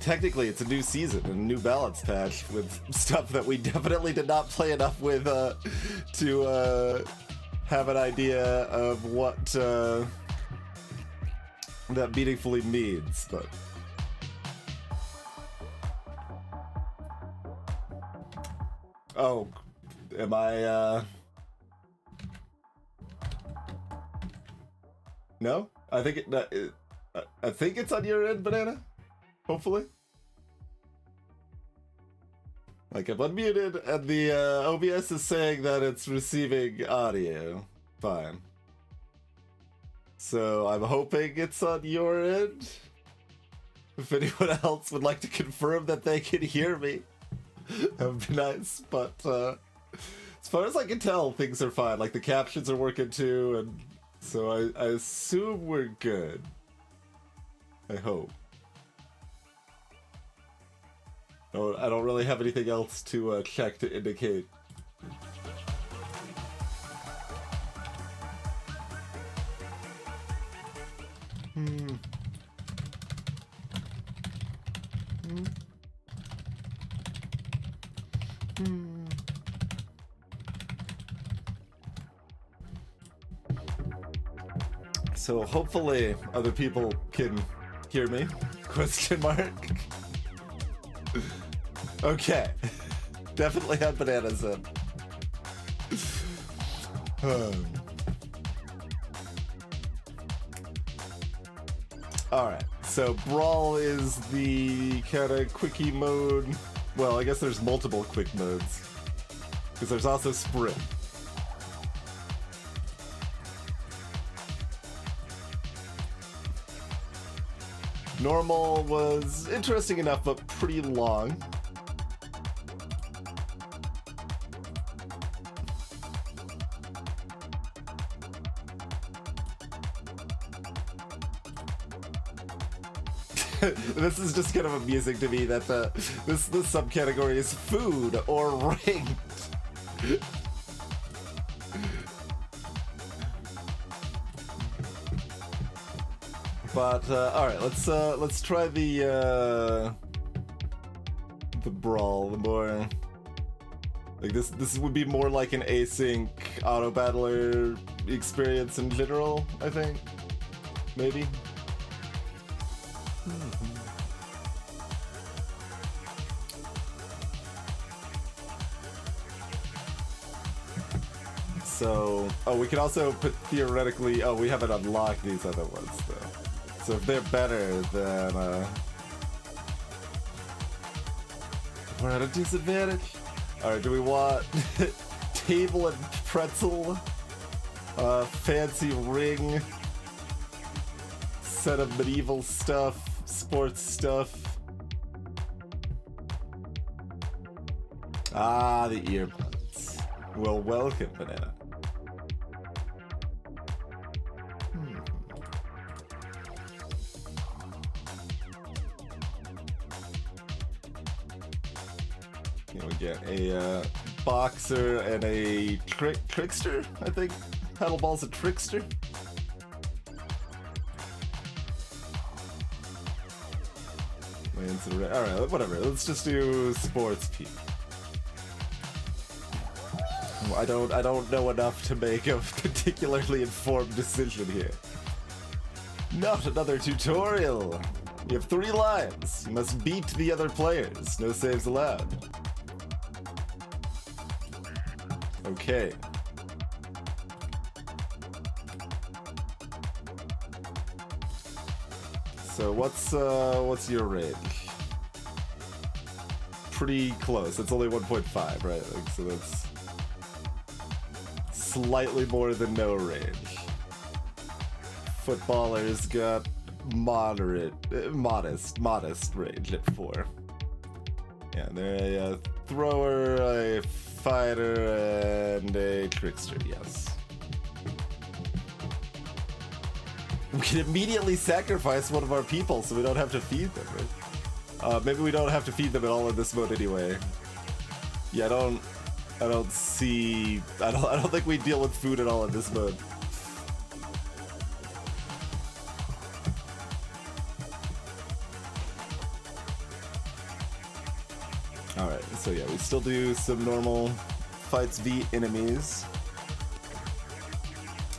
technically it's a new season, a new balance patch with stuff that we definitely did not play enough with to have an idea of what that meaningfully means, but... Oh, am I, No? I think I think it's on your end, Banana? Hopefully? Like, I'm unmuted, and the OBS is saying that it's receiving audio. Fine. So, I'm hoping it's on your end. If anyone else would like to confirm that they can hear me, that would be nice, but as far as I can tell, things are fine. Like, the captions are working too, and so I assume we're good. I hope. Oh, I don't really have anything else to check to indicate. So hopefully other people can hear me? Question mark. Okay. Definitely had bananas in. Alright, so Brawl is the kinda quickie mode. Well, I guess there's multiple quick modes. Because there's also Sprint. Normal was interesting enough, but pretty long. This is just kind of amusing to me that this subcategory is food or ranked. But all right, let's try the Brawl. The more like this would be more like an async auto battler experience in general, I think. Maybe. So, oh, we could also put theoretically. Oh, we haven't unlocked these other ones though. So if they're better, then we're at a disadvantage. All right, do we want table and pretzel, fancy ring, set of medieval stuff, sports stuff? Ah, the earbuds. Well, welcome, Banana. We get a boxer and a trickster, I think. Paddleball's a trickster. Alright, whatever. Let's just do sports people. I don't know enough to make a particularly informed decision here. Not another tutorial! You have 3 lives. You must beat the other players. No saves allowed. Okay. So what's your range? Pretty close. It's only 1.5, right? Like, so that's slightly more than no range. Footballers got modest range at 4. Yeah, they're a thrower, a fighter, and a trickster, yes. We can immediately sacrifice one of our people so we don't have to feed them, right? Maybe we don't have to feed them at all in this mode anyway. Yeah, I don't think we deal with food at all in this mode. Alright, so yeah, we still do some normal fights v enemies.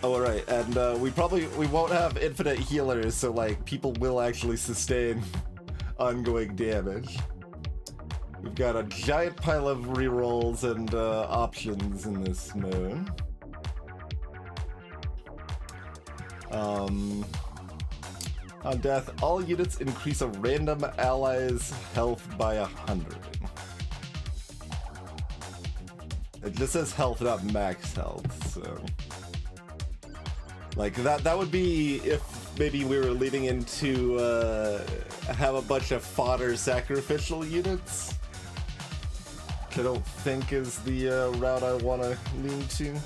Oh, alright, and we won't have infinite healers, so like people will actually sustain ongoing damage. We've got a giant pile of rerolls and options in this mode. On death, all units increase a random ally's health by 100. It just says health, not max health, so... Like, that would be if maybe we were leading into, have a bunch of fodder sacrificial units. Which I don't think is the route I want to lean to.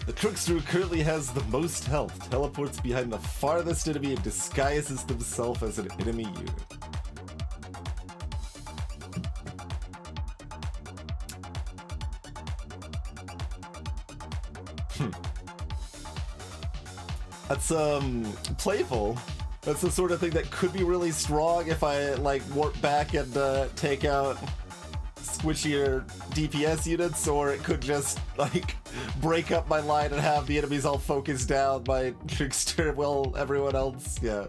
The Trickster currently has the most health, teleports behind the farthest enemy and disguises himself as an enemy unit. That's playful. That's the sort of thing that could be really strong if I like warp back and take out squishier DPS units, or it could just like break up my line and have the enemies all focused down my Trickster while everyone else, yeah.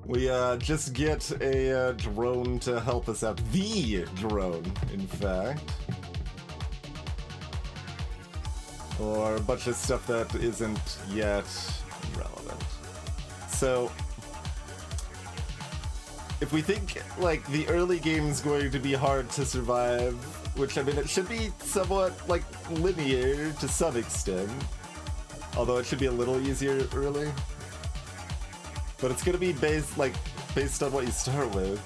We just get a drone to help us out. The drone, in fact. Or a bunch of stuff that isn't yet relevant. So, if we think, like, the early game's going to be hard to survive, which, I mean, it should be somewhat, like, linear to some extent, although it should be a little easier early. But it's gonna be based on what you start with.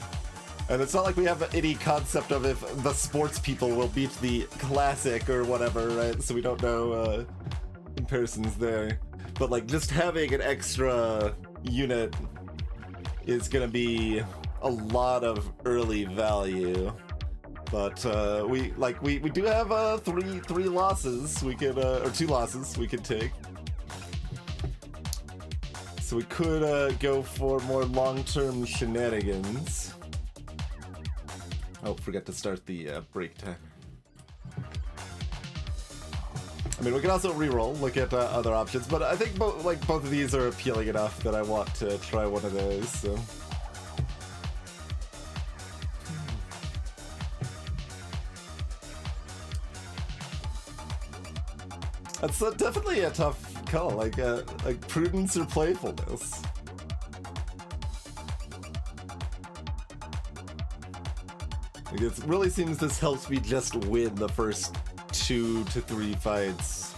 And it's not like we have any concept of if the sports people will beat the classic or whatever, right? So we don't know comparisons there. But like just having an extra unit is gonna be a lot of early value. But we do have three losses we could or 2 losses we could take. So we could go for more long-term shenanigans. Oh, forgot to start the break time. I mean, we can also reroll, look at other options, but I think both of these are appealing enough that I want to try one of those. So. That's definitely a tough call, like prudence or playfulness. Like it really seems this helps me just win the first 2 to 3 fights.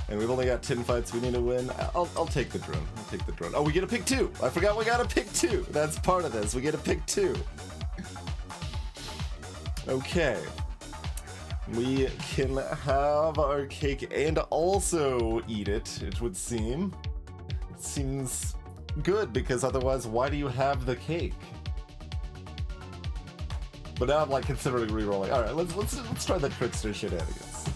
And we've only got 10 fights we need to win. I'll take the drone. I'll take the drone. Oh, we get to pick 2. I forgot we gotta pick 2. That's part of this. We get to pick 2. Okay. We can have our cake and also eat it, it would seem. It seems good, because otherwise, why do you have the cake? But now I'm like considering re-rolling. All right, let's try the Trickster shenanigans.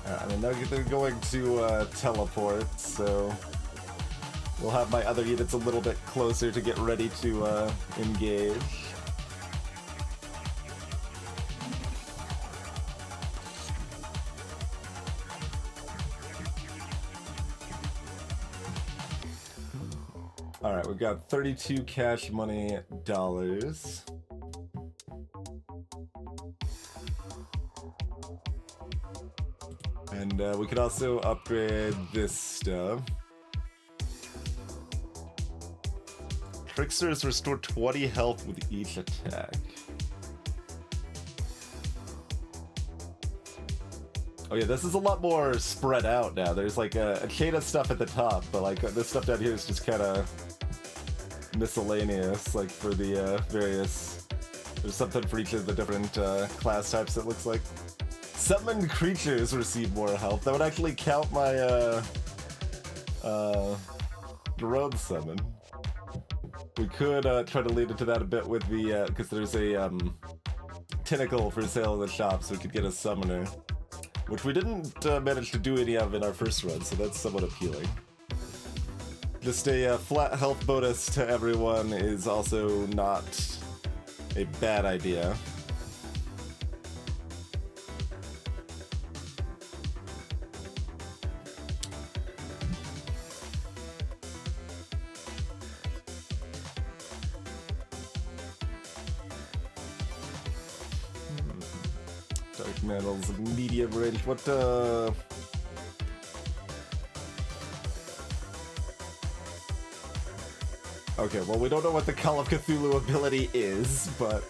All right, I mean they're going to teleport, so we'll have my other units a little bit closer to get ready to engage. All right, we've got 32 cash money dollars. And we could also upgrade this stuff. Tricksters restore 20 health with each attack. Oh yeah, this is a lot more spread out now. There's like a chain of stuff at the top, but like this stuff down here is just kind of miscellaneous, like for the various... There's something for each of the different class types, it looks like. Summoned creatures receive more health. That would actually count my drone summon. We could try to lead into that a bit with the, because there's a tentacle for sale in the shop, so we could get a summoner. which we didn't manage to do any of in our first run, so that's somewhat appealing. Just a flat health bonus to everyone is also not a bad idea. Dark metals, medium range. What Okay, well, we don't know what the Call of Cthulhu ability is, but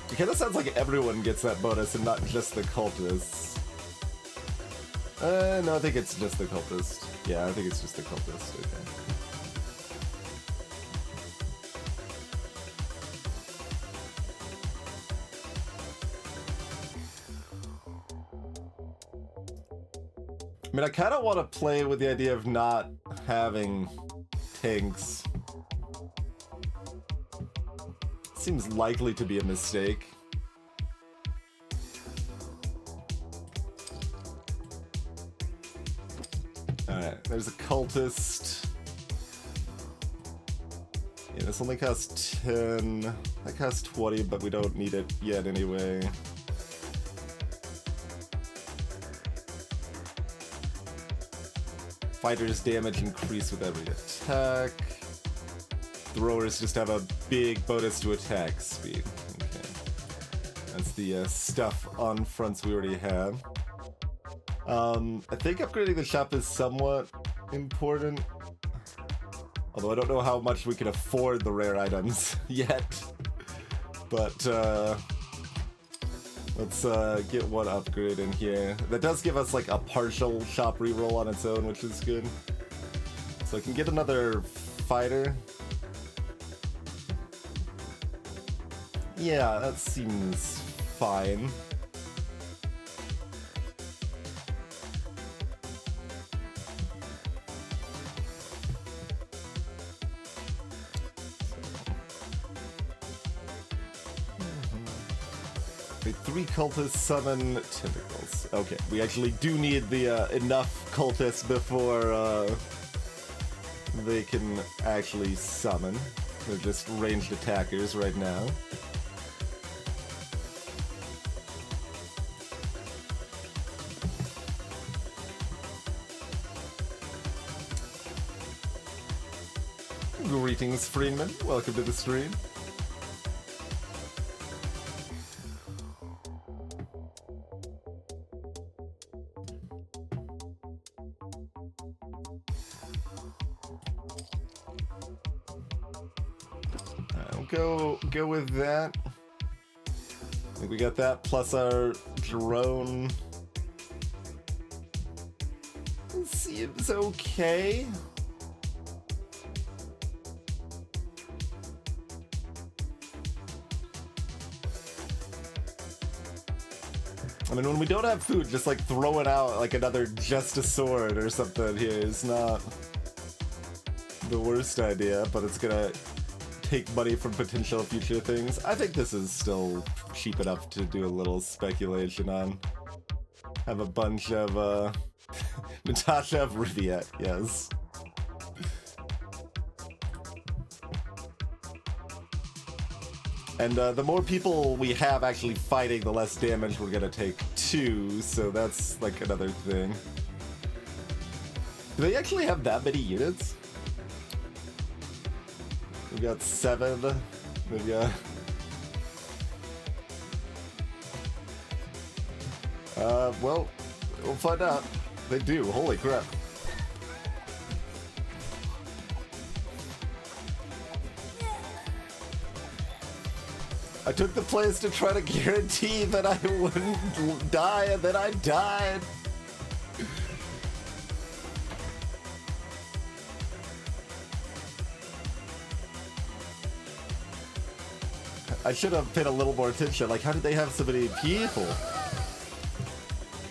it kind of sounds like everyone gets that bonus and not just the cultists. No, I think it's just the cultist. Yeah, I think it's just the cultist. Okay. I mean, I kind of want to play with the idea of not having tanks. Seems likely to be a mistake. Alright, there's a cultist. Yeah, this only costs 10. That costs 20, but we don't need it yet anyway. Fighters' damage increase with every attack. Throwers just have a big bonus to attack speed. Okay. That's the stuff on fronts we already have. I think upgrading the shop is somewhat important. Although I don't know how much we can afford the rare items yet. But let's get one upgrade in here. That does give us like a partial shop reroll on its own, which is good. So I can get another fighter. Yeah, that seems fine. Three cultists summon tentacles. Okay, we actually do need the enough cultists before they can actually summon. They're just ranged attackers right now. Greetings, Freeman. Welcome to the stream. Go with that. I think we got that plus our drone. Seems okay. I mean, when we don't have food, just like throwing out like another just a sword or something here is not the worst idea, but it's gonna take money from potential future things. I think this is still cheap enough to do a little speculation on. Have a bunch of Natasha of Riviet, yes. And the more people we have actually fighting, the less damage we're gonna take too, so that's like another thing. Do they actually have that many units? We got 7. We've got... well, we'll find out. They do, holy crap. I took the place to try to guarantee that I wouldn't die, and then I died. I should have paid a little more attention. Like, how did they have so many people?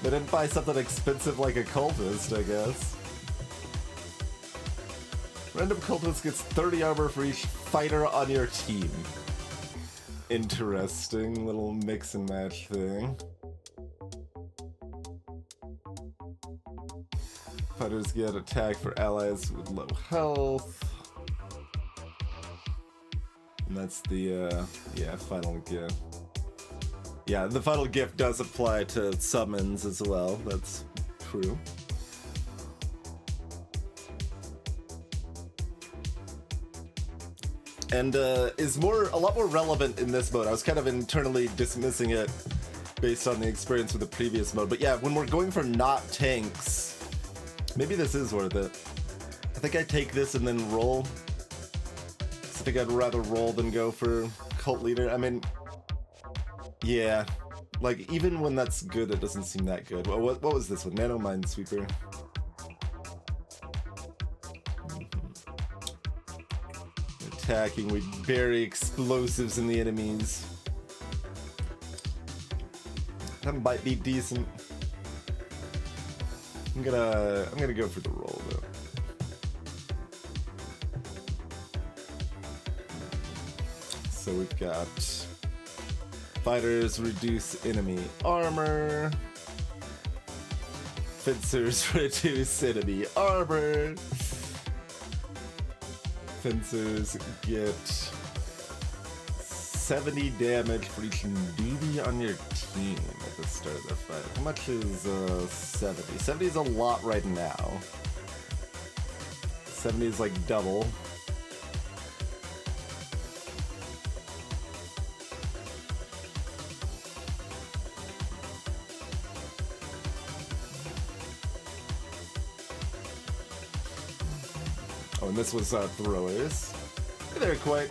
They didn't buy something expensive like a cultist, I guess. Random cultist gets 30 armor for each fighter on your team. interesting little mix and match thing. Fighters get attack for allies with low health. And that's the, yeah, final gift. Yeah, the final gift does apply to summons as well, that's true. And is a lot more relevant in this mode. I was kind of internally dismissing it based on the experience with the previous mode. But yeah, when we're going for not tanks, maybe this is worth it. I think I take this and then roll. I think I'd rather roll than go for Cult Leader. I mean, yeah, like even when that's good, it doesn't seem that good. What was this one? Nano Minesweeper. Attacking, we bury explosives in the enemies. That might be decent. I'm gonna go for the roll though. So we've got fighters reduce enemy armor. Fencers reduce enemy armor. Fencers get 70 damage for each newbie on your team at the start of their fight. How much is 70? 70 is a lot right now. 70 is like double. Oh, and this was throwers. Hey there, quite.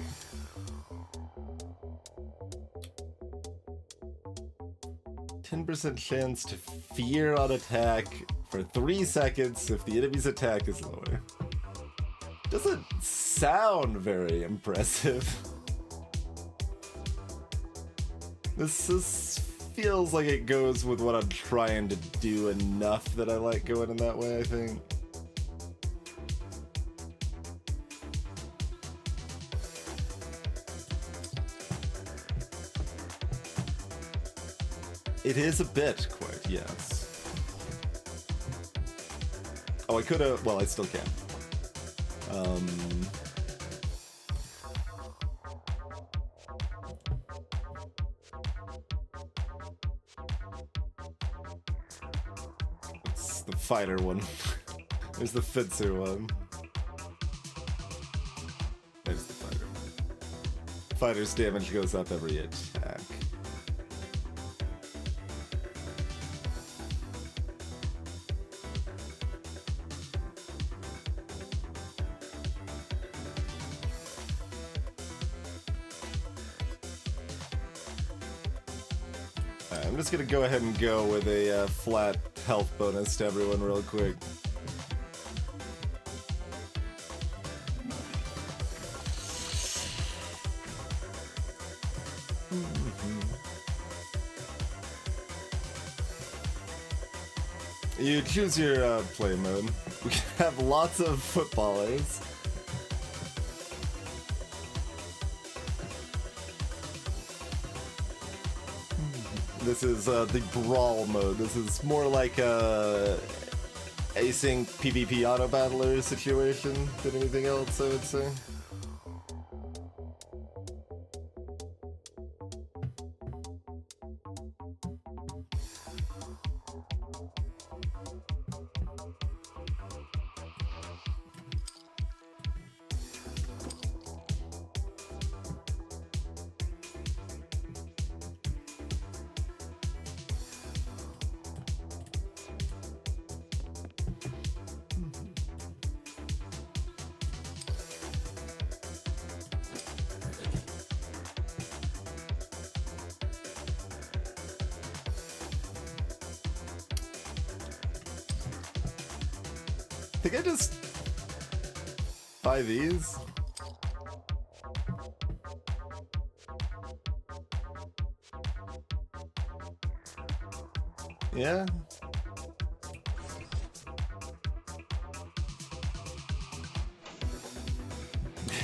%, chance to fear on attack for 3 seconds if the enemy's attack is lower. Doesn't sound very impressive. This feels like it goes with what I'm trying to do enough that I like going in that way, I think. It is a bit, quite, yes. Oh, I could have, well, I still can. It's the fighter one. There's the fencer one. There's the fighter. Fighter's damage goes up every attack. I'm just gonna go ahead and go with a flat health bonus to everyone real quick. You choose your play mode. We have lots of footballers. This is the brawl mode. This is more like a async PvP auto battler situation than anything else, I would say. I think I just buy these. Yeah.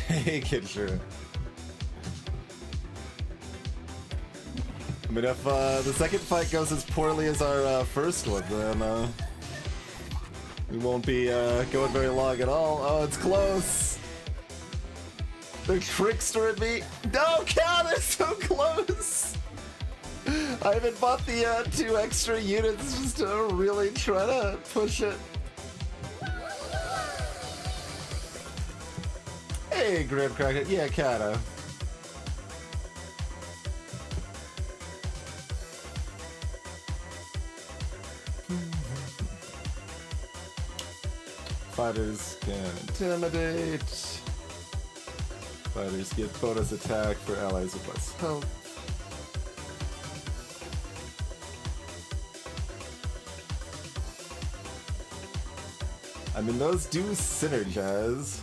Hey, kid, sure. I mean, if the second fight goes as poorly as our first one, then we won't be going very long at all. Oh, it's close. They're trickstering me. No, God, they're so close. I even bought the 2 extra units just to really try to push it. Hey, Graham Cracker. Yeah, kinda. Fighters can intimidate. Fighters get bonus attack for allies with less health. I mean, those do synergize.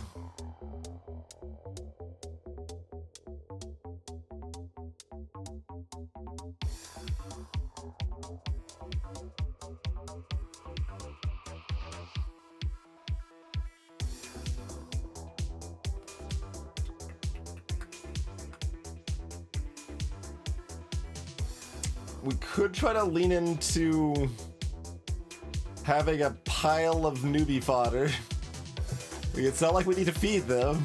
We could try to lean into having a pile of newbie fodder. It's not like we need to feed them.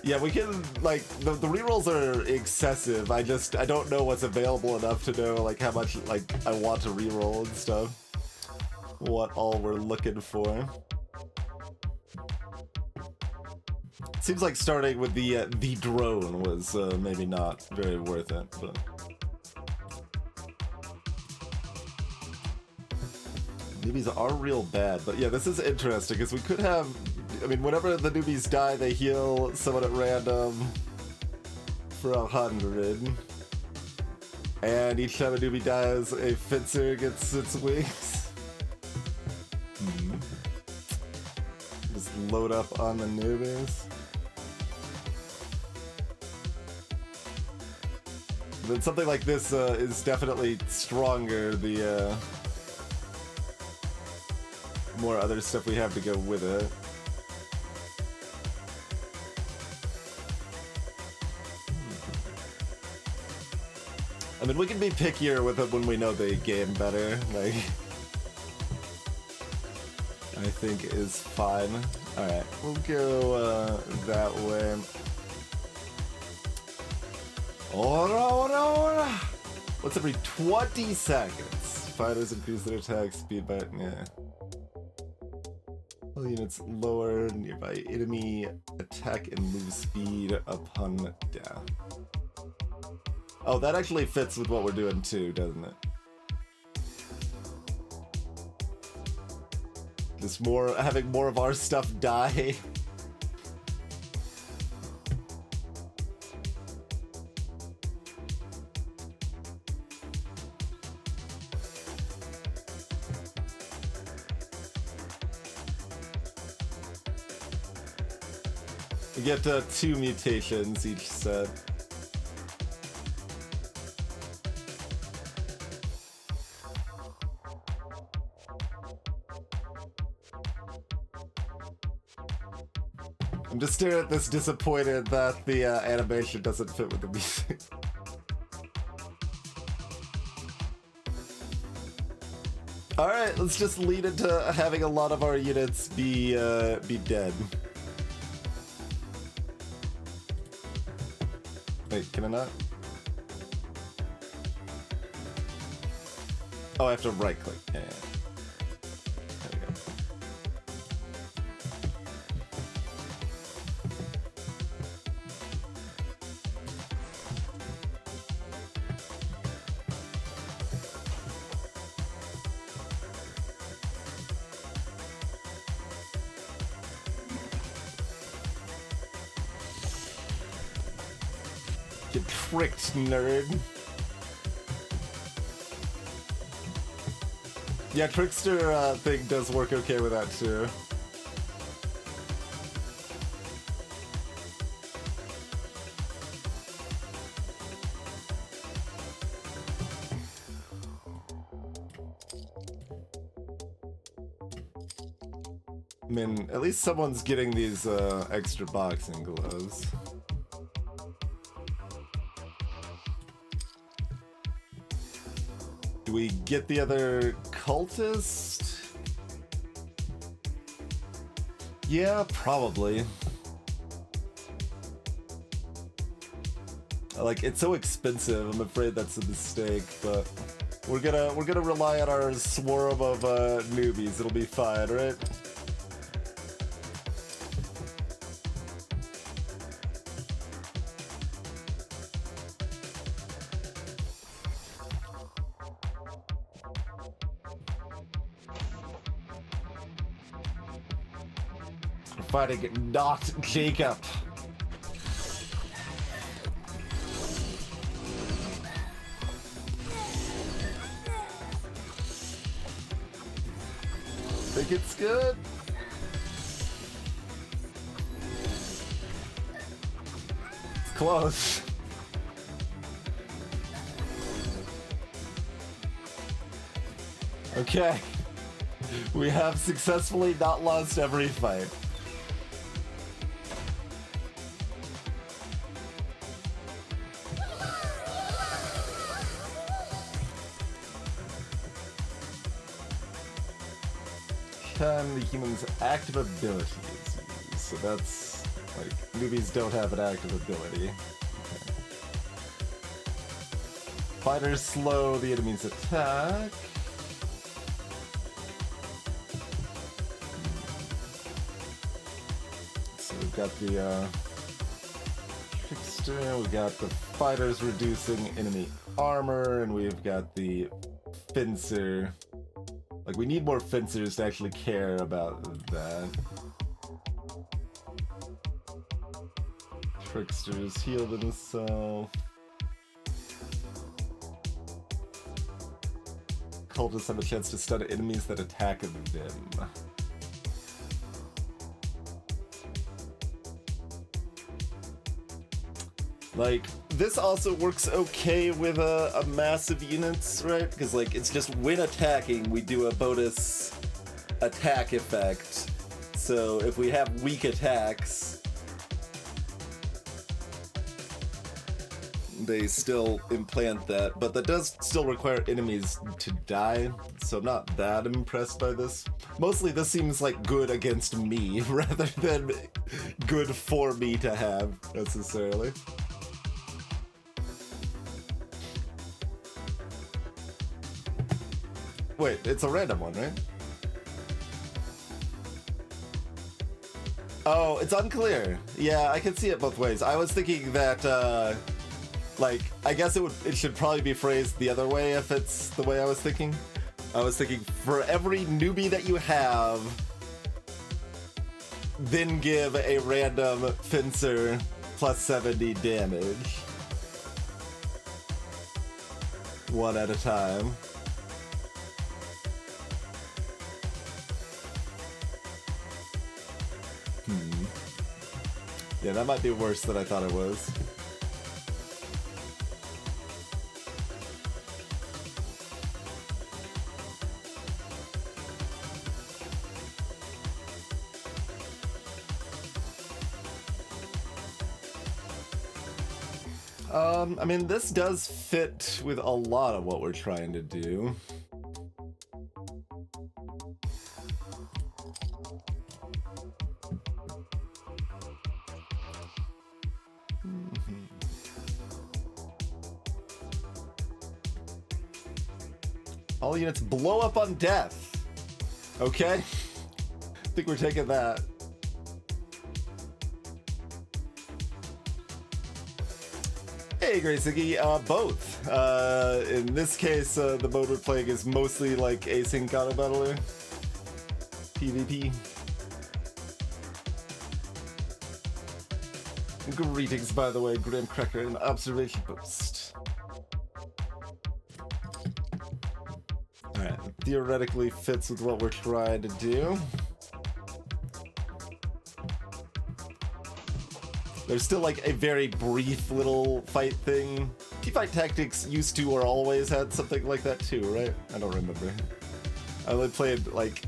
Yeah, we can, like, the rerolls are excessive. I don't know what's available enough to know, like, how much, like, I want to reroll and stuff. What all we're looking for. Seems like starting with the drone was maybe not very worth it, but... Newbies are real bad, but yeah, this is interesting, because we could have... I mean, whenever the newbies die, they heal someone at random for 100. And each time a newbie dies, a fencer gets its wings. Just load up on the newbies. Then something like this is definitely stronger, the more other stuff we have to go with it. I mean, we can be pickier with it when we know they game better, like... I think is fine. Alright, we'll go that way. Ora! What's every 20 seconds? Fighters increase their attack speed by... yeah. All units lower nearby enemy attack and move speed upon death. Oh, that actually fits with what we're doing too, doesn't it? Just having more of our stuff die. We get 2 mutations each set. I'm just staring at this disappointed that the animation doesn't fit with the music. Alright, let's just lead into having a lot of our units be dead. Wait, can I not? Oh, I have to right click. Yeah. There we go. Get tricked, nerd. Yeah, Trickster thing does work okay with that too. I mean, at least someone's getting these extra boxing gloves. Do we get the other cultist? Yeah, probably. Like, it's so expensive, I'm afraid that's a mistake, but we're gonna rely on our swarm of newbies. It'll be fine, right? We're fighting not Jacob. Think it's good? It's close. Okay. We have successfully not lost every fight. Can the human's active abilities use? So that's like newbies don't have an active ability. Okay. Fighters slow the enemy's attack. So we've got the trickster, we've got the fighters reducing enemy armor, and we've got the fencer. Like, we need more fencers to actually care about that. Tricksters heal themselves. Cultists have a chance to stun enemies that attack them. Like, this also works okay with a massive units, right? Because, like, it's just when attacking, we do a bonus attack effect. So if we have weak attacks, they still implant that. But that does still require enemies to die, so I'm not that impressed by this. Mostly this seems like good against me, rather than good for me to have, necessarily. Wait, it's a random one, right? Oh, it's unclear. Yeah, I can see it both ways. I was thinking that, like, I guess it should probably be phrased the other way if it's the way I was thinking. I was thinking, for every newbie that you have, then give a random fencer plus 70 damage. One at a time. Yeah, that might be worse than I thought it was. I mean, this does fit with a lot of what we're trying to do. All units blow up on death. Okay. I think we're taking that. Hey, Gracey, both. In this case, the mode we're playing is mostly like async auto battler. PvP. Greetings, by the way, Graham Cracker, an observation post. Alright, theoretically fits with what we're trying to do. There's still like a very brief little fight thing. Teamfight Tactics used to or always had something like that too, right? I don't remember. I only played like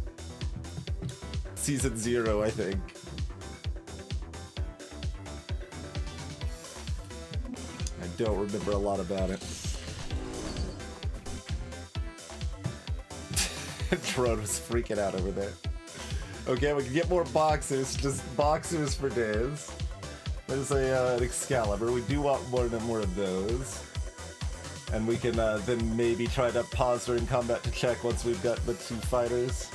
Season 0, I think. I don't remember a lot about it. Drone was freaking out over there. Okay, we can get more boxers, just boxers for days. There's an Excalibur. We do want more of those. And we can then maybe try to pause during combat to check once we've got the 2 fighters.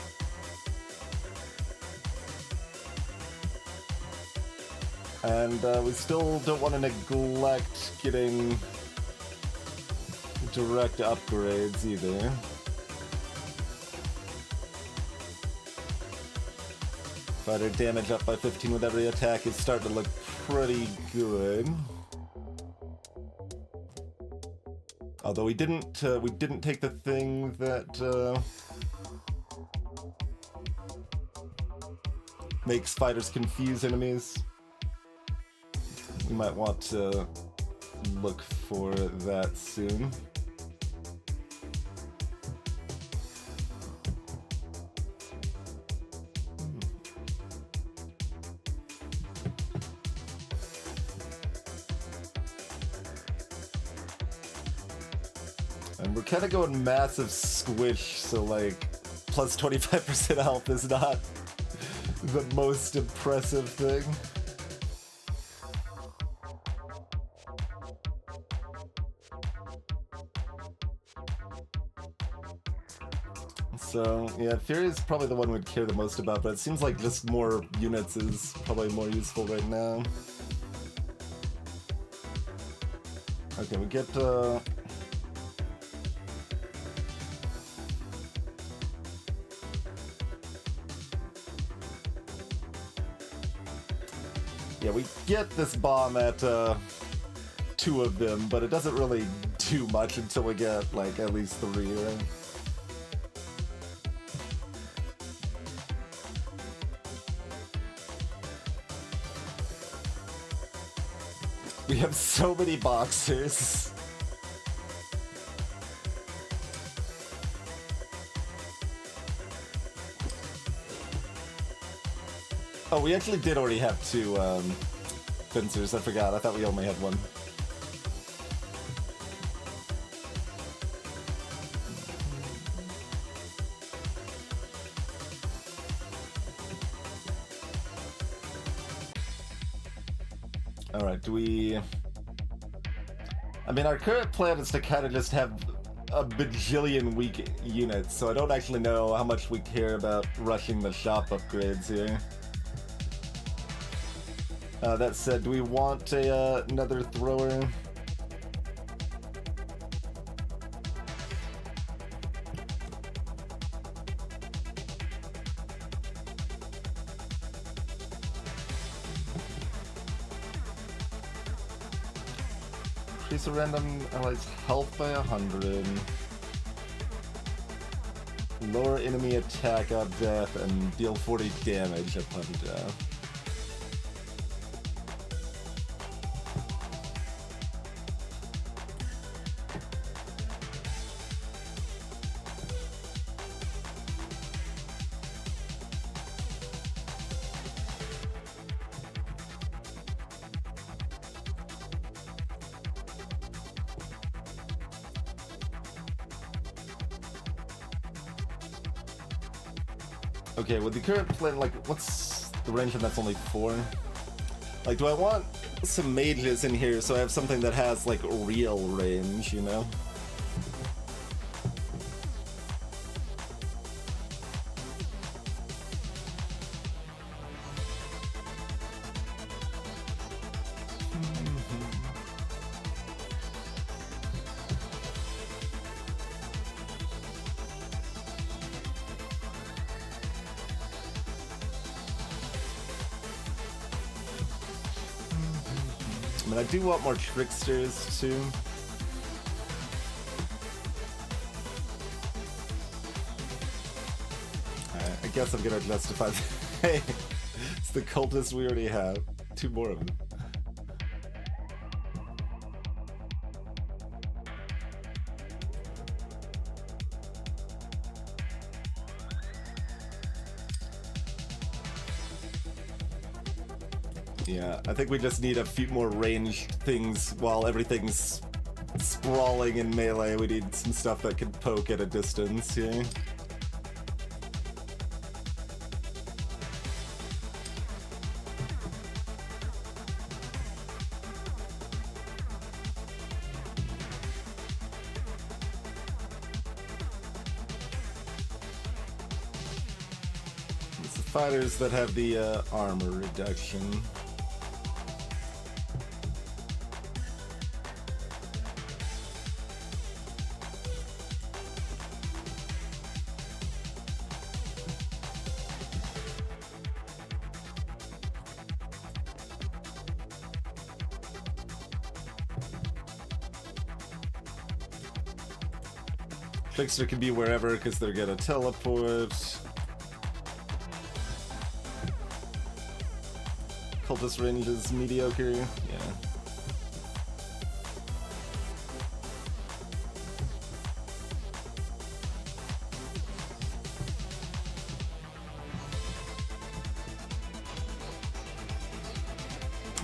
And we still don't want to neglect getting direct upgrades either. Fighter damage up by 15 with every attack is starting to look pretty good. Although we didn't take the thing that makes fighters confuse enemies. We might want to look for that soon. And we're kind of going massive squish, so like plus 25% health is not the most impressive thing. So yeah, Fury is probably the one we'd care the most about, but it seems like just more units is probably more useful right now. Okay, we get yeah, we get this bomb at 2 of them, but it doesn't really do much until we get like at least 3, right? We have so many boxers. Oh, we actually did already have 2 fencers. I forgot. I thought we only had 1. Alright, do we... I mean, our current plan is to kind of just have a bajillion weak units, so I don't actually know how much we care about rushing the shop upgrades here. That said, do we want another thrower? Increase a random ally's health by 100. Lower enemy attack on death and deal 40 damage upon death. Okay, with the current plan, like, what's the range and that's only 4? Like, do I want some mages in here so I have something that has, like, real range, you know? I mean, I do want more tricksters, too. I guess I'm gonna justify hey, it's the cultist we already have. 2 more of them. Yeah, I think we just need a few more ranged things while everything's sprawling in melee. We need some stuff that can poke at a distance, yeah. fighters that have the armor reduction. Trickster can be wherever because they're gonna teleport. Cultist range is mediocre, yeah.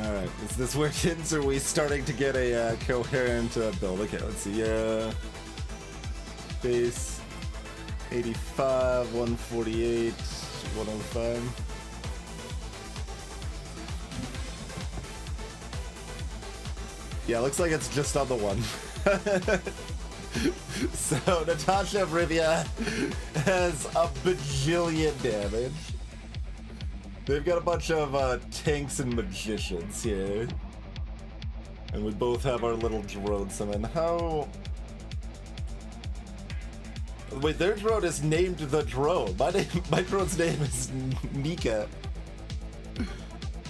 Alright, is this where kids are we starting to get a coherent build? Okay, let's see. Base 85, 148, 105. Yeah, looks like it's just on the one. So Natasha Rivia has a bajillion damage. They've got a bunch of tanks and magicians here. And we both have our little drone summon. How... Wait, their drone is named the drone. My drone's name is Nika.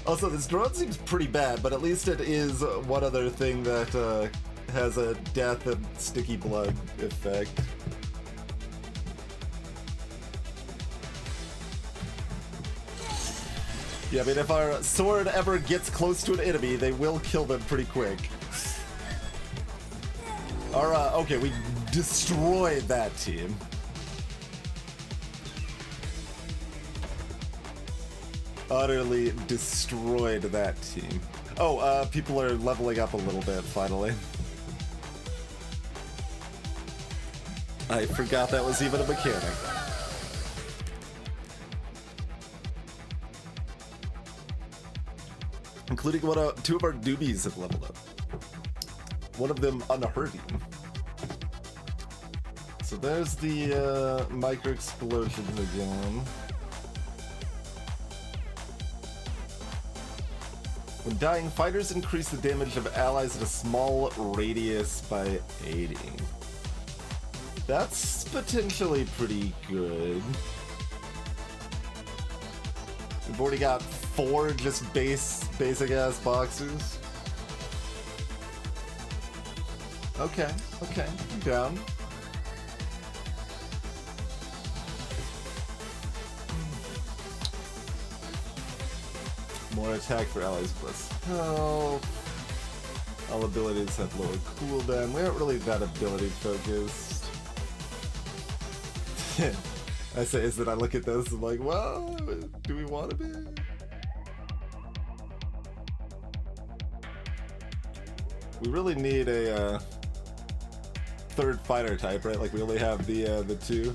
Also, this drone seems pretty bad, but at least it is one other thing that has a death and sticky blood effect. Yeah, I mean, if our sword ever gets close to an enemy, they will kill them pretty quick. Okay, we destroyed that team. Utterly destroyed that team. Oh, people are leveling up a little bit, finally. I forgot that was even a mechanic. Including two of our newbies have leveled up. One of them unhurting. So there's the micro explosions again. When dying, fighters increase the damage of allies at a small radius by 80. That's potentially pretty good. We've already got 4 just basic ass boxes. Okay, I'm down. More attack for allies plus health. All abilities have lower cooldown. We aren't really that ability focused. I say is that I look at this and like, well, do we want to be? We really need a third fighter type, right? Like we only have the 2.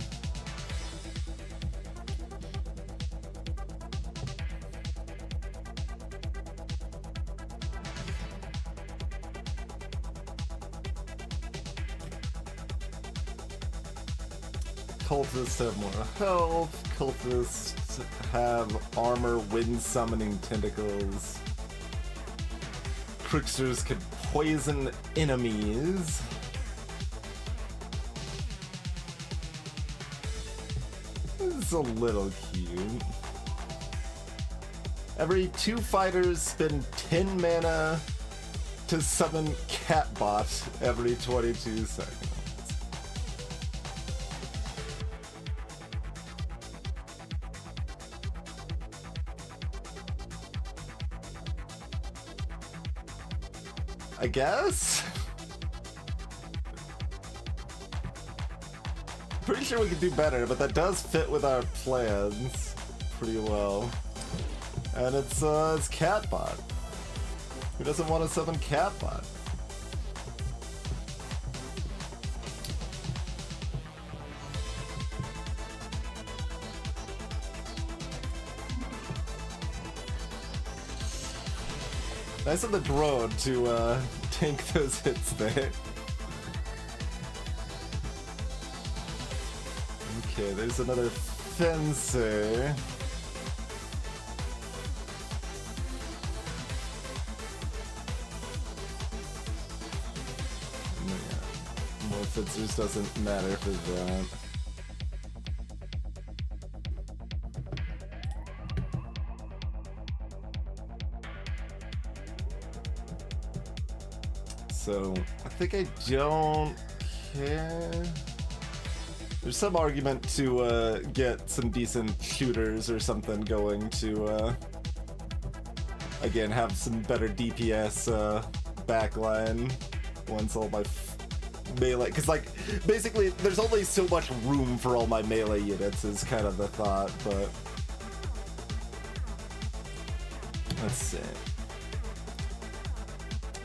Cultists have more health. Cultists have armor, wind summoning tentacles. Tricksters can poison enemies. This is a little cute. Every 2 fighters spend 10 mana to summon Catbot every 22 seconds. I guess? Pretty sure we could do better, but that does fit with our plans pretty well. And it's Catbot. Who doesn't want to summon Catbot? Nice of the drone to tank those hits there. Okay, there's another fencer. Spitzers doesn't matter for that. So, I think I don't care. There's some argument to get some decent shooters or something going to, again, have some better DPS backline once all my melee... Because, like, basically, there's only so much room for all my melee units is kind of the thought, but... Let's see.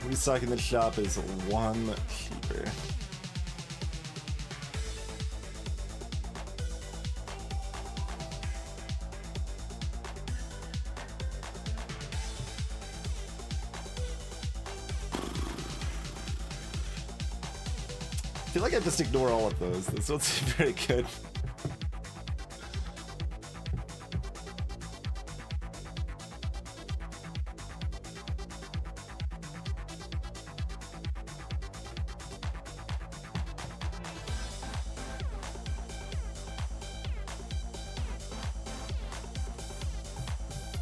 Restocking the shop is one cheaper. I feel like I just ignore all of those. This don't seem very good.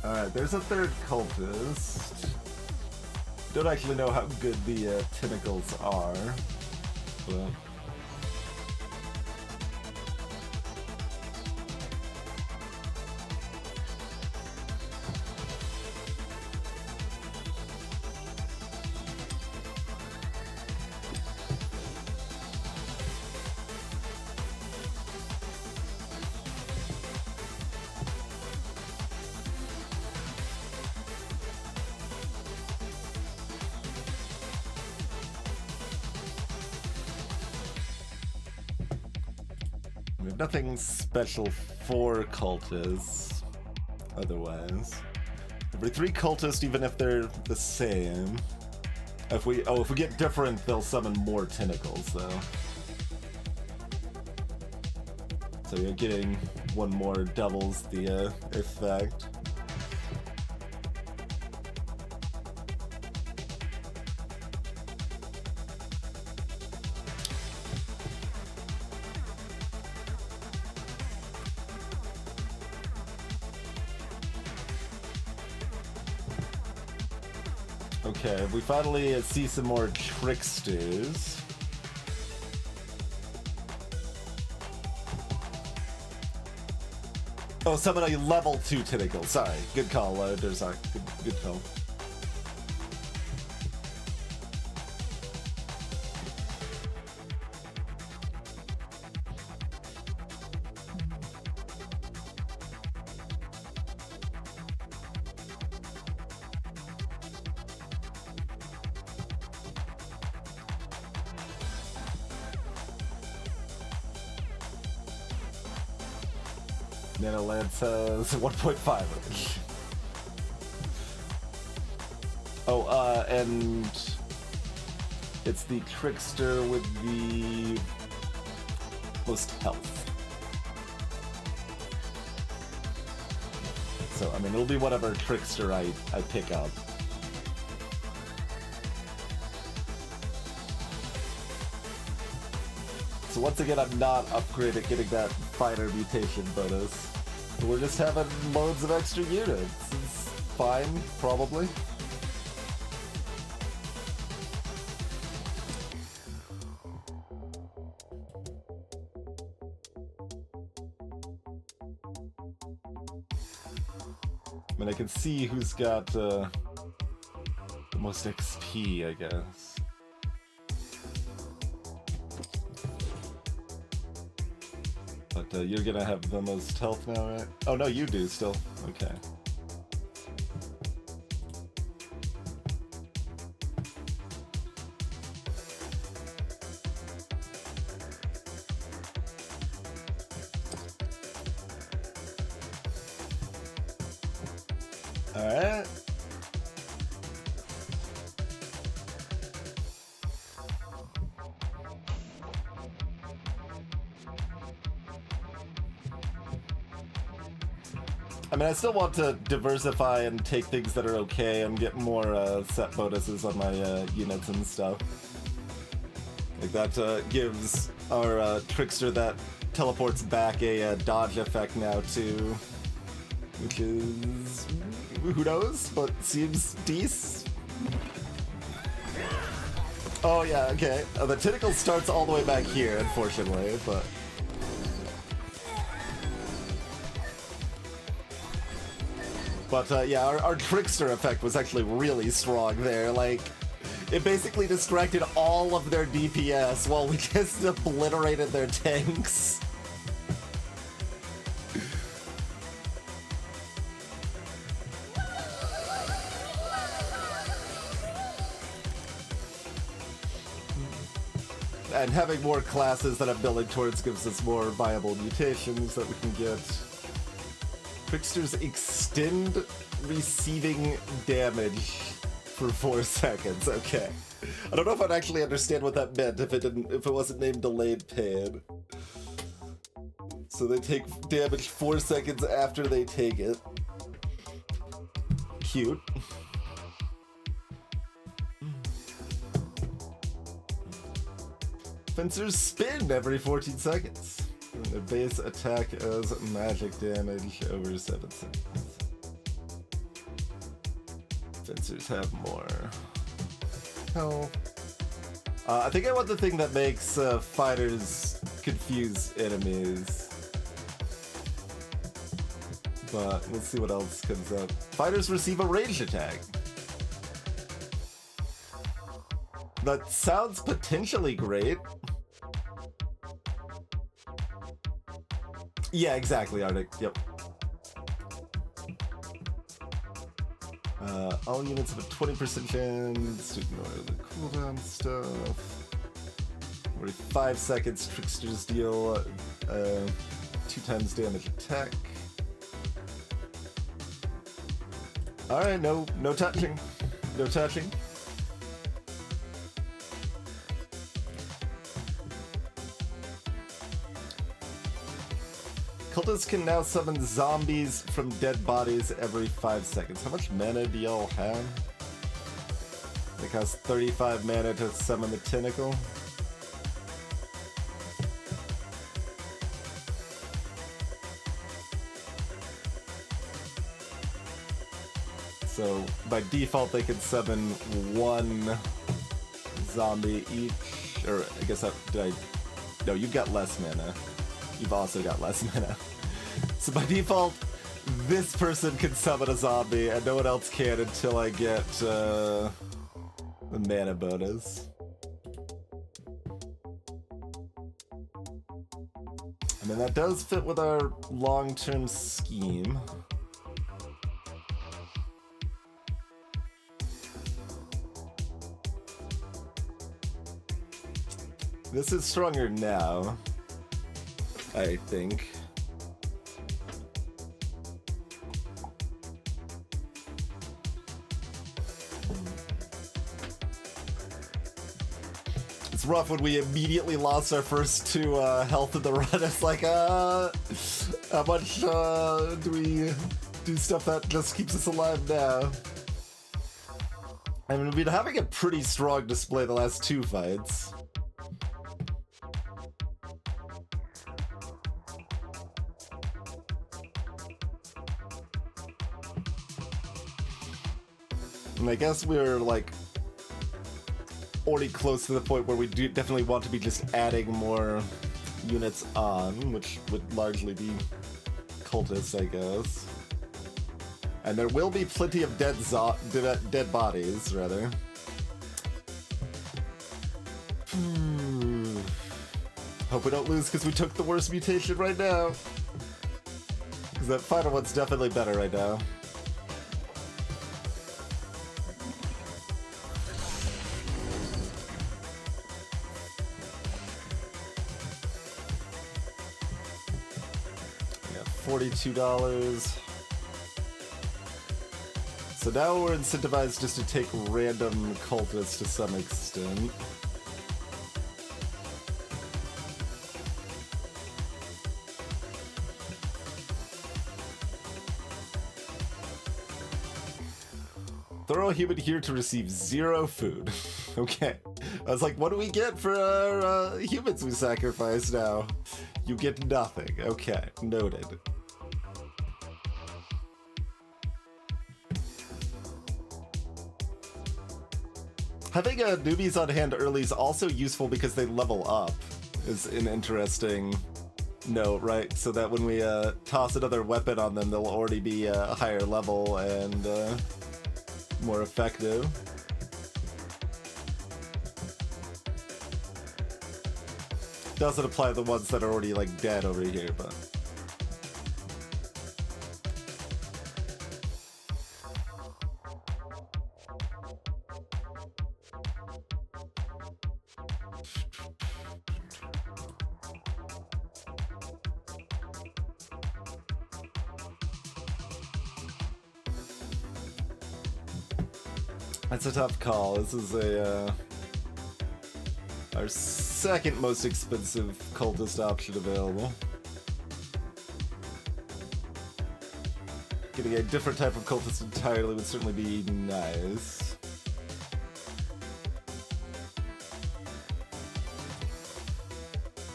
Alright, there's a third cultist. Don't actually know how good the tentacles are, but... We have nothing special for cultists, otherwise. Every 3 cultists, even if they're the same. If we get different, they'll summon more tentacles, though. So you're getting one more doubles the effect. Okay, we finally see some more tricksters. Oh, summon a level 2 tentacle. Sorry, good call, Derzak. Good call. Nanolance has 1.5. Oh, and it's the trickster with the most health. So, I mean, it'll be whatever trickster I pick up. So once again, I'm not upgraded getting that fighter mutation bonus. We're just having loads of extra units. It's fine, probably. I mean, I can see who's got the most XP, I guess. But you're gonna have the most health now, right? Oh no, you do still. Okay. Alright. I mean, I still want to diversify and take things that are okay and get more set bonuses on my units and stuff. Like that gives our trickster that teleports back a dodge effect now too, which is who knows, but seems decent. Oh yeah, okay. The tentacle starts all the way back here, unfortunately, but. But yeah, our trickster effect was actually really strong there. Like, it basically distracted all of their DPS while we just obliterated their tanks. And having more classes that I'm building towards gives us more viable mutations that we can get. Tricksters extend receiving damage for 4 seconds. Okay. I don't know if I'd actually understand what that meant if it wasn't named delayed pain. So they take damage 4 seconds after they take it. Cute. Fencers spin every 14 seconds. And their base attack as magic damage over 7 seconds. Fencers have more health. I think I want the thing that makes fighters confuse enemies. But let's see what else comes up. Fighters receive a ranged attack. That sounds potentially great. Yeah, exactly, Arctic. Yep. All units have a 20% chance to ignore the cooldown stuff. Every 5 seconds, tricksters deal 2 times damage attack. Alright, no touching. No touching. Cultists can now summon zombies from dead bodies every 5 seconds. How much mana do y'all have? It costs 35 mana to summon the tentacle. So by default they can summon 1 zombie each. Or I guess no, you've got less mana. You've also got less mana. So by default, this person can summon a zombie, and no one else can until I get the mana bonus. I mean, that does fit with our long-term scheme. This is stronger now, I think. It's rough when we immediately lost our first 2 health in the run. It's like, how much do we do stuff that just keeps us alive now? I mean, we've been having a pretty strong display the last 2 fights. And I guess we're like already close to the point where we do definitely want to be just adding more units on, which would largely be cultists, I guess. And there will be plenty of dead bodies, rather. Hope we don't lose because we took the worst mutation right now. Because that final one's definitely better right now. $42. So now we're incentivized just to take random cultists to some extent. Throw a human here to receive 0 food. Okay. I was like, what do we get for our humans we sacrifice now? You get nothing. Okay, noted. Having newbies on hand early is also useful because they level up, is an interesting note, right? So that when we toss another weapon on them, they'll already be a higher level and more effective. Doesn't apply to the ones that are already like dead over here, but... That's a tough call. This is our second most expensive cultist option available. Getting a different type of cultist entirely would certainly be nice.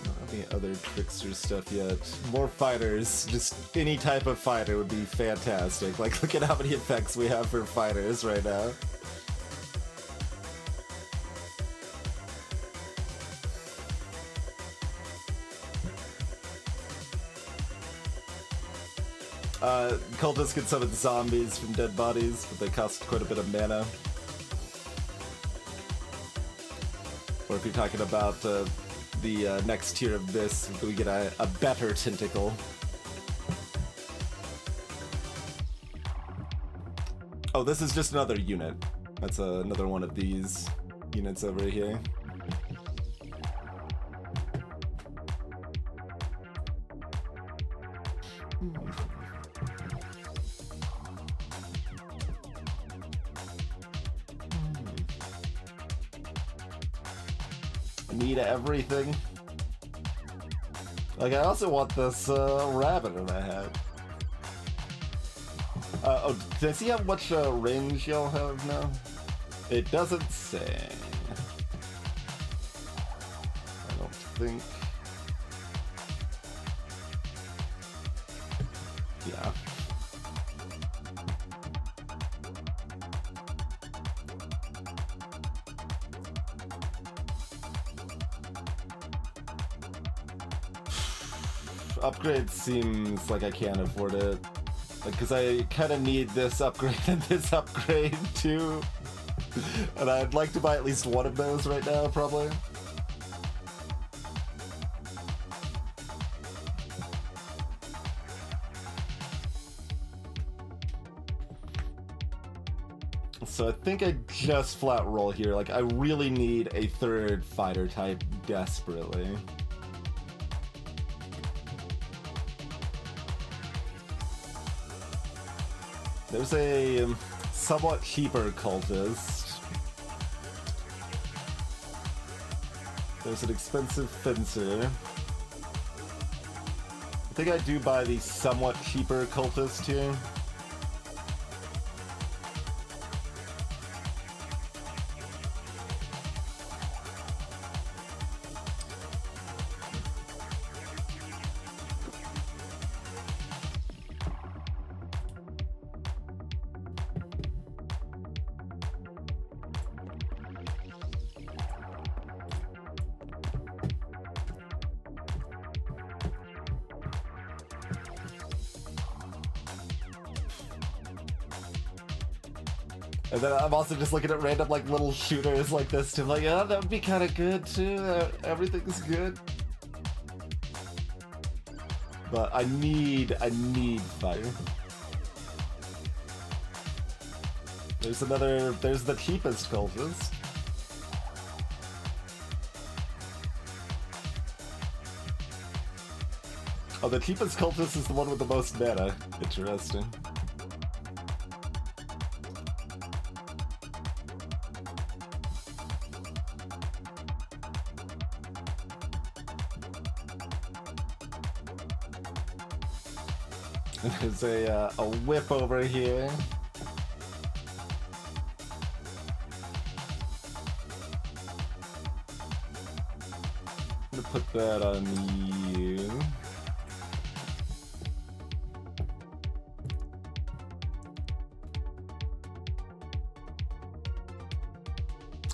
Not any other trickster stuff yet. More fighters. Just any type of fighter would be fantastic. Like, look at how many effects we have for fighters right now. Cultists can summon zombies from dead bodies, but they cost quite a bit of mana. Or if you're talking about the next tier of this, we get a better tentacle. Oh, this is just another unit. That's another one of these units over here. Need everything. Like, I also want this rabbit in my head. Oh, did I see how much range y'all have now? It doesn't say. I don't think. Yeah. Upgrade seems like I can't afford it. Because I kind of need this upgrade and this upgrade too. And I'd like to buy at least one of those right now, probably. So I think I just flat roll here. Like, I really need a third fighter type desperately. There's a somewhat cheaper cultist. There's an expensive fencer. I think I do buy the somewhat cheaper cultist here. And then I'm also just looking at random like little shooters like this too. I'm like, oh, that would be kind of good too. Everything's good. But I need fire. There's the cheapest cultist. Oh, the cheapest cultist is the one with the most mana. Interesting. There's a whip over here. put that on you.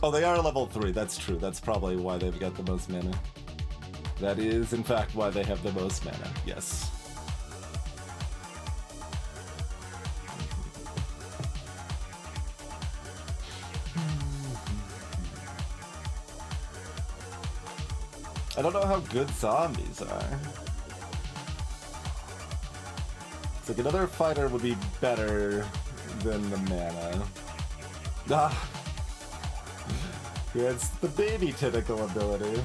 Oh, they are level 3, that's true. That's probably why they've got the most mana. That is, in fact, why they have the most mana, yes. I don't know how good zombies are. It's like another fighter would be better than the mana. Ah! Yeah, it's the baby tentacle ability.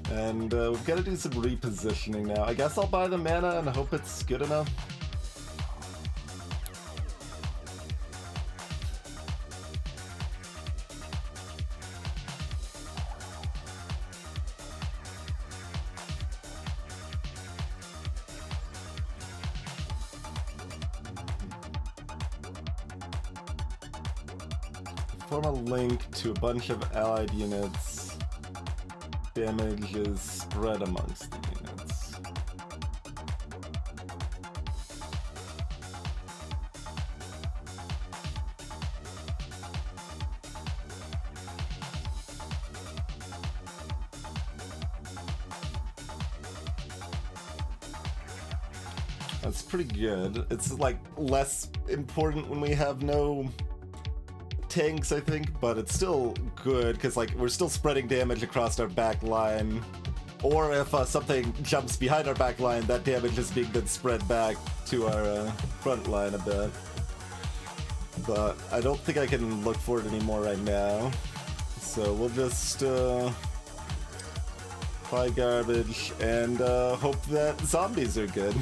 And we've got to do some repositioning now. I guess I'll buy the mana and hope it's good enough. Form a link to a bunch of allied units. Damage is spread amongst the units. That's pretty good. It's like less important when we have no tanks, I think, but it's still good because like we're still spreading damage across our back line, or if something jumps behind our back line, that damage is being then spread back to our front line a bit. But I don't think I can look for it anymore right now, so we'll just buy garbage and hope that zombies are good.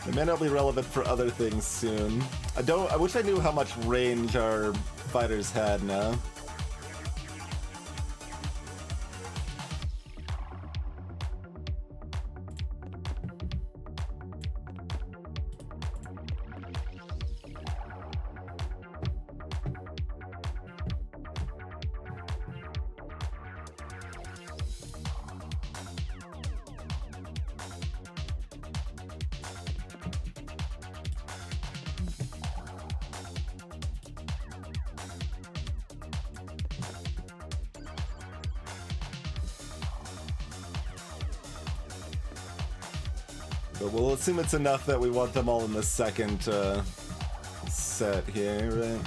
They may not be relevant for other things soon. I wish I knew how much range our fighters had now. But we'll assume it's enough that we want them all in the second set here, right?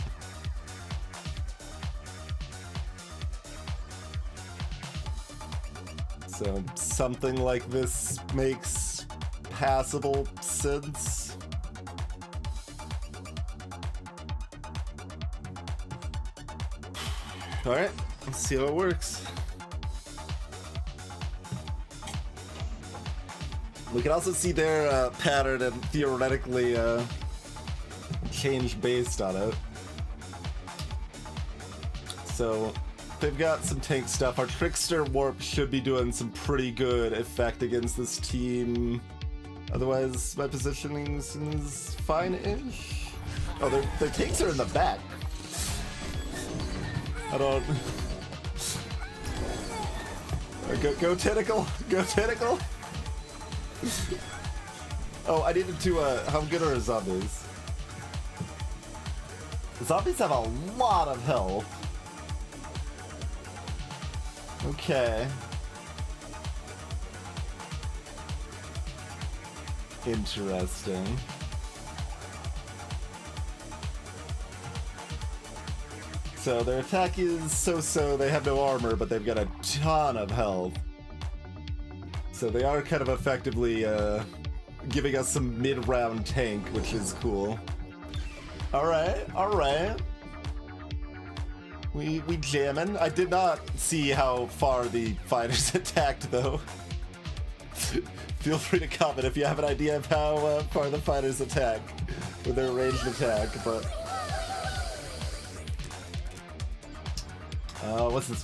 So something like this makes passable sense. Alright, let's see how it works. We can also see their pattern and theoretically change based on it. So they've got some tank stuff. Our Trickster Warp should be doing some pretty good effect against this team. Otherwise, my positioning seems fine-ish. Oh, their tanks are in the back. I don't... Go Tentacle! Go Tentacle! Oh, I needed to, how good are zombies? Zombies have a lot of health. Okay. Interesting. So their attack is so-so, they have no armor, but they've got a ton of health. So they are kind of effectively giving us some mid-round tank, which is cool. Alright, alright. We jamming. I did not see how far the fighters attacked, though. Feel free to comment if you have an idea of how far the fighters attack with their ranged attack, but... what's this?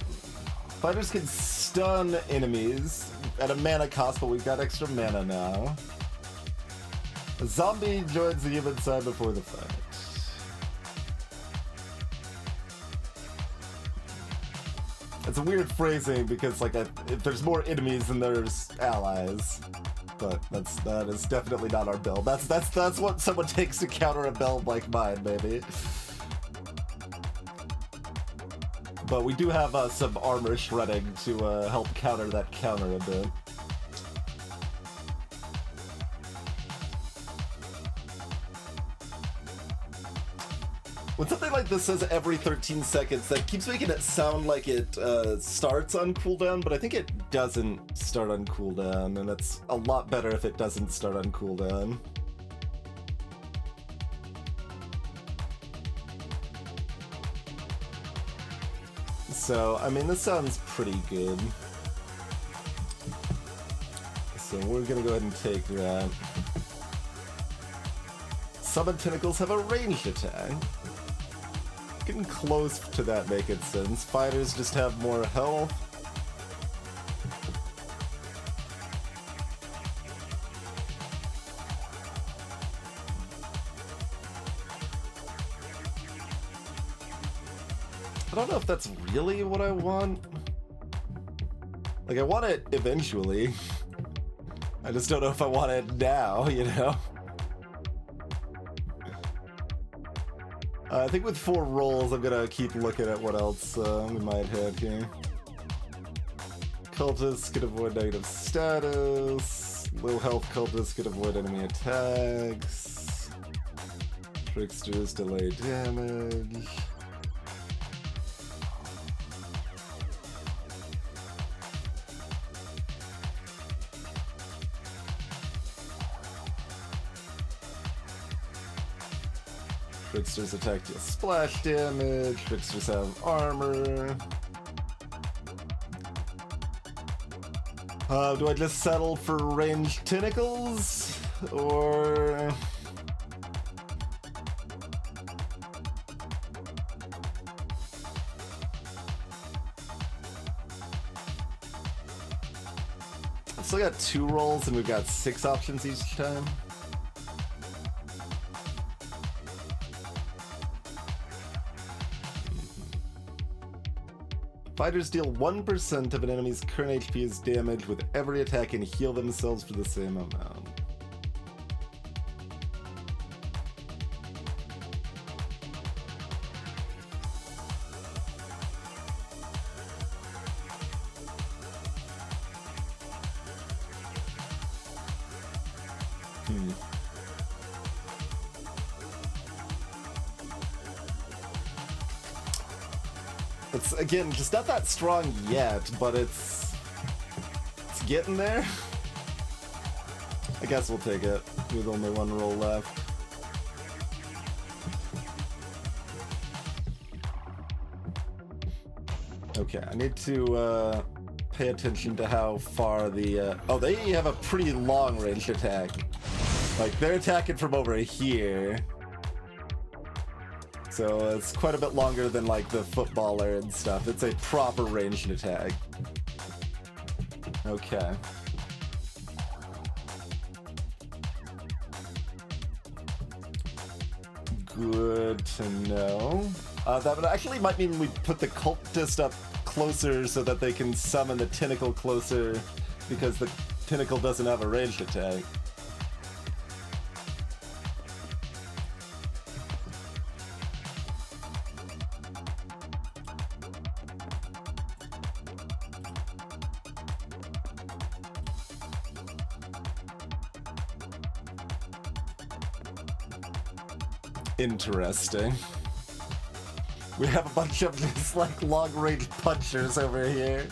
Fighters can stun enemies at a mana cost, but we've got extra mana now. A zombie joins the human side before the fight. It's a weird phrasing because, like, if there's more enemies than there's allies, but that is definitely not our build. That's what someone takes to counter a build like mine, maybe. But we do have some armor shredding to help counter that counter a bit. When something like this says every 13 seconds, that keeps making it sound like it starts on cooldown, but I think it doesn't start on cooldown, and it's a lot better if it doesn't start on cooldown. So, I mean, this sounds pretty good. So we're gonna go ahead and take that. Summon Tentacles have a ranged attack. Getting close to that making sense. Fighters just have more health. I don't know if that's really what I want. Like, I want it eventually. I just don't know if I want it now, you know? I think with 4 rolls, I'm gonna keep looking at what else we might have here. Cultists can avoid negative status. Low health cultists can avoid enemy attacks. Tricksters delay damage. Tricksters attack deal splash damage. Tricksters have armor. Do I just settle for ranged tentacles? Or... I've still got 2 rolls and we've got 6 options each time. Fighters deal 1% of an enemy's current HP as damage with every attack and heal themselves for the same amount. It's, again, just not that strong yet, but it's getting there. I guess we'll take it, with only 1 roll left. Okay, I need to pay attention to how far the... oh, they have a pretty long range attack. Like, they're attacking from over here. So it's quite a bit longer than, like, the footballer and stuff. It's a proper ranged attack. Okay. Good to know. That actually might mean we put the cultist up closer so that they can summon the tentacle closer, because the tentacle doesn't have a ranged attack. Interesting. We have a bunch of these, like, long-range punchers over here.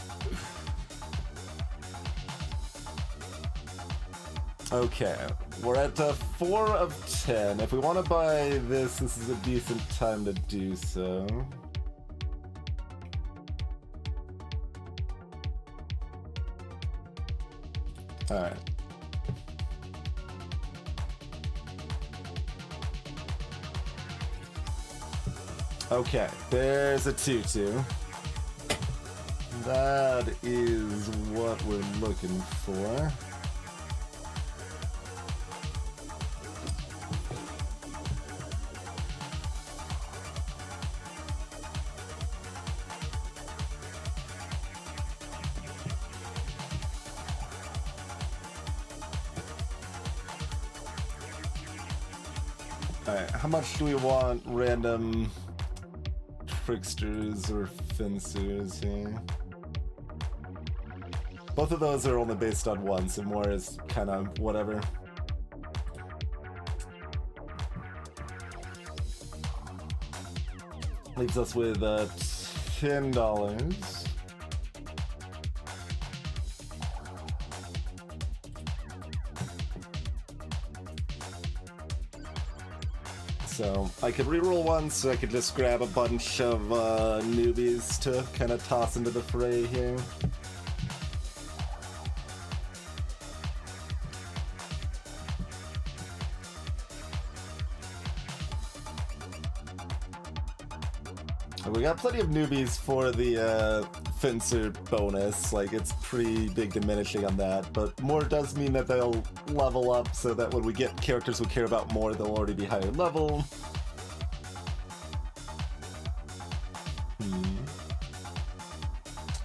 Okay, we're at 4 of 10. If we want to buy this, this is a decent time to do so. Alright. Okay, there's a 2-2. That is what we're looking for. Alright, how much do we want random tricksters or fencers here? Both of those are only based on one, so more is kind of whatever. Leaves us with $10. So I could reroll once, so I could just grab a bunch of newbies to kind of toss into the fray here. We got plenty of newbies for the fencer bonus, like it's pretty big diminishing on that, but more does mean that they'll level up so that when we get characters we care about more, they'll already be higher level.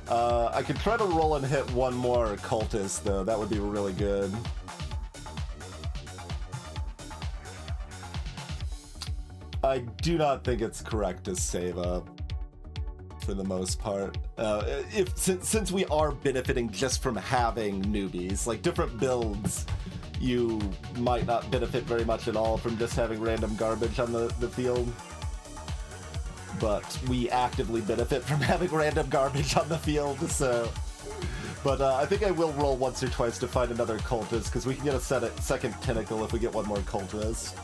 I could try to roll and hit one more cultist though, that would be really good. I do not think it's correct to save up for the most part. Since we are benefiting just from having newbies, like different builds, you might not benefit very much at all from just having random garbage on the field. But we actively benefit from having random garbage on the field, so... But I think I will roll once or twice to find another cultist, because we can get a second tentacle if we get one more cultist.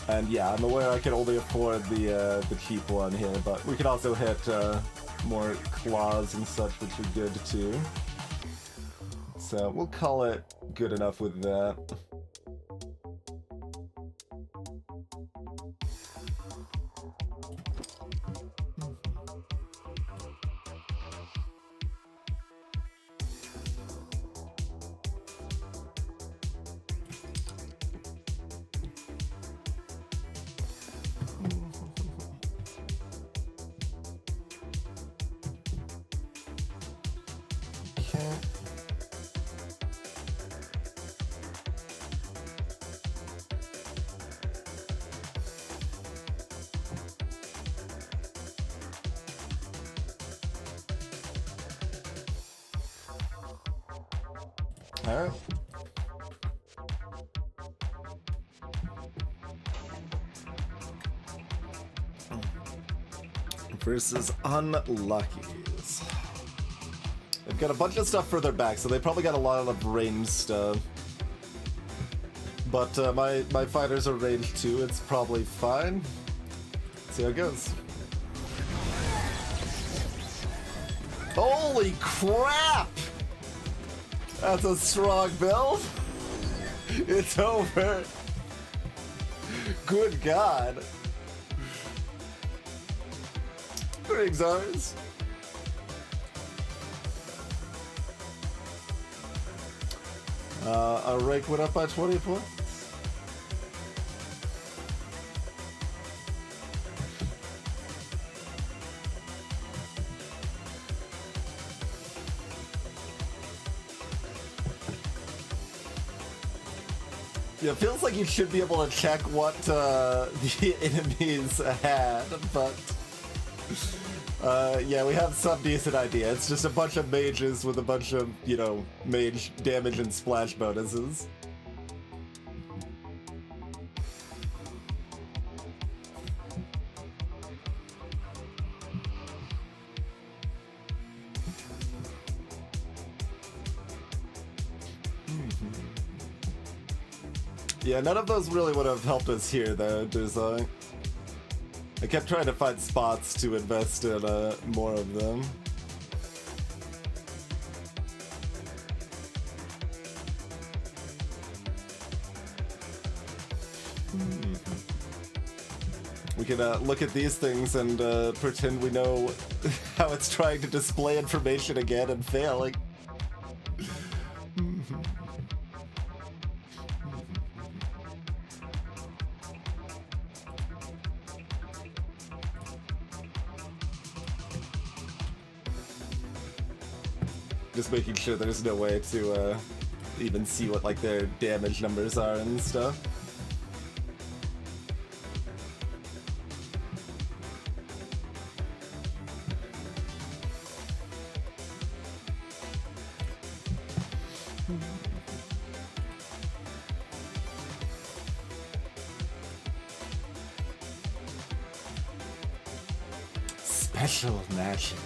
And yeah, I'm aware I can only afford the cheap one here, but we can also hit more claws and such, which are good too. So we'll call it good enough with that. Alright. Versus Unluckies. They've got a bunch of stuff further back, so they probably got a lot of range stuff. But my fighters are range 2, it's probably fine. Let's see how it goes. Holy crap! That's a strong build. It's over. Good God. Greetings, ours. Our rank went up by 20 points. Yeah, it feels like you should be able to check what the enemies had, but yeah, we have some decent idea. It's just a bunch of mages with a bunch of, you know, mage damage and splash bonuses. Yeah, none of those really would have helped us here, though, Design. I kept trying to find spots to invest in more of them. We can look at these things and pretend we know how it's trying to display information again and failing. Just making sure there's no way to even see what like their damage numbers are and stuff. Special magic.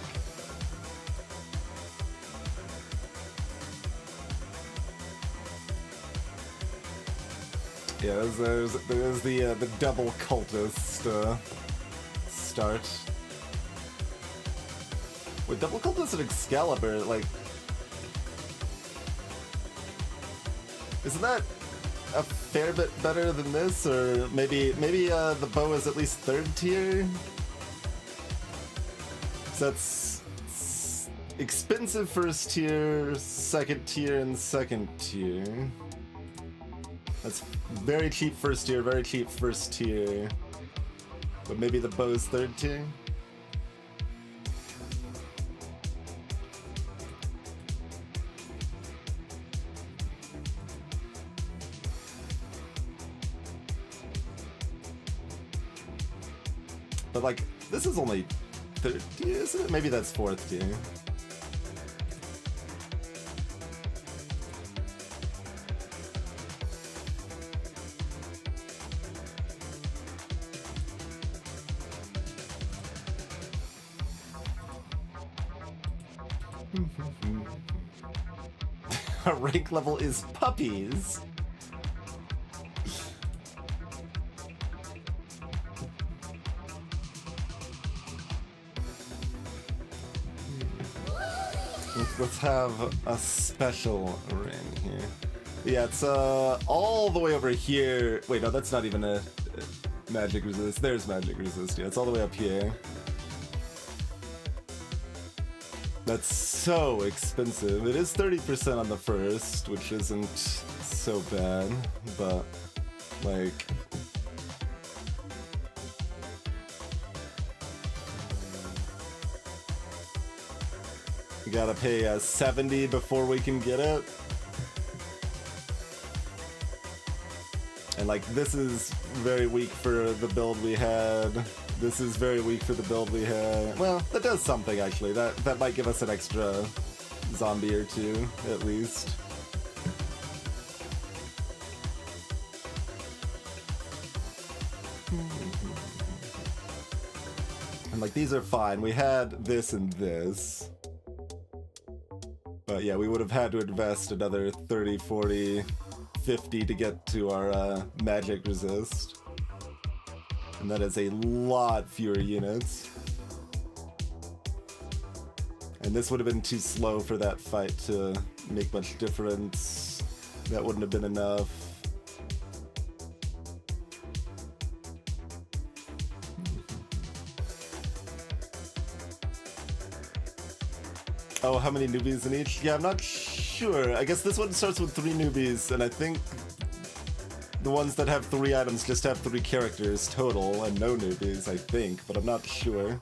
Yeah, there's the double cultist start. With double cultist and Excalibur, like, isn't that a fair bit better than this? Or maybe the bow is at least third tier. So that's expensive first tier, second tier, and second tier. That's very cheap first tier, very cheap first tier. But maybe the bow's third tier? But like, this is only third tier, isn't it? Maybe that's fourth tier. Our rank level is puppies. Let's have a special ring here. Yeah, it's all the way over here. Wait, no, that's not even a magic resist. There's magic resist. Yeah, it's all the way up here. That's so expensive. It is 30% on the first, which isn't so bad, but like, we gotta pay 70 before we can get it. And like, this is very weak for the build we had. This is very weak for the build we had. Well, that does something actually. That might give us an extra zombie or two, at least. And like, these are fine. We had this and this. But yeah, we would have had to invest another 30, 40, 50 to get to our magic resist. And that is a lot fewer units. And this would have been too slow for that fight to make much difference. That wouldn't have been enough. Oh, how many newbies in each? Yeah, I'm not sure. I guess this one starts with 3 newbies, and I think the ones that have 3 items just have 3 characters total, and no newbies, I think, but I'm not sure.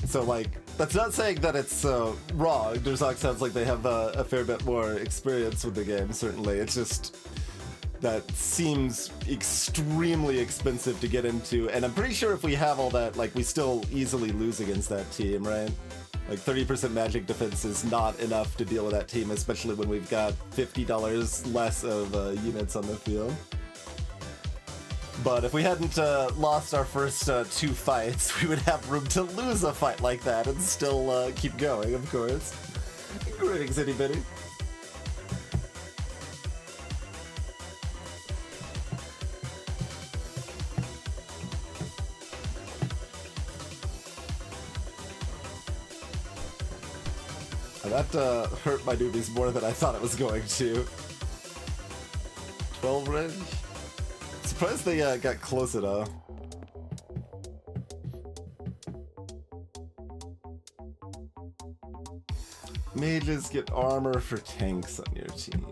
So, like, that's not saying that it's wrong. Derzok sounds like they have a fair bit more experience with the game, certainly. It's just that seems extremely expensive to get into, and I'm pretty sure if we have all that, like, we still easily lose against that team, right? Like, 30% magic defense is not enough to deal with that team, especially when we've got $50 less of units on the field. But if we hadn't lost our first 2 fights, we would have room to lose a fight like that and still keep going, of course. Greetings, Itty Bitty. That hurt my newbies more than I thought it was going to. 12 range? Surprised they got close enough. Mages get armor for tanks on your team.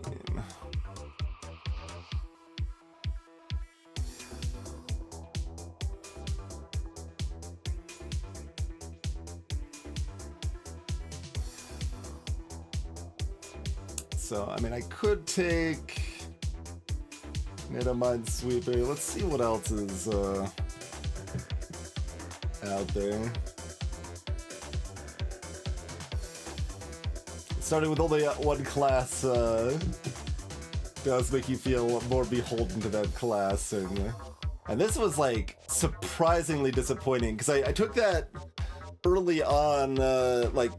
So, I mean, I could take Nato Minesweeper. Let's see what else is out there. Starting with only one class does make you feel more beholden to that class, certainly. And this was, like, surprisingly disappointing, because I took that early on, like,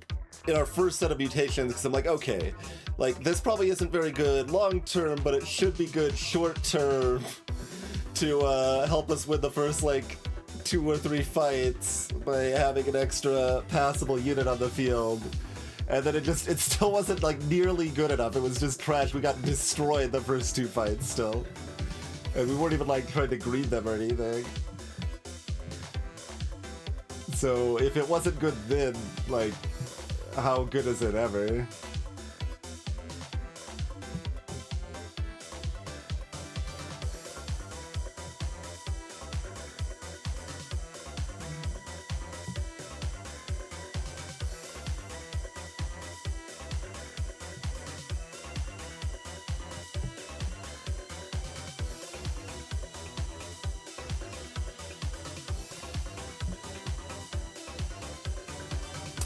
in our first set of mutations, because I'm like, okay, like, this probably isn't very good long-term, but it should be good short-term to help us win the first, like, 2 or 3 fights by having an extra passable unit on the field. And then it still wasn't, like, nearly good enough. It was just trash. We got destroyed the first 2 fights still. And we weren't even, like, trying to green them or anything. So if it wasn't good then, like, how good is it ever?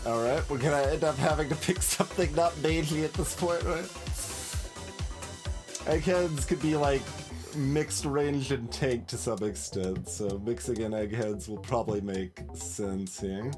Alright, we're gonna end up having to pick something not mainly at this point, right? Eggheads could be like mixed range and tank to some extent, so mixing in eggheads will probably make sense here.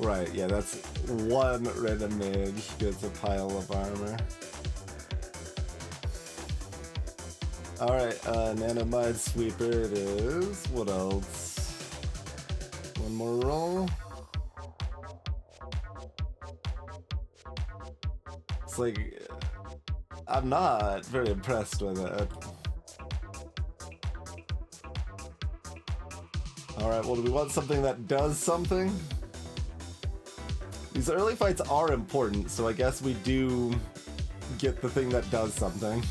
Right, yeah, that's one random mage gets a pile of armor. Alright, Nano Minesweeper it is. What else? One more roll. It's like, I'm not very impressed with it. Alright, well, do we want something that does something? These early fights are important, so I guess we do get the thing that does something.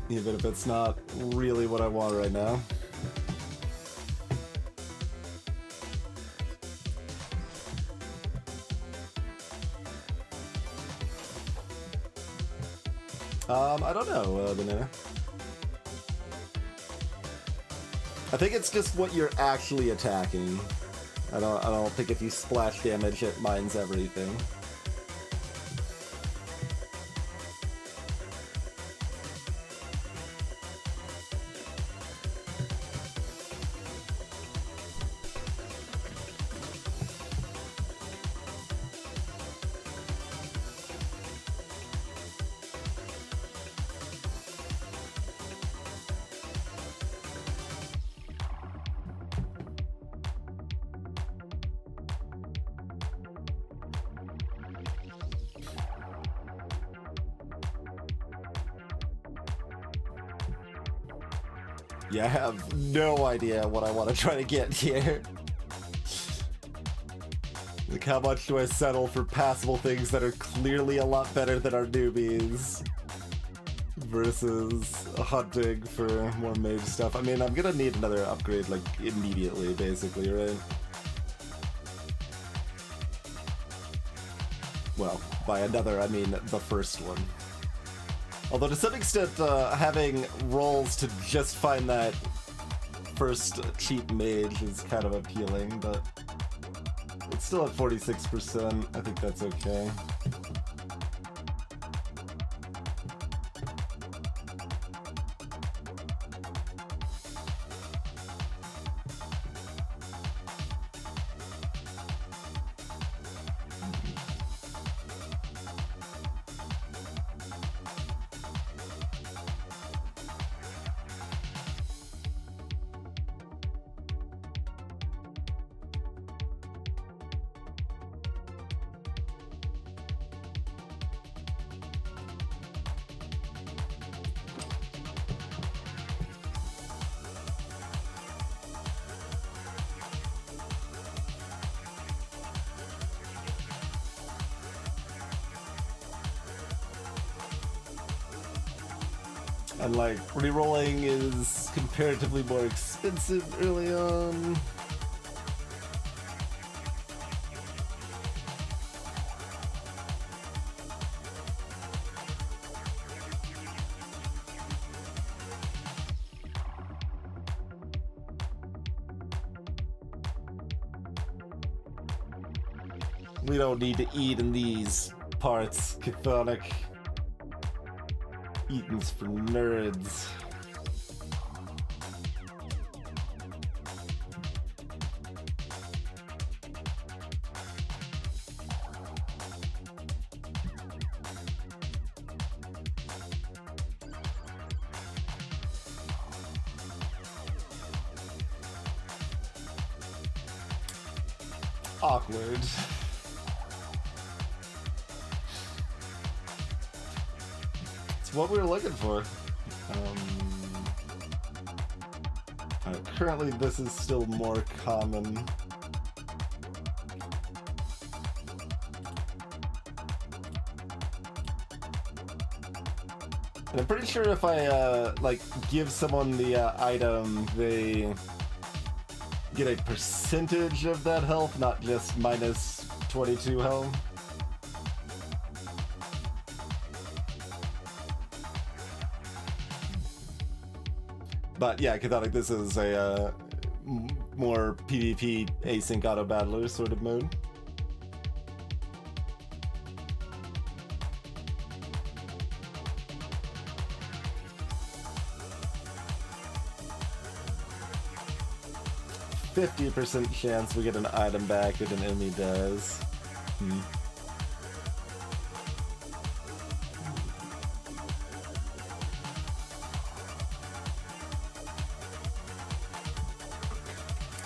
Even if it's not really what I want right now. I don't know, Banana. I think it's just what you're actually attacking. I don't think if you splash damage it mines everything. Yeah, I have no idea what I want to try to get here. Like, how much do I settle for passable things that are clearly a lot better than our newbies? Versus hunting for more mage stuff. I mean, I'm gonna need another upgrade, like, immediately, basically, right? Well, by another, I mean the first one. Although to some extent, having rolls to just find that first cheap mage is kind of appealing, but it's still at 46%. I think that's okay. And like, rerolling is comparatively more expensive early on. We don't need to eat in these parts, Chthonic. Eaton's for nerds. Awkward. What we were looking for. Currently, this is still more common. And I'm pretty sure if I like give someone the item, they get a percentage of that health, not just minus 22 health. But yeah, Chthonic, this is a more PvP async auto battler sort of mode. %50 chance we get an item back if an enemy does.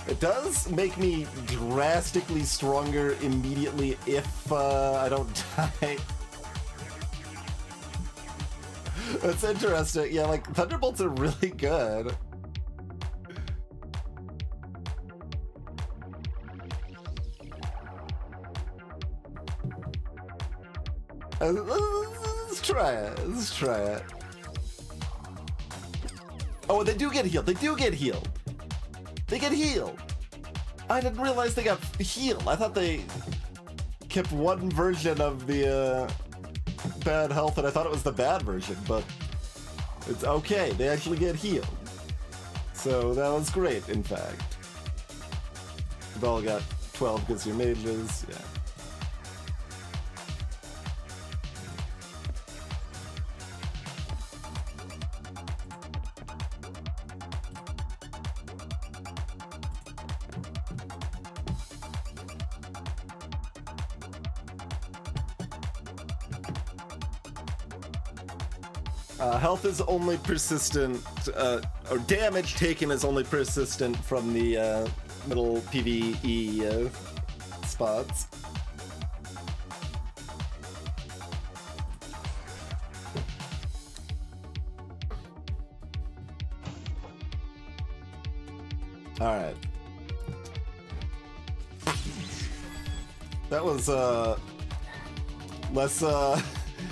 It does make me drastically stronger immediately if I don't die. That's interesting. Yeah, like, Thunderbolts are really good. Let's try it. Let's try it. Oh, they do get healed. They do get healed. They get healed. I didn't realize they got healed. I thought they kept one version of the bad health, and I thought it was the bad version, but it's okay. They actually get healed. So that was great, in fact. We've all got 12 because you're mages, yeah. Health is only persistent, or damage taken is only persistent from the middle PvE spots. Alright. That was less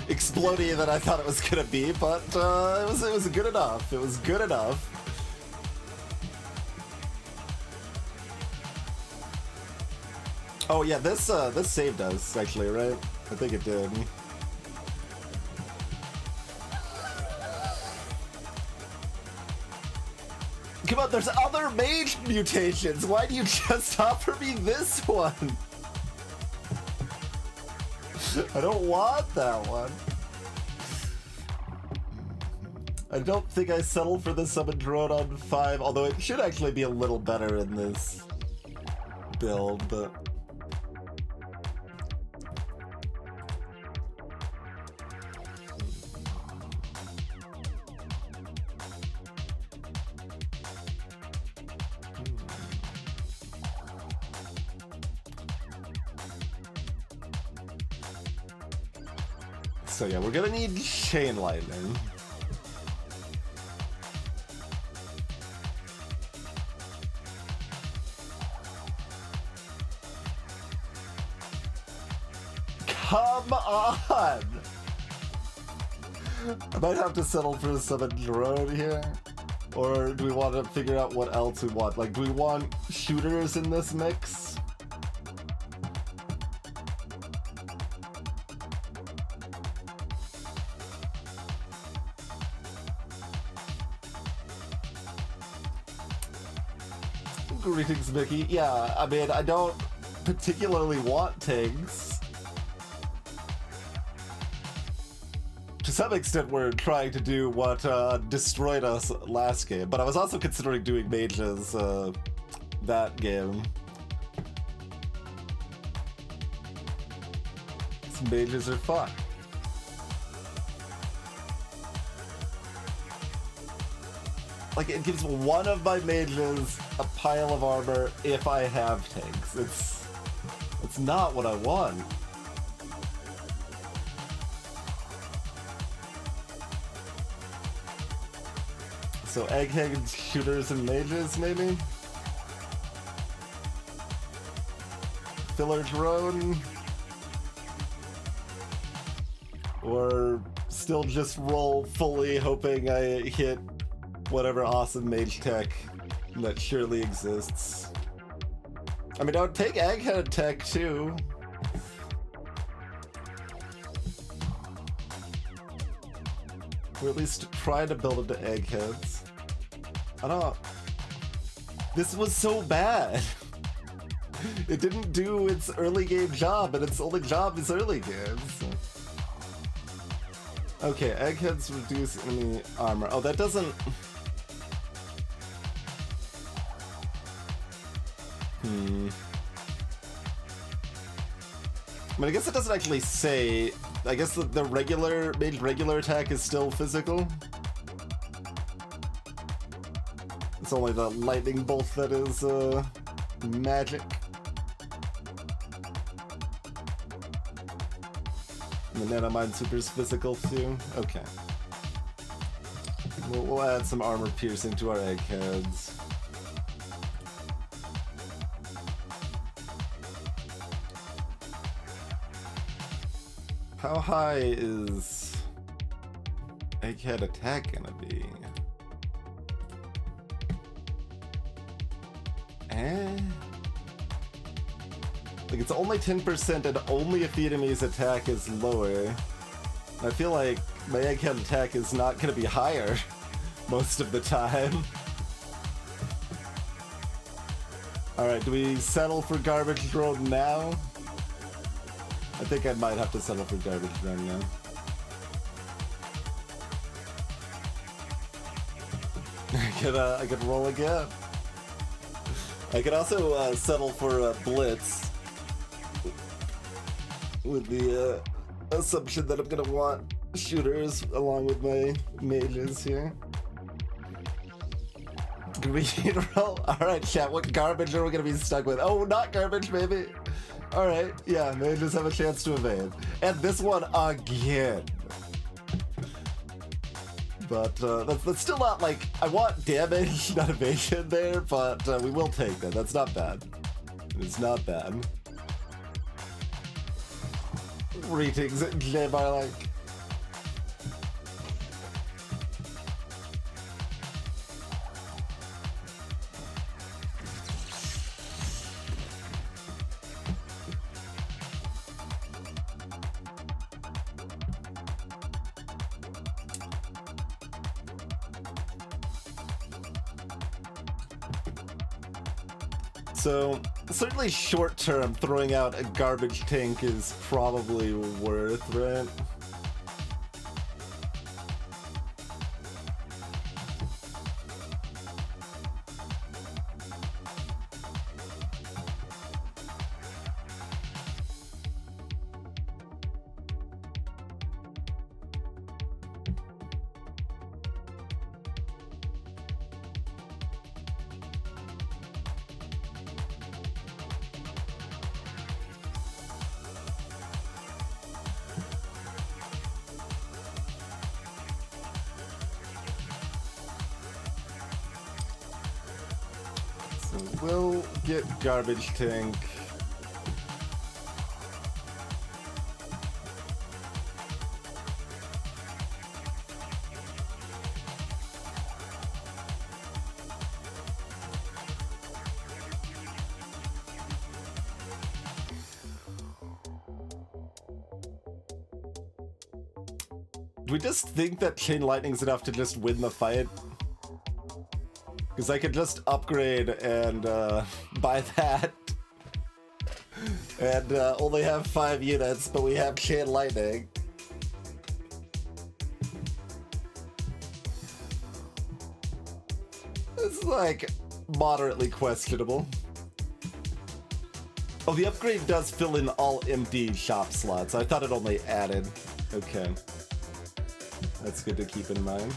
explodey than I thought it was gonna be, but it was good enough. It was good enough. Oh yeah, this saved us actually, right? I think it did. Come on, there's other mage mutations. Why do you just offer me this one? I don't want that one. I don't think I settled for the summon drone on 5, although it should actually be a little better in this build, but... So yeah, we're gonna need Chain Lightning. Come on! I might have to settle for the summon drone here. Or do we want to figure out what else we want? Like, do we want shooters in this mix? Greetings, Mickey. Yeah, I mean, I don't particularly want tanks. To some extent, we're trying to do what destroyed us last game, but I was also considering doing mages that game. Some mages are fun. Like, it gives one of my mages a pile of armor if I have tanks. It's not what I want. So egghead shooters and mages, maybe? Filler drone? Or still just roll fully hoping I hit whatever awesome mage tech that surely exists. I mean, I would take egghead tech too. Or at least try to build into eggheads. I don't know. This was so bad. It didn't do its early game job, and its only job is early games. Okay, eggheads reduce enemy armor. Oh, that doesn't... I mean, I guess it doesn't actually say. I guess the regular attack is still physical. It's only the lightning bolt that is magic. And the nanomine super is physical too. Okay. We'll add some armor piercing to our eggheads. How high is egghead attack gonna be? Like, it's only 10% and only if the enemy's attack is lower. I feel like my egghead attack is not gonna be higher most of the time. Alright, do we settle for garbage drone now? I think I might have to settle for garbage drone now. I could roll again. I could also settle for blitz with the assumption that I'm gonna want shooters along with my mages here. Green roll? Alright, chat, what garbage are we gonna be stuck with? Oh, not garbage, maybe. Alright, yeah, mages have a chance to evade. And this one again. But that's still not like, I want damage, not evasion there, but we will take that. That's not bad. It's not bad. Greetings, J-Bar-like. So, certainly short term, throwing out a garbage tank is probably worth, right? We'll get garbage tank. Do we just think that chain lightning's enough to just win the fight? Because I could just upgrade and buy that. And only have 5 units, but we have chain lightning. It's like moderately questionable. Oh, the upgrade does fill in all empty shop slots. I thought it only added. Okay. That's good to keep in mind.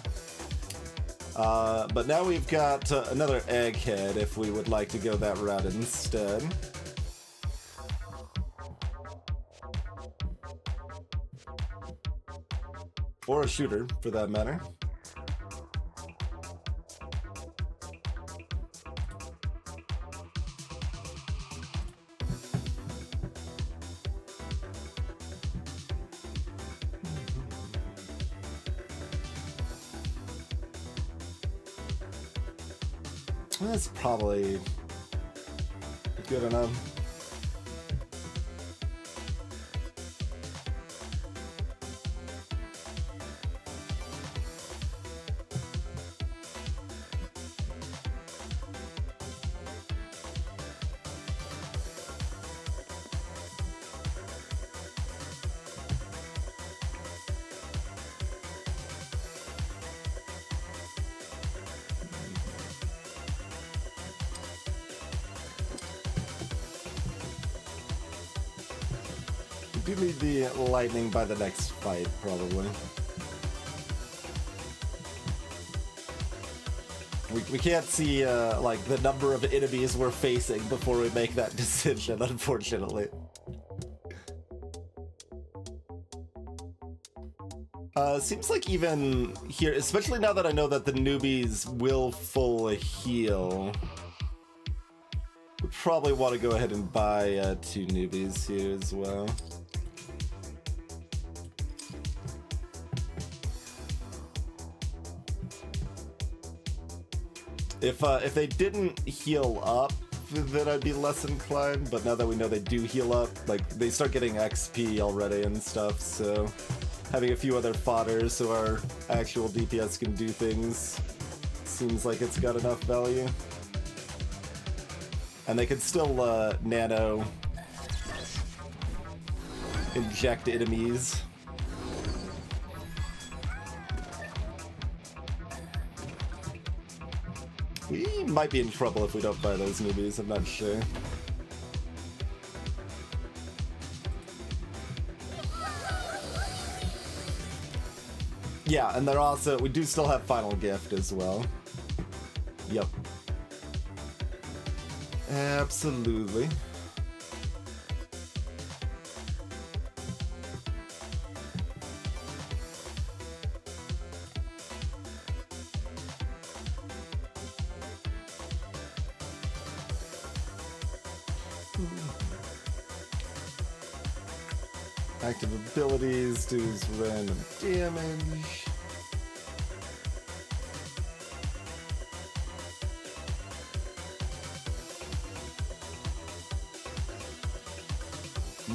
But now we've got another egghead if we would like to go that route instead. Or a shooter, for that matter. That's probably good enough. We do need the lightning by the next fight, probably. We can't see, like, the number of enemies we're facing before we make that decision, unfortunately. Seems like even here, especially now that I know that the newbies will full heal, we probably want to go ahead and buy 2 newbies here as well. If they didn't heal up, then I'd be less inclined, but now that we know they do heal up, like, they start getting XP already and stuff, so having a few other fodder so our actual DPS can do things seems like it's got enough value. And they can still nano inject enemies. We might be in trouble if we don't buy those newbies, I'm not sure. Yeah, and they're also, we do still have Final Gift as well. Yep. Absolutely. Active abilities, does random damage.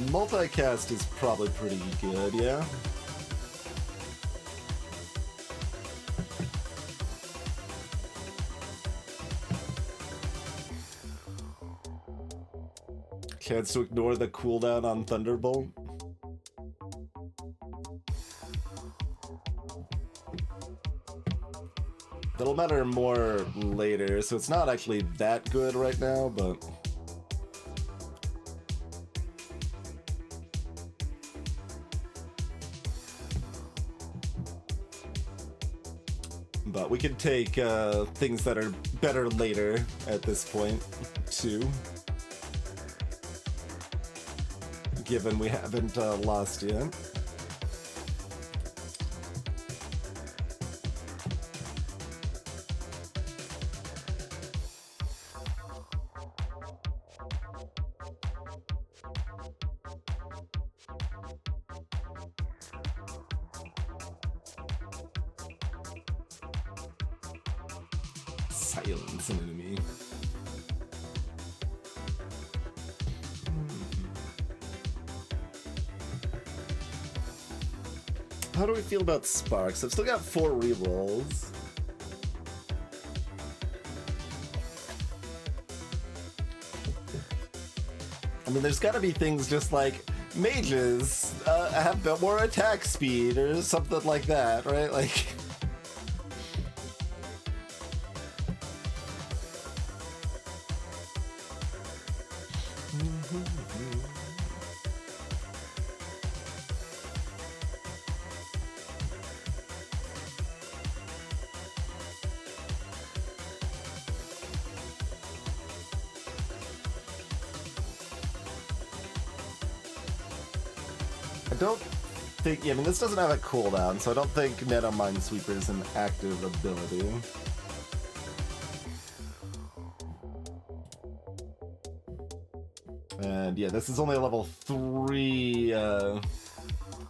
Multicast is probably pretty good, yeah? Chance to ignore the cooldown on Thunderbolt. That'll matter more later, so it's not actually that good right now, but... But we can take things that are better later at this point, too. Given we haven't lost yet. Silence an enemy. How do we feel about Sparks? I've still got 4 rerolls. I mean, there's gotta be things just like mages have a bit more attack speed or something like that, right? Like... I don't think, yeah, I mean, this doesn't have a cooldown, so I don't think Nano Minesweeper is an active ability. And yeah, this is only a level 3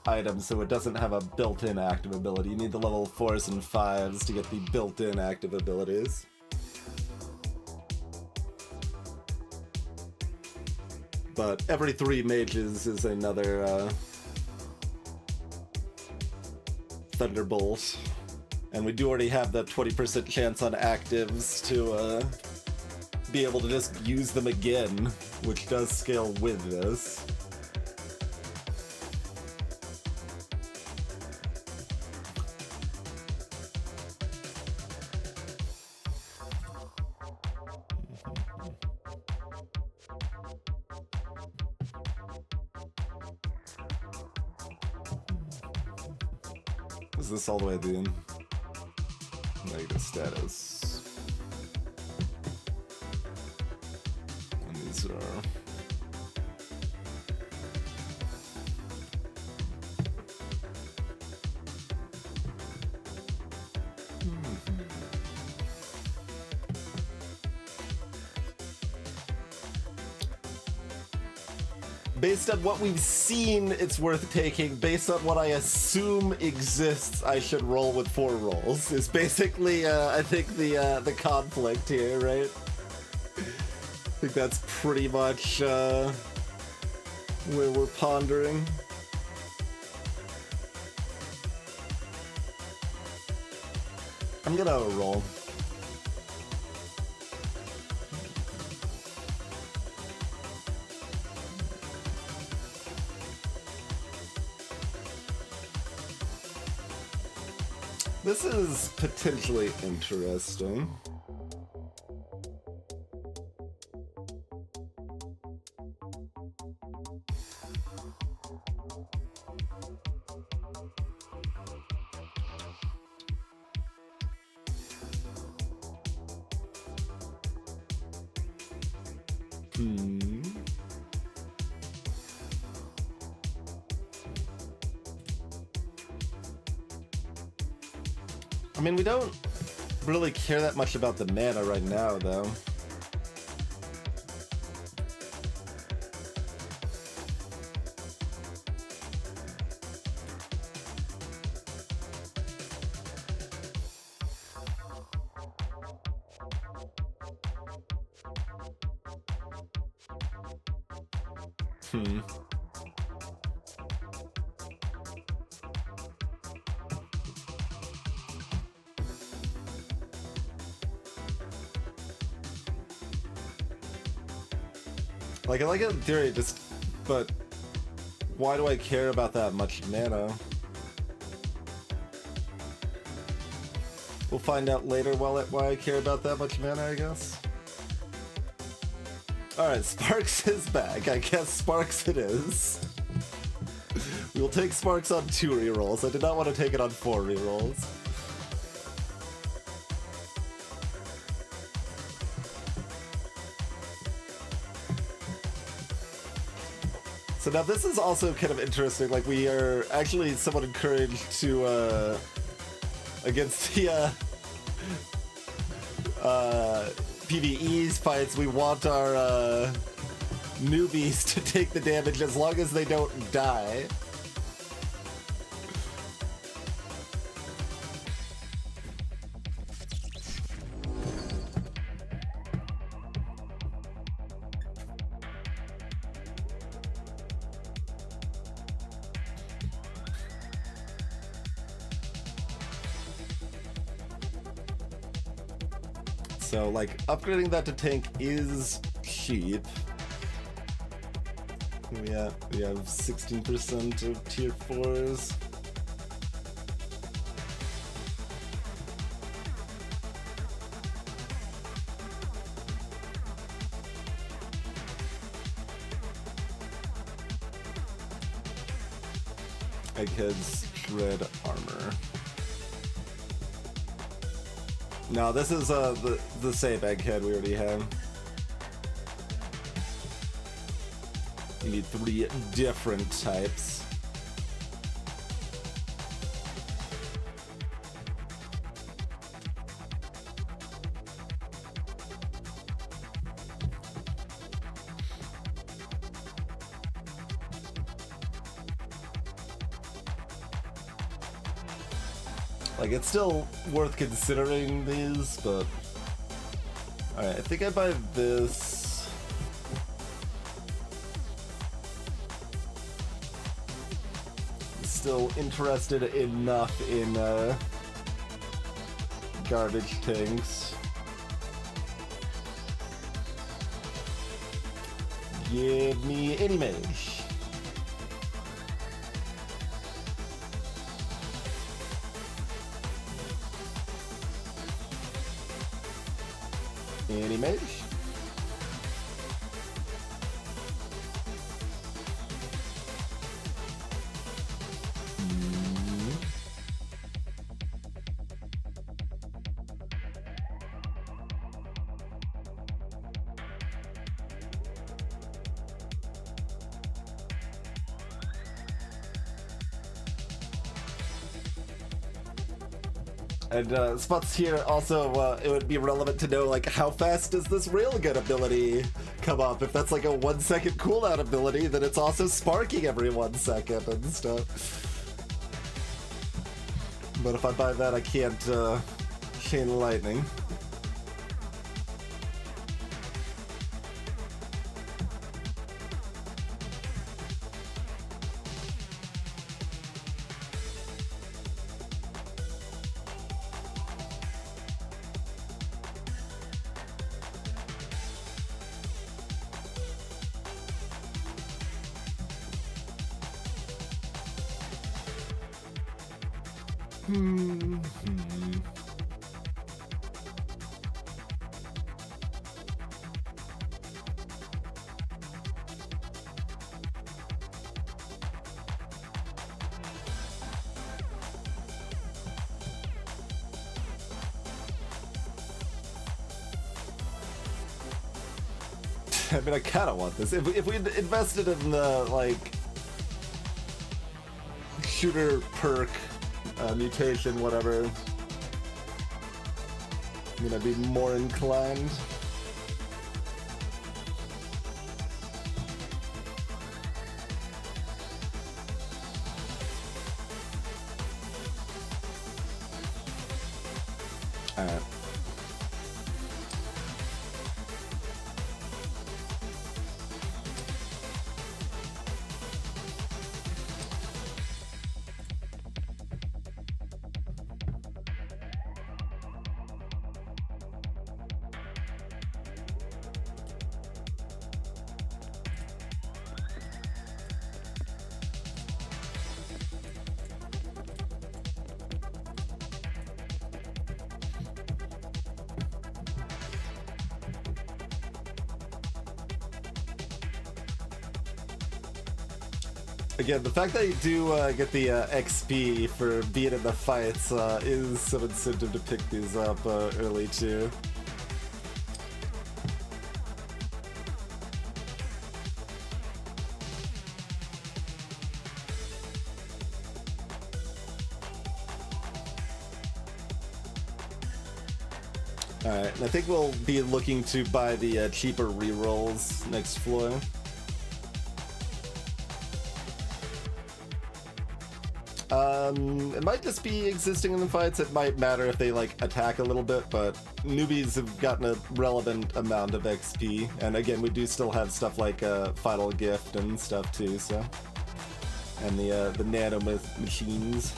item, so it doesn't have a built-in active ability. You need the level 4s and 5s to get the built-in active abilities. But every 3 mages is another Thunderbolt. And we do already have the 20% chance on actives to be able to just use them again, which does scale with this. Is this all the way at the end? Negative status. And these are... Based on what we've seen, it's worth taking. Based on what I assume exists, I should roll with 4 rolls. Is basically, I think, the conflict here, right? I think that's pretty much where we're pondering. I'm gonna roll. This is potentially interesting. I mean, we don't really care that much about the mana right now, though. Like, I like it in theory, just... But... Why do I care about that much mana? We'll find out later why I care about that much mana, I guess. Alright, Sparks is back. I guess Sparks it is. We'll take Sparks on 2 rerolls. I did not want to take it on 4 rerolls. So now this is also kind of interesting. Like, we are actually somewhat encouraged to, against the, PvE's fights, we want our, newbies to take the damage as long as they don't die. So, like, upgrading that to tank is cheap. We have 16% of tier 4s. Eggheads shred armor. No, this is the same egghead we already have. You need 3 different types. Like, it's still worth considering these, but... Alright, I think I buy this. Still interested enough in, garbage tanks. Give me any mage. Any mage? And spots here also, it would be relevant to know, like, how fast does this railgun ability come up? If that's like a 1 second cooldown ability, then it's also sparking every 1 second and stuff. But if I buy that, I can't chain lightning. I mean, I kind of want this. If we invested in the, like, shooter perk, mutation, whatever, I mean, I'd be more inclined. Alright. Again, the fact that you do get the XP for being in the fights is some incentive to pick these up early too. Alright, and I think we'll be looking to buy the cheaper rerolls next floor. It might just be existing in the fights. It might matter if they like attack a little bit, but newbies have gotten a relevant amount of XP. And again, we do still have stuff like Final Gift and stuff too, so. And the nano machines.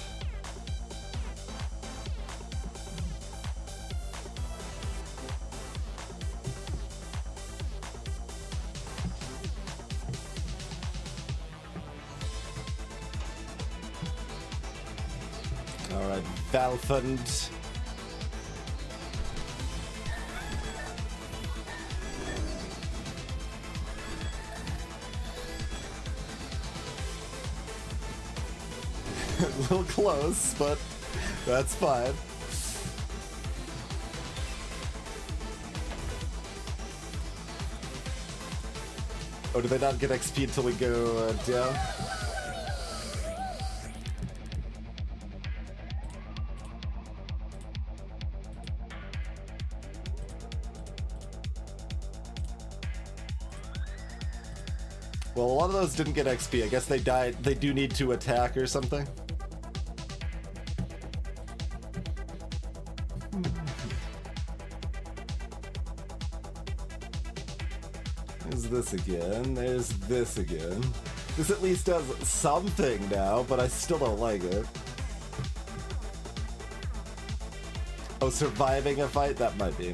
Alright, Valfund. A little close, but that's fine. Oh, do they not get XP until we go down? Well, a lot of those didn't get XP. I guess they died. They do need to attack or something. There's this again. There's this again. This at least does something now, but I still don't like it. Oh, surviving a fight? That might be.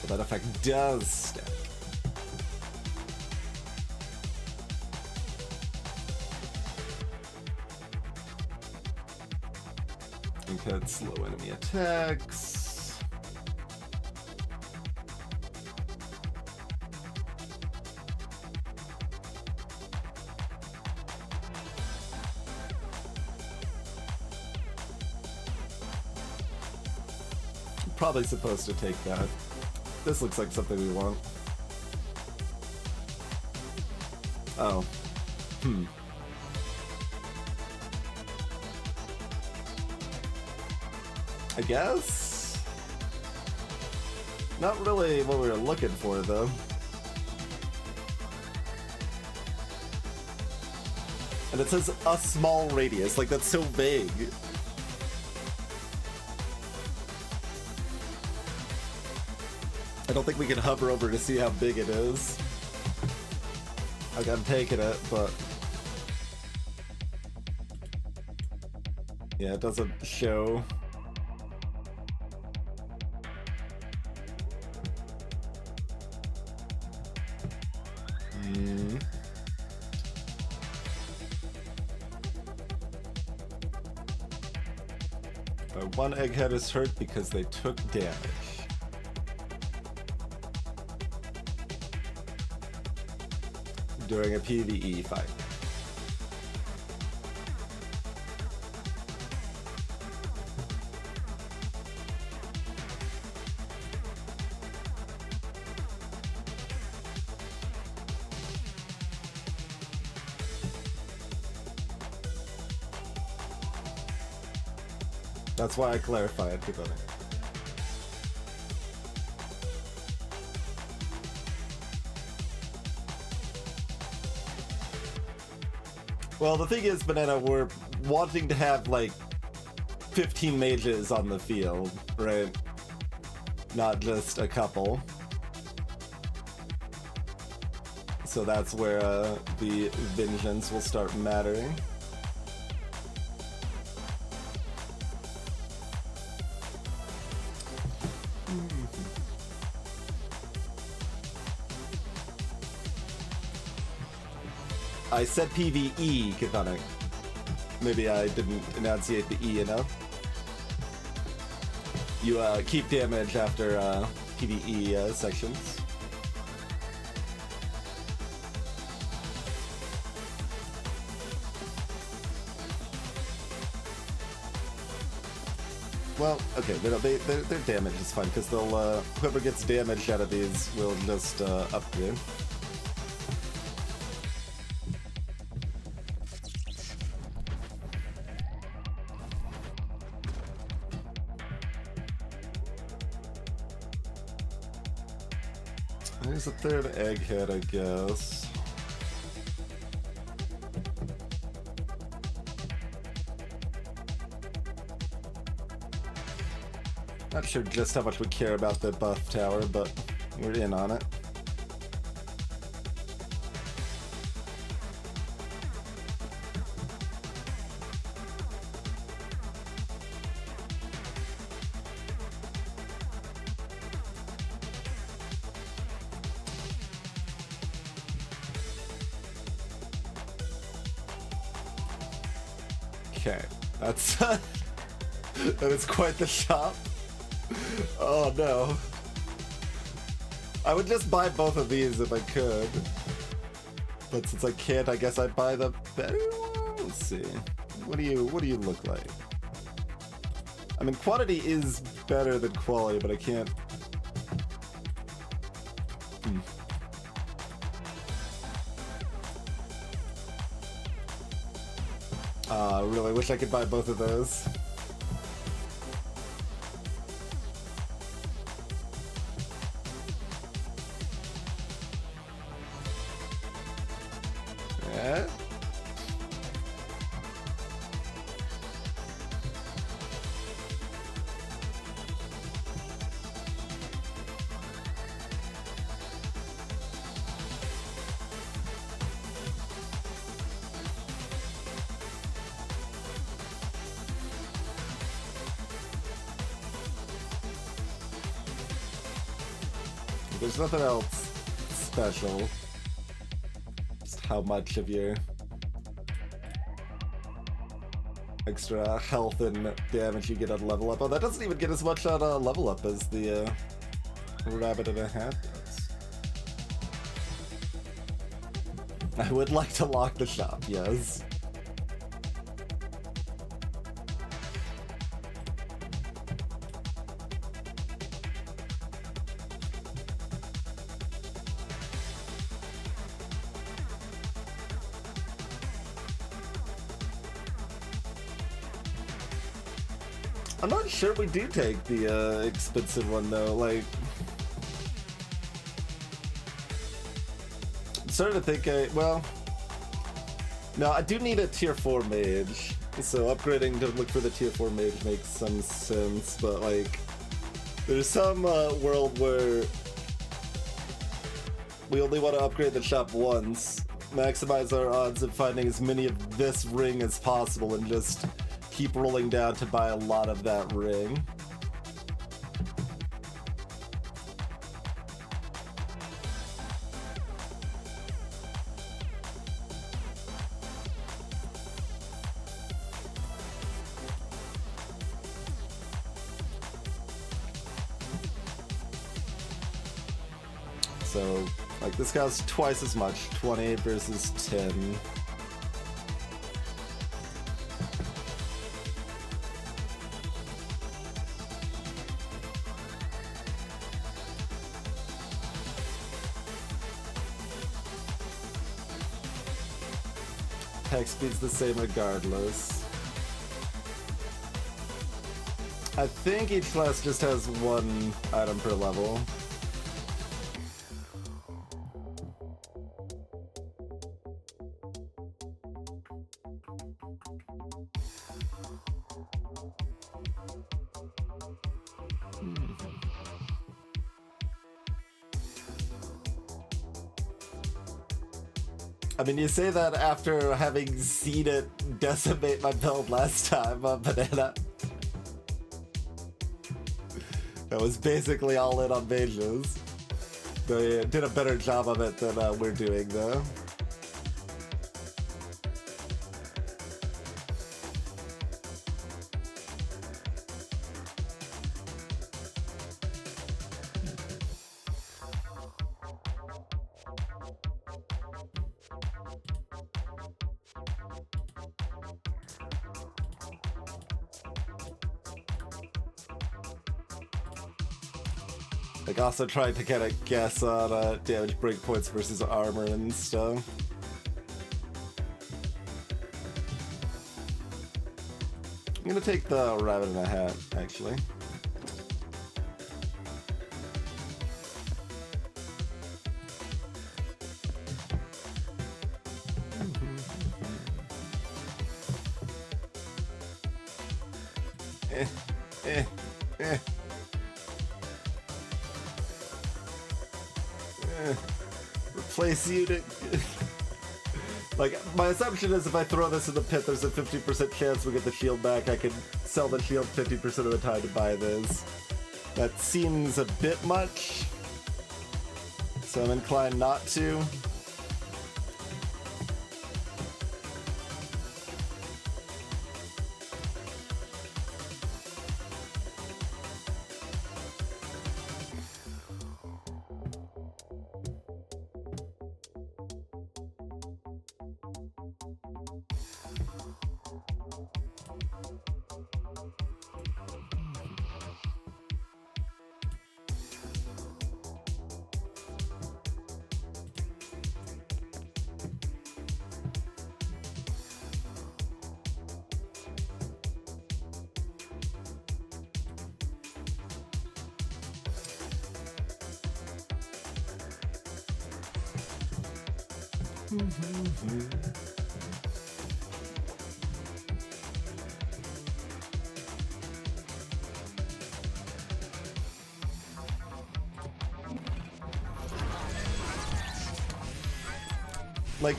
That effect does stack. Okay, slow enemy attacks. Probably supposed to take that. This looks like something we want. Oh. I guess? Not really what we were looking for, though. And it says a small radius, like that's so vague. I don't think we can hover over to see how big it is. Like, I'm taking it, but... yeah, it doesn't show. One egghead is hurt because they took damage. During a PvE fight. That's why I clarified. Keep going. Well, the thing is, Banana, we're wanting to have, like, 15 mages on the field, right? Not just a couple. So that's where the vengeance will start mattering. I said PvE, Katonic. Maybe I didn't enunciate the E enough. You keep damage after PvE sections. Well, okay, their damage is fine, because they'll, whoever gets damaged out of these will just, upgrade. There's a third egghead, I guess. Not sure just how much we care about the buff tower, but we're in on it. Okay, that's that is quite the shop. Oh no. I would just buy both of these if I could. But since I can't, I guess I'd buy the better one? Let's see. What do you look like? I mean, quantity is better than quality, but I can't... I really wish I could buy both of those. Yeah. There's nothing else special. Just how much of your extra health and damage you get on level up. Oh, that doesn't even get as much on level up as the rabbit and a hat does. I would like to lock the shop, yes. I'm not sure we do take the expensive one though, like... I'm starting to think well... No, I do need a tier 4 mage, so upgrading to look for the tier 4 mage makes some sense, but like... There's some world where... we only want to upgrade the shop once, maximize our odds of finding as many of this ring as possible, and just keep rolling down to buy a lot of that ring. So, like, this costs twice as much, 20 versus 10. Attack speed's the same regardless. I think each class just has one item per level. I mean, you say that after having seen it decimate my build last time on Banana. That was basically all in on mages. They did a better job of it than we're doing, though. Like, also trying to kind of guess on damage breakpoints versus armor and stuff. I'm gonna take the rabbit in a hat, actually. Replace unit. Like, my assumption is if I throw this in the pit, there's a 50% chance we get the shield back. I can sell the shield 50% of the time to buy this. That seems a bit much, so I'm inclined not to. Like,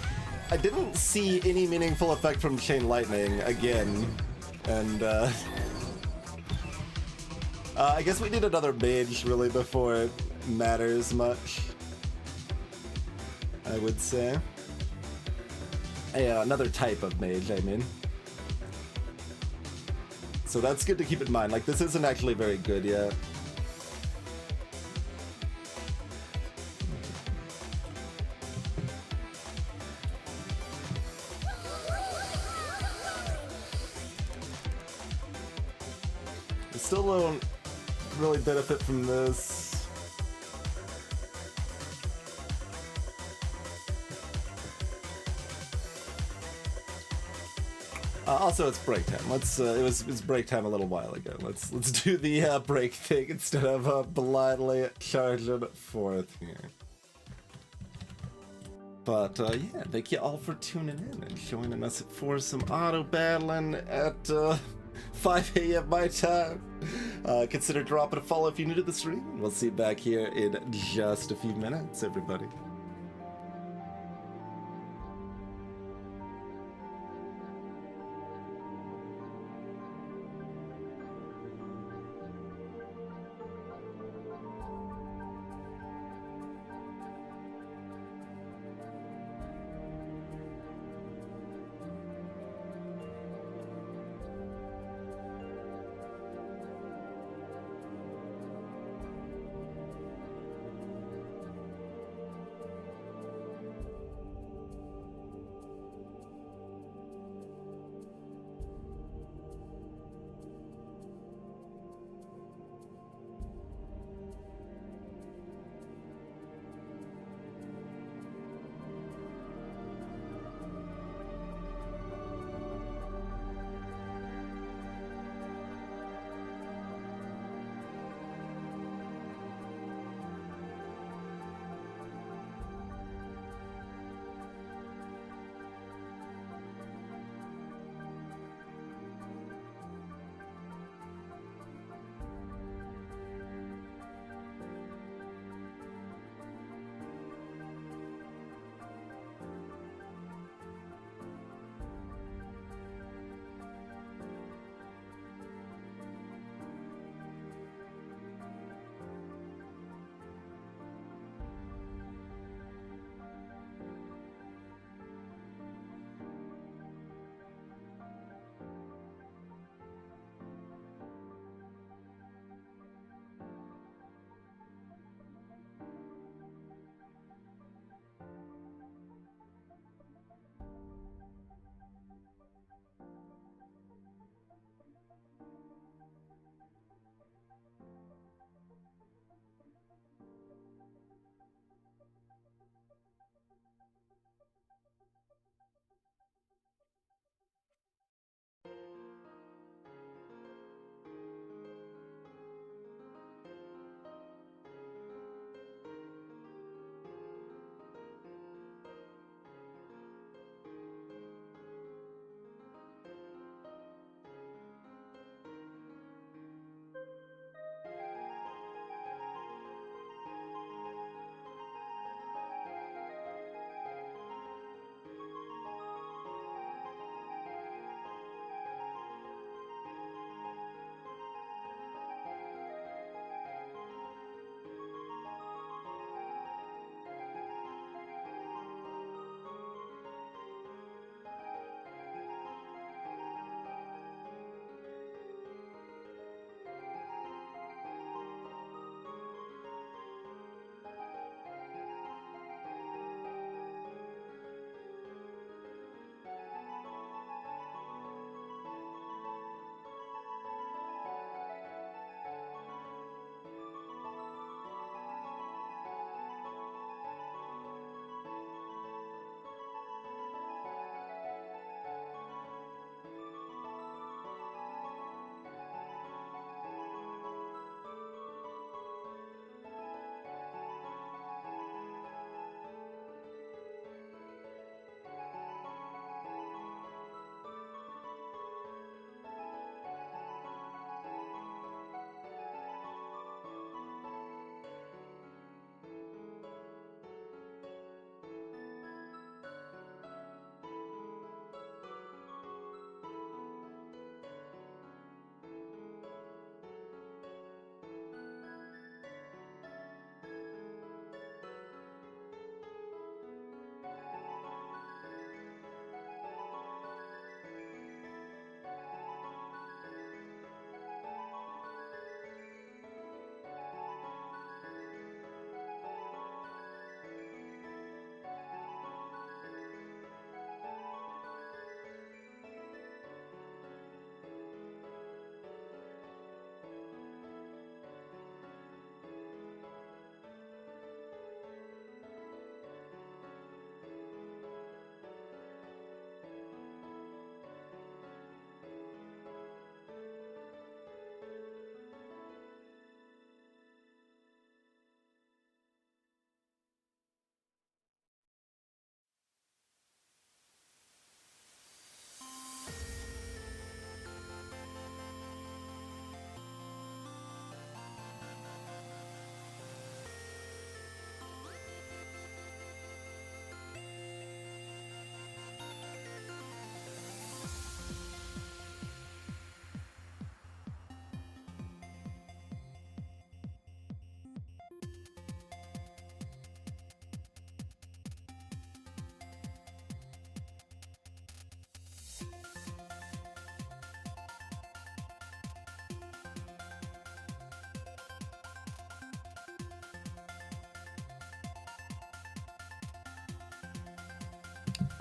I didn't see any meaningful effect from Chain Lightning again, and I guess we need another mage really before it matters much, I would say. Yeah, another type of mage, I mean. So that's good to keep in mind. Like, this isn't actually very good yet. I still don't really benefit from this. Also, it's break time. Let's. It was break time a little while ago. Let's do the break thing instead of blindly charging forth here. But yeah, thank you all for tuning in and joining us for some auto battling at 5 a.m. my time. Consider dropping a follow if you're new to the stream. We'll see you back here in just a few minutes, everybody.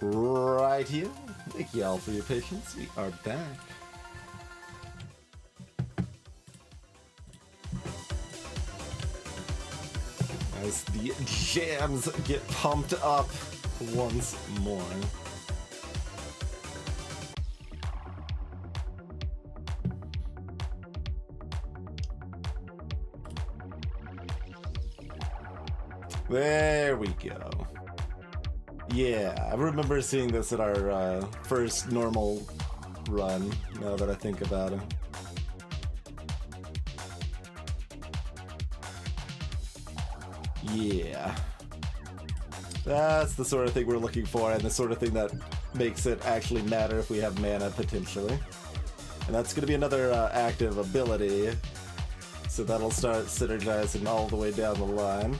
right here. Thank you all for your patience. We are back. As the jams get pumped up once more. There we go. Yeah, I remember seeing this at our first normal run, now that I think about it. Yeah. That's the sort of thing we're looking for, and the sort of thing that makes it actually matter if we have mana, potentially. And that's going to be another active ability, so that'll start synergizing all the way down the line.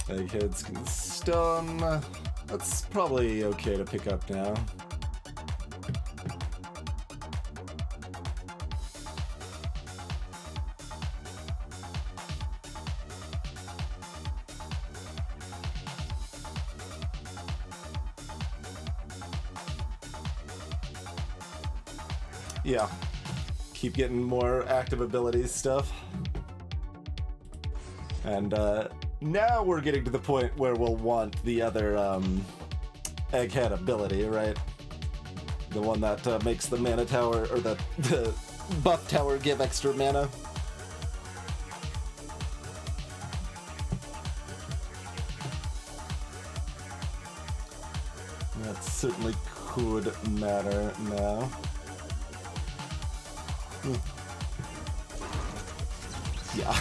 Eggheads can stun. That's probably okay to pick up now. Yeah. Keep getting more active abilities stuff. And now we're getting to the point where we'll want the other egghead ability, right? The one that makes the mana tower, or the buff tower give extra mana. That certainly could matter now. Yeah.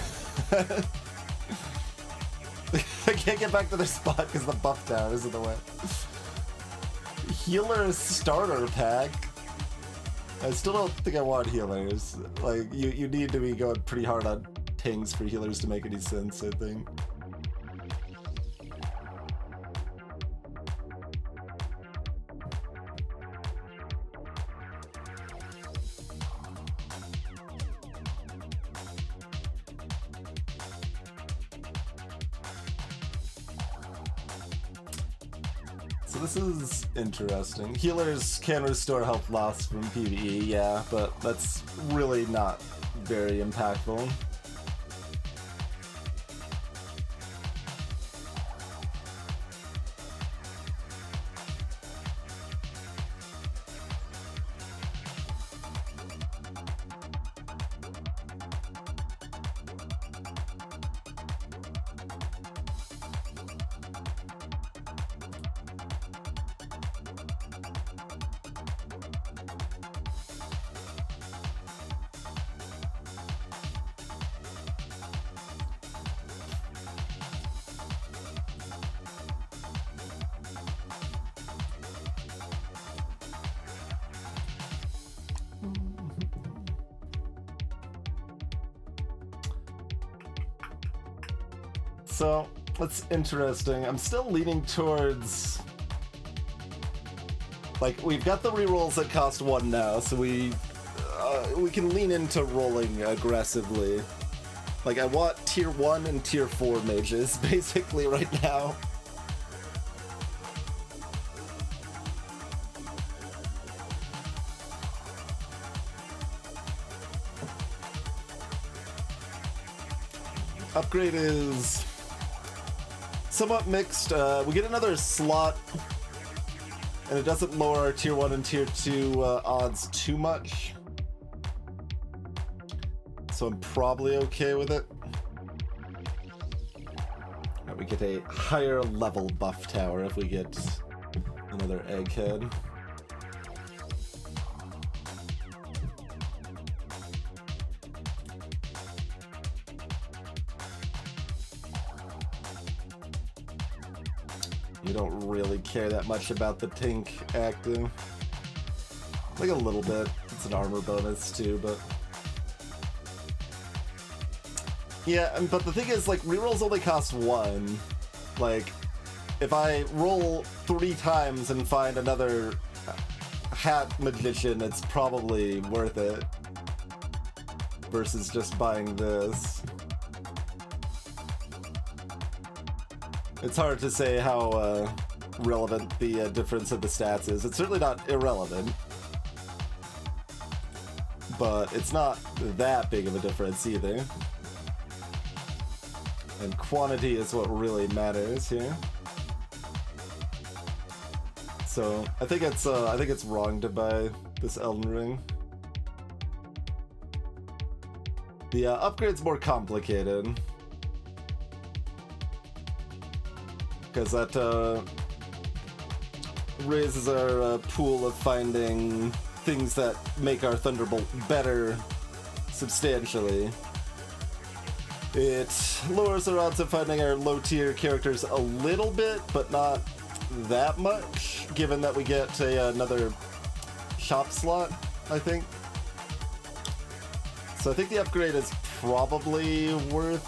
I can't get back to their spot because the buff tower is in the way. Healer starter pack. I still don't think I want healers. Like, you need to be going pretty hard on tanks for healers to make any sense, I think. So this is interesting. Healers can restore health loss from PvE, yeah, but that's really not very impactful. So, that's interesting. I'm still leaning towards... Like, we've got the rerolls that cost 1 now, so we can lean into rolling aggressively. Like, I want tier 1 and tier 4 mages, basically, right now. Upgrade is somewhat mixed. We get another slot, and it doesn't lower our tier 1 and tier 2 odds too much. So I'm probably okay with it. Right, we get a higher level buff tower if we get another egghead. We don't really care that much about the tank active. Like a little bit. It's an armor bonus too, but... Yeah, but the thing is, like, rerolls only cost 1. Like, if I roll 3 times and find another hat magician, it's probably worth it versus just buying this. It's hard to say how relevant the difference of the stats is. It's certainly not irrelevant, but it's not that big of a difference either. And quantity is what really matters here. So I think it's wrong to buy this Elden Ring. The upgrade's more complicated because that raises our pool of finding things that make our Thunderbolt better substantially. It lowers our odds of finding our low-tier characters a little bit, but not that much, given that we get another shop slot, I think. So I think the upgrade is probably worth.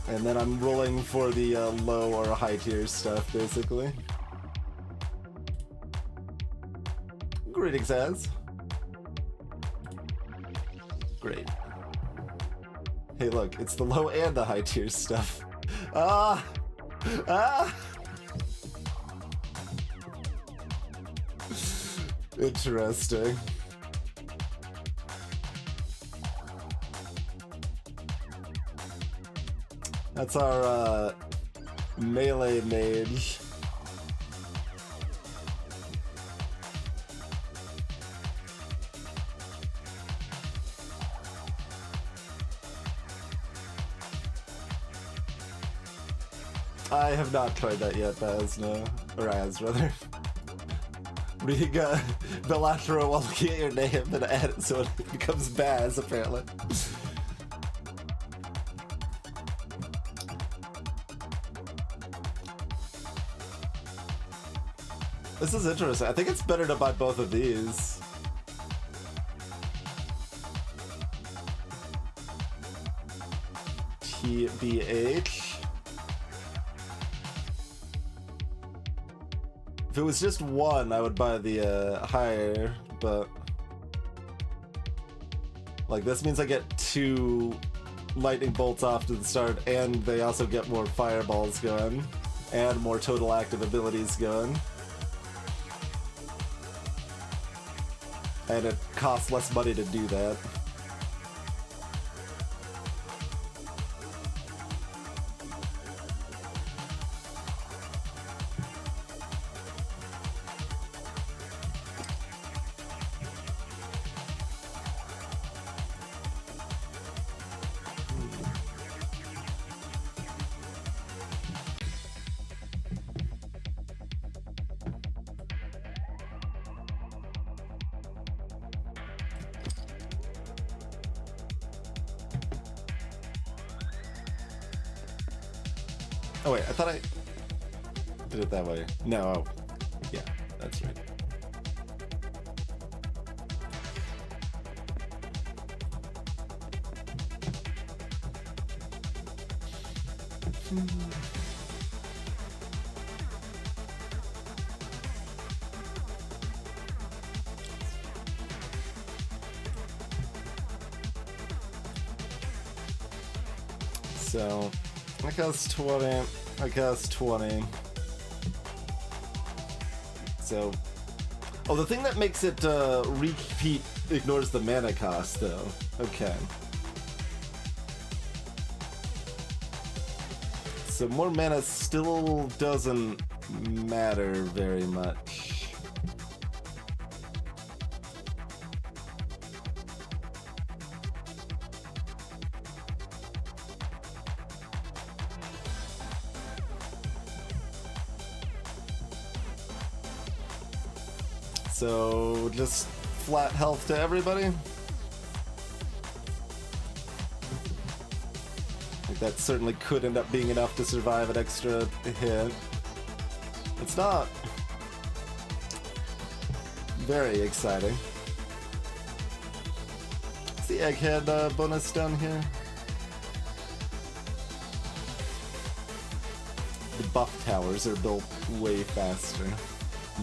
And then I'm rolling for the low or high tier stuff, basically. Greetings, Az. Great. Hey, look, it's the low and the high tier stuff. Ah! Ah! Interesting. That's our melee mage. I have not tried that yet, Baz, no. Or Az, rather. Reading Belatro while looking at your name and add it so it becomes Baz, apparently. This is interesting. I think it's better to buy both of these. TBH. If it was just one, I would buy the higher, but like this means I get 2 lightning bolts off to the start, and they also get more fireballs going, and more total active abilities going. And it costs less money to do that. Oh wait, I thought I did it that way. No, yeah, that's right. So I cast 20, I cast 20. So, oh, the thing that makes it repeat ignores the mana cost, though. Okay. So more mana still doesn't matter very much. So, just flat health to everybody. Like that certainly could end up being enough to survive an extra hit. It's not very exciting. What's the egghead bonus down here? The buff towers are built way faster. I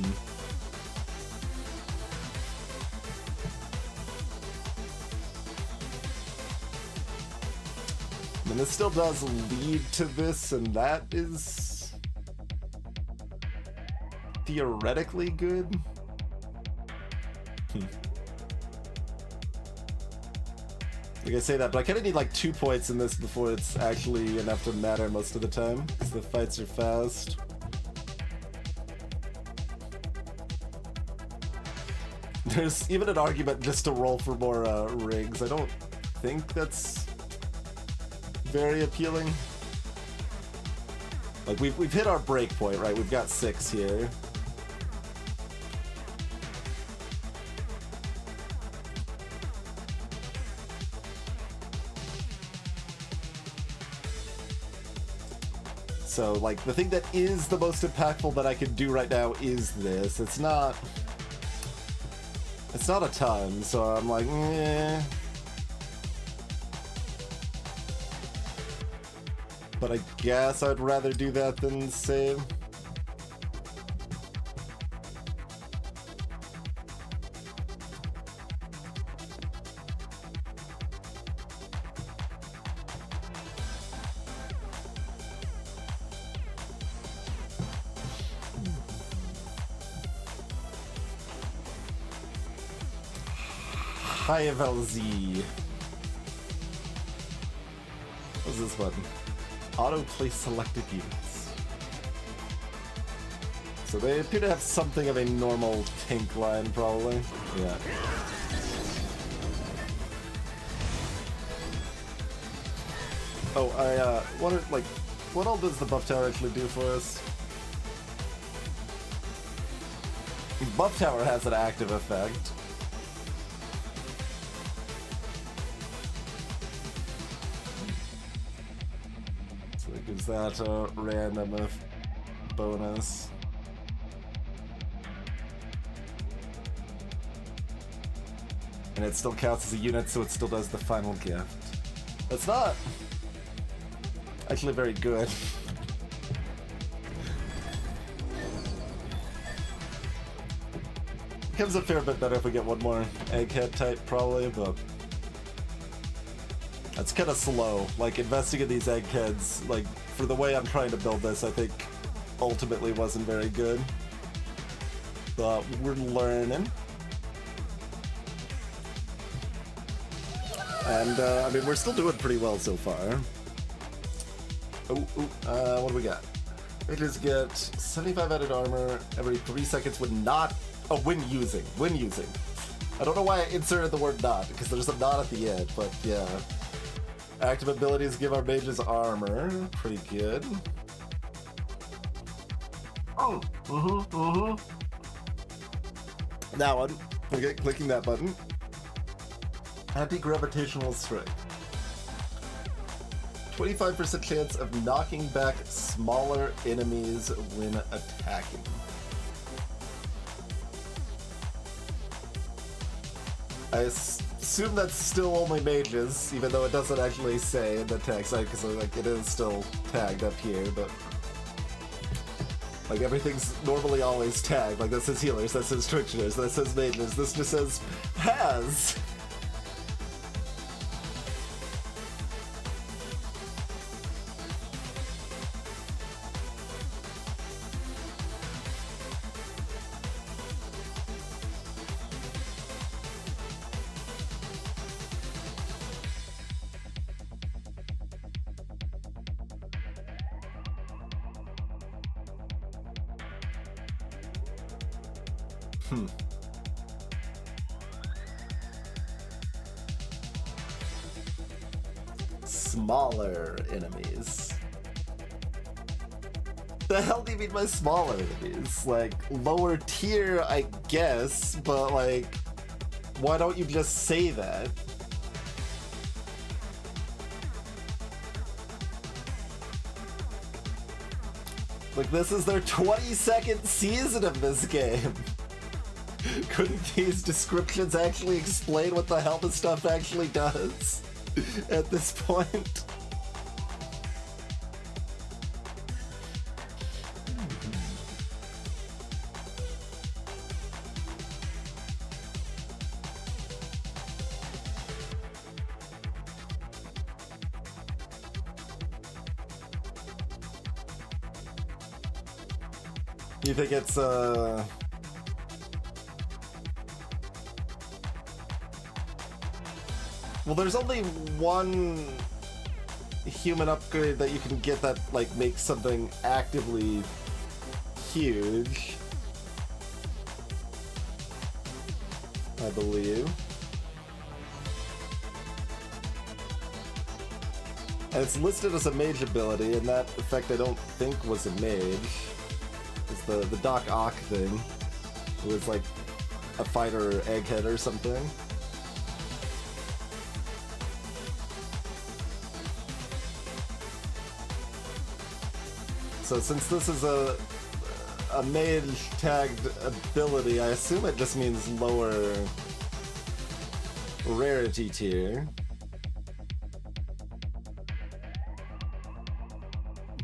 mean, this still does lead to this, and that is theoretically good. Like I say that, but I kind of need like 2 points in this before it's actually enough to matter most of the time, because the fights are fast. There's even an argument just to roll for more rings. I don't think that's very appealing. Like we've hit our break point, right? We've got 6 here. So, like, the thing that is the most impactful that I can do right now is this. It's not a ton, so I'm like, eh. But I guess I'd rather do that than save. High LZ. What's this button? Autoplay selected units. So they appear to have something of a normal tank line, probably. Yeah. Oh, I wonder, like, what all does the buff tower actually do for us? Buff tower has an active effect. Gives that a random bonus. And it still counts as a unit, so it still does the final gift. That's not actually very good. Becomes a fair bit better if we get one more egghead type, probably, but that's kind of slow. Like, investing in these eggheads, like, for the way I'm trying to build this, I think ultimately wasn't very good. But we're learning. And, I mean, we're still doing pretty well so far. What do we got? We just get 75 added armor every 3 seconds when not... Oh, when using. When using. I don't know why I inserted the word not, because there's a not at the end, but yeah. Active abilities give our mages armor. Pretty good. Oh, That one. Okay, clicking that button. Anti-gravitational strike. 25% chance of knocking back smaller enemies when attacking. I assume that's still only mages, even though it doesn't actually say in the text, because like it is still tagged up here, but like everything's normally always tagged. Like that says healers, that says tricksters, that says mages, this just says has. Smaller enemies. The hell do you mean by smaller enemies? Like, lower tier, I guess, but like, why don't you just say that? Like, this is their 22nd season of this game. Couldn't these descriptions actually explain what the hell this stuff actually does at this point? You think it's well, there's only one human upgrade that you can get that like makes something actively huge, I believe. And it's listed as a mage ability, and that effect I don't think was a mage. It's the Doc Ock thing. It was like a fighter egghead or something. So since this is a mage tagged ability, I assume it just means lower rarity tier.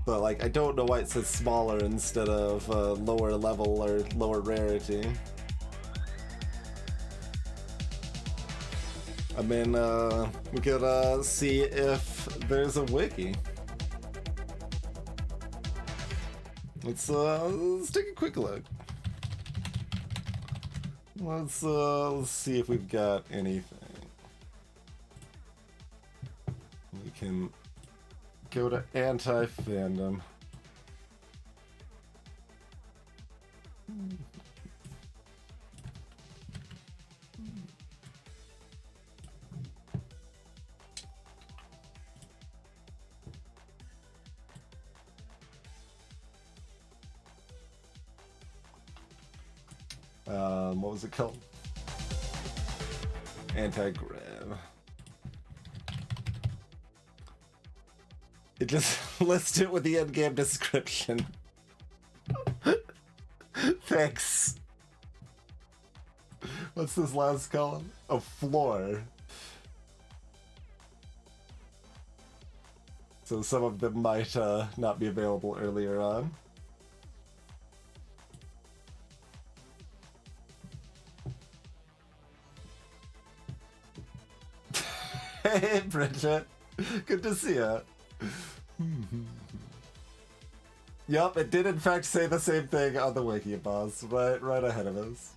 But like, I don't know why it says smaller instead of lower level or lower rarity. I mean, we could see if there's a wiki. Let's take a quick look. Let's see if we've got anything. We can go to anti-fandom. What was it called? Anti-grav. It just lists it with the endgame description. Thanks. What's this last column? Oh, floor. So some of them might not be available earlier on. Hey, Bridget. Good to see ya. Yup, it did in fact say the same thing on the wiki, boss. Right ahead of us.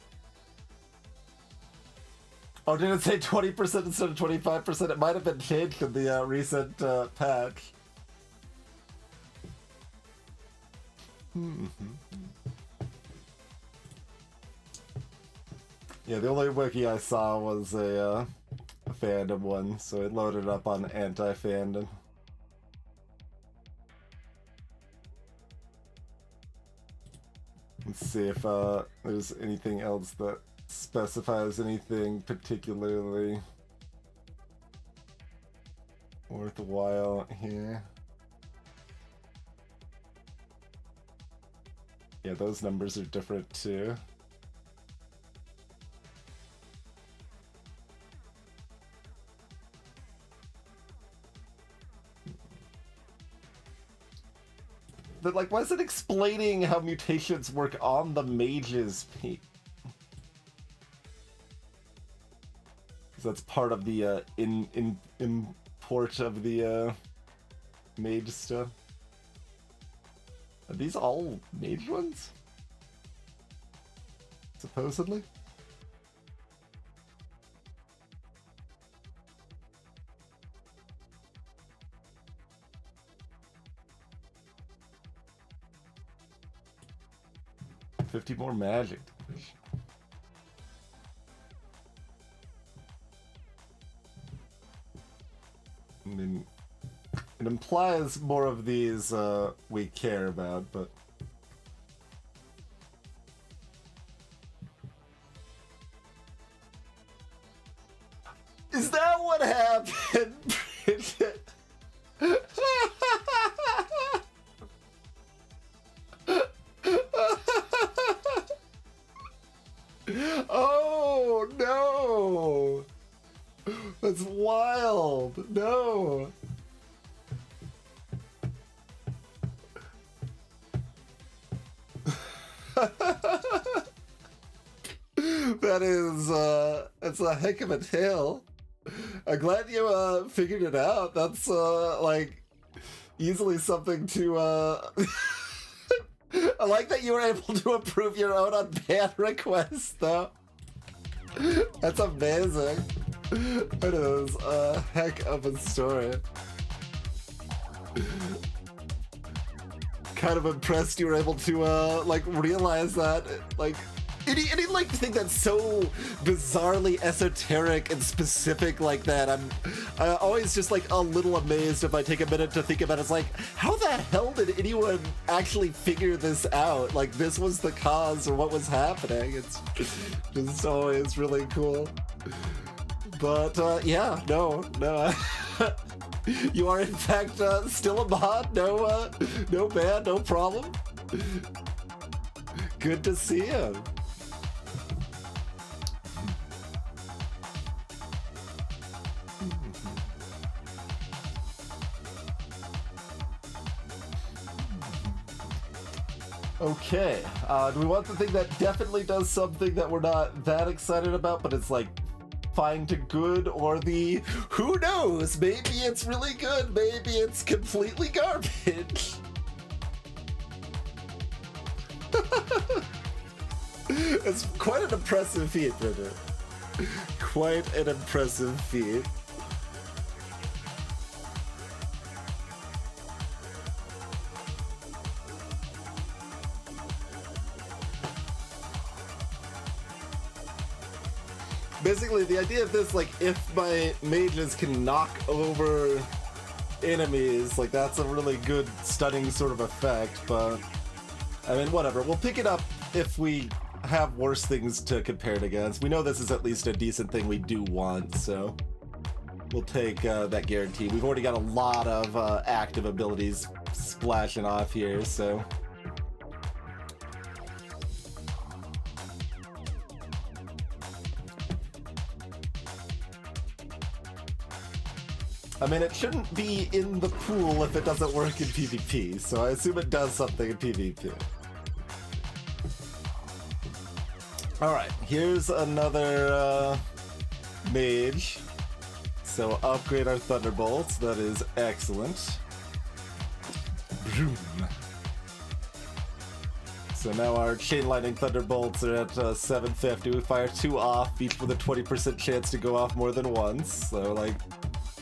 Oh, did it say 20% instead of 25%? It might have been changed in the recent patch. Yeah, the only wiki I saw was a fandom one, so it loaded up on anti-fandom. Let's see if there's anything else that specifies anything particularly worthwhile here. Yeah, those numbers are different too. But like, why is it explaining how mutations work on the mage's peak? Because that's part of the import of the mage stuff. Are these all mage ones? Supposedly? $50 more magic. I mean, it implies more of these we care about, but is that what happened, Bridget? Oh no! That's wild! No! That is, it's a heck of a tale. I'm glad you, figured it out. That's, like, easily something to, I like that you were able to approve your own on ban requests, though. That's amazing. It is a heck of a story. Kind of impressed you were able to, like, realize that, like, any like thing that's so bizarrely esoteric and specific like that, I'm always just like a little amazed if I take a minute to think about it. It's like, how the hell did anyone actually figure this out? Like, this was the cause or what was happening. It's just always really cool. But yeah, no. You are in fact still a mod. No ban, no problem. Good to see you. Okay, do we want the thing that definitely does something that we're not that excited about, but it's like fine to good, or the who knows, maybe it's really good, maybe it's completely garbage? It's quite an impressive feat, Brendan. Quite an impressive feat. Basically, the idea of this, like, if my mages can knock over enemies, like, that's a really good, stunning sort of effect, but, I mean, whatever. We'll pick it up if we have worse things to compare it against. We know this is at least a decent thing we do want, so we'll take that guarantee. We've already got a lot of active abilities splashing off here, so... I mean, it shouldn't be in the pool if it doesn't work in PvP, so I assume it does something in PvP. Alright, here's another mage. So upgrade our Thunderbolts, that is excellent. Vroom. So now our Chain Lightning Thunderbolts are at 750. We fire 2 off, each with a 20% chance to go off more than once. So, like...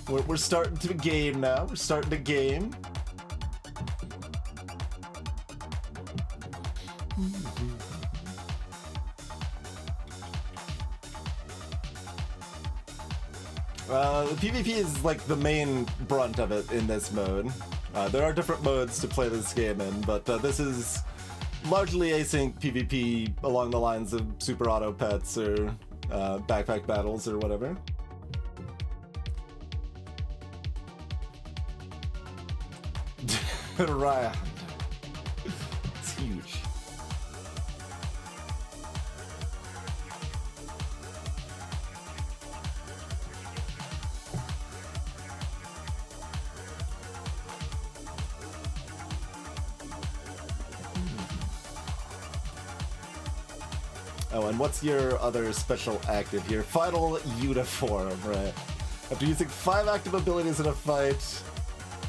We're starting to game now. We're starting to game. The PvP is like the main brunt of it in this mode. There are different modes to play this game in, but this is largely async PvP along the lines of Super Auto Pets or Backpack Battles or whatever. Ryan. It's huge. Oh, and what's your other special active here? Final Uniform, right? After using 5 active abilities in a fight,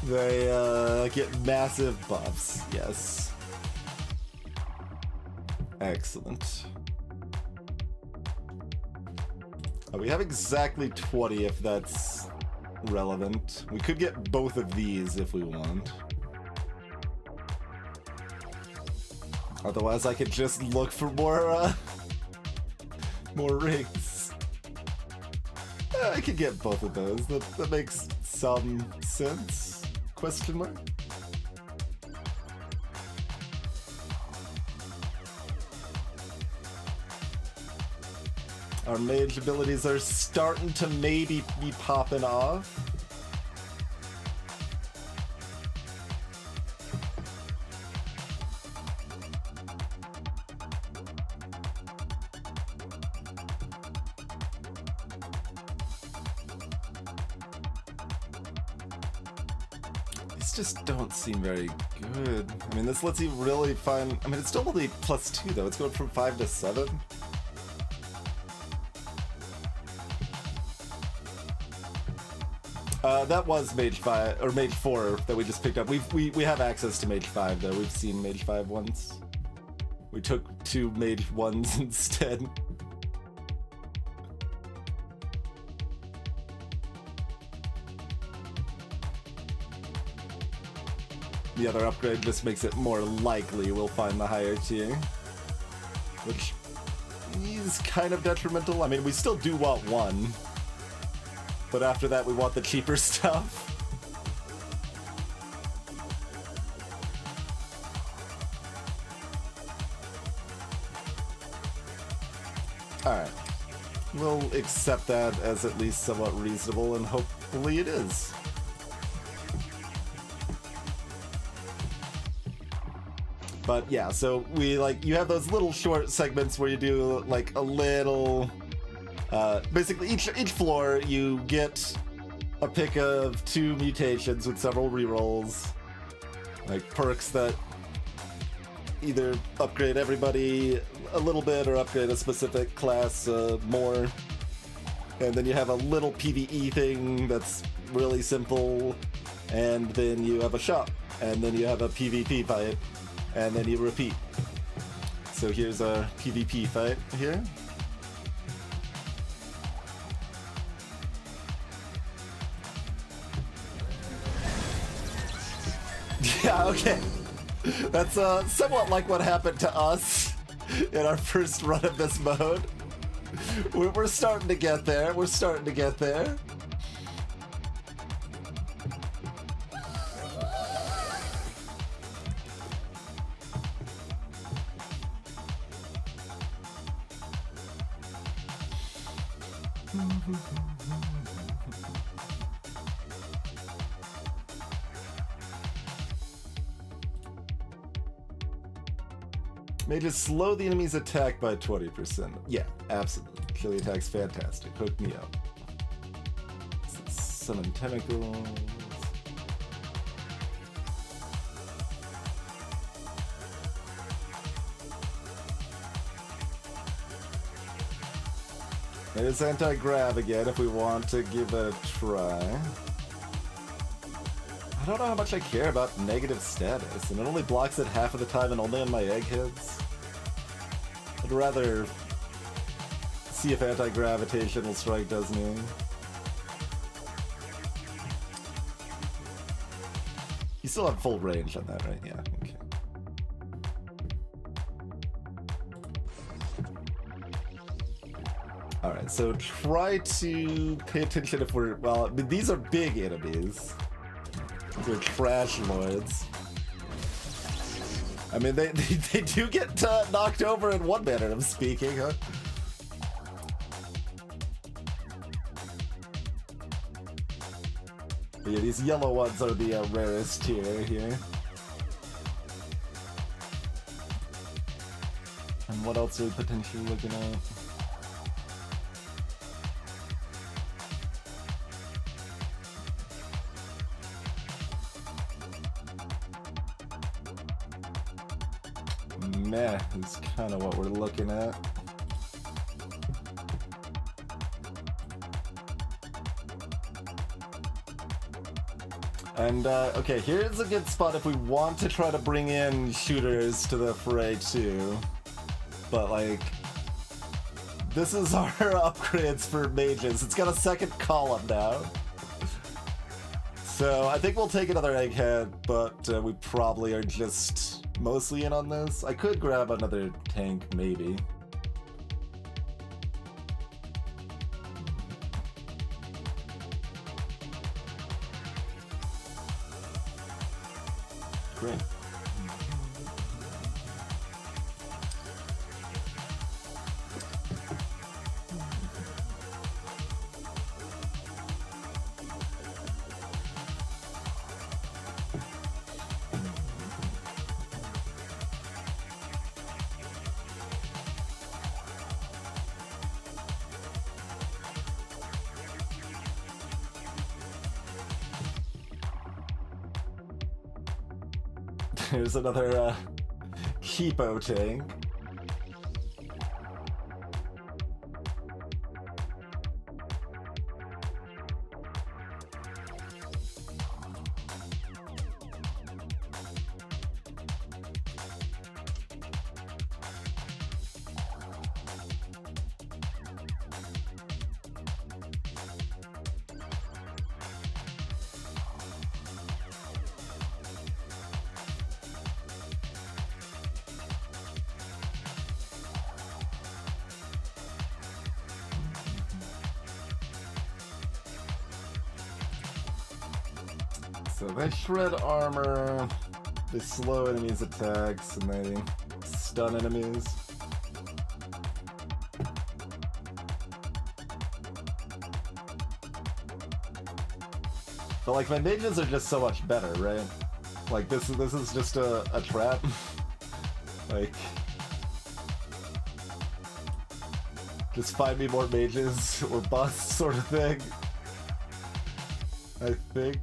they get massive buffs, yes. Excellent. Oh, we have exactly 20 if that's relevant. We could get both of these if we want. Otherwise I could just look for more rings. I could get both of those, that makes some sense. Question mark? Our mage abilities are starting to maybe be popping off. Just don't seem very good. I mean, this lets you really find... I mean, it's still only +2, though. It's going from 5 to 7. That was Mage 5 or Mage 4 that we just picked up. We have access to Mage 5 though. We've seen Mage 5 once. We took 2 Mage 1s instead. The other upgrade just makes it more likely we'll find the higher tier, which is kind of detrimental. I mean, we still do want 1, but after that we want the cheaper stuff. Alright. We'll accept that as at least somewhat reasonable, and hopefully it is. But yeah, so we you have those little short segments where you do like a little, basically each floor you get a pick of 2 mutations with several rerolls, like perks that either upgrade everybody a little bit or upgrade a specific class more. And then you have a little PvE thing that's really simple, and then you have a shop, and then you have a PvP fight, and then you repeat. So here's a PvP fight here. Yeah, okay. That's somewhat like what happened to us in our first run of this mode. We're starting to get there. We're starting to get there. Mages slow the enemy's attack by 20%. Yeah, absolutely. Chili attack's fantastic. Hook me up. Summon tentacles. There's anti-grab again if we want to give it a try. I don't know how much I care about negative status, and it only blocks it half of the time and only on my eggheads. I'd rather see if anti-gravitational strike does me. You still have full range on that, right? Yeah, okay. Alright, so try to pay attention if we're... Well, these are big enemies. They're trash lords. I mean, they do get knocked over in one manner of speaking, huh? But yeah, these yellow ones are the rarest tier here. And what else are we potentially looking at? Meh is kind of what we're looking at. And, okay, here's a good spot if we want to try to bring in shooters to the fray too. But, like, this is our upgrades for mages. It's got a second column now. So I think we'll take another egghead, but we probably are just mostly in on this. I could grab another tank, maybe. Great. Here's another cheapo tank. So they shred armor, they slow enemies' attacks, and they stun enemies. But like my mages are just so much better, right? Like this is just a trap. Like just find me more mages or busts sort of thing. I think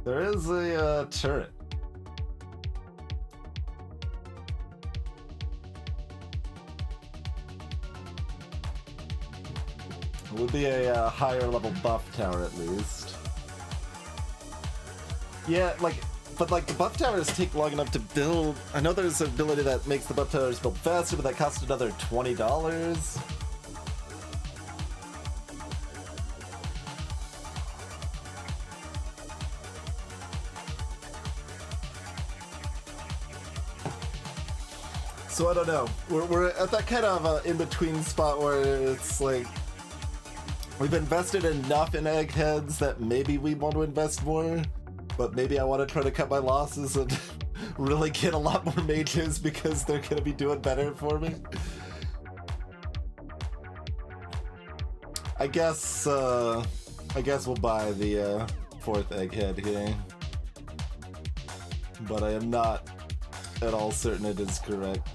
there is a turret. It would be a higher level buff tower at least. Yeah, but the buff towers take long enough to build. I know there's an ability that makes the buff towers build faster, but that costs another $20. So I don't know. We're at that kind of in-between spot where it's like we've invested enough in eggheads that maybe we want to invest more, but maybe I want to try to cut my losses and really get a lot more mages because they're going to be doing better for me. I guess we'll buy the 4th egghead here, but I am not at all certain it is correct.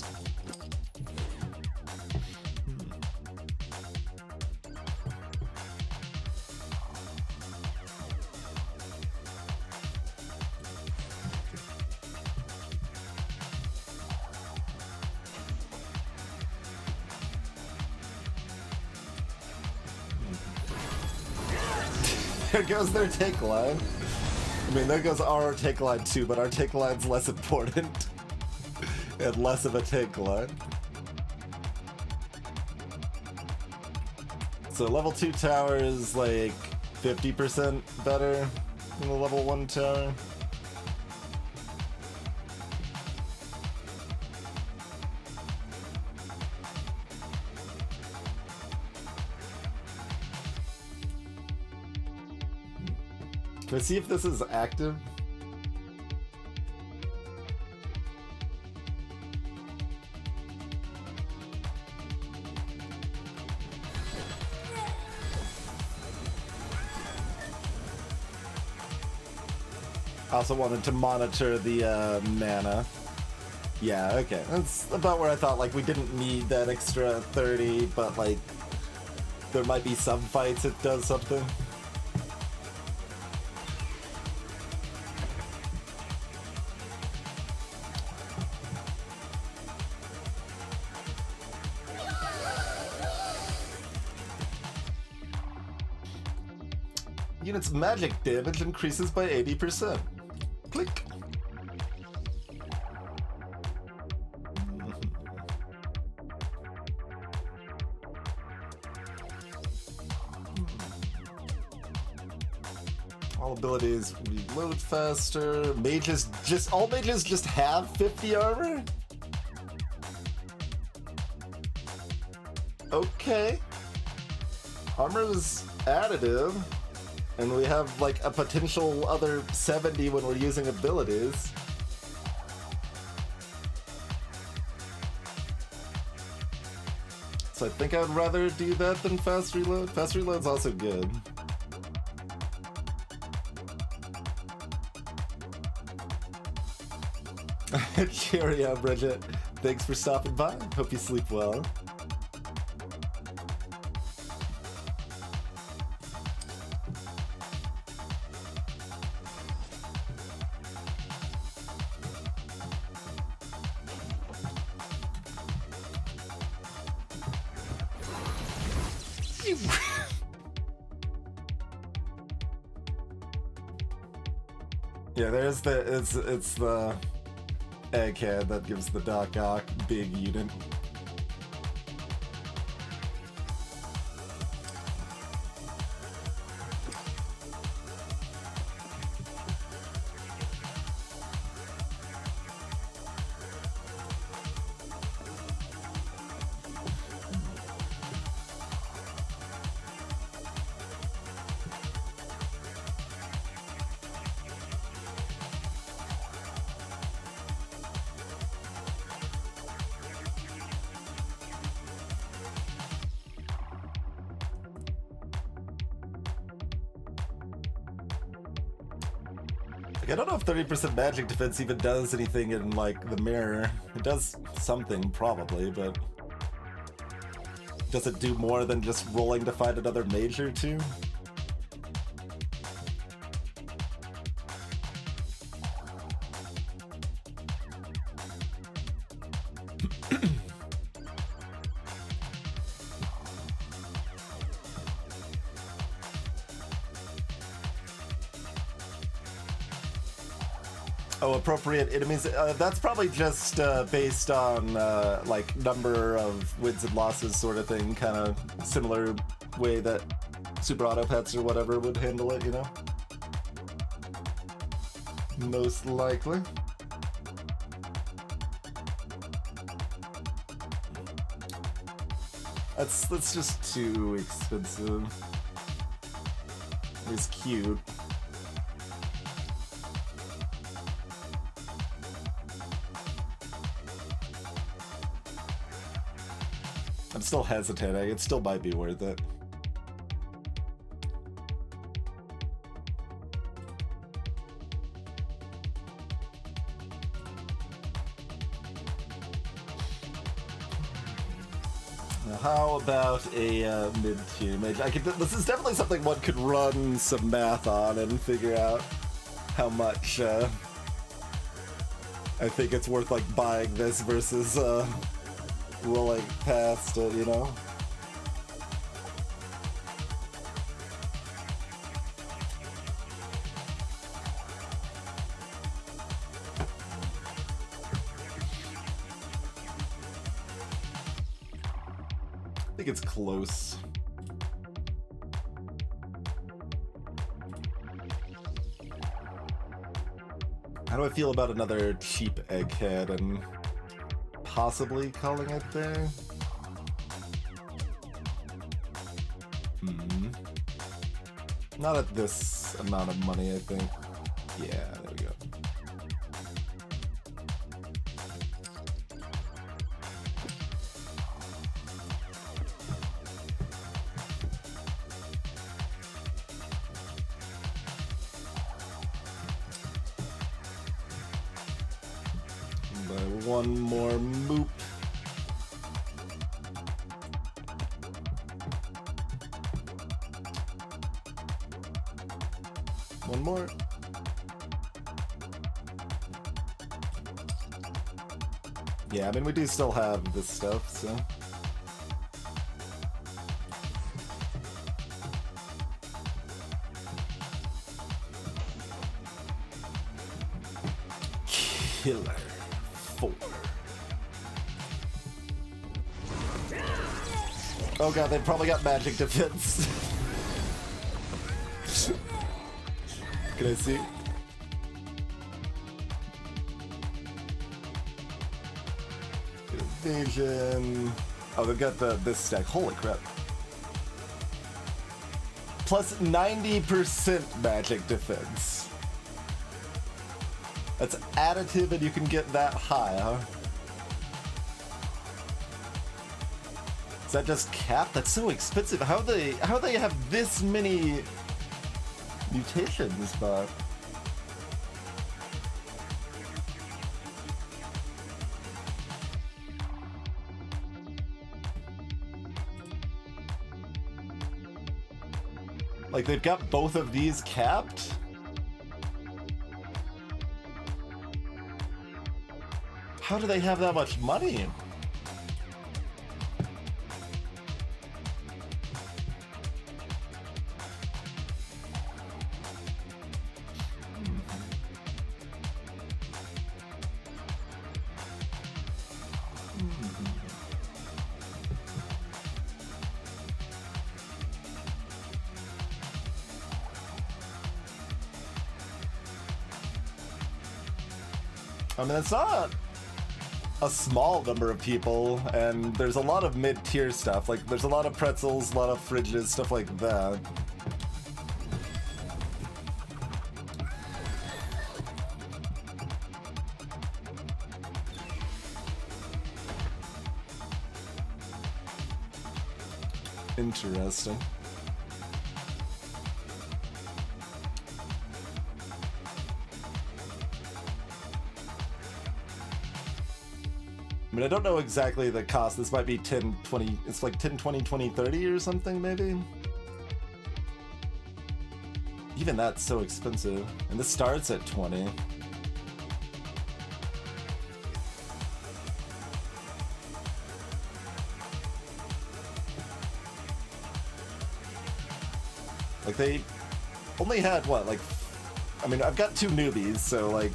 There goes their take line. I mean, there goes our take line too, but our take line's less important and less of a take line. So level 2 tower is like 50% better than the level 1 tower. Can I see if this is active? I also wanted to monitor the mana. Yeah, okay. That's about where I thought, like, we didn't need that extra 30, but, like, there might be some fights it does something. Unit's magic damage increases by 80%. Click. All abilities reload faster. All mages just have 50 armor? Okay. Armor is additive. And we have, like, a potential other 70 when we're using abilities. So I think I'd rather do that than fast reload. Fast reload's also good. Cheerio, Bridget. Thanks for stopping by. Hope you sleep well. Yeah, there's it's the egghead that gives the Doc Ock big unit. Like, I don't know if 30% magic defense even does anything in, like, the mirror. It does something, probably, but... Does it do more than just rolling to find another mage or two? Oh, appropriate enemies. That's probably just based on like number of wins and losses sort of thing, kind of similar way that Super Auto Pets or whatever would handle it, you know? Most likely. That's just too expensive. It's cute. I'm still hesitating. It still might be worth it. Now, how about a mid-tier mage? This is definitely something one could run some math on and figure out how much I think it's worth, like, buying this versus rolling past it, you know? I think it's close. How do I feel about another cheap egghead and possibly calling it there? Not at this amount of money, I think. Yeah, there we go. One more moop. One more. Yeah, I mean, we do still have this stuff, so... Killer 4. Oh god, they probably got magic defense. Can I see? Evasion. Oh, they've got this stack. Holy crap. Plus 90% magic defense. That's additive and you can get that high, huh? Is that just capped? That's so expensive. How they have this many mutations, but like they've got both of these capped? How do they have that much money? I mean, it's not a small number of people, and there's a lot of mid-tier stuff. Like, there's a lot of pretzels, a lot of fridges, stuff like that. Interesting. I mean, I don't know exactly the cost. This might be 10, 20, it's like 10, 20, 20, 30 or something, maybe? Even that's so expensive. And this starts at 20. Like, they only had, what, like... I mean, I've got 2 newbies, so, like,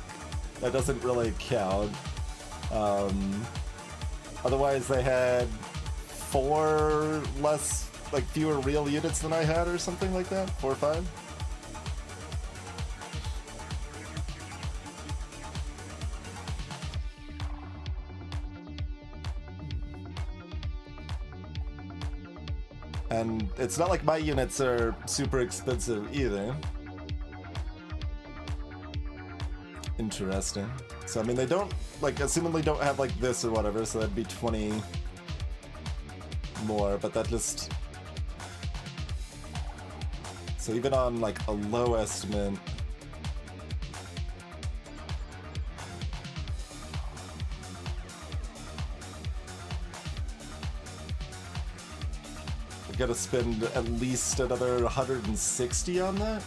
that doesn't really count. Otherwise, they had 4 less, like, fewer real units than I had or something like that? 4 or 5? And it's not like my units are super expensive either. Interesting. So, I mean, they don't, like, assumingly don't have, like, this or whatever, so that'd be 20 more, but that just... So even on, like, a low estimate... I've got to spend at least another 160 on that?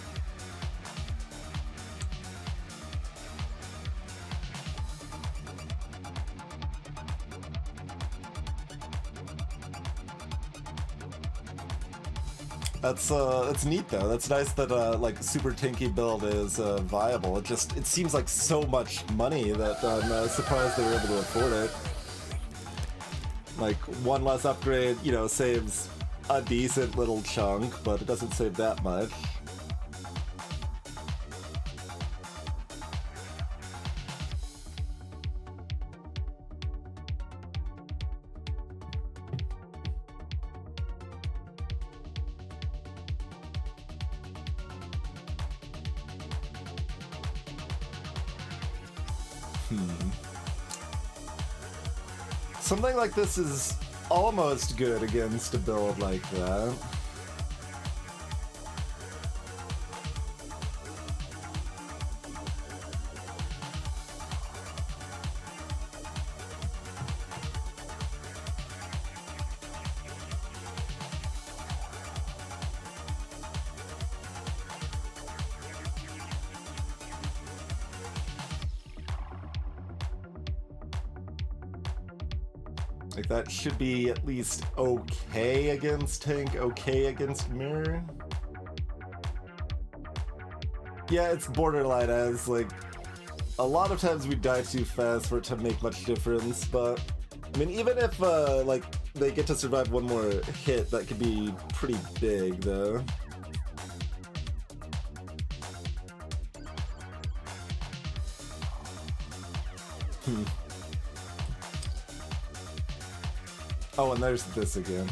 That's neat though. That's nice that like super tanky build is viable. It seems like so much money that I'm surprised they were able to afford it. Like 1 less upgrade, you know, saves a decent little chunk, but it doesn't save that much. Something like this is almost good against a build like that. Like, that should be at least okay against tank, okay against mirror. Yeah, it's borderline as, like, a lot of times we die too fast for it to make much difference, but, I mean, even if, like, they get to survive 1 more hit, that could be pretty big, though. Oh, and there's this again.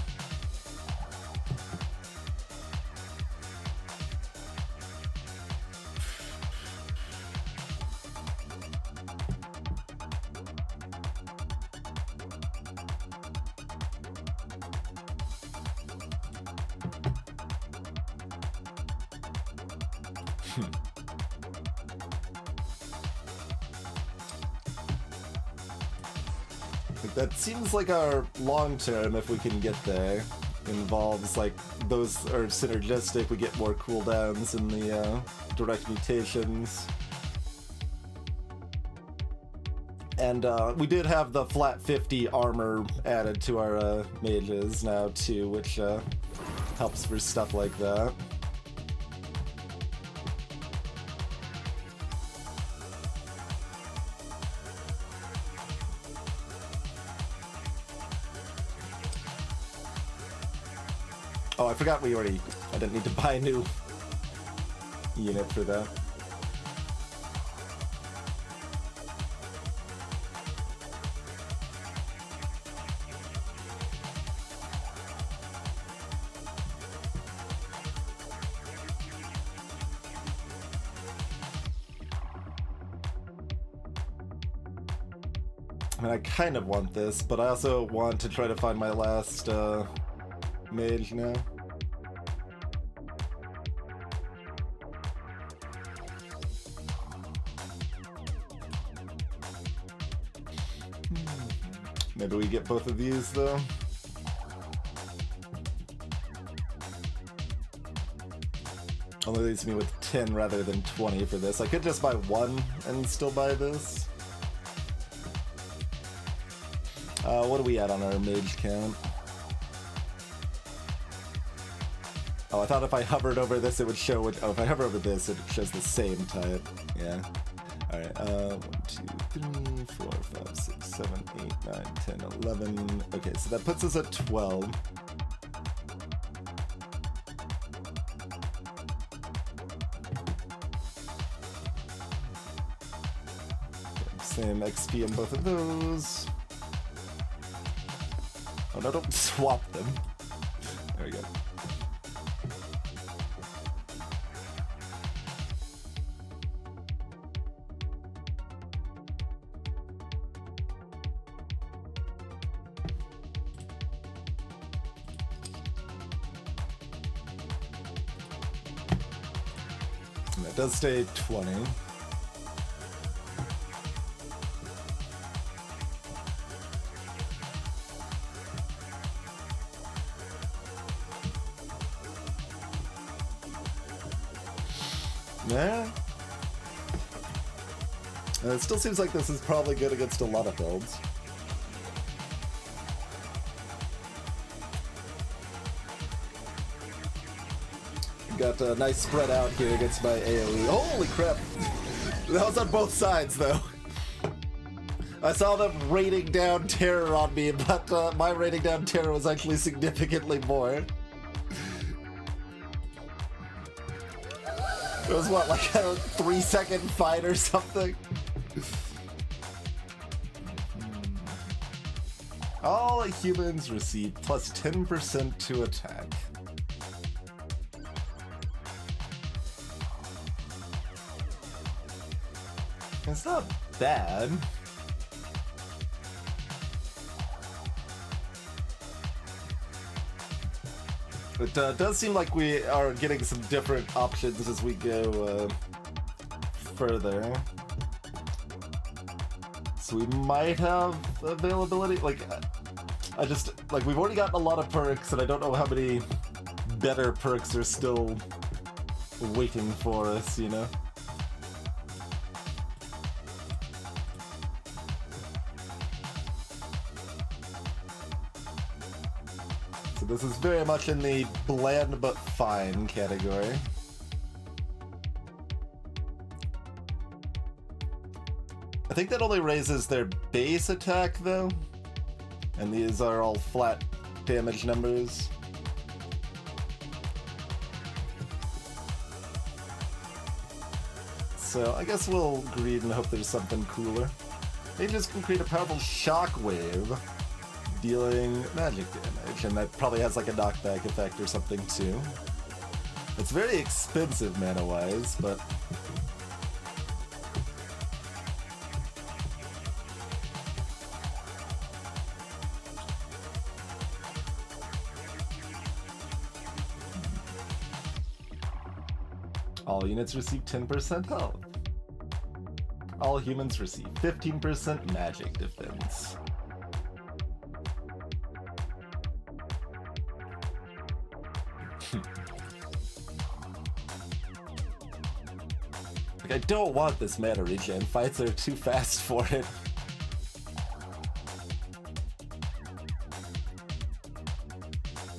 That seems like our long term, if we can get there, involves like those are synergistic, we get more cooldowns in the direct mutations. And we did have the flat 50 armor added to our mages now too, which helps for stuff like that. Oh, I forgot I didn't need to buy a new unit for that. I mean, I kind of want this, but I also want to try to find my last mage now. Maybe we get both of these, though. Only leaves me with 10 rather than 20 for this. I could just buy one and still buy this. What do we add on our mage count? Oh, I thought if I hovered over this, it would show what. Oh, if I hover over this, it shows the same type. Yeah. Alright, 1, 2, 3, 4, 5, 6, 7, 8, 9, 10, 11. Okay, so that puts us at 12. Same XP on both of those. Oh no, don't swap them. There we go. And that does stay 20. Yeah. It still seems like this is probably good against a lot of builds. Got a nice spread out here against my AoE. Holy crap! That was on both sides, though. I saw them raining down terror on me, but my raining down terror was actually significantly more. It was what, like a 3-second fight or something? All humans receive plus 10% to attack. It's not bad. It does seem like we are getting some different options as we go further. So we might have availability. Like, we've already gotten a lot of perks, and I don't know how many better perks are still waiting for us, you know? This is very much in the bland but fine category. I think that only raises their base attack, though. And these are all flat damage numbers. So I guess we'll greed and hope there's something cooler. Mages can create a powerful shockwave, dealing magic damage, and that probably has like a knockback effect or something too. It's very expensive mana-wise, but all units receive 10% health. All humans receive 15% magic defense. Like, I don't want this mana regen. Fights are too fast for it.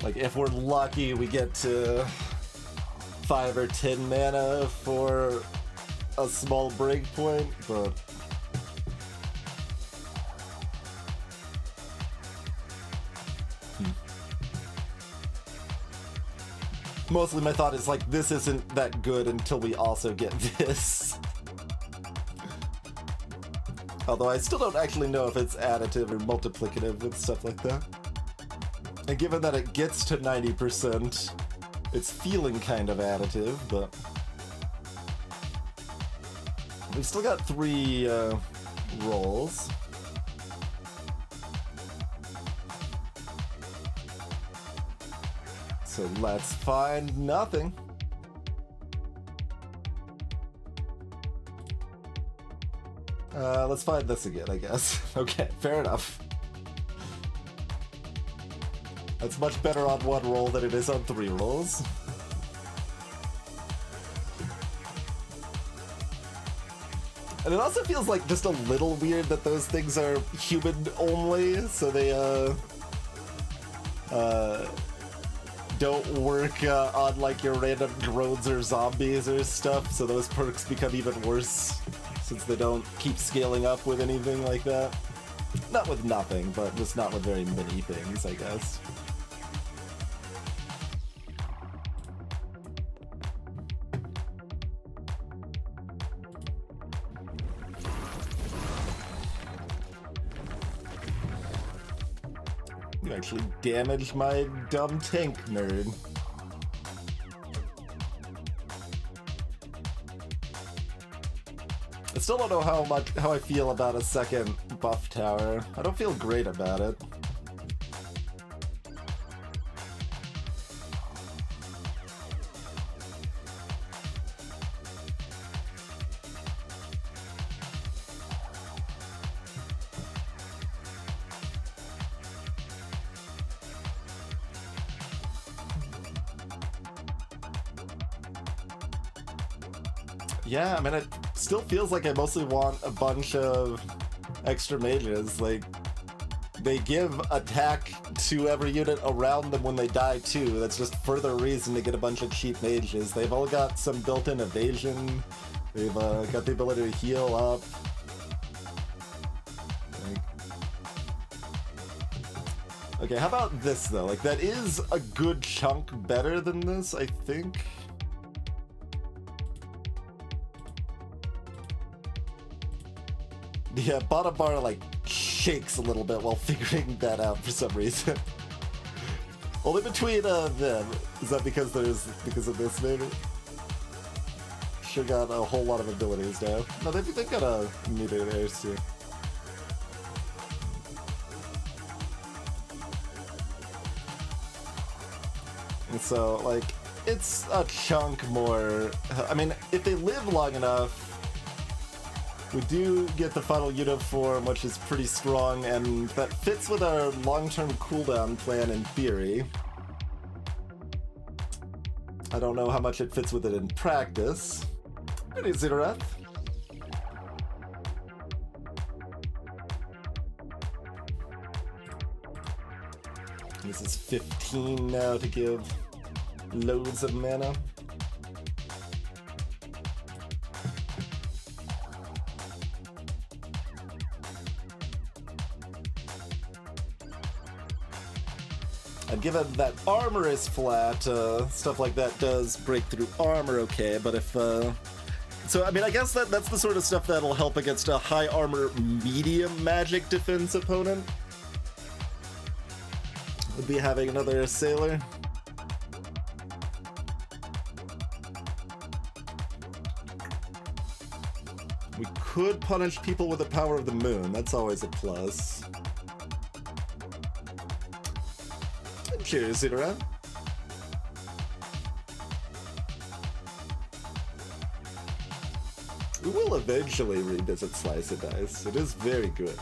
Like, if we're lucky, we get to 5 or 10 mana for a small break point, but mostly my thought is like, this isn't that good until we also get this. Although I still don't actually know if it's additive or multiplicative with stuff like that. And given that it gets to 90%, it's feeling kind of additive, but we've still got 3 rolls. So let's find nothing. Let's find this again, I guess. Okay, fair enough. That's much better on one roll than it is on 3 rolls. And it also feels like just a little weird that those things are human only, so they don't work on like your random drones or zombies or stuff, so those perks become even worse since they don't keep scaling up with anything like that. Not with nothing, but just not with very many things, I guess. You actually damaged my dumb tank nerd. I still don't know how I feel about a second buff tower. I don't feel great about it. Yeah, I mean, it still feels like I mostly want a bunch of extra mages. Like, they give attack to every unit around them when they die too. That's just further reason to get a bunch of cheap mages. They've all got some built-in evasion. They've got the ability to heal up. Okay, how about this though? Like, that is a good chunk better than this, I think. Yeah, bottom bar like shakes a little bit while figuring that out for some reason. Only between them. Is that because of this maybe? Sure got a whole lot of abilities now. No, they've got a meter there too. And so like it's a chunk more. I mean, if they live long enough, we do get the final uniform, which is pretty strong, and that fits with our long-term cooldown plan in theory. I don't know how much it fits with it in practice. Ready, Zitarath? This is 15 now to give loads of mana. And given that armor is flat, stuff like that does break through armor okay, but if, so, I mean, I guess that's the sort of stuff that'll help against a high armor, medium magic defense opponent. Would be having another sailor. We could punish people with the power of the moon, that's always a plus. Cheers, Zitara. We will eventually revisit Slice and Dice. It is very good.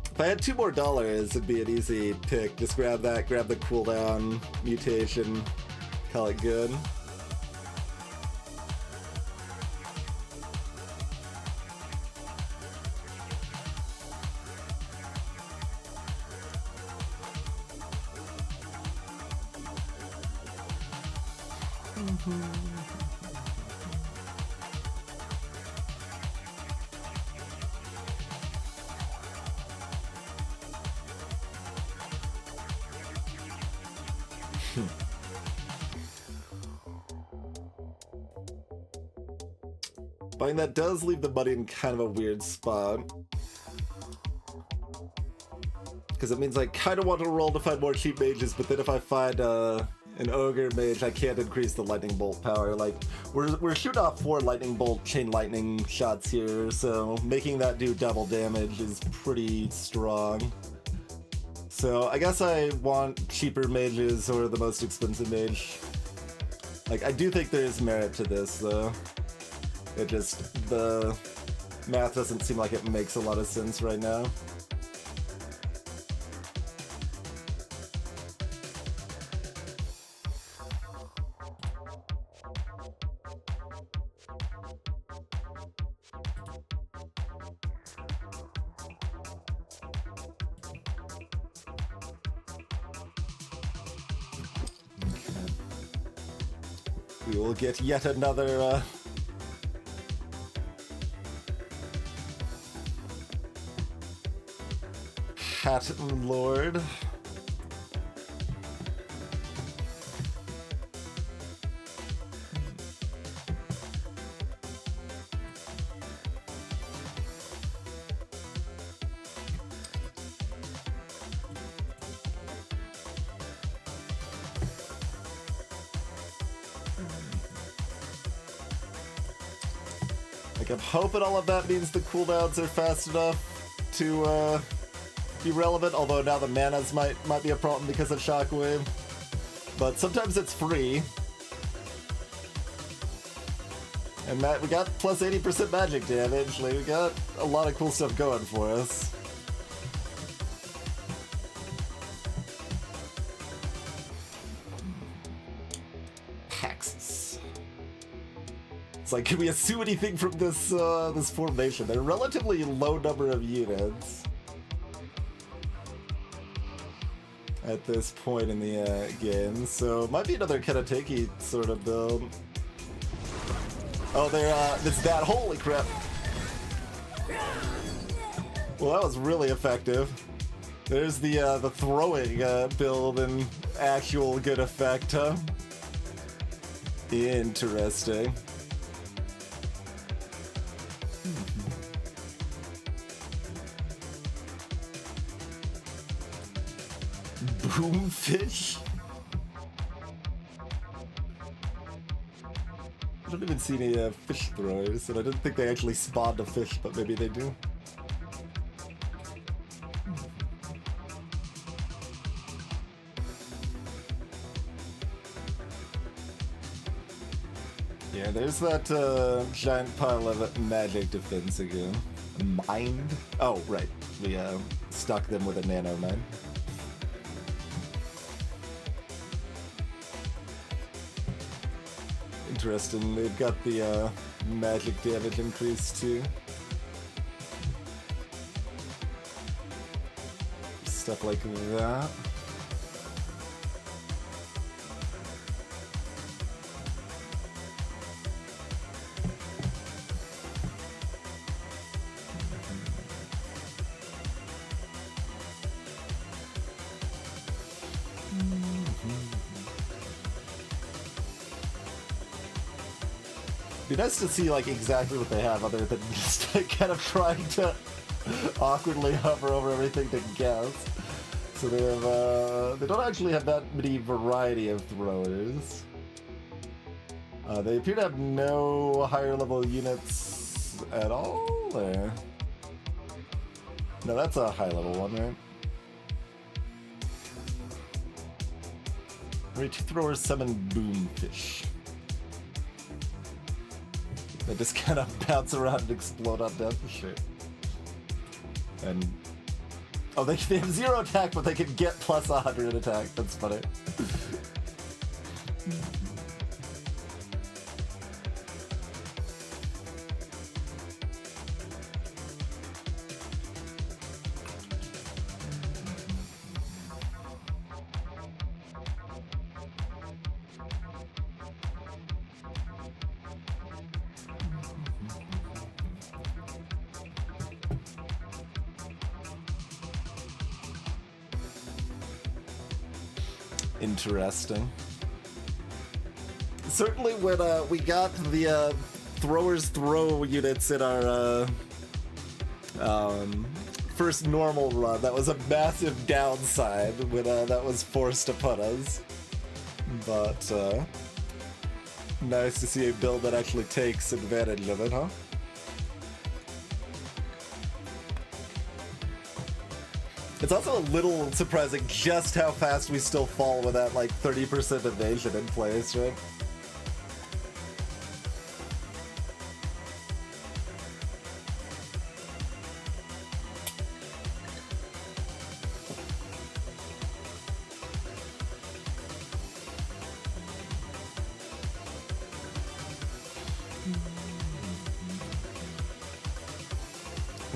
If I had $2 more, it'd be an easy pick. Just grab that, grab the cooldown mutation, call it good. Buying that does leave the money in kind of a weird spot. Because it means I kind of want to roll to find more cheap mages, but then if I find an ogre mage, I can't increase the lightning bolt power. Like, we're shooting off 4 lightning bolt chain lightning shots here, so making that do double damage is pretty strong. So I guess I want cheaper mages or the most expensive mage. Like, I do think there is merit to this, though. It just, the math doesn't seem like it makes a lot of sense right now. We will get yet another, Hat Lord. Like, I'm hoping all of that means the cooldowns are fast enough to, be relevant, although now the manas might be a problem because of Shockwave. But sometimes it's free. And we got plus 80% magic damage. Like, we got a lot of cool stuff going for us. Paxus. It's like, can we assume anything from this this formation? They're a relatively low number of units at this point in the game, so it might be another Karateki sort of build. Oh, it's that, holy crap. Well, that was really effective. There's the throwing build and actual good effect, huh? Interesting. Boomfish? I don't even see any fish throwers, and I didn't think they actually spawned a fish, but maybe they do. Yeah, there's that giant pile of magic defense again. Mind? Oh, right. We stuck them with a nano mine. Interesting, they've got the magic damage increase too. Stuff like that. Be nice to see like exactly what they have other than just like, kind of trying to awkwardly hover over everything to guess. So they have they don't actually have that many variety of throwers. They appear to have no higher level units at all, or no, that's a high level one, right? Reach throwers summon Boomfish. They just kind of bounce around and explode on death. Sure. And oh, they have 0 attack, but they can get plus 100 attack. That's funny. Interesting. Certainly when we got the throwers throw units in our first normal run, that was a massive downside when that was forced upon us. But nice to see a build that actually takes advantage of it, huh? It's also a little surprising just how fast we still fall with that, like, 30% evasion in place, right?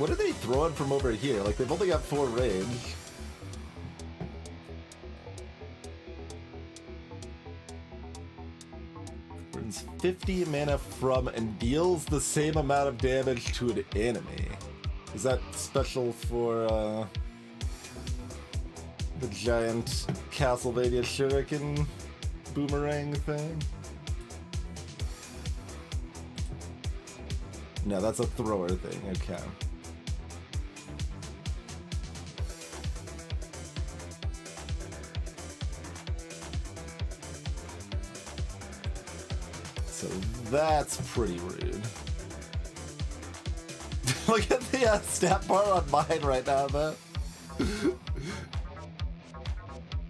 What are they throwing from over here? Like, they've only got 4 range. Burns 50 mana from and deals the same amount of damage to an enemy. Is that special for the giant Castlevania Shuriken boomerang thing? No, that's a thrower thing, okay. So that's pretty rude. Look at the stat bar on mine right now, though.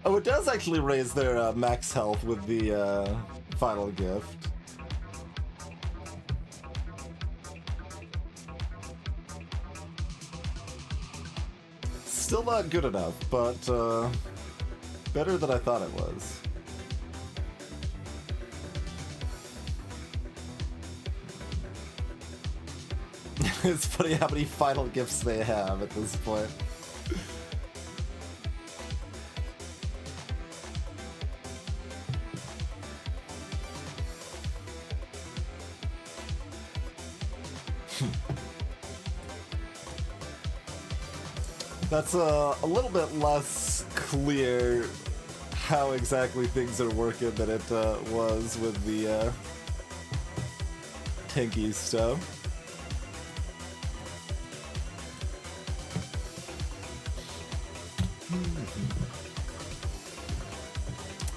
Oh, it does actually raise their max health with the final gift. Still not good enough, but better than I thought it was. It's funny how many final gifts they have at this point. That's a little bit less clear how exactly things are working than it was with the tanky stuff.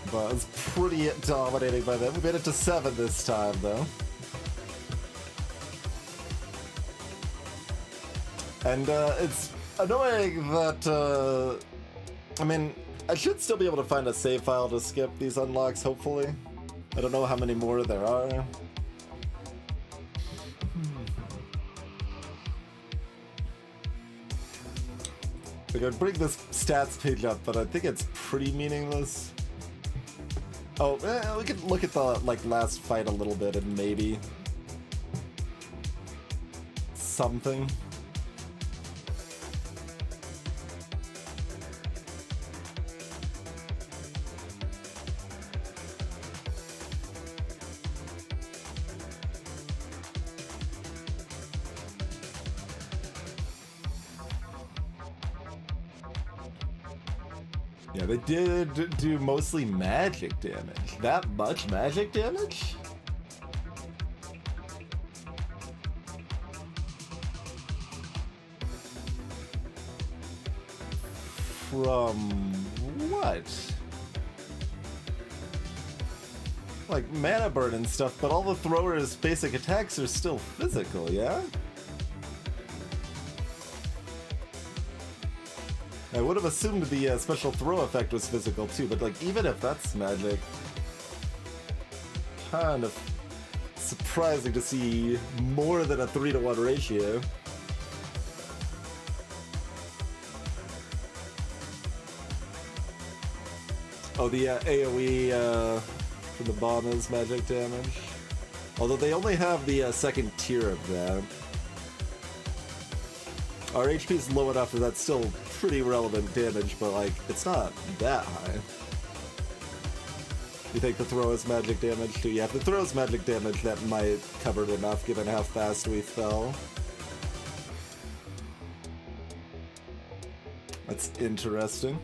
But it's pretty dominating by them. We made it to 7 this time, though. And it's annoying that, I mean, I should still be able to find a save file to skip these unlocks, hopefully. I don't know how many more there are. I could bring this stats page up, but I think it's pretty meaningless. Oh, we could look at the last fight a little bit and maybe something. Yeah, they did do mostly magic damage. That much magic damage? From what? Like mana burn and stuff, but all the thrower's basic attacks are still physical, yeah? I would have assumed the special throw effect was physical too, but like even if that's magic, kind of surprising to see more than a 3-to-1 ratio. Oh, the AoE from the bomb is magic damage. Although they only have the second tier of that. Our HP is low enough that that's still pretty relevant damage, but like, it's not that high. You think the throw is magic damage too? Yeah, if the throw is magic damage, that might cover it enough given how fast we fell. That's interesting.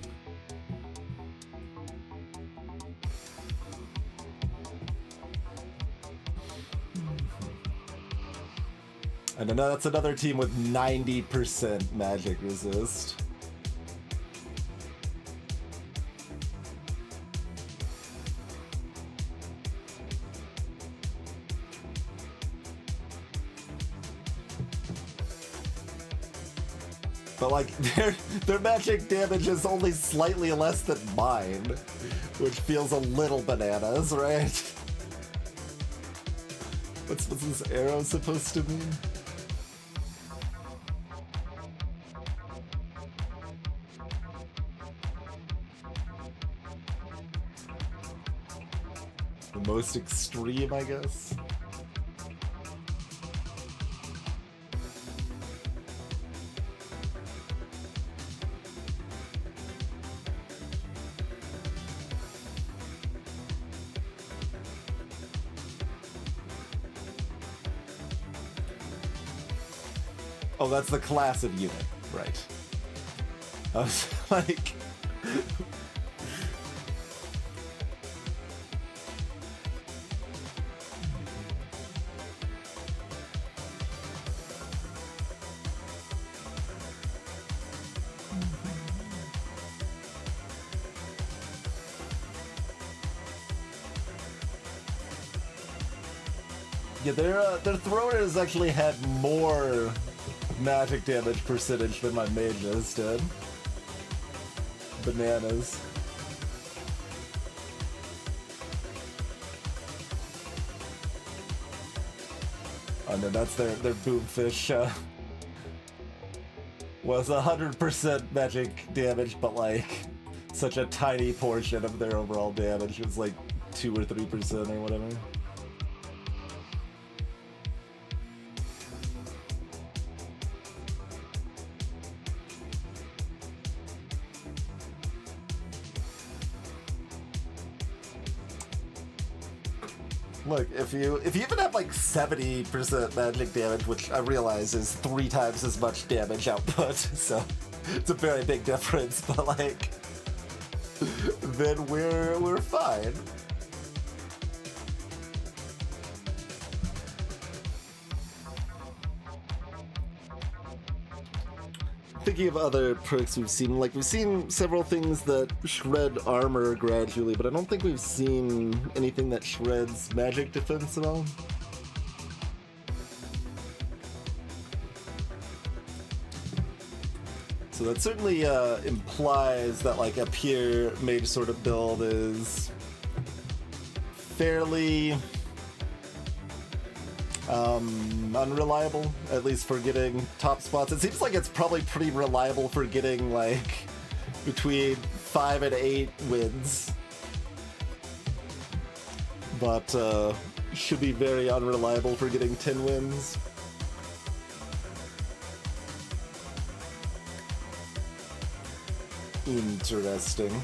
And I know that's another team with 90% magic resist. But like, their magic damage is only slightly less than mine, which feels a little bananas, right? What's this arrow supposed to mean? The most extreme, I guess? Oh, that's the class of unit, right? I was like... Yeah, their throwers actually had more magic damage percentage than my mages did. Bananas. Oh no, that's their boomfish. Was 100% magic damage, but like such a tiny portion of their overall damage. It was like 2 or 3% or whatever. Look, if you even have like 70% magic damage, which I realize is 3 times as much damage output, so it's a very big difference, but like then we're fine. Thinking of other perks we've seen several things that shred armor gradually, but I don't think we've seen anything that shreds magic defense at all. So that certainly implies that like a pure mage sort of build is fairly unreliable, at least for getting top spots. It seems like it's probably pretty reliable for getting like between 5 and 8 wins, but should be very unreliable for getting 10 wins. Interesting.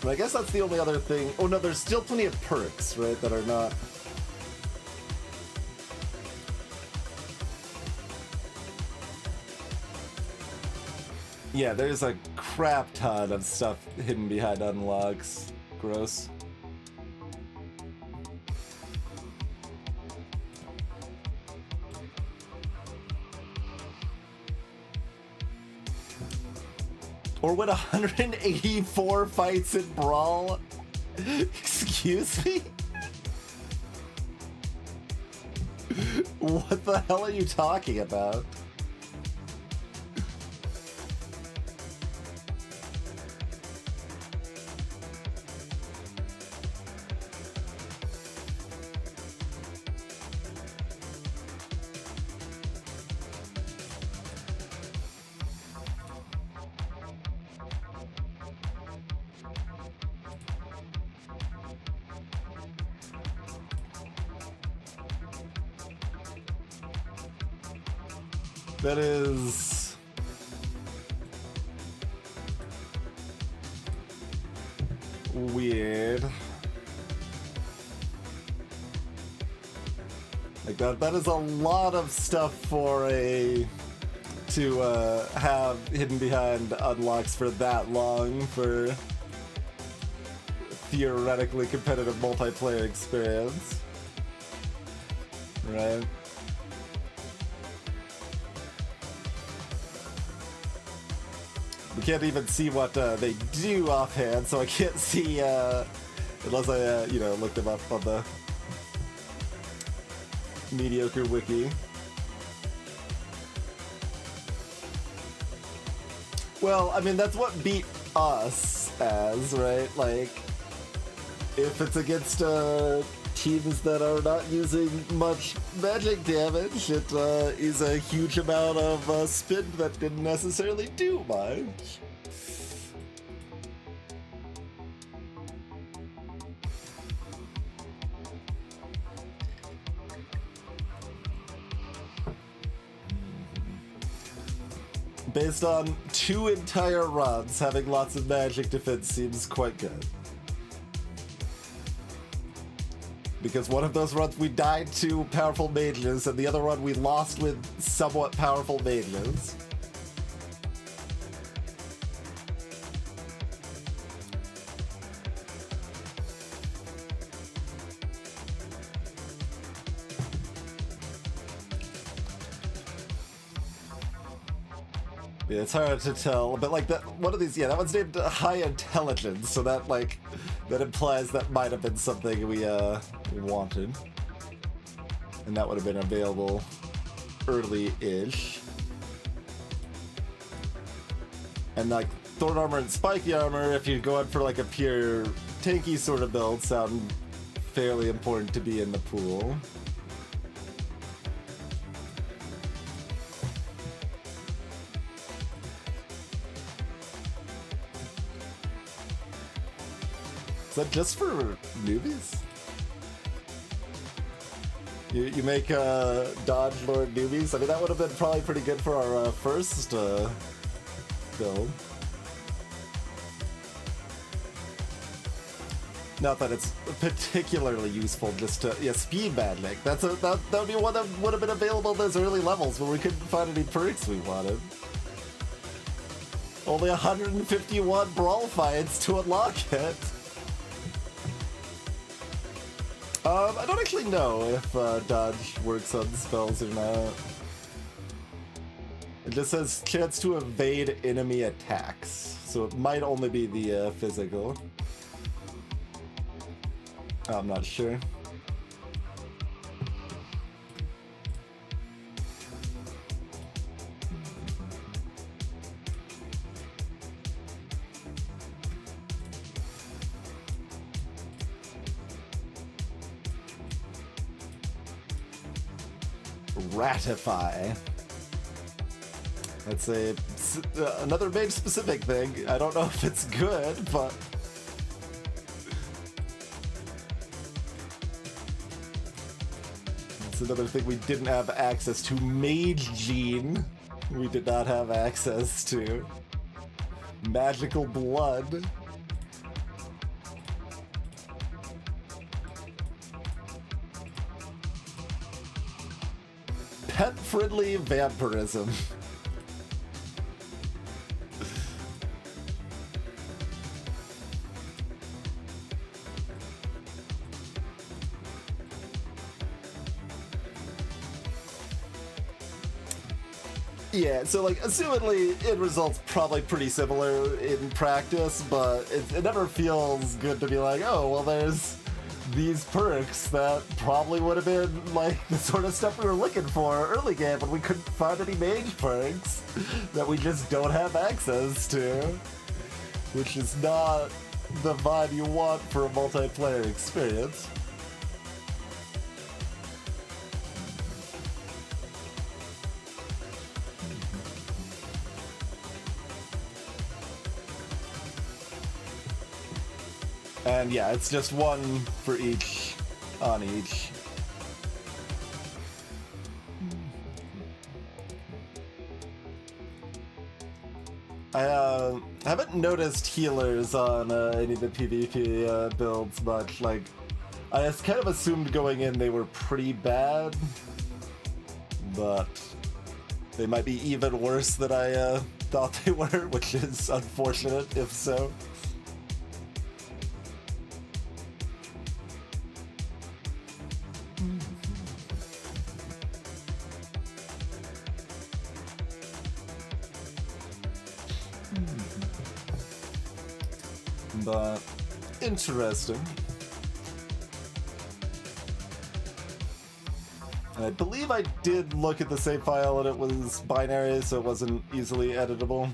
But I guess that's the only other thing. Oh no, there's still plenty of perks, right, that are not... Yeah, there's a crap ton of stuff hidden behind unlocks. Gross. Or win 184 fights in Brawl? Excuse me? What the hell are you talking about? That is... weird. Like that is a lot of stuff for to have hidden behind unlocks for that long for theoretically competitive multiplayer experience. Right? We can't even see what they do offhand, so I can't see unless I, you know, look them up on the mediocre wiki. Well, I mean, that's what beat us as, right? Like, if it's against teams that are not using much magic damage, it is a huge amount of spin that didn't necessarily do much. based on 2 entire runs, having lots of magic defense seems quite good. Because one of those runs we died to powerful mages, and the other one we lost with somewhat powerful mages. Yeah, it's hard to tell, but like that one of these, yeah, that one's named High Intelligence, so that like that implies that might have been something we wanted, and that would have been available early-ish. And like Thorn Armor and Spiky Armor, if you're going for like a pure tanky sort of build, sound fairly important to be in the pool. Is that just for newbies? You make Dodge Lord newbies? I mean, that would have been probably pretty good for our first build. Not that it's particularly useful, just to, yeah, speed magic. That would be one that would have been available at those early levels where we couldn't find any perks we wanted. Only 151 brawl fights to unlock it. I don't actually know if dodge works on spells or not. It just says chance to evade enemy attacks, so it might only be the physical. I'm not sure. Ratify. That's another mage specific thing. I don't know if it's good, but it's another thing we didn't have access to. Mage Gene, we did not have access to. Magical Blood. Pet-friendly vampirism. Yeah, so like, assumedly, end results probably pretty similar in practice, but it never feels good to be like, oh, well, there's these perks that probably would have been like the sort of stuff we were looking for early game, but we couldn't find any mage perks that we just don't have access to, which is not the vibe you want for a multiplayer experience. And yeah, it's just one for each, on each. I haven't noticed healers on any of the PvP builds much. Like, I just kind of assumed going in they were pretty bad, but they might be even worse than I thought they were, which is unfortunate if so. But interesting. And I believe I did look at the save file and it was binary, so it wasn't easily editable.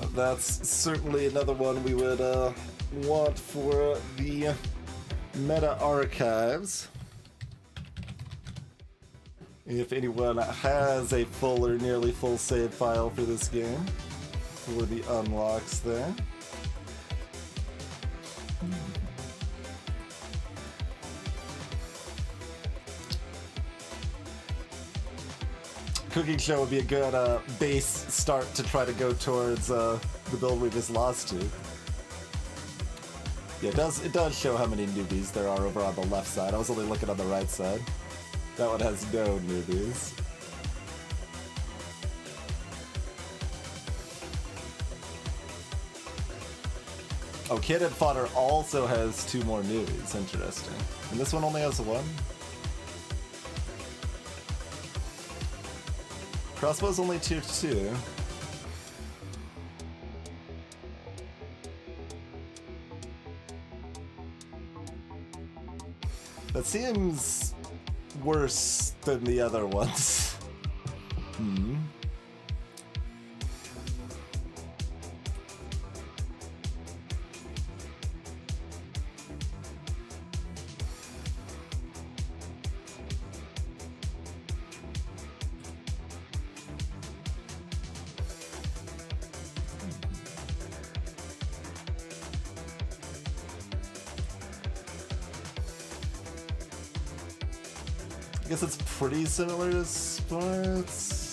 But that's certainly another one we would want for the meta archives. If anyone has a full or nearly full save file for this game, for the unlocks there. Cooking Show would be a good base start to try to go towards the build we just lost to. Yeah, it does show how many newbies there are over on the left side. I was only looking on the right side. That one has no newbies. Oh, Cannon Fodder also has 2 more newbies. Interesting. And this one only has 1? Crossbow's only tier 2. That seems worse than the other ones. Hmm. I guess it's pretty similar to sports.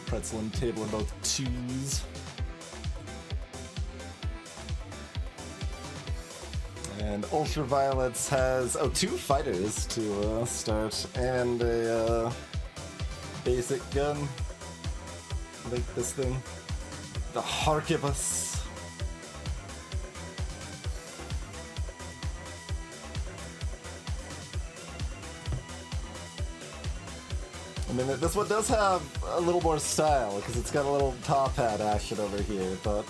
Pretzel and table are both 2s. And Ultraviolets has 2 fighters to start and a basic gun. Like this thing, the Harkibus. I mean, this one does have a little more style, because it's got a little top hat action over here, but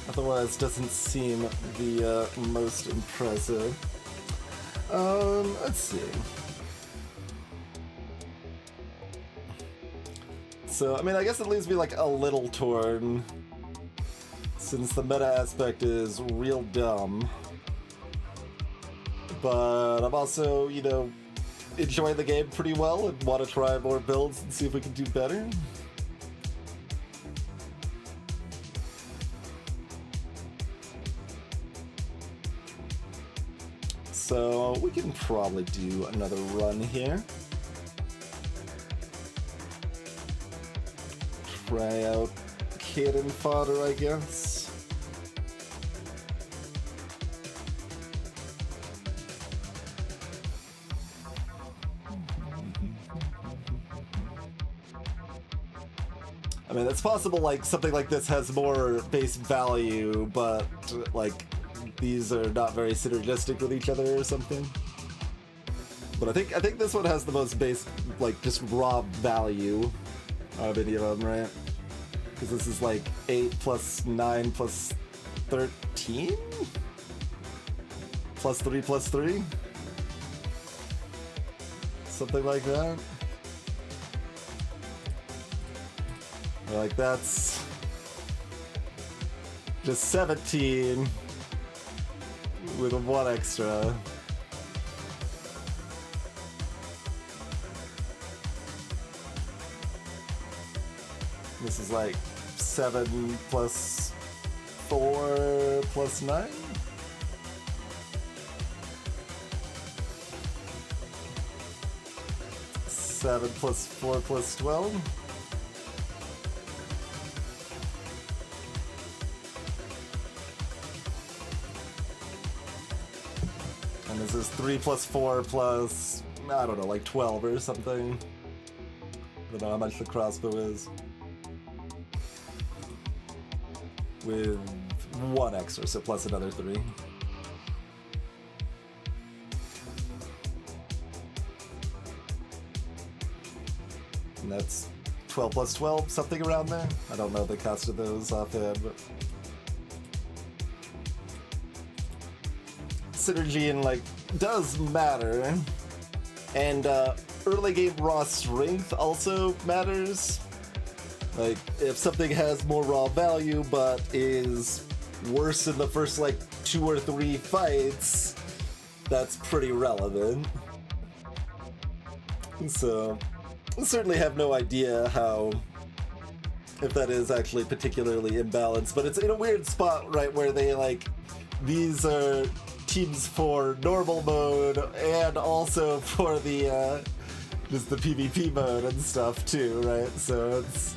otherwise doesn't seem the most impressive. Let's see. So, I mean, I guess it leaves me like a little torn, since the meta aspect is real dumb. But I'm also, you know, enjoying the game pretty well and want to try more builds and see if we can do better. So we can probably do another run here. Try out Cannon Fodder, I guess. I mean, it's possible, like, something like this has more base value, but, like, these are not very synergistic with each other or something. But I think this one has the most base, like, just raw value out of any of them, right? Because this is, like, 8 plus 9 plus 13? Plus 3 plus 3? Something like that. Like, that's just 17 with 1 extra. This is like 7 plus 4 plus 9? Seven plus 4 plus 12? This is 3 plus 4 plus, I don't know, like 12 or something. I don't know how much the crossbow is. With 1 extra, so plus another 3. And that's 12 plus 12, something around there. I don't know the cost of those offhand, but synergy and like does matter. And early game raw strength also matters. Like, if something has more raw value but is worse in the first, like, 2 or 3 fights, that's pretty relevant. So, I certainly have no idea if that is actually particularly imbalanced, but it's in a weird spot, right, where they, like, these are teams for normal mode and also for the, just the PvP mode and stuff too, right? So it's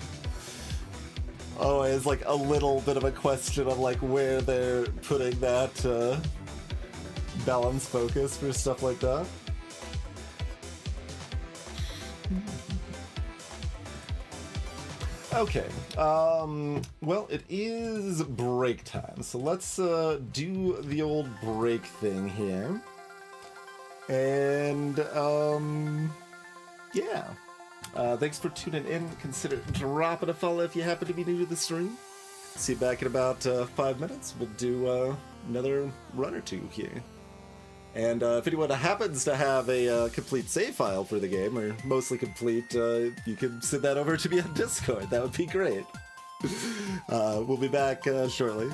always, like, a little bit of a question of, like, where they're putting that, balance focus for stuff like that. Okay, well, it is break time, so let's do the old break thing here. And, yeah. Thanks for tuning in. Consider dropping a follow if you happen to be new to the stream. See you back in about 5 minutes. We'll do another run or two here. And if anyone happens to have a complete save file for the game, or mostly complete, you can send that over to me on Discord. That would be great. We'll be back shortly.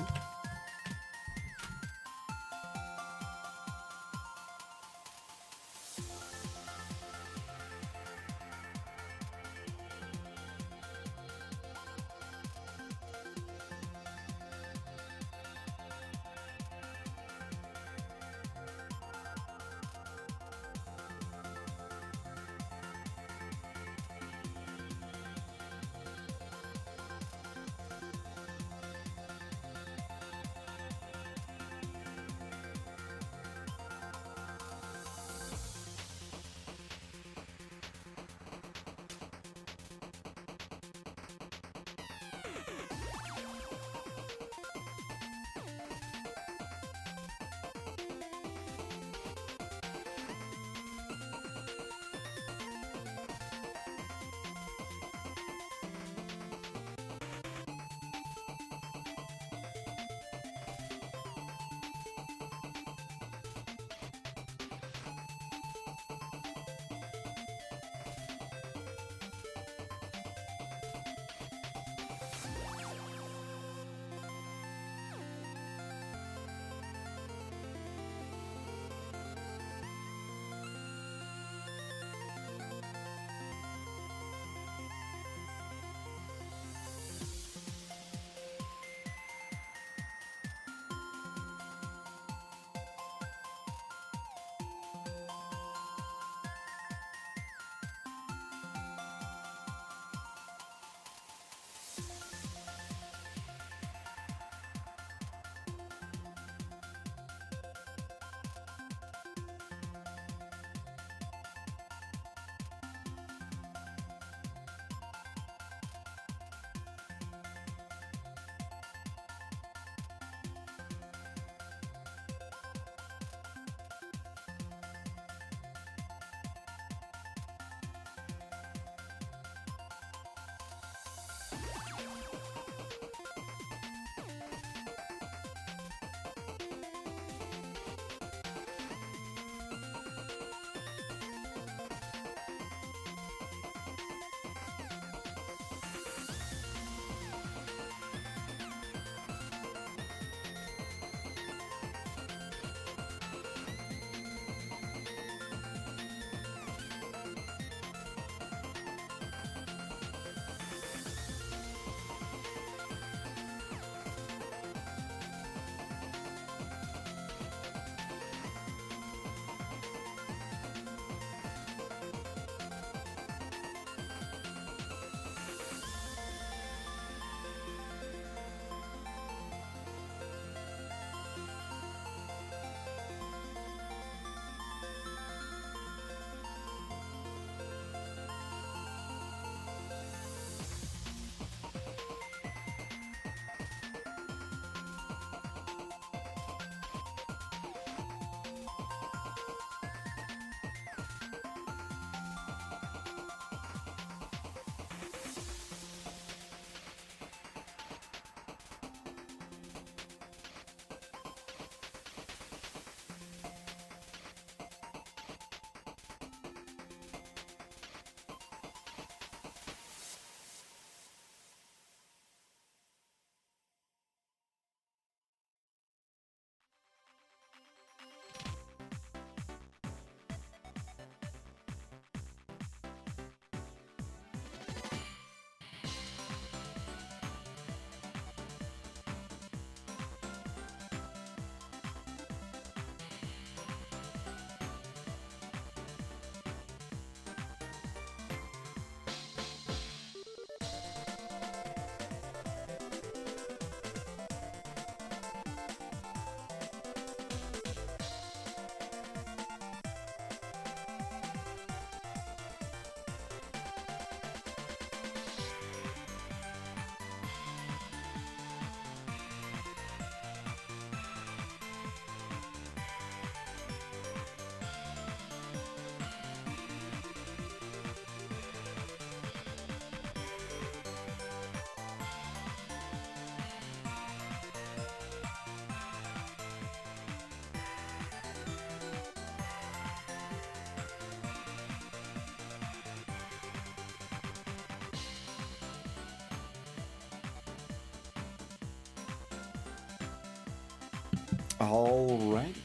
Alright,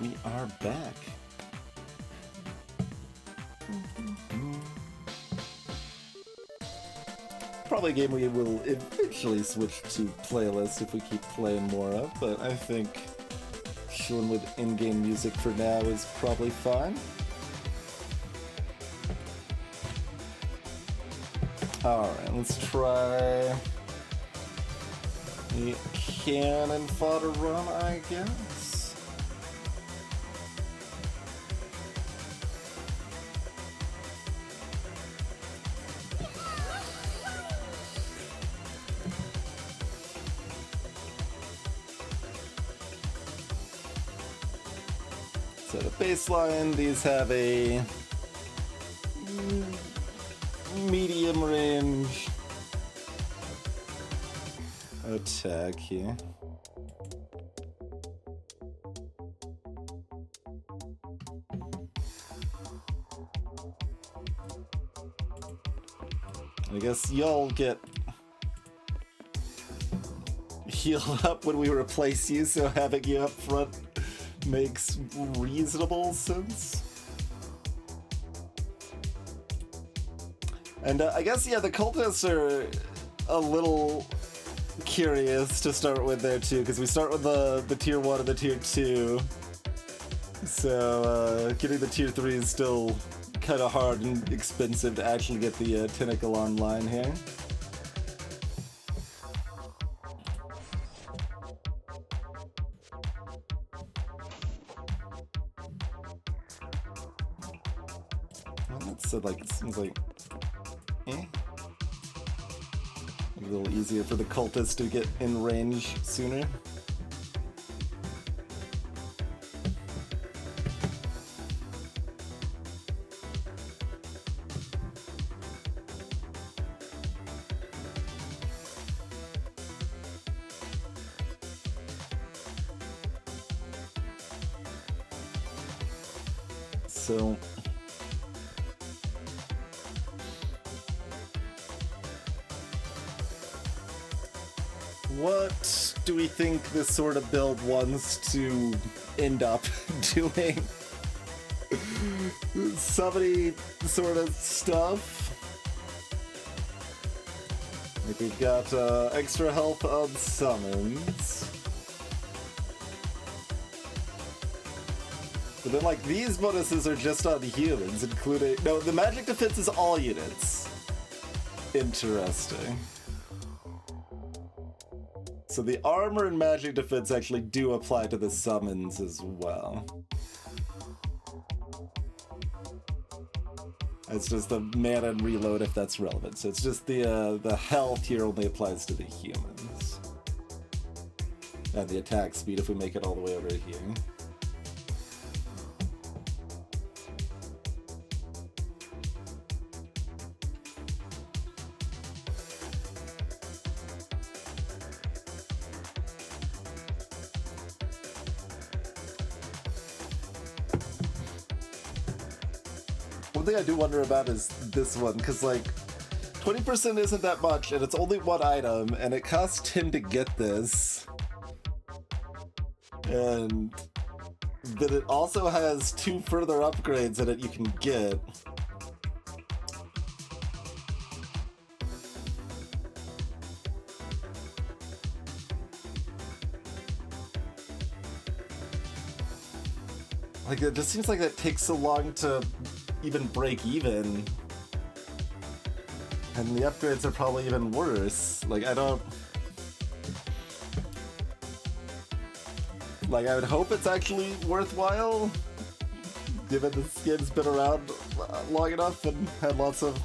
we are back. Probably a game we will eventually switch to playlist if we keep playing more of, but I think chilling with in-game music for now is probably fine. Alright, let's try the cannon fodder run, I guess. So the baseline, these have a medium range attack here. I guess y'all get healed up when we replace you, so having you up front makes reasonable sense. And I guess, yeah, the cultists are a little curious to start with there too, because we start with the tier 1 and the tier 2. So getting the tier 3 is still kind of hard and expensive to actually get the tentacle online here. Well, that said, like, it seems like a little easier for the cultists to get in range sooner. So what do we think this sort of build wants to end up doing? Somebody sort of stuff. Like we've got extra health on summons. But then, like, these bonuses are just on humans, including... No, the magic defense is all units. Interesting. So the armor and magic defense actually do apply to the summons as well. It's just the mana and reload if that's relevant. So it's just the health here only applies to the humans. And the attack speed if we make it all the way over here. One thing I do wonder about is this one, because, like, 20% isn't that much, and it's only one item, and it costs 10 to get this. And then it also has 2 further upgrades in it you can get. Like, it just seems like that takes so long to even break even. And the upgrades are probably even worse. Like, I don't... Like, I would hope it's actually worthwhile, given this game's been around long enough and had lots of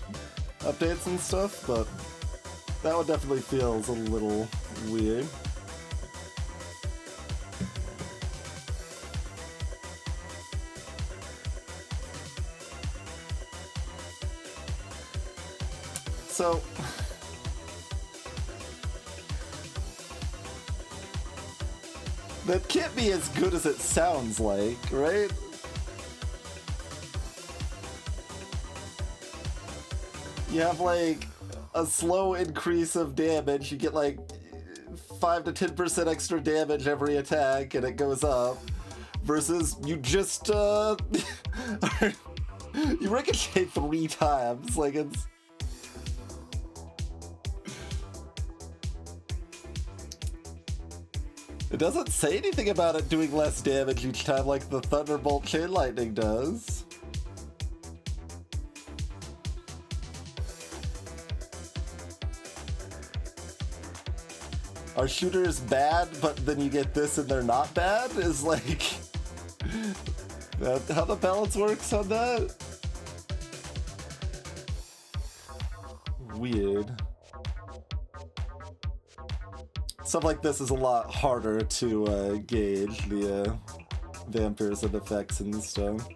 updates and stuff, but that one definitely feels a little weird. So, that can't be as good as it sounds like, right? You have like a slow increase of damage, you get like 5 to 10% extra damage every attack and it goes up, versus you just you ricochet 3 times. Like, it's... It doesn't say anything about it doing less damage each time like the Thunderbolt Chain Lightning does. Are shooters bad, but then you get this and they're not bad? Is like... how the balance works on that? Weird. Stuff like this is a lot harder to gauge, the vampirs and effects and stuff.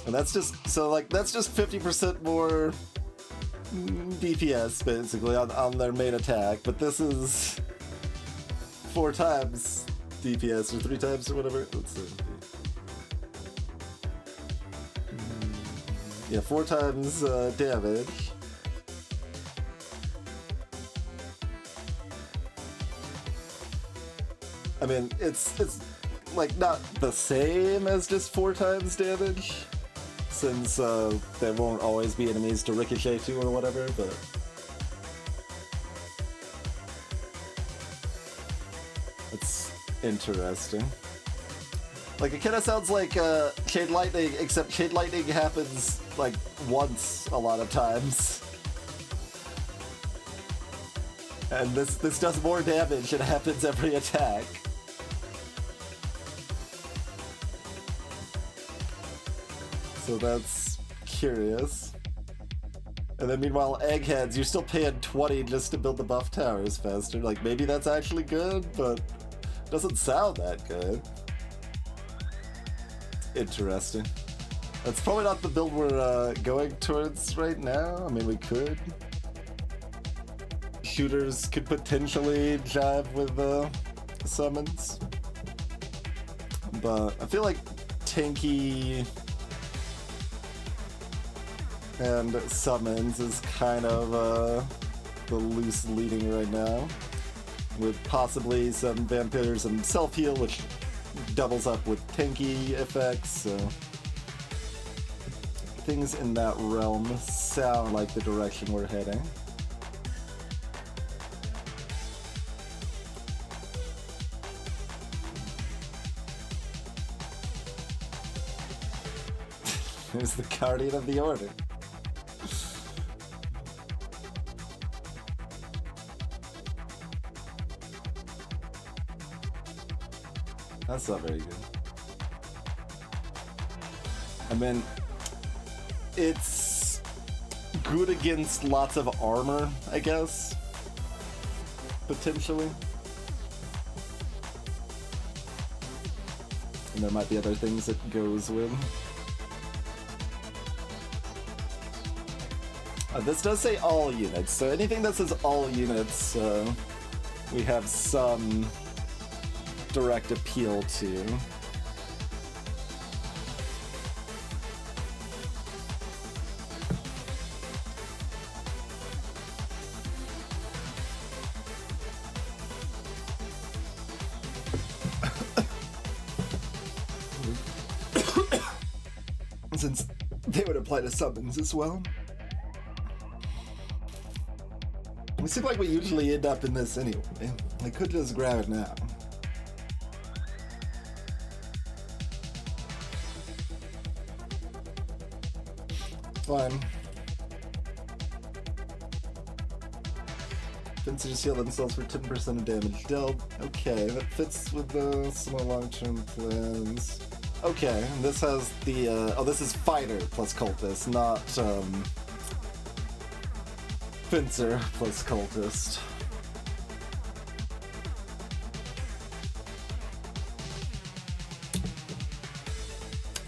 And that's just, so like, that's just 50% more DPS, basically, on their main attack, but this is 4 times DPS, or 3 times, or whatever. Let's see. Yeah, 4 times damage. I mean, it's like not the same as just 4 times damage, since there won't always be enemies to ricochet to or whatever, but... It's interesting. Like, it kinda sounds like Chain Lightning, except Chain Lightning happens, like, once a lot of times. And this does more damage, it happens every attack. So that's curious. And then meanwhile, Eggheads, you're still paying 20 just to build the buff towers faster. Like, maybe that's actually good, but it doesn't sound that good. Interesting. That's probably not the build we're going towards right now. I mean, we could. Shooters could potentially jive with summons. But I feel like tanky and summons is kind of the loose leading right now, with possibly some vampires and self-heal, which doubles up with tanky effects, so things in that realm sound like the direction we're heading. There's the Guardian of the Order. That's not very good. I mean, it's good against lots of armor, I guess. Potentially. And there might be other things it goes with. This does say all units, so anything that says all units, we have some direct appeal to. Since they would apply to summons as well. It seems like we usually end up in this anyway. I could just grab it now. Fine. Fencers heal themselves for 10% of damage dealt. Okay, that fits with the similar long-term plans. Okay, and this has the, oh, this is Fighter plus Cultist, not, Fencer plus Cultist.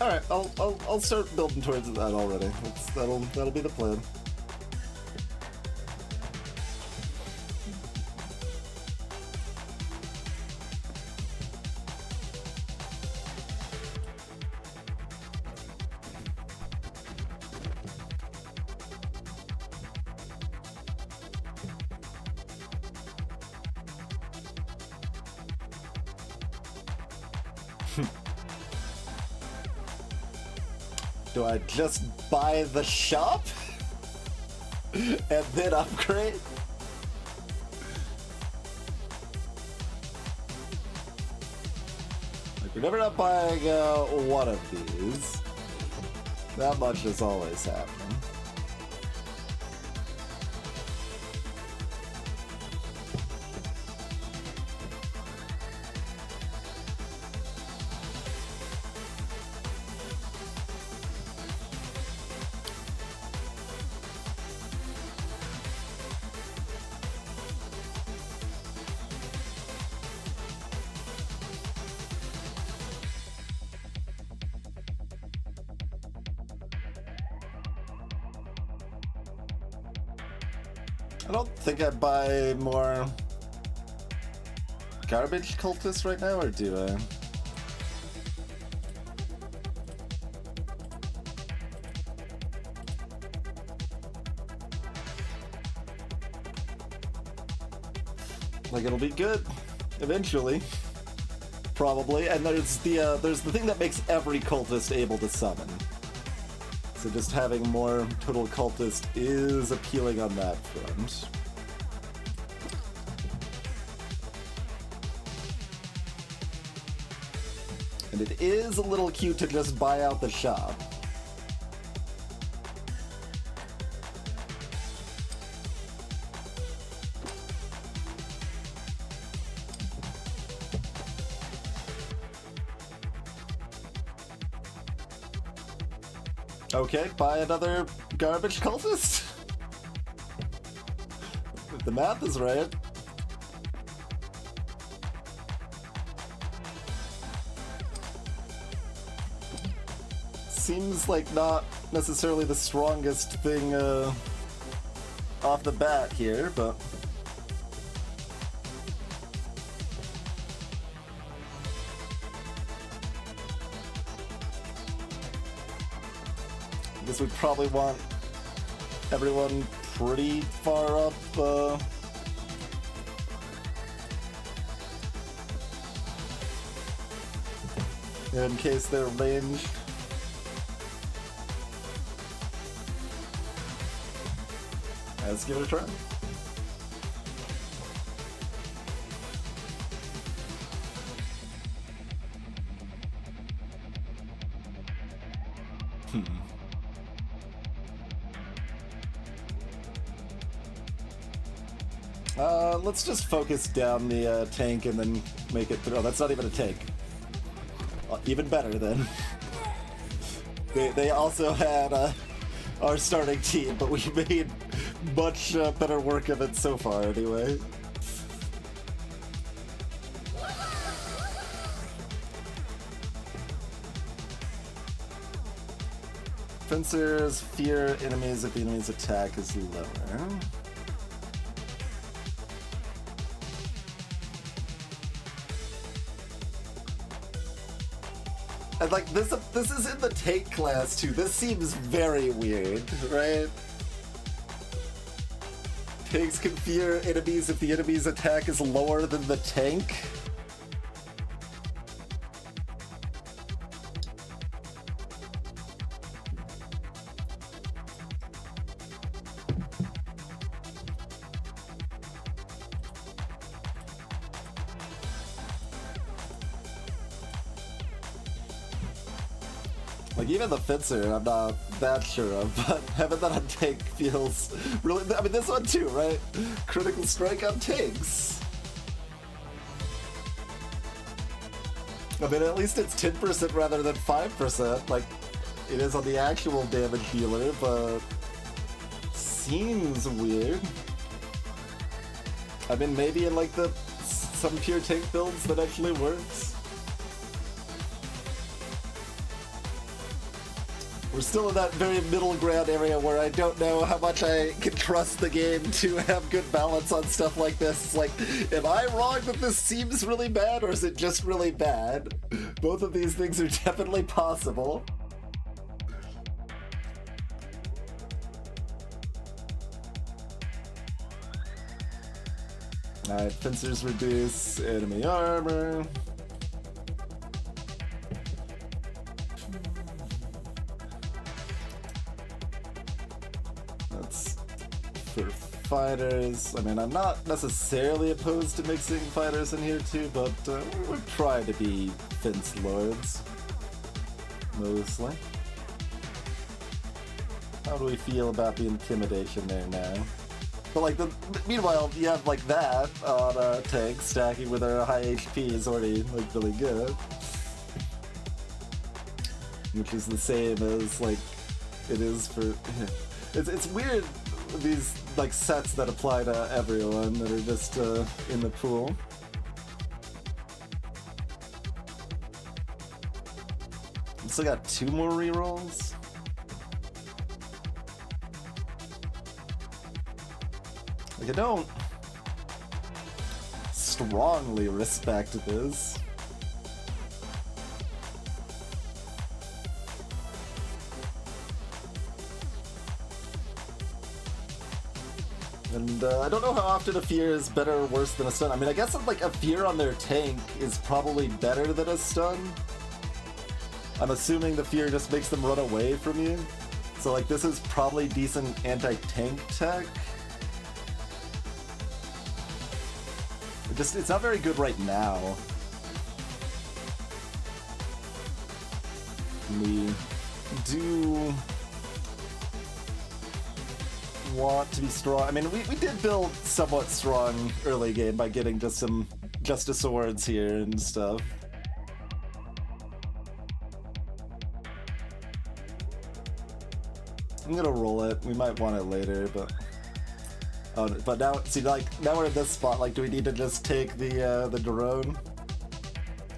All right, I'll start building towards that already. That'll be the plan. Do I just buy the shop? And then upgrade? Like, we're never not buying one of these. That much is always happening. I don't think I'd buy more garbage cultists right now, or do I? Like, it'll be good eventually, probably. And there's the thing that makes every cultist able to summon. So just having more total cultist is appealing on that front. And it is a little cute to just buy out the shop. Okay, buy another garbage cultist? If the math is right. Seems like not necessarily the strongest thing off the bat here, but... I guess we probably want everyone pretty far up, in case they're ranged. Let's give it a try. Let's just focus down the tank and then make it through. Oh, that's not even a tank. Even better then. They also had our starting team, but we made much better work of it so far anyway. Fencers fear enemies if the enemy's attack is lower. And like this is in the tank class too. This seems very weird, right? Tanks can fear enemies if the enemy's attack is lower than the tank. Like, even the Fencer, I'm not that sure of, but having that on tank feels really... I mean, this one too, right? Critical strike on tanks. I mean, at least it's 10% rather than 5%, like it is on the actual damage dealer, but... seems weird. I mean, maybe in, like, some pure tank builds that actually works. We're still in that very middle ground area where I don't know how much I can trust the game to have good balance on stuff like this. It's like, am I wrong that this seems really bad, or is it just really bad? Both of these things are definitely possible. Alright, Fencers reduce enemy armor. for fighters, I mean, I'm not necessarily opposed to mixing fighters in here too, but we're trying to be fence lords, mostly. How do we feel about the intimidation there now? But like, meanwhile, you have like that on our tank stacking with our high HP is already like really good. Which is the same as like it is for. It's weird, these like sets that apply to everyone that are just in the pool. Still got 2 more rerolls. Like, I don't strongly respect this. And I don't know how often a fear is better or worse than a stun. I mean, I guess like a fear on their tank is probably better than a stun. I'm assuming the fear just makes them run away from you. So like this is probably decent anti-tank tech. It's not very good right now. We do want to be strong. I mean, we did build somewhat strong early game by getting just some Justice Swords here and stuff. I'm gonna roll it. We might want it later, but but now, see, like now we're in this spot. Like, do we need to just take the drone?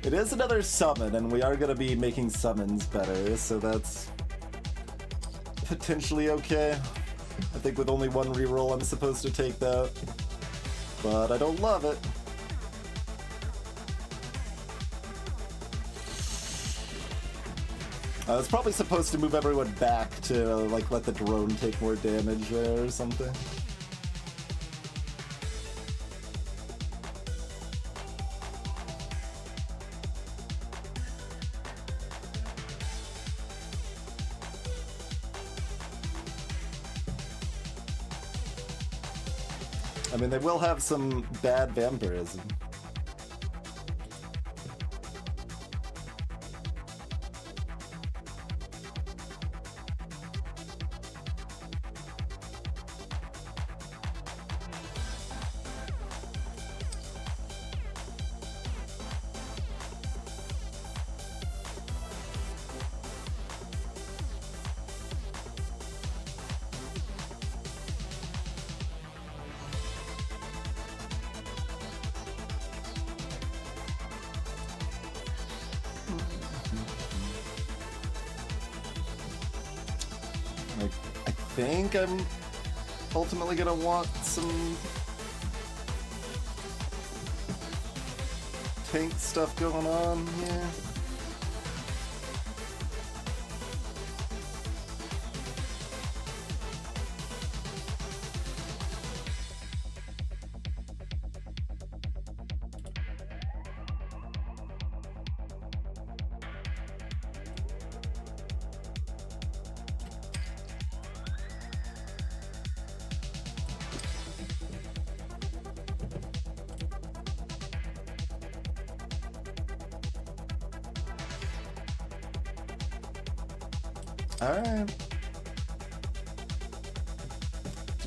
It is another summon, and we are gonna be making summons better, so that's potentially okay. I think with only 1 reroll, I'm supposed to take that, but I don't love it. I was probably supposed to move everyone back to like let the drone take more damage there or something. I mean, they will have some bad vampirism. I think I'm ultimately gonna want some tank stuff going on here. Alright.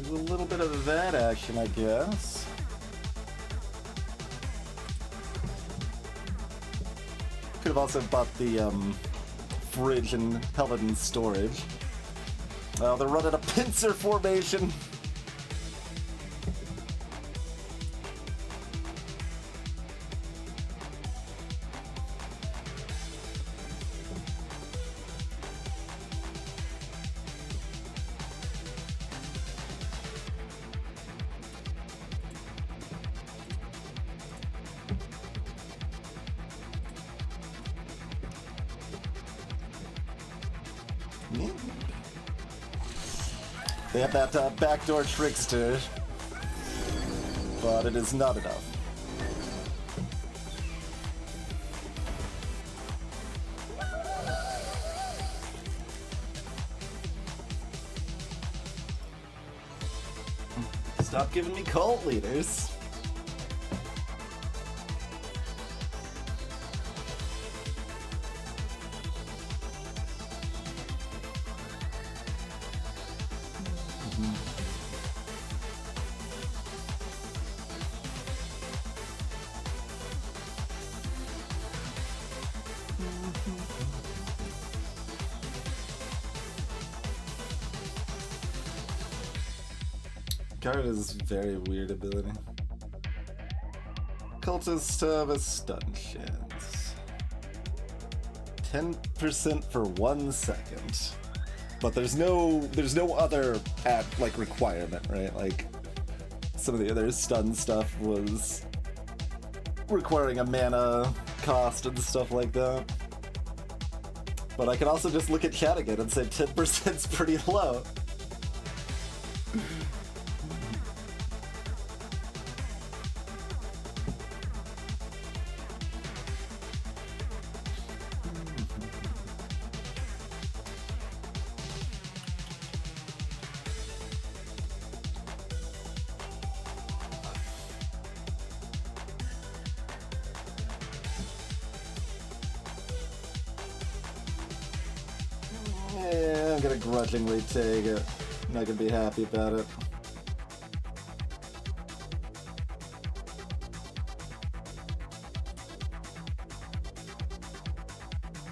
Do a little bit of that action, I guess. Could have also bought the fridge and held it in storage. They're running a pincer formation. They have that backdoor trickster, but it is not enough. Stop giving me cult leaders. Guard is a very weird ability. Cultists have a stun chance. 10% for 1 second. But there's no other requirement, right? Like some of the other stun stuff was requiring a mana cost and stuff like that. But I can also just look at chat again and say 10% is pretty low. Yeah, I'm gonna grudgingly take it. I'm not gonna be happy about it.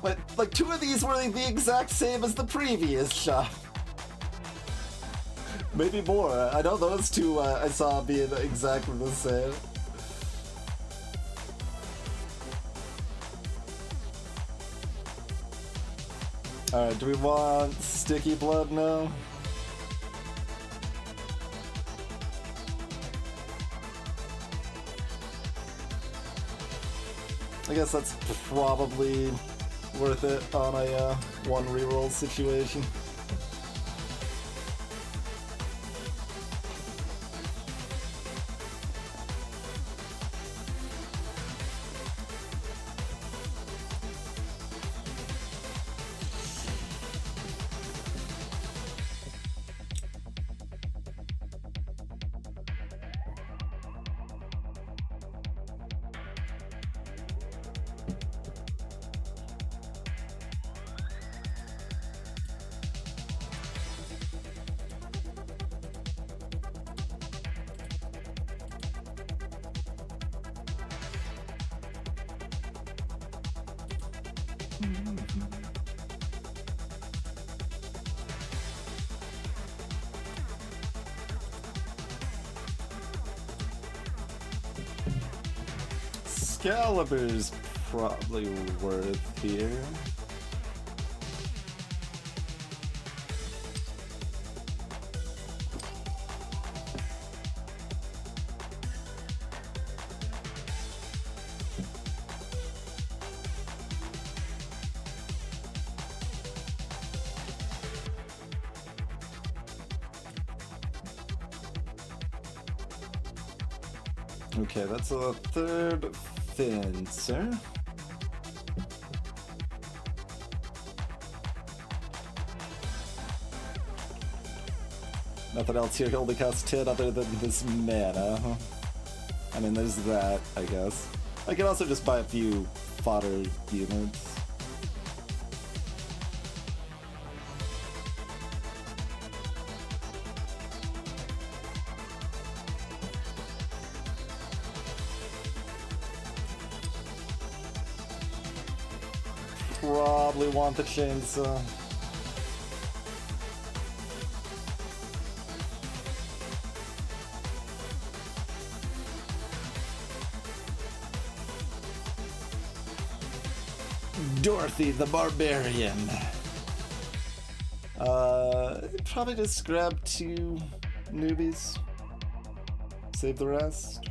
But, like, 2 of these were the exact same as the previous shop. Maybe more. I know those 2 I saw being exactly the same. Alright, do we want sticky blood now? I guess that's probably worth it on a 1 reroll situation. Excalibur's probably worth here. Okay, that's a 3rd fencer. Nothing else here, he only costs 10 other than this mana. I mean, there's that, I guess. I can also just buy a few fodder units. Probably want the chainsaw. Dorothy the Barbarian. Probably just grab 2 newbies. Save the rest.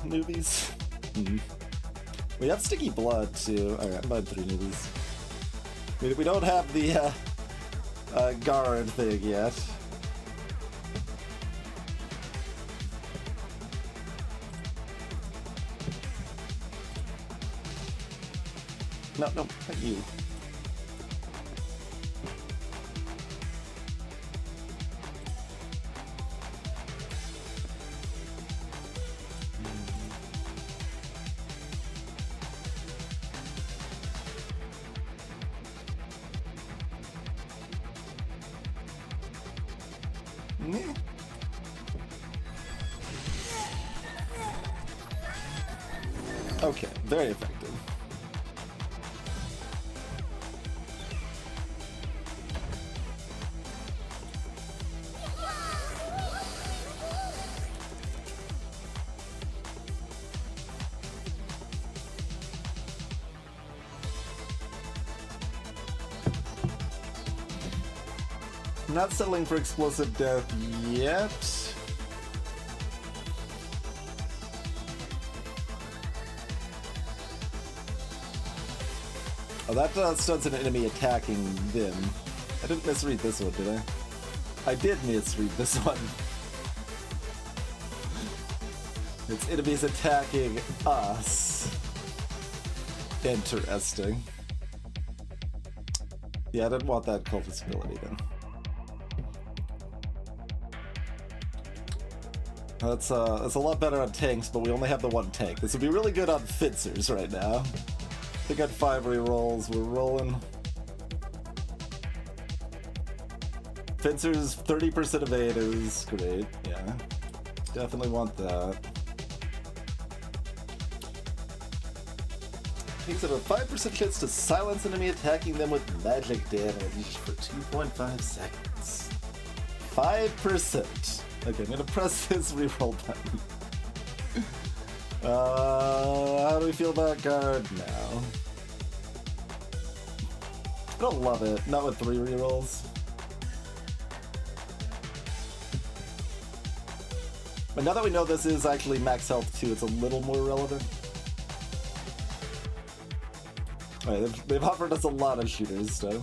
Newbies. We have sticky blood too. Alright, I'm buying 3 newbies. We don't have the Guard thing yet. No, not you. Meh. Okay, very effective. Not settling for explosive death yet. Oh, that stuns an enemy attacking them. I didn't misread this one, did I? I did misread this one. It's enemies attacking us. Interesting. Yeah, I didn't want that cultist ability then. That's a lot better on tanks, but we only have the one tank. This would be really good on fencers right now. They got 5 rerolls, we're rolling. Fencers, 30% evade is great, yeah. Definitely want that. Takes up a 5% chance to silence enemy attacking them with magic damage for 2.5 seconds. 5%. Okay, I'm gonna press this reroll button. How do we feel about guard now? I don't love it. Not with 3 rerolls. But now that we know this is actually max health too, it's a little more relevant. Alright, they've offered us a lot of shooters, so.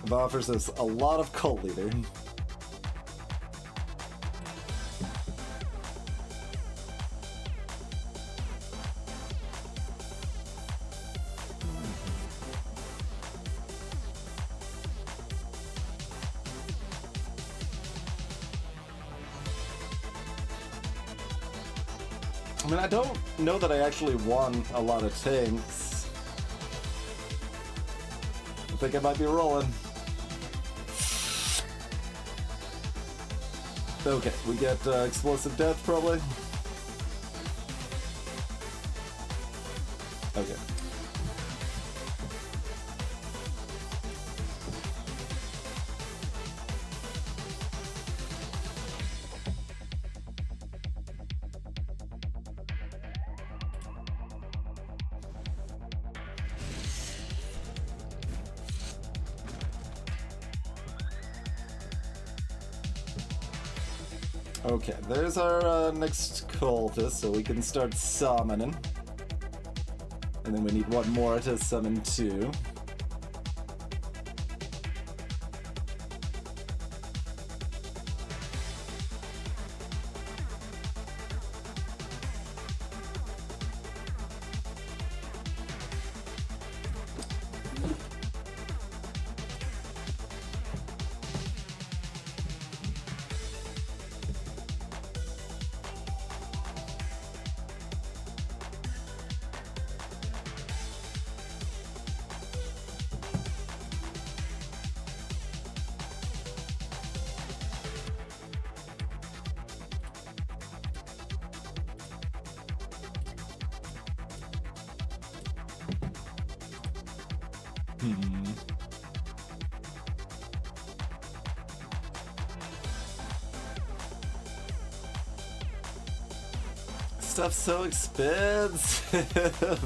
It offers us a lot of cult leader. I mean, I don't know that I actually won a lot of tanks. I think I might be rolling. Okay, we get explosive death probably. Okay. Okay, there's our next cultist, so we can start summoning. And then we need one more to summon 2. Stuff's so expensive.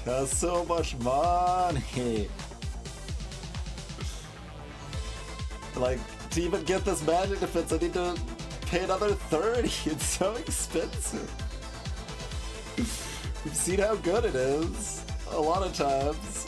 Costs so much money. Like, to even get this magic defense, I need to pay another 30. It's so expensive. We've seen how good it is a lot of times.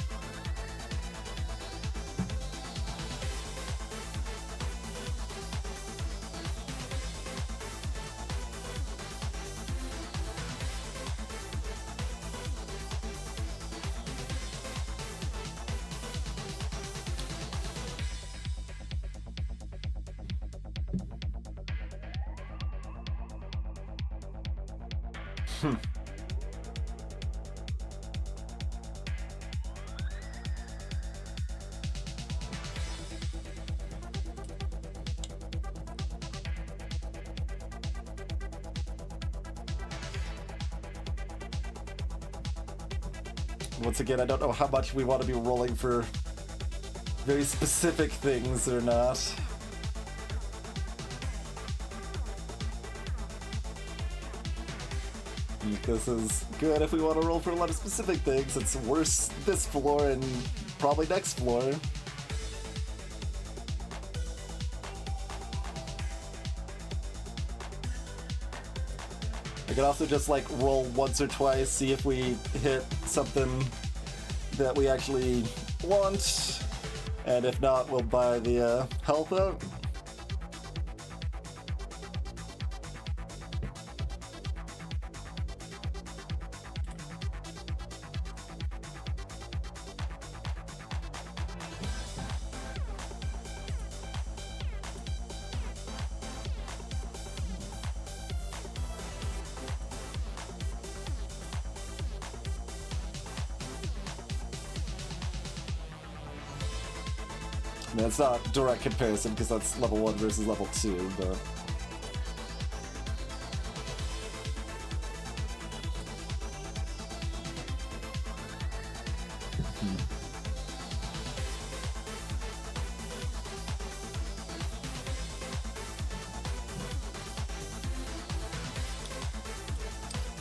Once again, I don't know how much we want to be rolling for very specific things or not. This is good if we want to roll for a lot of specific things. It's worse this floor and probably next floor. I could also just like roll once or twice, see if we hit something that we actually want, and if not, we'll buy the health out. I mean, it's not direct comparison because that's level 1 versus level 2, but...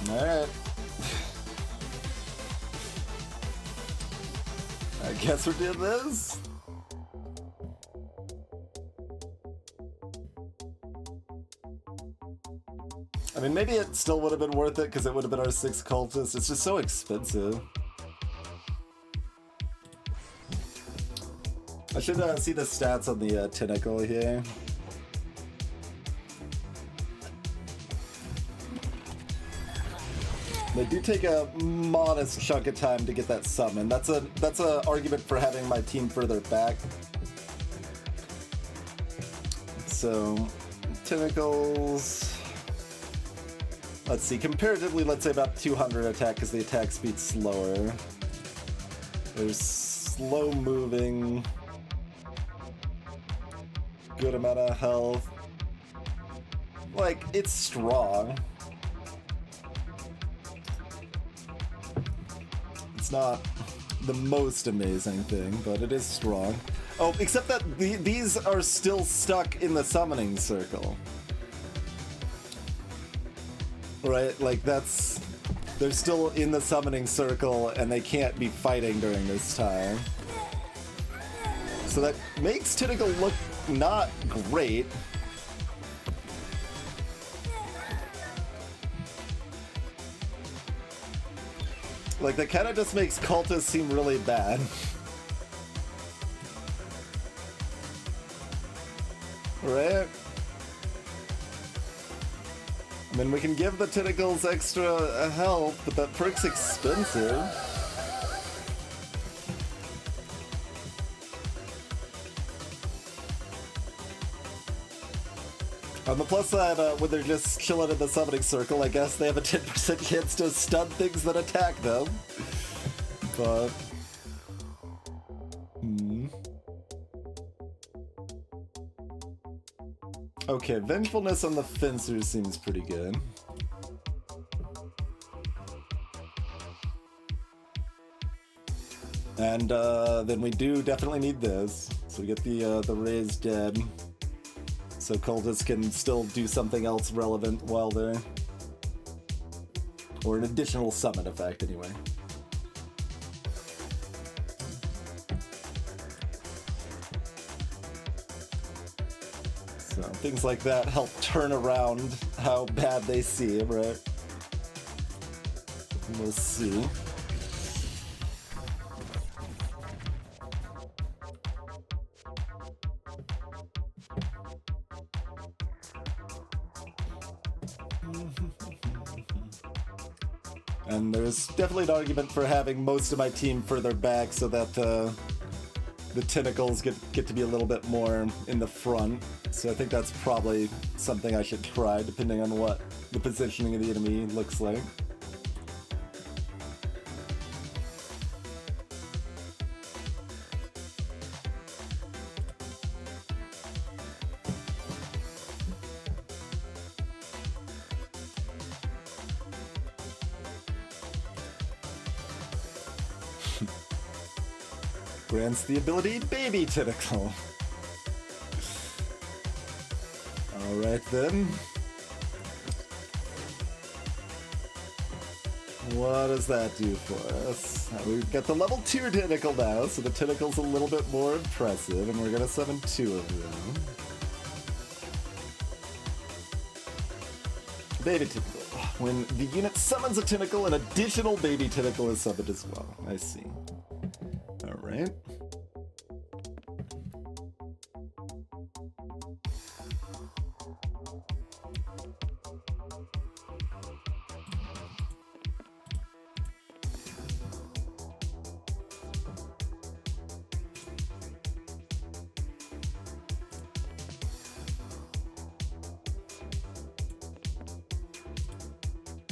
Alright. I guess we're doing this. I mean, maybe it still would have been worth it because it would have been our 6 cultists. It's just so expensive. I should see the stats on the tentacle here. They do take a modest chunk of time to get that summon. That's a argument for having my team further back. So, tentacles. Let's see, comparatively, let's say about 200 attack because the attack speed's slower. There's slow moving. Good amount of health. Like, it's strong. It's not the most amazing thing, but it is strong. Oh, except that these are still stuck in the summoning circle. Right, like they're still in the summoning circle and they can't be fighting during this time. So that makes Tentacle look not great. Like, that kind of just makes cultists seem really bad. Right? I mean, we can give the tentacles extra health, but that perk's expensive. On the plus side, when they're just chilling in the summoning circle, I guess they have a 10% chance to stun things that attack them. But... Okay, Vengefulness on the Fencer seems pretty good. And then we do definitely need this. So we get the Raised Dead. So cultists can still do something else relevant while they're... Or an additional summon effect, anyway. So things like that help turn around how bad they seem, right? We'll see. And there's definitely an argument for having most of my team further back so that the tentacles get to be a little bit more in the front. So I think that's probably something I should try, depending on what the positioning of the enemy looks like. Grants the ability Baby Tentacle. Alright then. What does that do for us? We've got the level 2 tentacle now, so the tentacle's a little bit more impressive, and we're gonna summon 2 of them. Baby Tentacle. When the unit summons a tentacle, an additional Baby Tentacle is summoned as well. I see. Alright.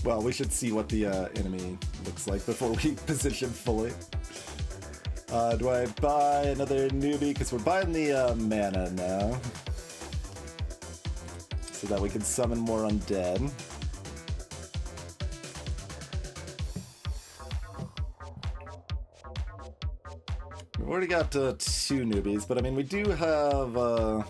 Well, we should see what the enemy looks like before we position fully. Do I buy another newbie? Because we're buying the mana now. So that we can summon more undead. We've already got 2 newbies, but I mean, we do have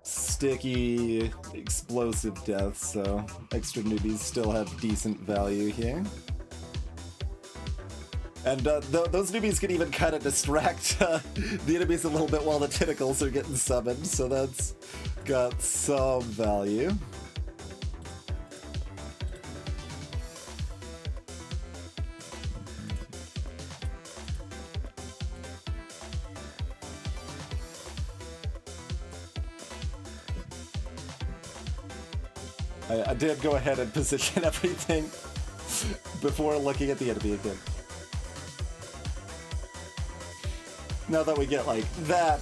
sticky, explosive deaths, so extra newbies still have decent value here. And those newbies can even kind of distract the enemies a little bit while the tentacles are getting summoned, so that's got some value. I did go ahead and position everything before looking at the enemy again. Now that we get like that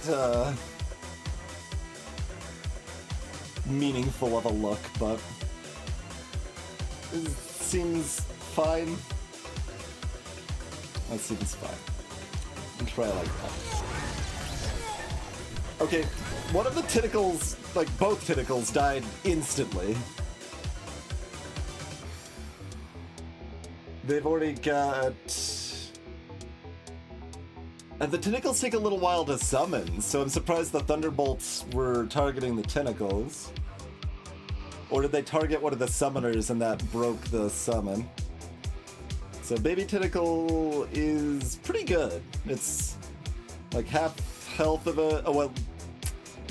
meaningful of a look, but it seems fine. That seems fine. I'll try like that. Okay, one of the tentacles, like both tentacles, died instantly. They've already got... And the tentacles take a little while to summon, so I'm surprised the thunderbolts were targeting the tentacles. Or did they target one of the summoners and that broke the summon? So Baby Tentacle is pretty good. It's like half health of a... Oh, well,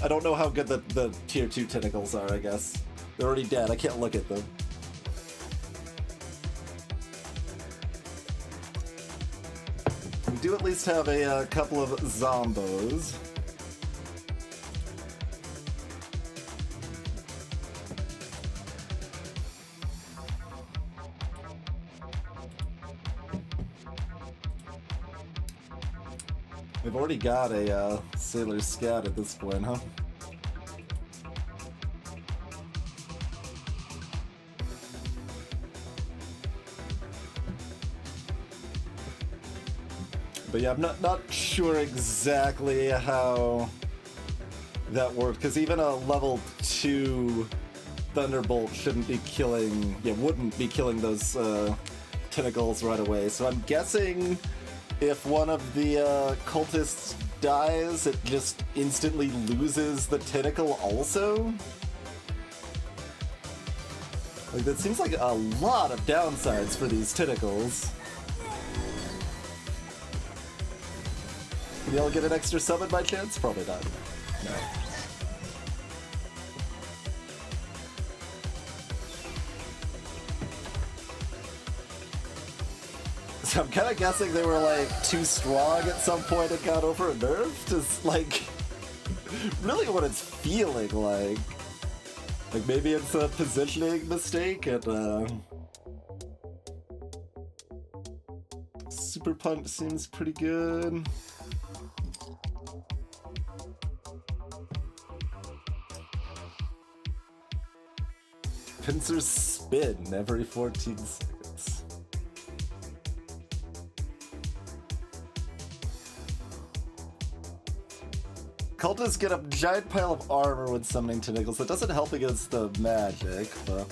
I don't know how good the tier 2 tentacles are, I guess. They're already dead, I can't look at them. We do at least have a couple of zombos. We've already got a Sailor Scout at this point, huh? But yeah, I'm not sure exactly how that worked, because even a level 2 Thunderbolt shouldn't be killing, wouldn't be killing those tentacles right away. So I'm guessing if one of the cultists dies, it just instantly loses the tentacle also? Like, that seems like a lot of downsides for these tentacles. Can y'all get an extra summon by chance? Probably not. No. So I'm kind of guessing they were like too strong at some point and got over nerfed. Is like really what it's feeling like. Like maybe it's a positioning mistake and Super Punch seems pretty good. Pincers spin every 14 seconds. Cultists get a giant pile of armor when summoning tentacles. That doesn't help against the magic, but...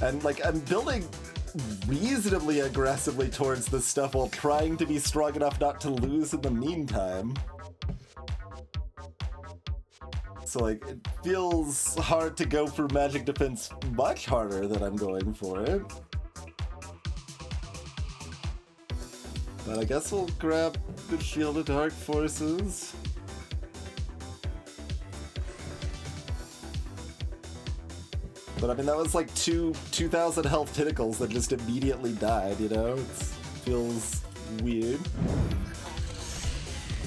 And, like, I'm building reasonably aggressively towards this stuff while trying to be strong enough not to lose in the meantime. So, like, it feels hard to go for magic defense much harder than I'm going for it. But I guess we'll grab the Shield of Dark Forces. But I mean, that was like 2,000 health tentacles that just immediately died, you know? It feels weird.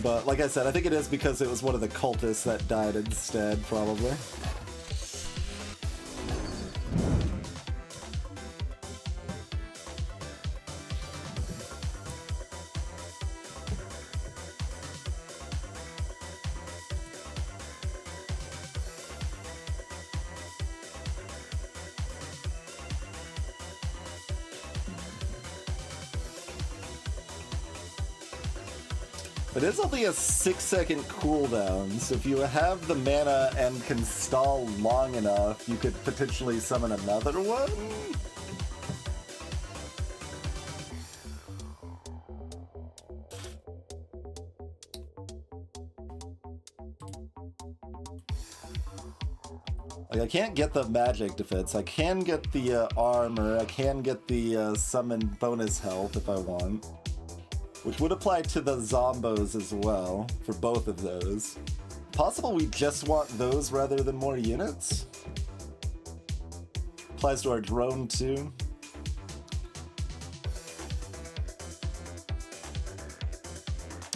But like I said, I think it is because it was one of the cultists that died instead, probably. It is only a 6-second cooldown, so if you have the mana and can stall long enough, you could potentially summon another one? Like, I can't get the magic defense. I can get the armor. I can get the summon bonus health if I want. Which would apply to the zombos as well, for both of those. Possible we just want those rather than more units? Applies to our drone too.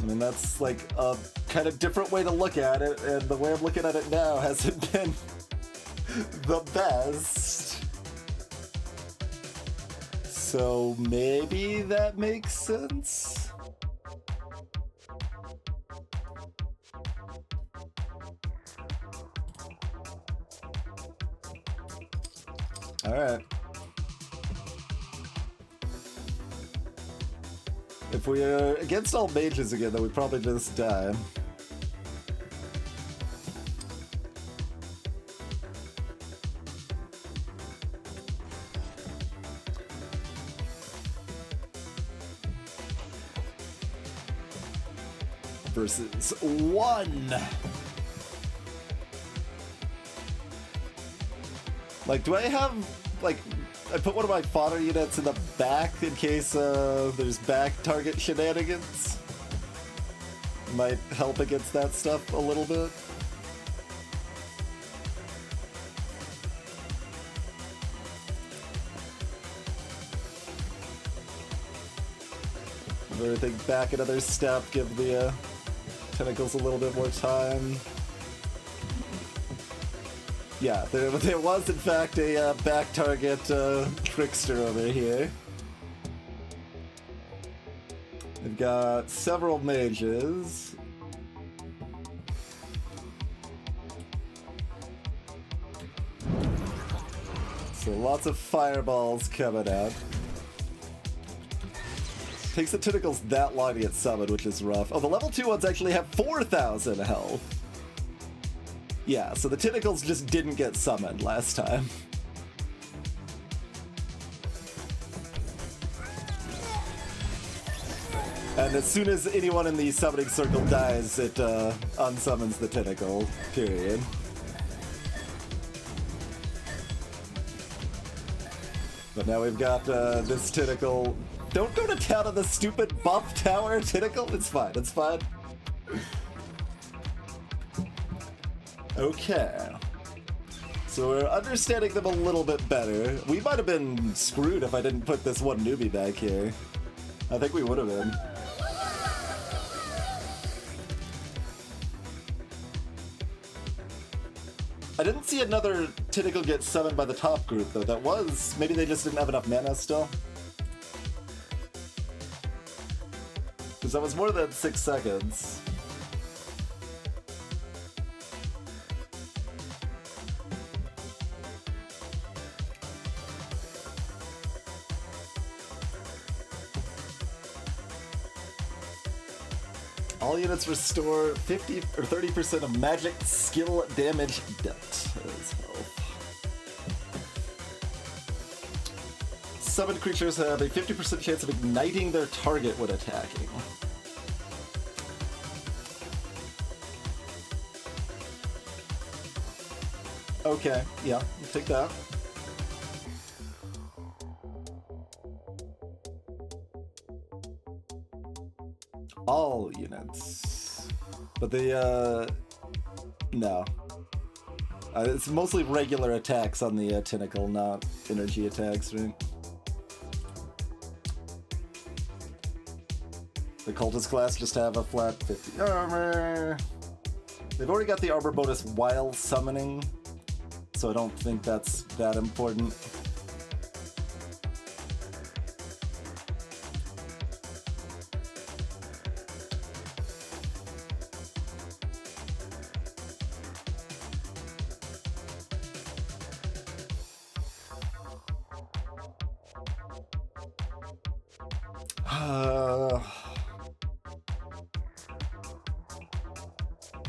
I mean, that's like a kind of different way to look at it, and the way I'm looking at it now hasn't been the best. So maybe that makes sense? Alright. If we are against all mages again, then we probably just die. Versus 1. Like, do I have, like, I put one of my fodder units in the back in case there's back target shenanigans? Might help against that stuff a little bit. Everything back another step, give the tentacles a little bit more time. Yeah, there was in fact a back target trickster over here. We've got several mages. So lots of fireballs coming out. Takes the tentacles that long to get summoned, which is rough. Oh, the level 2 ones actually have 4,000 health. Yeah, so the tentacles just didn't get summoned last time. And as soon as anyone in the summoning circle dies, it unsummons the tentacle, period. But now we've got this tentacle. Don't go to town on the stupid buff tower tentacle. It's fine, it's fine. Okay. So we're understanding them a little bit better. We might have been screwed if I didn't put this one newbie back here. I think we would have been. I didn't see another tentacle get summoned by the top group, though. That was... maybe they just didn't have enough mana still? Because that was more than 6 seconds. All units restore 50 or 30% of magic skill damage dealt as health. summoned creatures have a 50% chance of igniting their target when attacking. Okay, yeah, we'll take that. All units. But no. It's mostly regular attacks on the tentacle, not energy attacks, right? The cultist class just have a flat 50 armor. They've already got the armor bonus while summoning, so I don't think that's that important.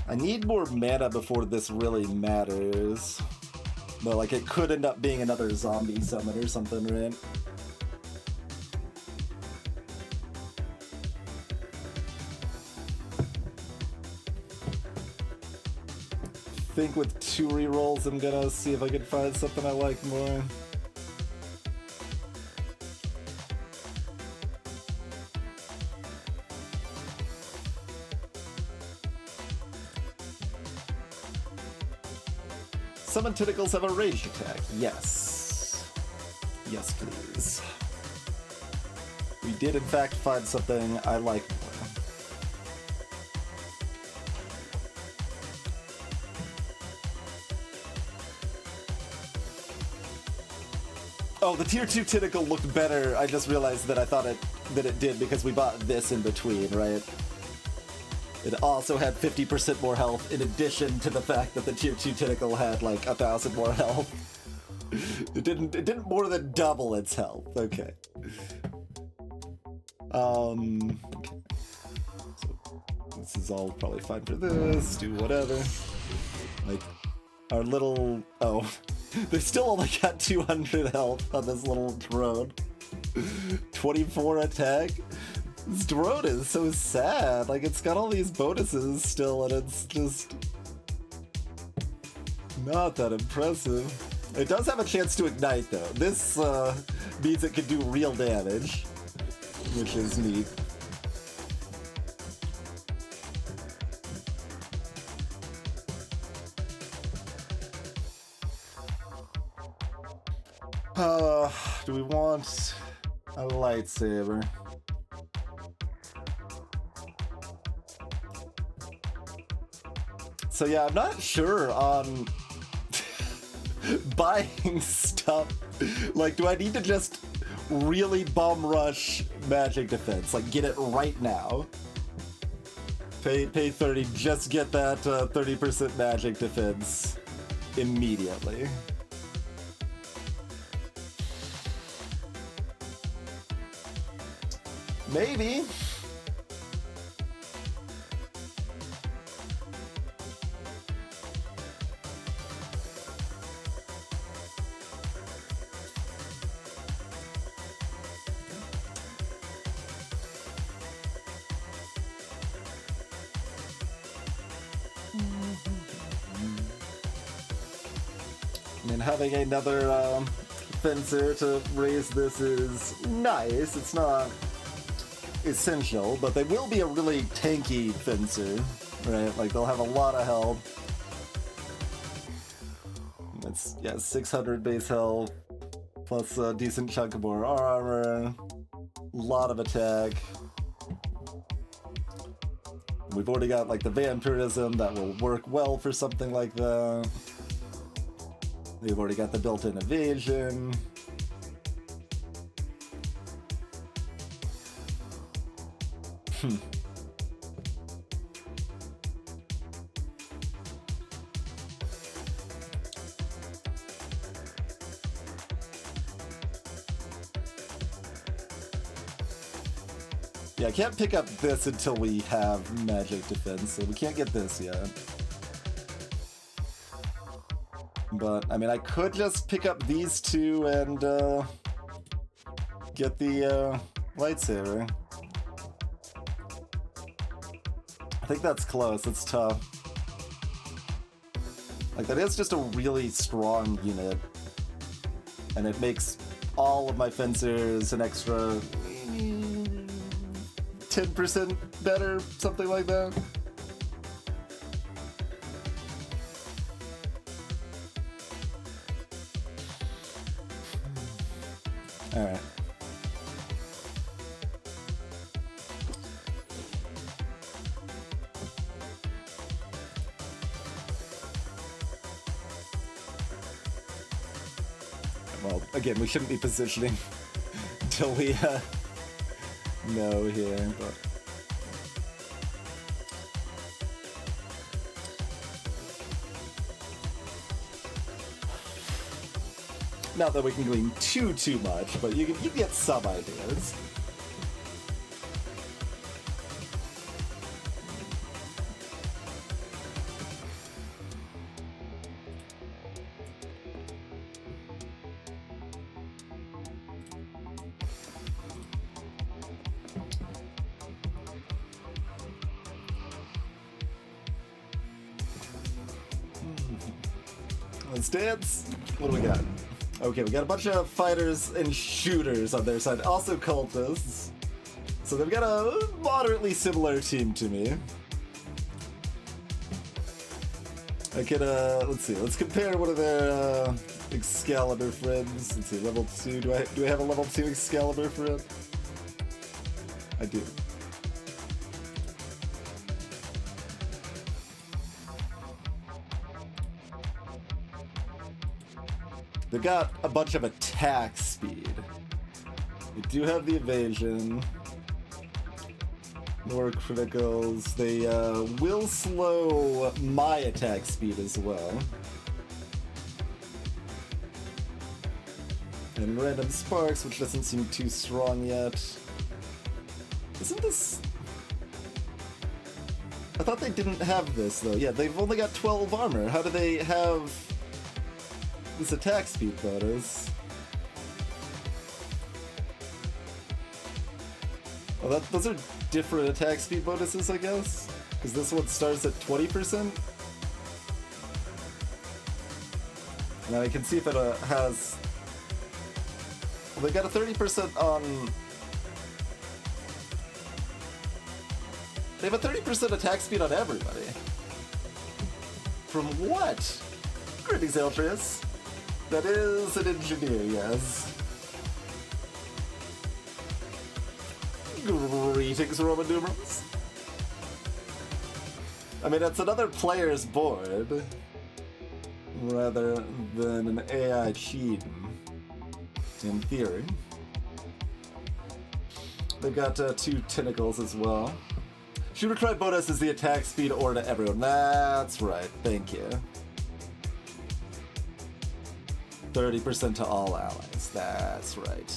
I need more mana before this really matters. But, like, it could end up being another zombie summon or something, right? I think with 2 rerolls, I'm gonna see if I can find something I like more. Summon tentacles have a ranged attack. Yes. Yes, please. We did, in fact, find something I like more. Oh, the tier 2 tentacle looked better. I just realized that I thought that it did because we bought this in between, right? It also had 50% more health, in addition to the fact that the tier 2 tentacle had like 1,000 more health. It didn't more than double its health. Okay. Okay. So this is all probably fine for this. Do whatever. Like our little they still only got 200 health on this little drone. 24 attack. This drone is so sad. Like, it's got all these bonuses still, and it's just not that impressive. It does have a chance to ignite, though. This means it can do real damage, which is neat. Do we want a lightsaber? So yeah, I'm not sure on buying stuff. Like, do I need to just really bomb rush magic defense? Like, get it right now? Pay 30, just get that 30% magic defense immediately. Maybe. And having another fencer to raise this is nice. It's not essential, but they will be a really tanky fencer, right? Like, they'll have a lot of health. It's, yeah, 600 base health, plus a decent chunk of more armor, a lot of attack. We've already got, like, the vampirism that will work well for something like that. We've already got the built-in evasion. Yeah, I can't pick up this until we have magic defense, so we can't get this yet. But, I mean, I could just pick up these two and get the lightsaber. I think that's close. It's tough. Like, that is just a really strong unit. And it makes all of my fencers an extra 10% better, something like that. Alright. Well, again, we shouldn't be positioning until we know here, but... Not that we can glean too much, but you get some ideas. Let's dance. What do we got? Okay, we got a bunch of fighters and shooters on their side, also cultists. So they've got a moderately similar team to me. I can, let's see, let's compare one of their Excalibur friends. Let's see, level 2. Do I have a level 2 Excalibur friend? I do. They've got a bunch of attack speed. We do have the evasion. More criticals. They will slow my attack speed as well. And random sparks, which doesn't seem too strong yet. Isn't this... I thought they didn't have this, though. Yeah, they've only got 12 armor. How do they have... this attack speed bonus? Well, those are different attack speed bonuses, I guess? Because this one starts at 20%? Now I can see if it has... Well, they got a 30% on... They have a 30% attack speed on everybody. From what? Greetings, Eltrius. That is an engineer, yes. Greetings, Roman numerals. I mean, it's another player's board, rather than an AI cheating, in theory. They've got 2 tentacles as well. Shooter cry bonus is the attack speed or to everyone. That's right, thank you. 30% to all allies, that's right.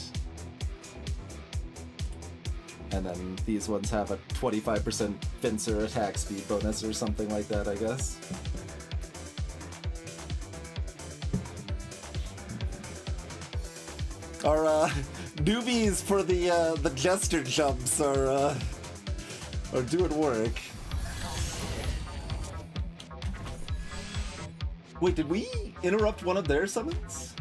And then these ones have a 25% fencer attack speed bonus or something like that, I guess. Our newbies for the jester jumps are doing work. Wait, did we interrupt one of their summons?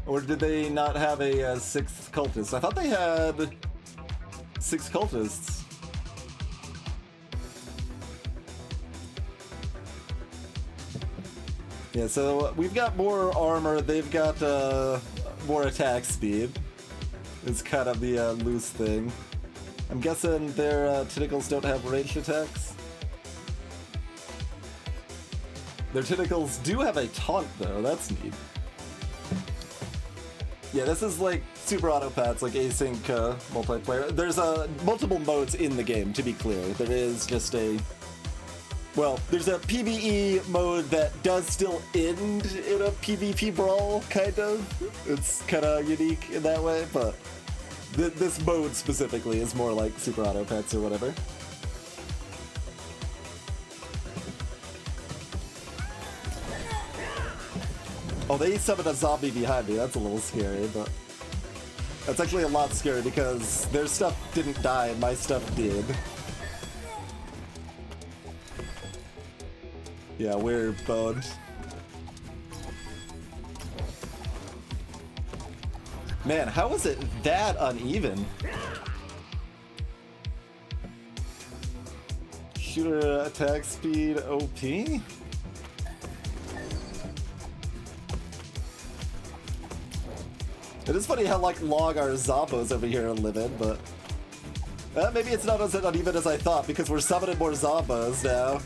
Or did they not have a 6th cultist? I thought they had 6 cultists. Yeah, so we've got more armor, they've got more attack speed. It's kind of the loose thing. I'm guessing their tentacles don't have ranged attacks. Their tentacles do have a taunt though, that's neat. Yeah, this is like super auto-pats, like async multiplayer. There's multiple modes in the game, to be clear. There is just a... Well, there's a PvE mode that does still end in a PvP brawl, kind of. It's kind of unique in that way, but this mode specifically is more like super auto-pats or whatever. Oh, they summoned a zombie behind me. That's a little scary, but... That's actually a lot scary because their stuff didn't die and my stuff did. Yeah, we're boned. Man, how is it that uneven? Shooter attack speed OP? It is funny how, like, long our zombos over here are living, but... maybe it's not as uneven as I thought, because we're summoning more zombos now.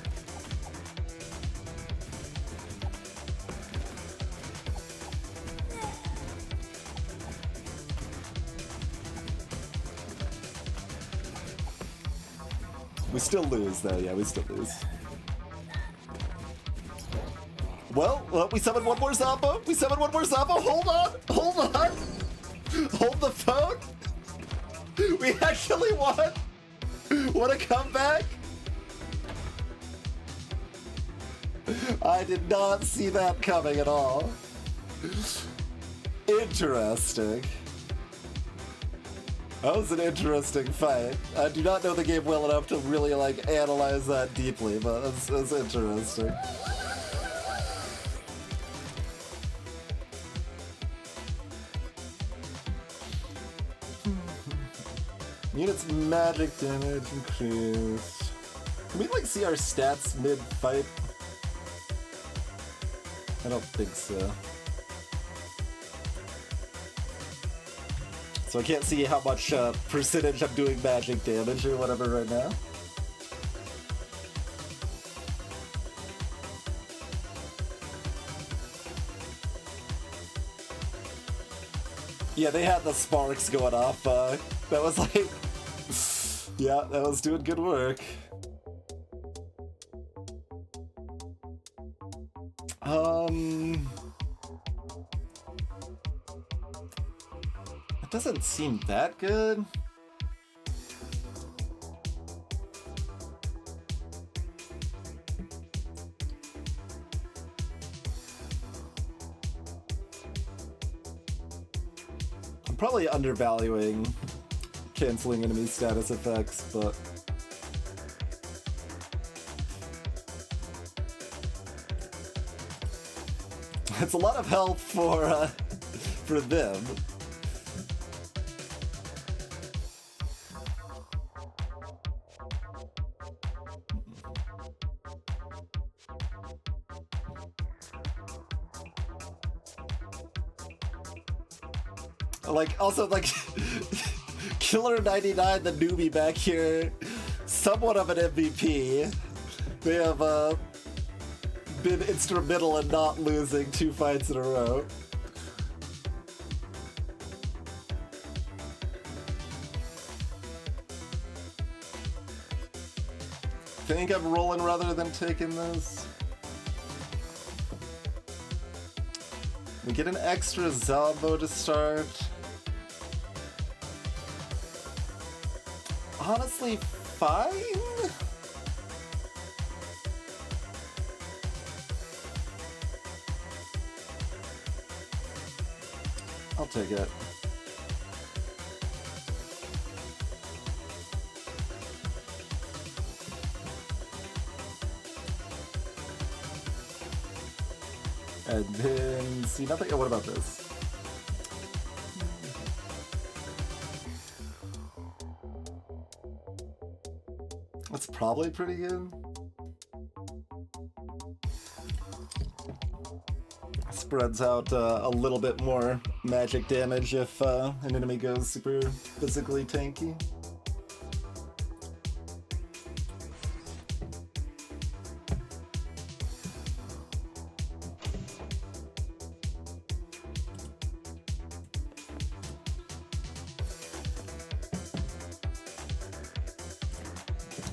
We still lose, though. Yeah, we still lose. Well, we summoned one more Zombo. We summoned one more Zombo. Hold on. Hold on. Hold the phone. We actually won. What a comeback. I did not see that coming at all. Interesting. That was an interesting fight. I do not know the game well enough to really, like, analyze that deeply, but that's interesting. Units magic damage increased. Can we, like, see our stats mid-fight? I don't think so. So I can't see how much percentage I'm doing magic damage or whatever right now. Yeah, they had the sparks going off. That was like... yeah, that was doing good work. It doesn't seem that good. I'm probably undervaluing canceling enemy status effects, but it's a lot of health for them. Like, also, like, Killer 99, the newbie back here, somewhat of an MVP. They have been instrumental in not losing 2 fights in a row. Think I'm rolling rather than taking this. We get an extra Zombo to start. Honestly, fine? I'll take it. And then, see nothing? Oh, what about this? That's probably pretty good. Spreads out a little bit more magic damage if an enemy goes super physically tanky.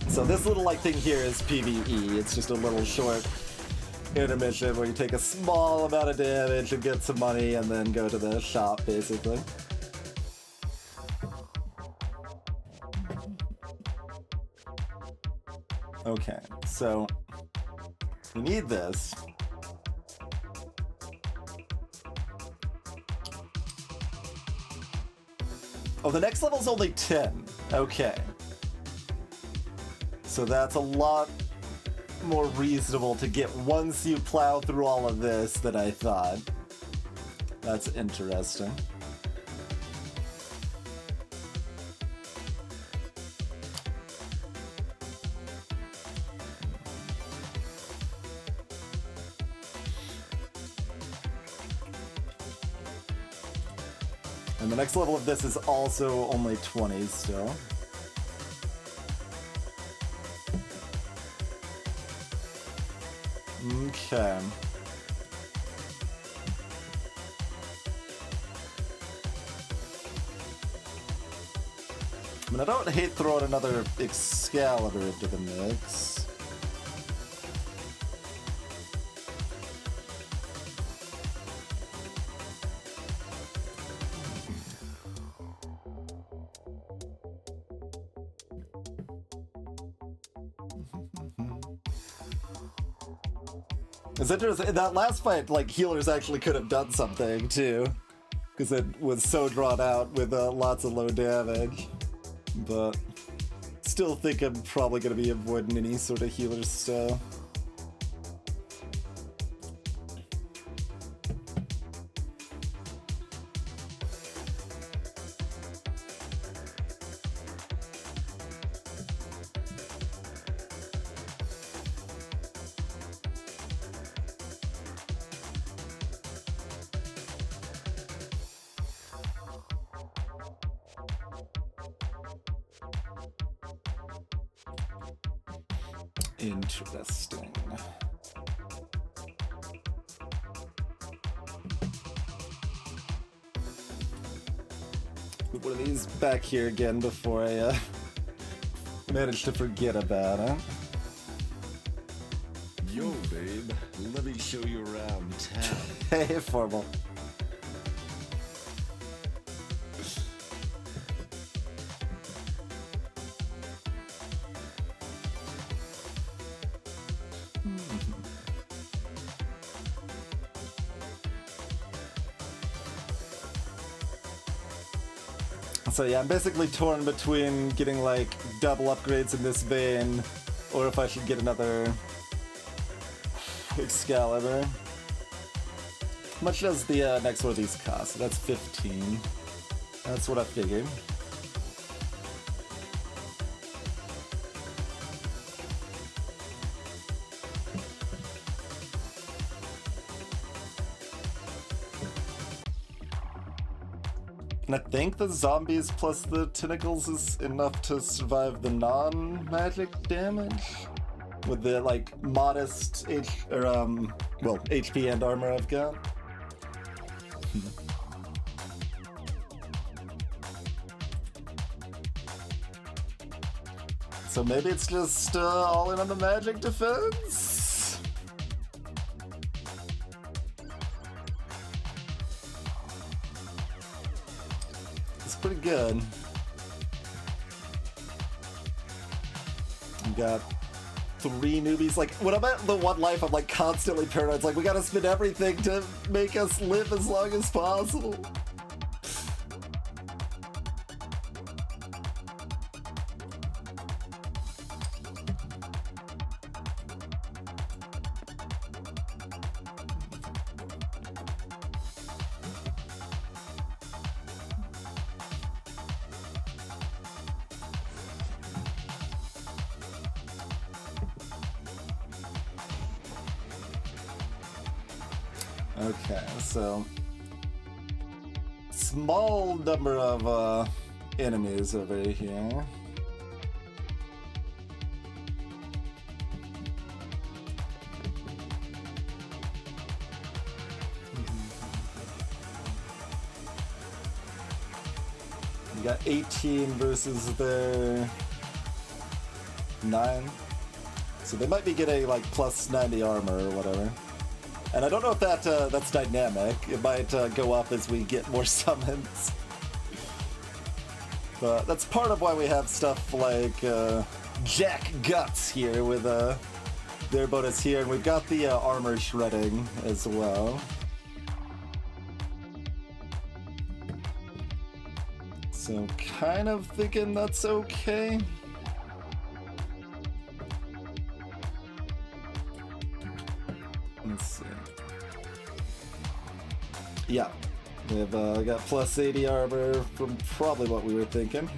So this little like thing here is PvE. It's just a little short intermission where you take a small amount of damage and get some money and then go to the shop, basically. Okay, so we need this. Oh, the next level's only 10. Okay. So that's a lot more reasonable to get once you plow through all of this than I thought. That's interesting. And the next level of this is also only 20 still. Okay. I mean, I don't hate throwing another Excalibur into the mix. It's interesting, in that last fight, like, healers actually could have done something, too. Because it was so drawn out with lots of low damage. But still think I'm probably going to be avoiding any sort of healer stuff. Interesting. Put one of these back here again before I manage to forget about it. Yo, babe, let me show you around town. Hey, Formal. So yeah, I'm basically torn between getting like double upgrades in this vein, or if I should get another Excalibur. How much does the next one of these cost? That's 15. That's what I figured. And I think the zombies plus the tentacles is enough to survive the non-magic damage with the like modest HP and armor I've got. So maybe it's just all in on the magic defense. Pretty good. We got 3 newbies. Like, when I'm at the one life, I'm like constantly paranoid. It's like, we gotta spend everything to make us live as long as possible. Okay, so small number of enemies over here. You got 18 versus their 9. So they might be getting like plus 90 armor or whatever. And I don't know if that's dynamic. It might go up as we get more summons. But that's part of why we have stuff like Jack Guts here with their bonus here. And we've got the armor shredding as well. So I'm kind of thinking that's okay. Let's see. Yeah, we've got plus 80 armor from probably what we were thinking.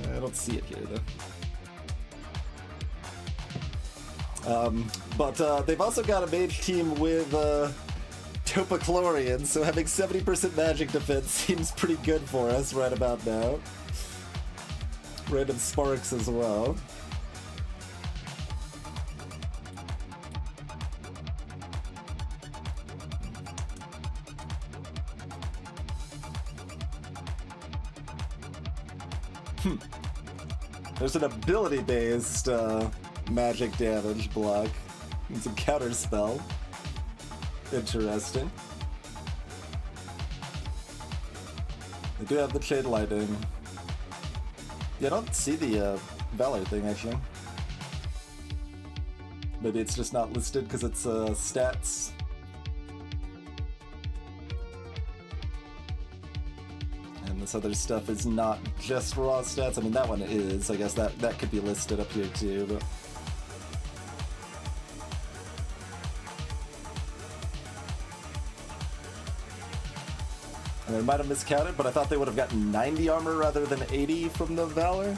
I don't see it here though. But they've also got a mage team with Topochlorian, so having 70% magic defense seems pretty good for us right about now. Random sparks as well. There's an ability-based magic damage block and some counterspell. Interesting. They do have the Chain Lightning. Yeah, I don't see the Valor thing, actually. Maybe it's just not listed because it's stats. And this other stuff is not just raw stats. I mean, that one is. I guess that could be listed up here too, but... I might have miscounted, but I thought they would have gotten 90 armor rather than 80 from the Valor.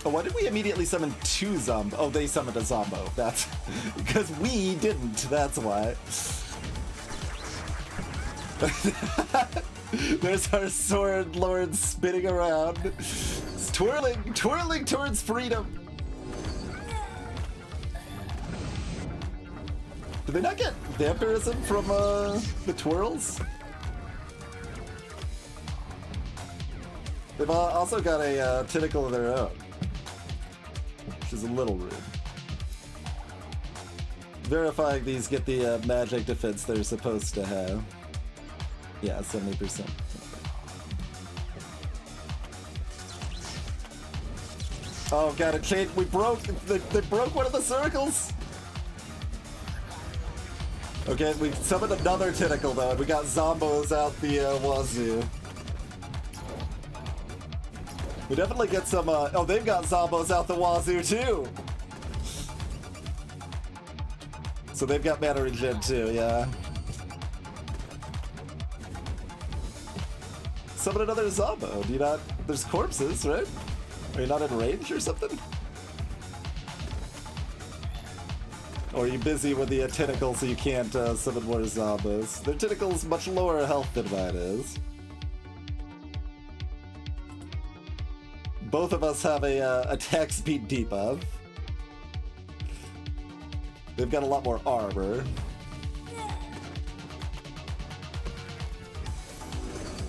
Oh, why did we immediately summon two Zombo? Oh, they summoned a Zombo. That's because we didn't. That's why. There's our Sword Lord spinning around, twirling towards freedom. Did they not get vampirism from the twirls? They've also got a tentacle of their own, which is a little rude. Verifying these get the magic defense they're supposed to have. Yeah, 70%. Oh god, it changed. We broke. They broke one of the circles. Okay, we summoned another tentacle though, and we got Zombos out the wazoo. We definitely get some, oh, they've got Zombos out the wazoo too! So they've got mana regen too, yeah. Summon another Zombo. Do you not, there's corpses, right? Are you not in range or something? Or are you busy with the tentacle so you can't summon more Zombos? Their tentacle's much lower health than mine is. Both of us have a attack speed debuff. They've got a lot more armor.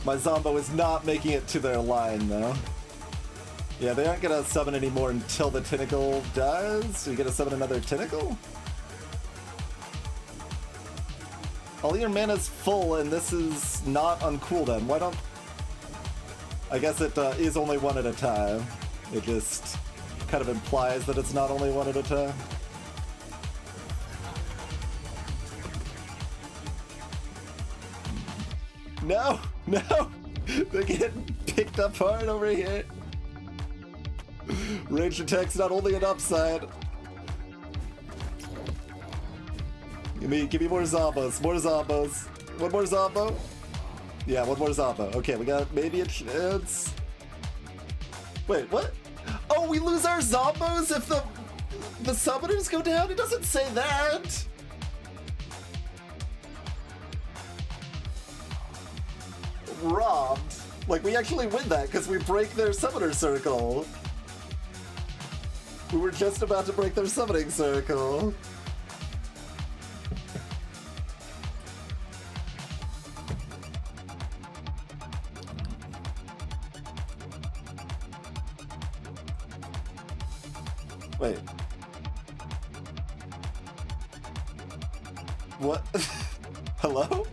My Zombo is not making it to their line though. Yeah, they aren't gonna summon anymore until the tentacle dies. So you gonna summon another tentacle? All your mana's full, and this is not on cooldown. Why don't... I guess it is only one at a time. It just kind of implies that it's not only one at a time. No! No! They're getting picked up hard over here. Ranged attack's not only an upside. Give me more Zombos. More Zombos. One more Zombo? Yeah, one more Zombo. Okay, we got maybe a chance. Wait, what? Oh, we lose our Zombos if the summoners go down? It doesn't say that! Robbed. Like, we actually win that because we break their summoner circle. We were just about to break their summoning circle. Wait. What? Hello?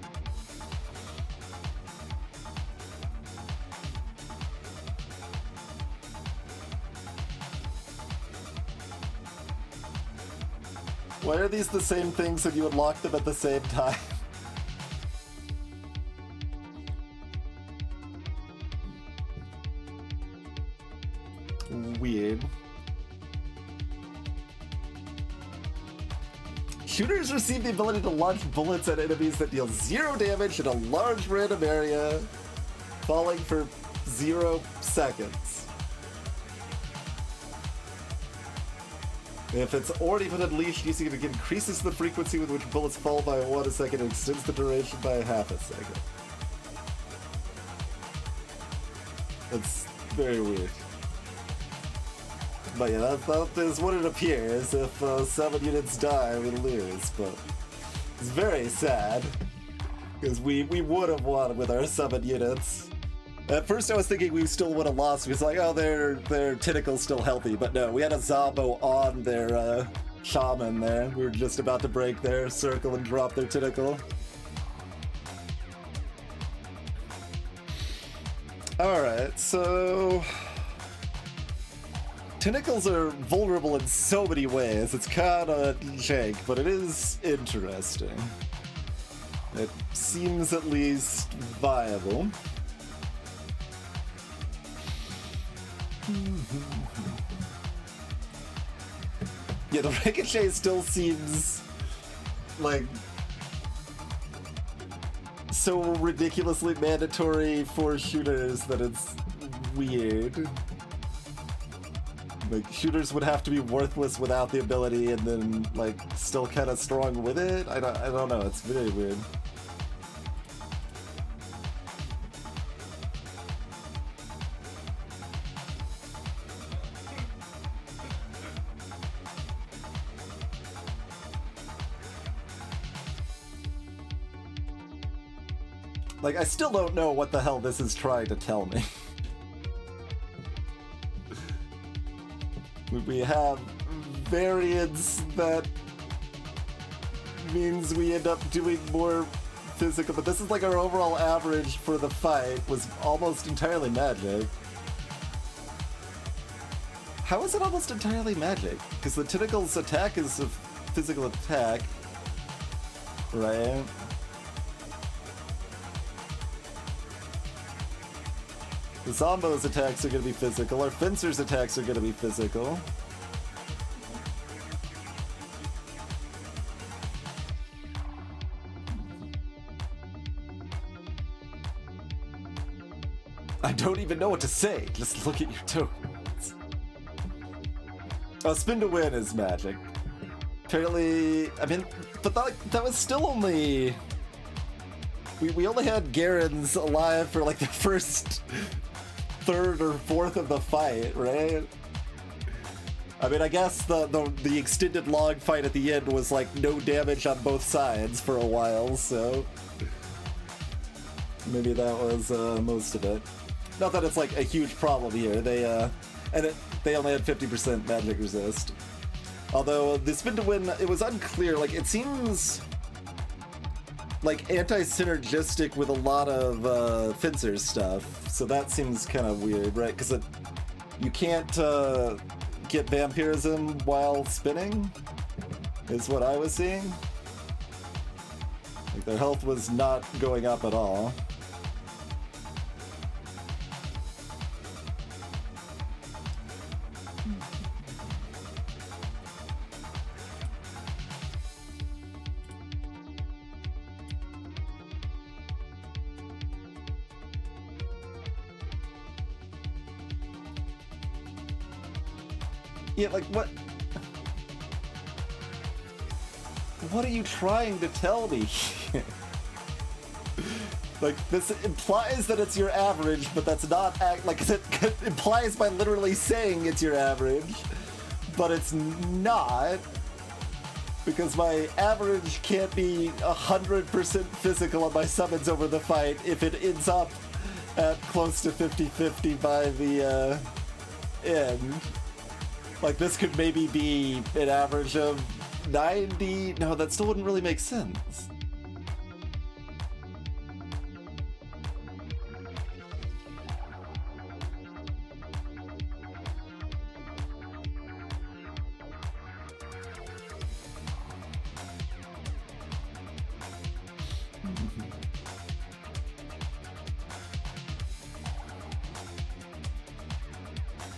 Why are these the same things and you unlock them at the same time? Weird. Shooters receive the ability to launch bullets at enemies that deal 0 damage in a large random area, falling for 0 seconds. If it's already been unleashed, using it again increases the frequency with which bullets fall by 1 second and extends the duration by half a second. That's very weird. But yeah, that is what it appears. If 7 units die, we lose, but it's very sad. Because we would have won with our 7 units. At first I was thinking we still would have lost, because like, oh, their tentacle's still healthy, but no, we had a Zombo on their shaman there. We were just about to break their circle and drop their tentacle. Alright, so... Tentacles are vulnerable in so many ways. It's kinda jank, but it is interesting. It seems at least viable. Yeah, the ricochet still seems like so ridiculously mandatory for shooters that it's weird. Like, shooters would have to be worthless without the ability and then, like, still kind of strong with it? I don't know, it's very weird. Like, I still don't know what the hell this is trying to tell me. We have variance that means we end up doing more physical, but this is like our overall average for the fight was almost entirely magic. How is it almost entirely magic? Because the tentacle's attack is a physical attack, right? The Zombo's attacks are going to be physical, our Fencer's attacks are going to be physical. I don't even know what to say, just look at your tokens. Oh, spin to win is magic. Apparently, I mean, but that was still only... We only had Garens alive for like the first... third or fourth of the fight, right? I mean, I guess the extended log fight at the end was like no damage on both sides for a while, so maybe that was most of it. Not that it's like a huge problem here. They only had 50% magic resist. Although the spin to win, it was unclear. Like, it seems like anti-synergistic with a lot of Fencer's stuff, so that seems kind of weird, right? Because you can't get vampirism while spinning, is what I was seeing. Like, their health was not going up at all. Yeah, like, what? What are you trying to tell me? Like, this implies that it's your average, but that's not, like, it implies by literally saying it's your average, but it's not, because my average can't be 100% physical on my summons over the fight if it ends up at close to 50-50 by the end. Like, this could maybe be an average of 90... No, that still wouldn't really make sense.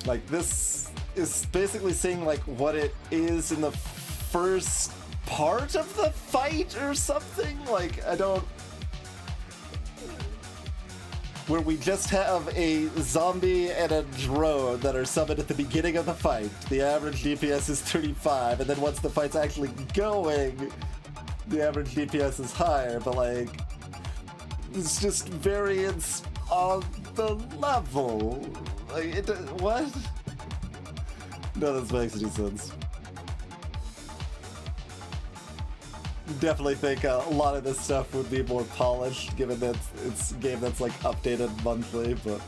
Like, this is basically saying, like, what it is in the first part of the fight or something? Like, I don't... Where we just have a zombie and a drone that are summoned at the beginning of the fight. The average DPS is 35, and then once the fight's actually going, the average DPS is higher, but like, it's just variance on the level. Like, what? None of this makes any sense. Definitely think a lot of this stuff would be more polished, given that it's a game that's like updated monthly, but...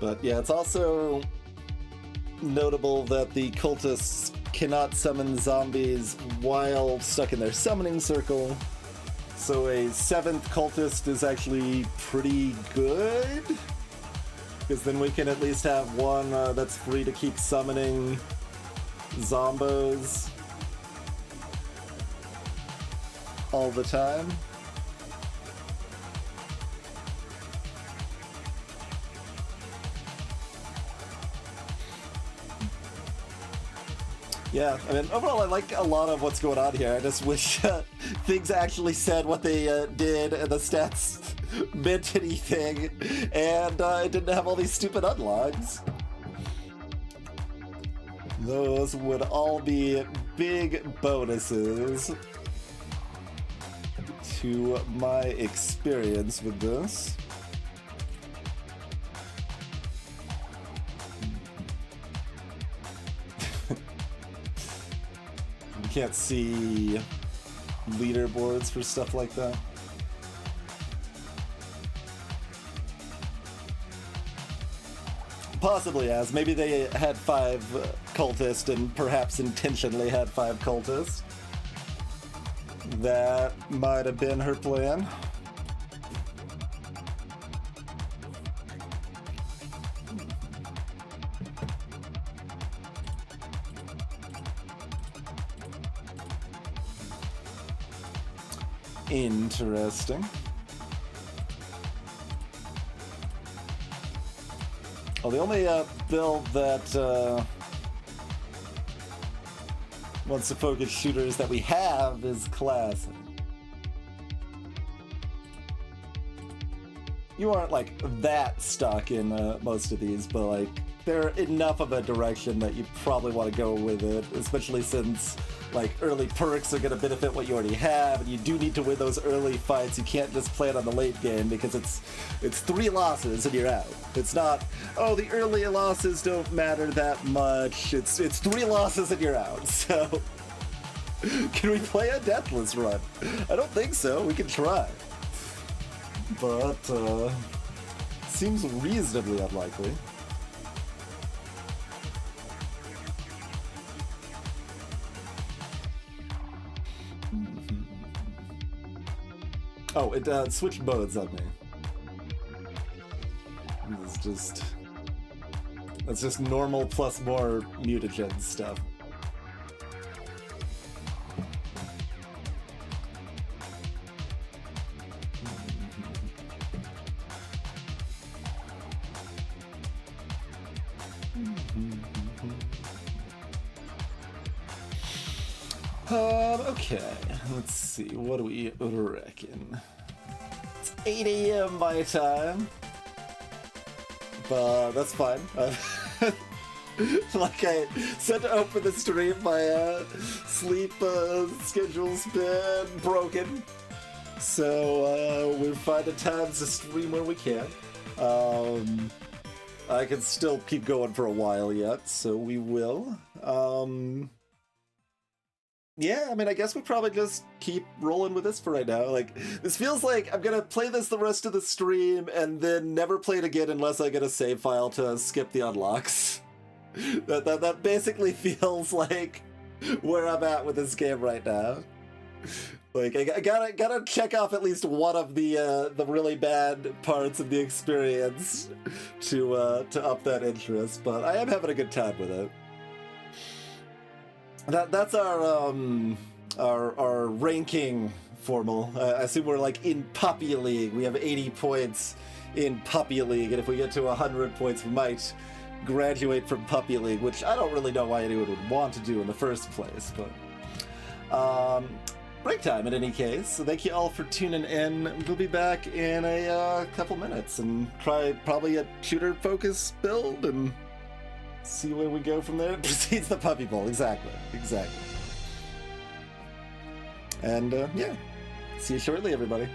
But yeah, it's also notable that the cultists cannot summon zombies while stuck in their summoning circle. So a 7th cultist is actually pretty good, because then we can at least have one that's free to keep summoning zombos all the time. Yeah, I mean, overall I like a lot of what's going on here. I just wish things actually said what they did and the stats meant anything, and it didn't have all these stupid unlocks. Those would all be big bonuses to my experience with this. Can't see leaderboards for stuff like that. Possibly as. Maybe they had 5 cultists and perhaps intentionally had 5 cultists. That might have been her plan. Interesting. Well, the only build that wants to focus shooters that we have is classic. You aren't like that stuck in most of these, but like they're enough of a direction that you probably want to go with it, especially since like early perks are going to benefit what you already have, and you do need to win those early fights. You can't just play it on the late game, because it's 3 losses and you're out. It's not, oh, the early losses don't matter that much. It's 3 losses and you're out. So can we play a deathless run? I don't think so. We can try, but seems reasonably unlikely. Oh, it switched modes on me. That's just normal plus more mutagen stuff. Okay, let's see, what do we reckon? It's 8 a.m. my time, but that's fine. Like I said to open the stream, my sleep schedule's been broken, so we're finding times to stream where we can. I can still keep going for a while yet, so we will. Yeah, I mean, I guess we probably just keep rolling with this for right now. Like, this feels like I'm gonna play this the rest of the stream and then never play it again unless I get a save file to skip the unlocks. That basically feels like where I'm at with this game right now. Like, I gotta check off at least one of the really bad parts of the experience to up that interest, but I am having a good time with it. That's our ranking formal. I assume we're like in Puppy League. We have 80 points in Puppy League, and if we get to 100 points, we might graduate from Puppy League, which I don't really know why anyone would want to do in the first place, but break time in any case. So thank you all for tuning in. We'll be back in a couple minutes and try probably a shooter focus build and see where we go from there. It precedes the Puppy Bowl. Exactly. And yeah, see you shortly, everybody.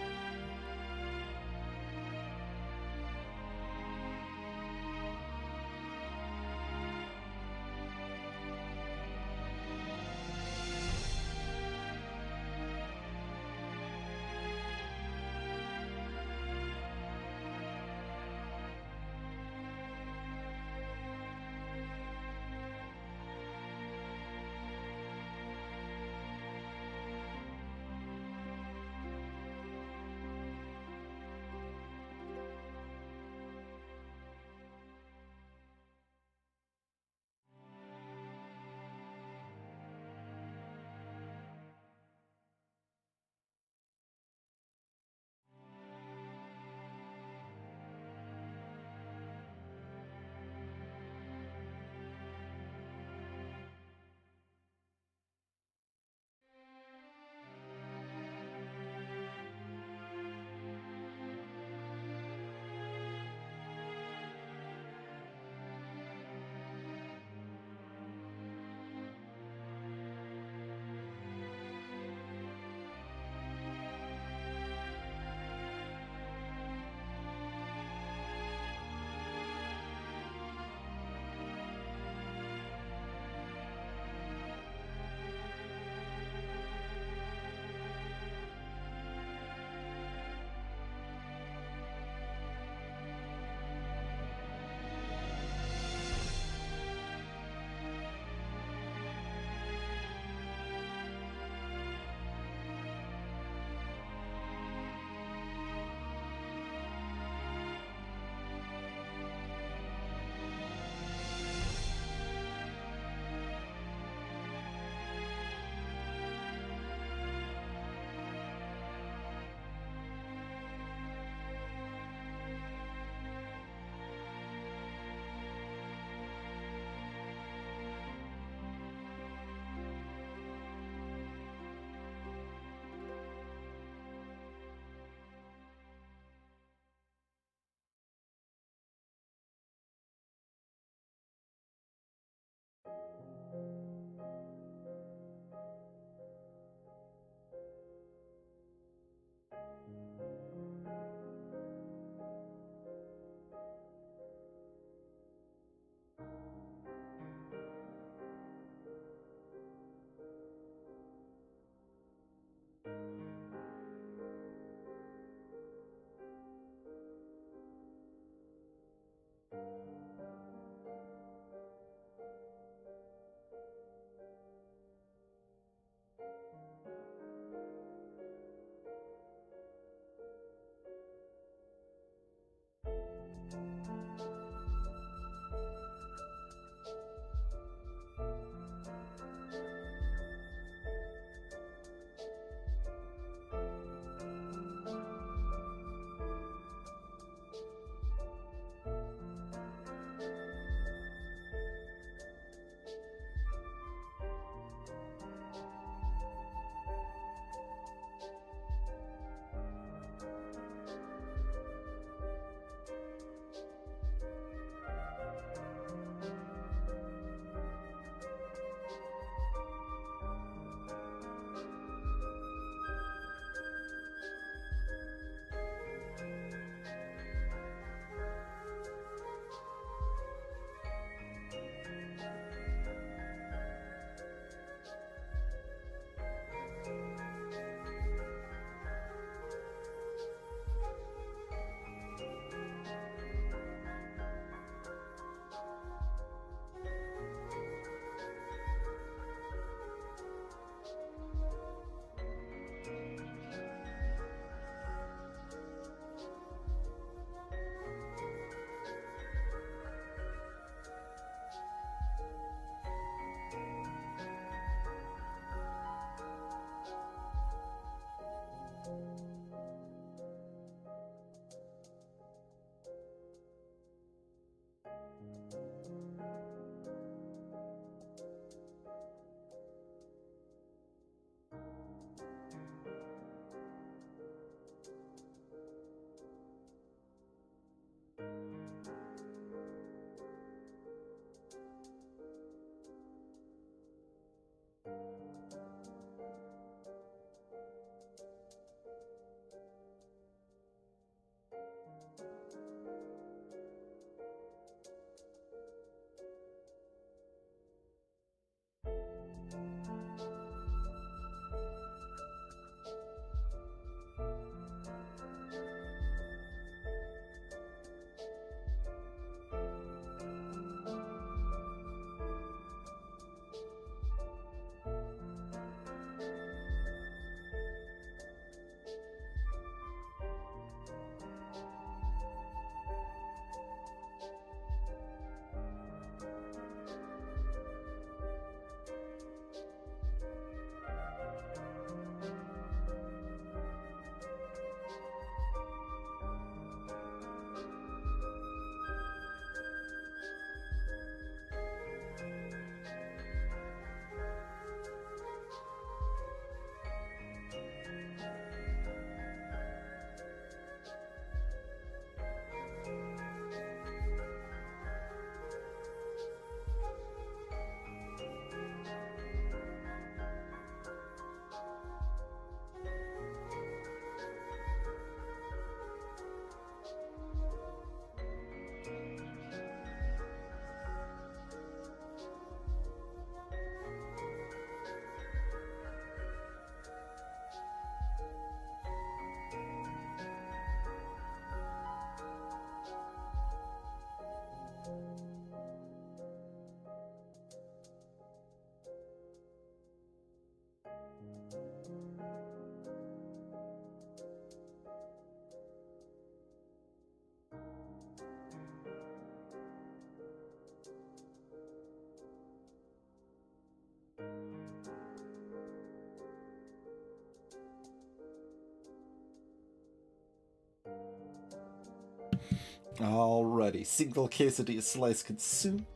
Alrighty, single quesadilla slice consumed.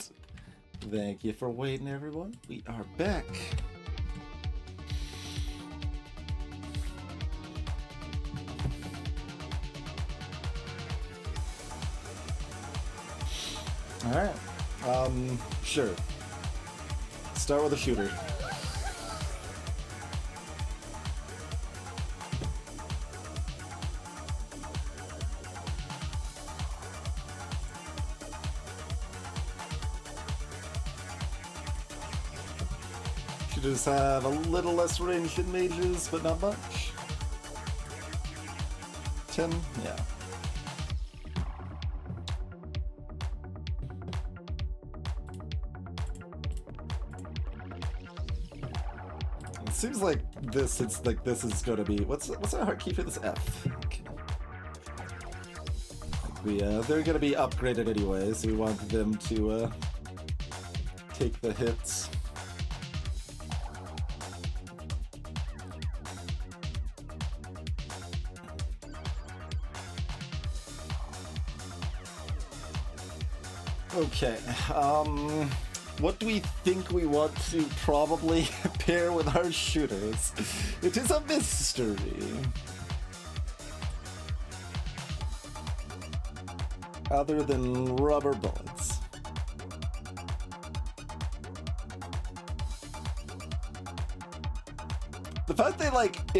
Thank you for waiting, everyone. We are back. Alright. Sure. Start with a shooter. Shooters have a little less range than mages, but not much. 10? Yeah. It seems like this, this is gonna be, what's our hard key for this? F. Okay. They're gonna be upgraded anyway, so we want them to, take the hits. Okay, what do we think we want to probably pair with our shooters? It is a mystery. Other than rubber bullets. The fact they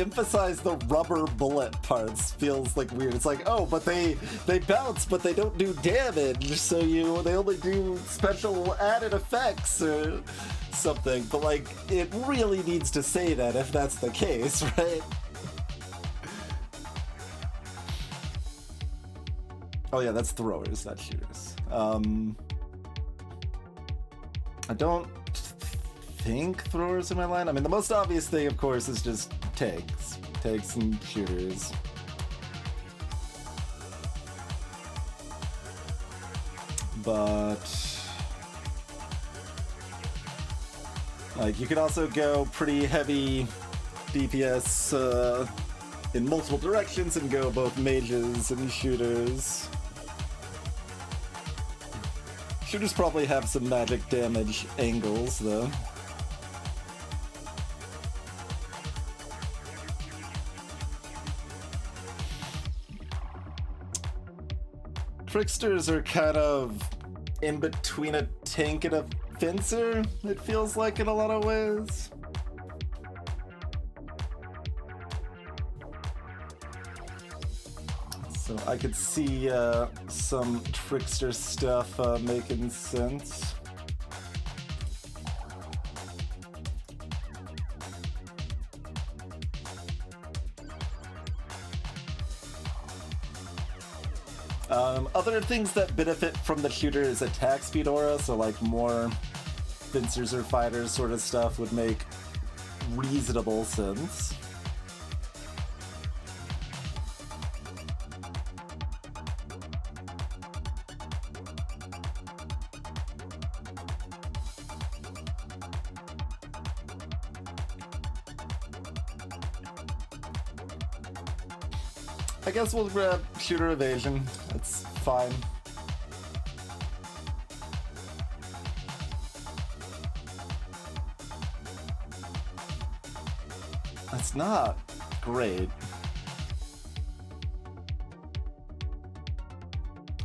emphasize the rubber bullet parts feels weird. It's oh, but they bounce, but they don't do damage, so they only do special added effects or something. But it really needs to say that if that's the case, right? Oh yeah, that's throwers, not shooters. I don't think throwers in my line. I mean, the most obvious thing, of course, is just tanks and shooters. But you could also go pretty heavy DPS in multiple directions and go both mages and shooters. Shooters probably have some magic damage angles, though. Tricksters are kind of in between a tank and a fencer, it feels like, in a lot of ways. So I could see some trickster stuff making sense. Other things that benefit from the shooter's attack speed aura, so more fencers or fighters sort of stuff, would make reasonable sense. I guess we'll grab shooter evasion. It's fine. That's not great.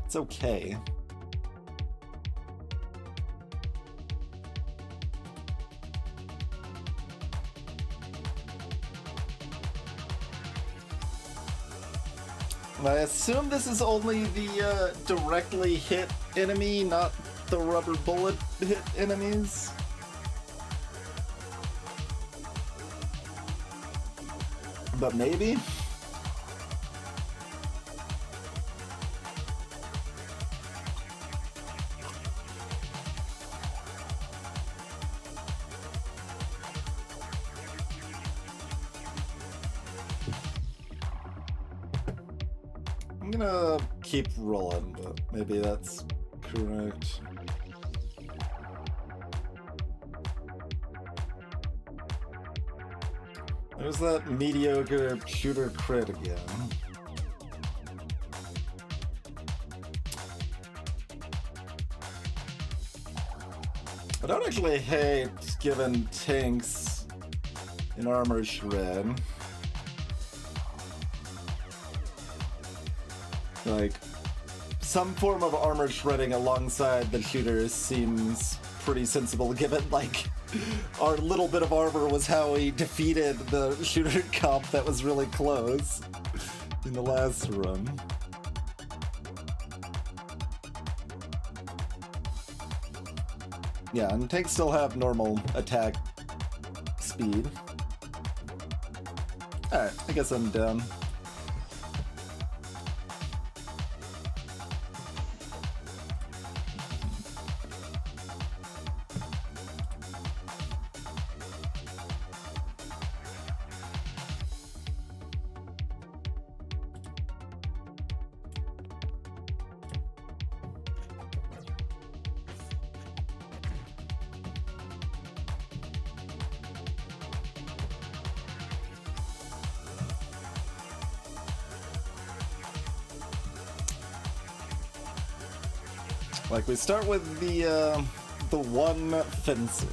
It's okay. I assume this is only the directly hit enemy, not the rubber bullet hit enemies. But maybe? I'm gonna keep rolling, but maybe that's correct. There's that mediocre shooter crit again. I don't actually hate giving tanks an armor shred. Like, some form of armor shredding alongside the shooters seems pretty sensible, given, like, our little bit of armor was how we defeated the shooter comp that was really close in the last run. Yeah, and tanks still have normal attack speed. Alright, I guess I'm done. Like, we start with the one fencer.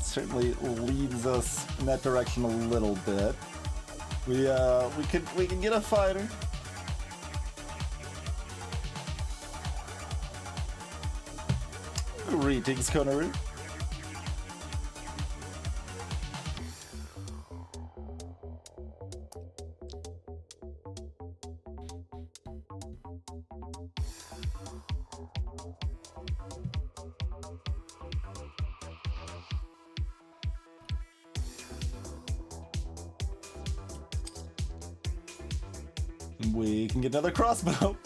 Certainly leads us in that direction a little bit. We can get a fighter. Greetings, Connery. We can get another crossbow.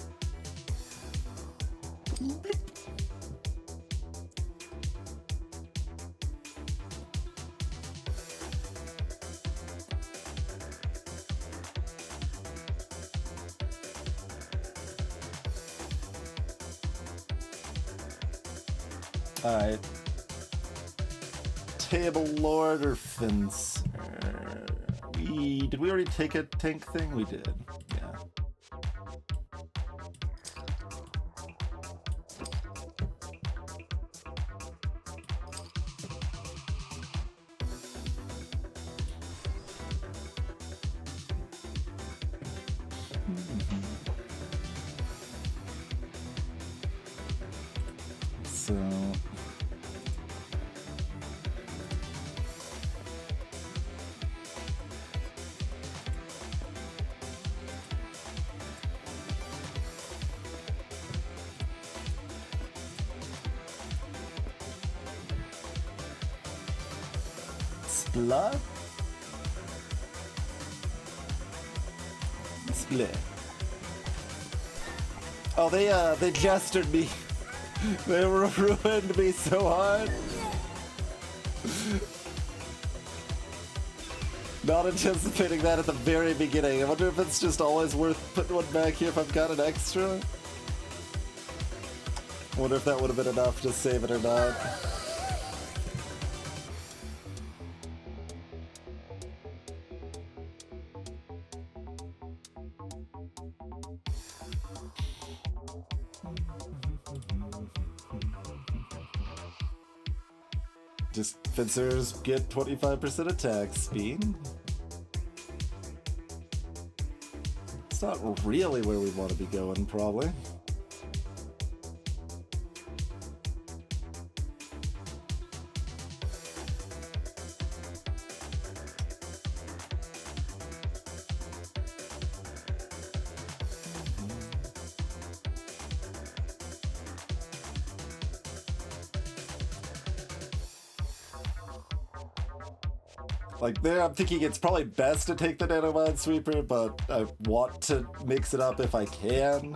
Alright. Table Lord or Fence? Did we already take a tank thing? We did. Yeah. So Splat? Split. Oh, they gestured me. They ruined me so hard. Not anticipating that at the very beginning. I wonder if it's just always worth putting one back here if I've got an extra. I wonder if that would have been enough to save it or not. Just fencers get 25% attack speed. It's not really where we want to be going, probably. Like, there I'm thinking it's probably best to take the Nano Minesweeper, but I want to mix it up if I can.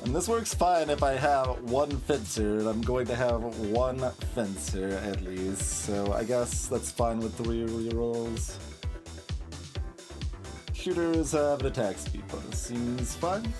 And this works fine if I have one fencer, and I'm going to have one fencer at least, so I guess that's fine with 3 rerolls. Shooters have an attack speed bonus, seems fine.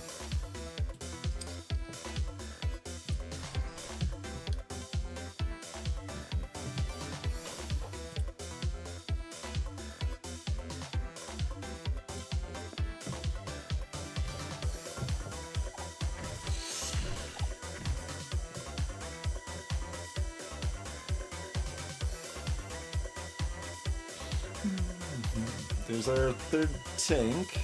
Here's our third tank.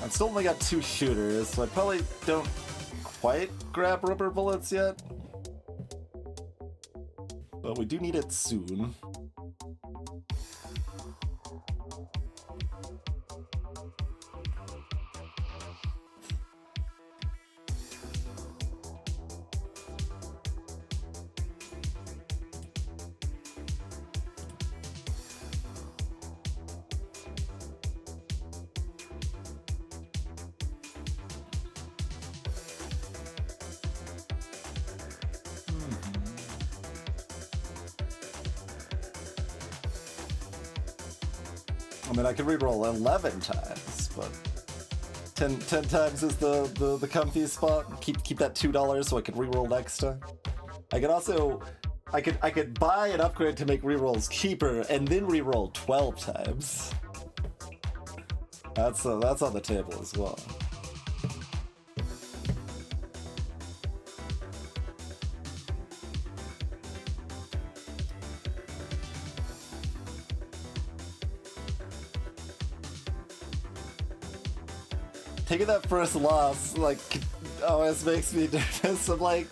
I've still only got 2 shooters, so I probably don't quite grab rubber bullets yet. But we do need it soon. I mean, I could reroll 11 times, but 10 times is the comfy spot. Keep that $2 so I could reroll next time. I could also, I could buy an upgrade to make rerolls cheaper and then reroll 12 times. That's on the table as well. Taking that first loss, like, always makes me nervous. I'm like,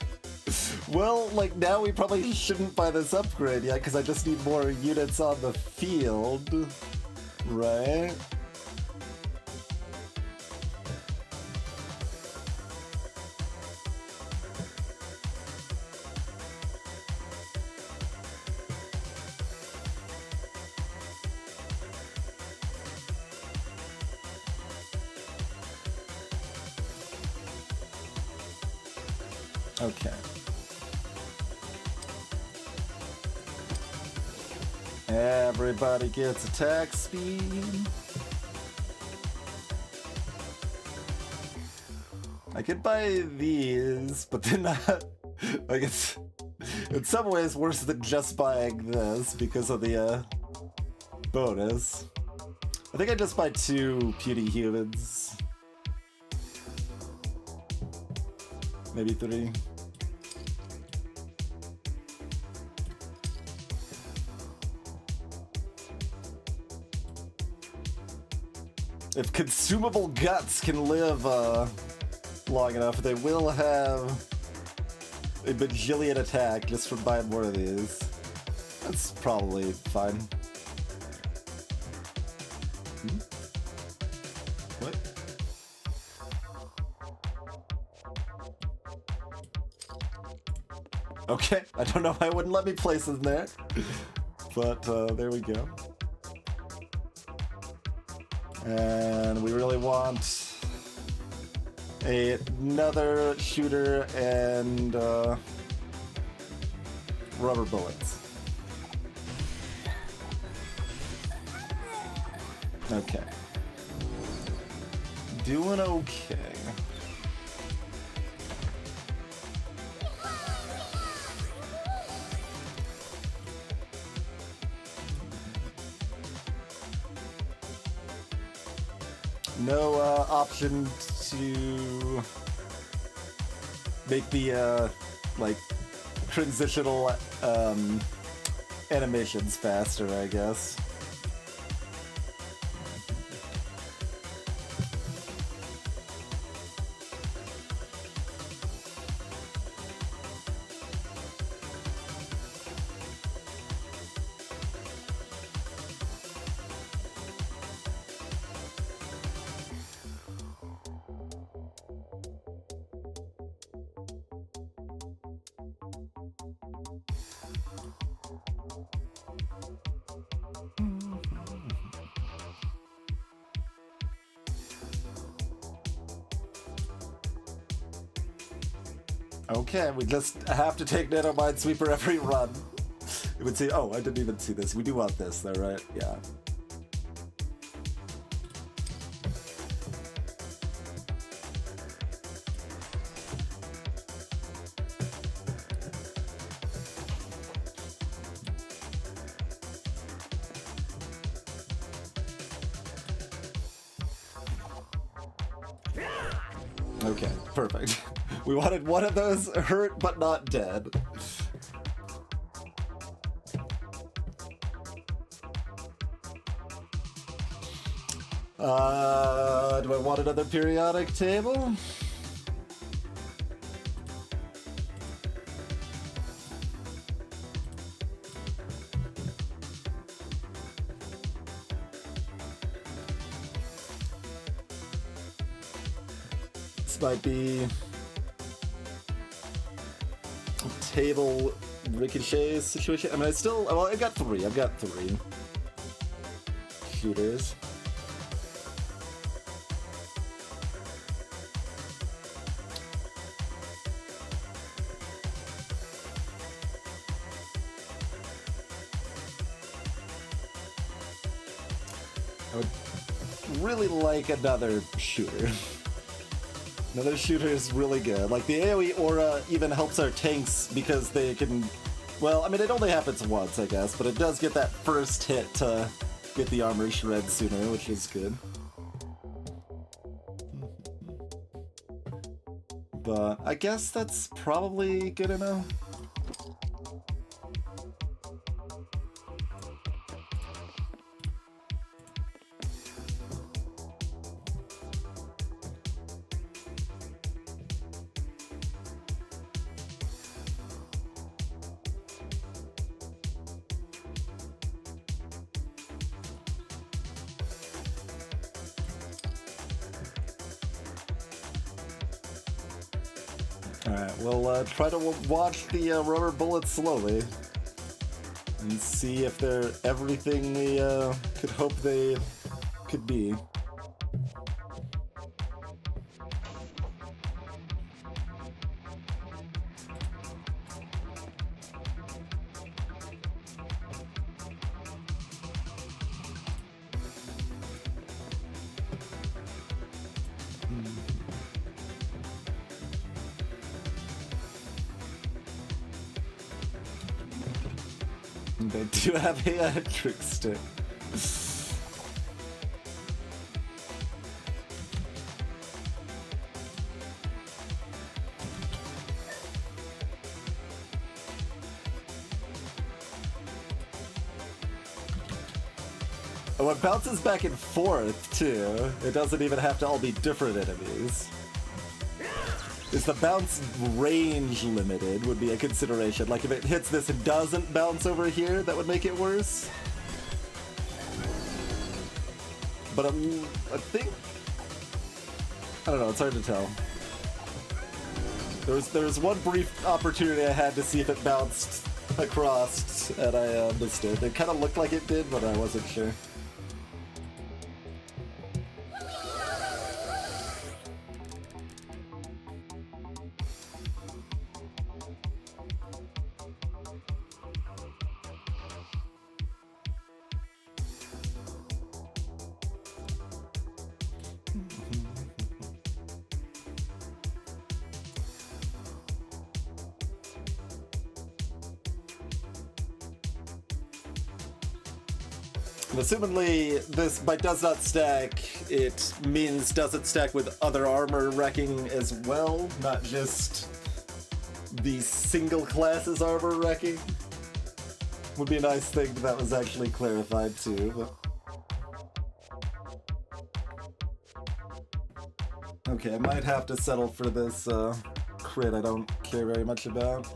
well, like, now we probably shouldn't buy this upgrade yet, because I just need more units on the field, right? Okay. Everybody gets attack speed. I could buy these, but they're not. Like, it's in some ways worse than just buying this because of the bonus. I think I just buy 2 puny humans. Maybe 3. If consumable guts can live long enough, they will have a bajillion attack just from buying more of these. That's probably fine. What? Okay, I don't know why it wouldn't let me place it in there, but there we go. And we really want another shooter and rubber bullets. Okay. Doing okay. No option to make the like transitional animations faster, I guess. Okay, we just have to take Nano Minesweeper every run. It would say, oh, I didn't even see this. We do want this, though, right? Yeah. Okay, perfect. We wanted one of those hurt but not dead. Do I want another periodic table? This might be a table ricochet situation. I mean, I've got three. I've got three shooters. I would really like another shooter. Another shooter is really good. Like, the AoE aura even helps our tanks because they can... Well, I mean, it only happens once, I guess, but it does get that first hit to get the armor shred sooner, which is good. But I guess that's probably good enough. Alright, we'll try to watch the rubber bullets slowly and see if they're everything we could hope they could be. They do have a trick stick. Oh, it bounces back and forth, too. It doesn't even have to all be different enemies. Is the bounce range limited would be a consideration. Like, if it hits this and doesn't bounce over here, that would make it worse. But I think... I don't know, it's hard to tell. There was one brief opportunity I had to see if it bounced across, and I missed it. It kind of looked like it did, but I wasn't sure. Assumingly, this by does not stack, it means doesn't stack with other armor wrecking as well, not just the single class's armor wrecking. Would be a nice thing if that was actually clarified too, but... Okay, I might have to settle for this crit I don't care very much about.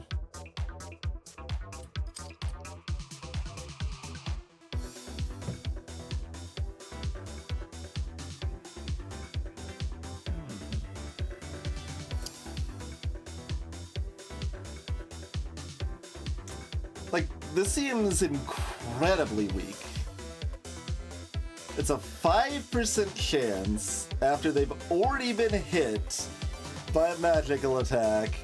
This seems incredibly weak. It's a 5% chance after they've already been hit by a magical attack,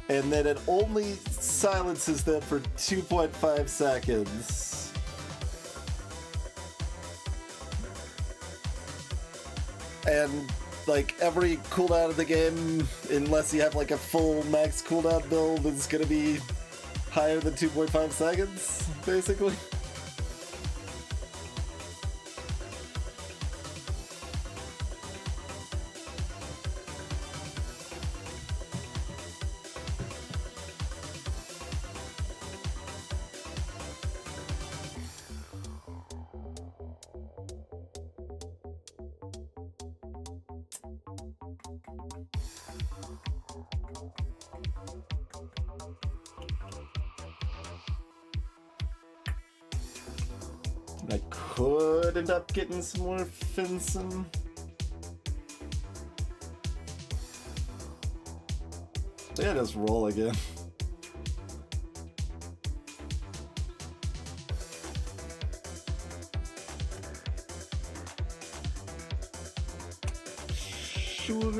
and then it only silences them for 2.5 seconds. And, like, every cooldown of the game, unless you have, like, a full max cooldown build, is gonna be higher than 2.5 seconds, basically. I could end up getting some more fencing. Yeah, just roll again. Sure.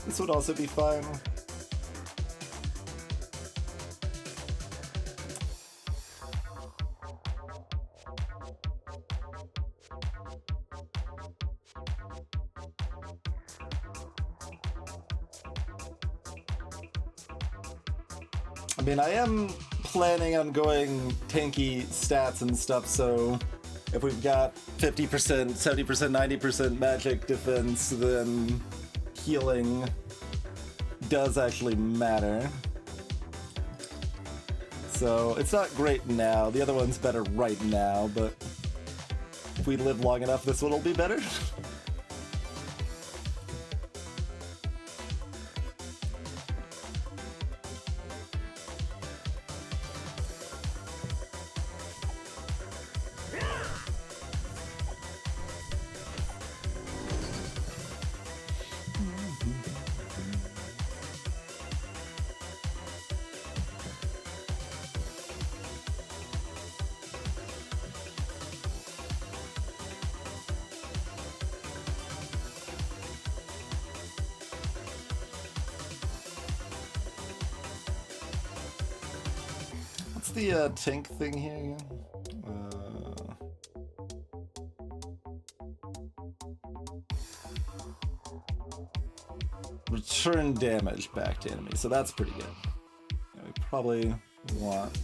This would also be fine. I mean, I am planning on going tanky stats and stuff, so if we've got 50%, 70%, 90% magic defense, then healing does actually matter. So it's not great now. The other one's better right now, but if we live long enough, this one will be better. What's the tank thing here again? Return damage back to enemy, so that's pretty good. Yeah, we probably want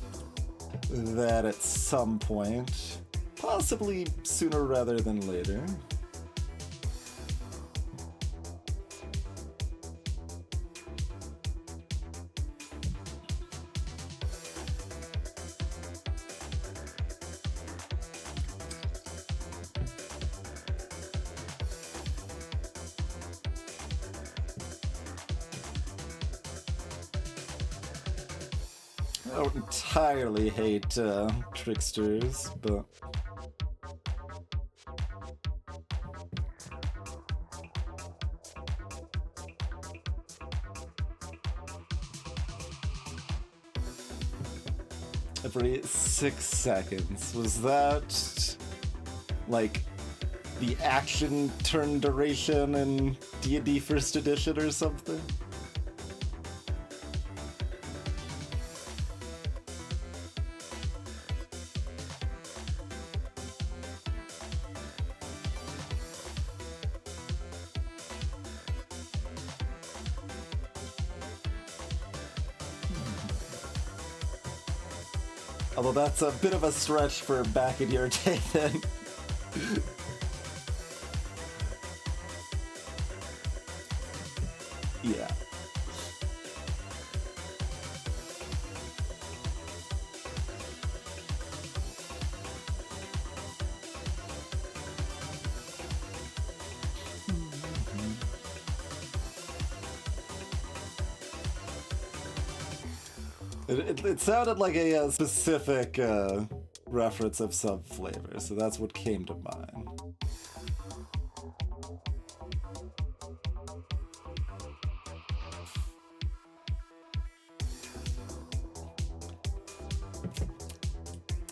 that at some point, possibly sooner rather than later. I don't entirely hate tricksters, but every 6 seconds, was that like the action turn duration in D&D First Edition or something? Although that's a bit of a stretch for back in your day then. Yeah. It sounded like a specific reference of some flavor, so that's what came to mind.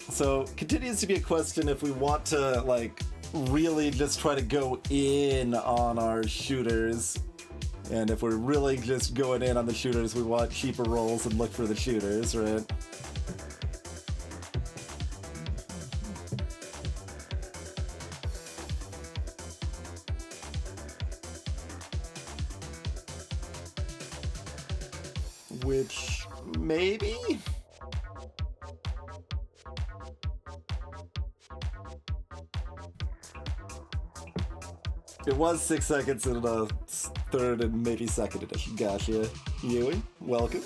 So, continues to be a question if we want to, like, really just try to go in on our shooters. And if we're really just going in on the shooters, we want cheaper rolls and look for the shooters, right? Which, maybe? It was 6 seconds in the third and maybe second edition. Gotcha. Yui, welcome.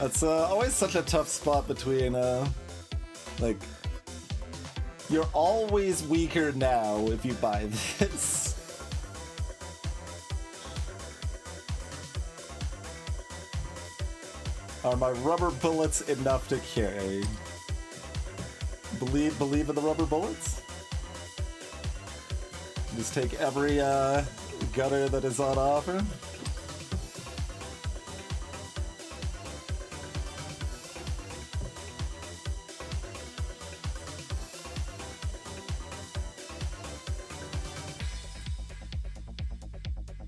That's always such a tough spot between, like, you're always weaker now if you buy this. Are my rubber bullets enough to carry? Believe in the rubber bullets? Just take every gutter that is on offer.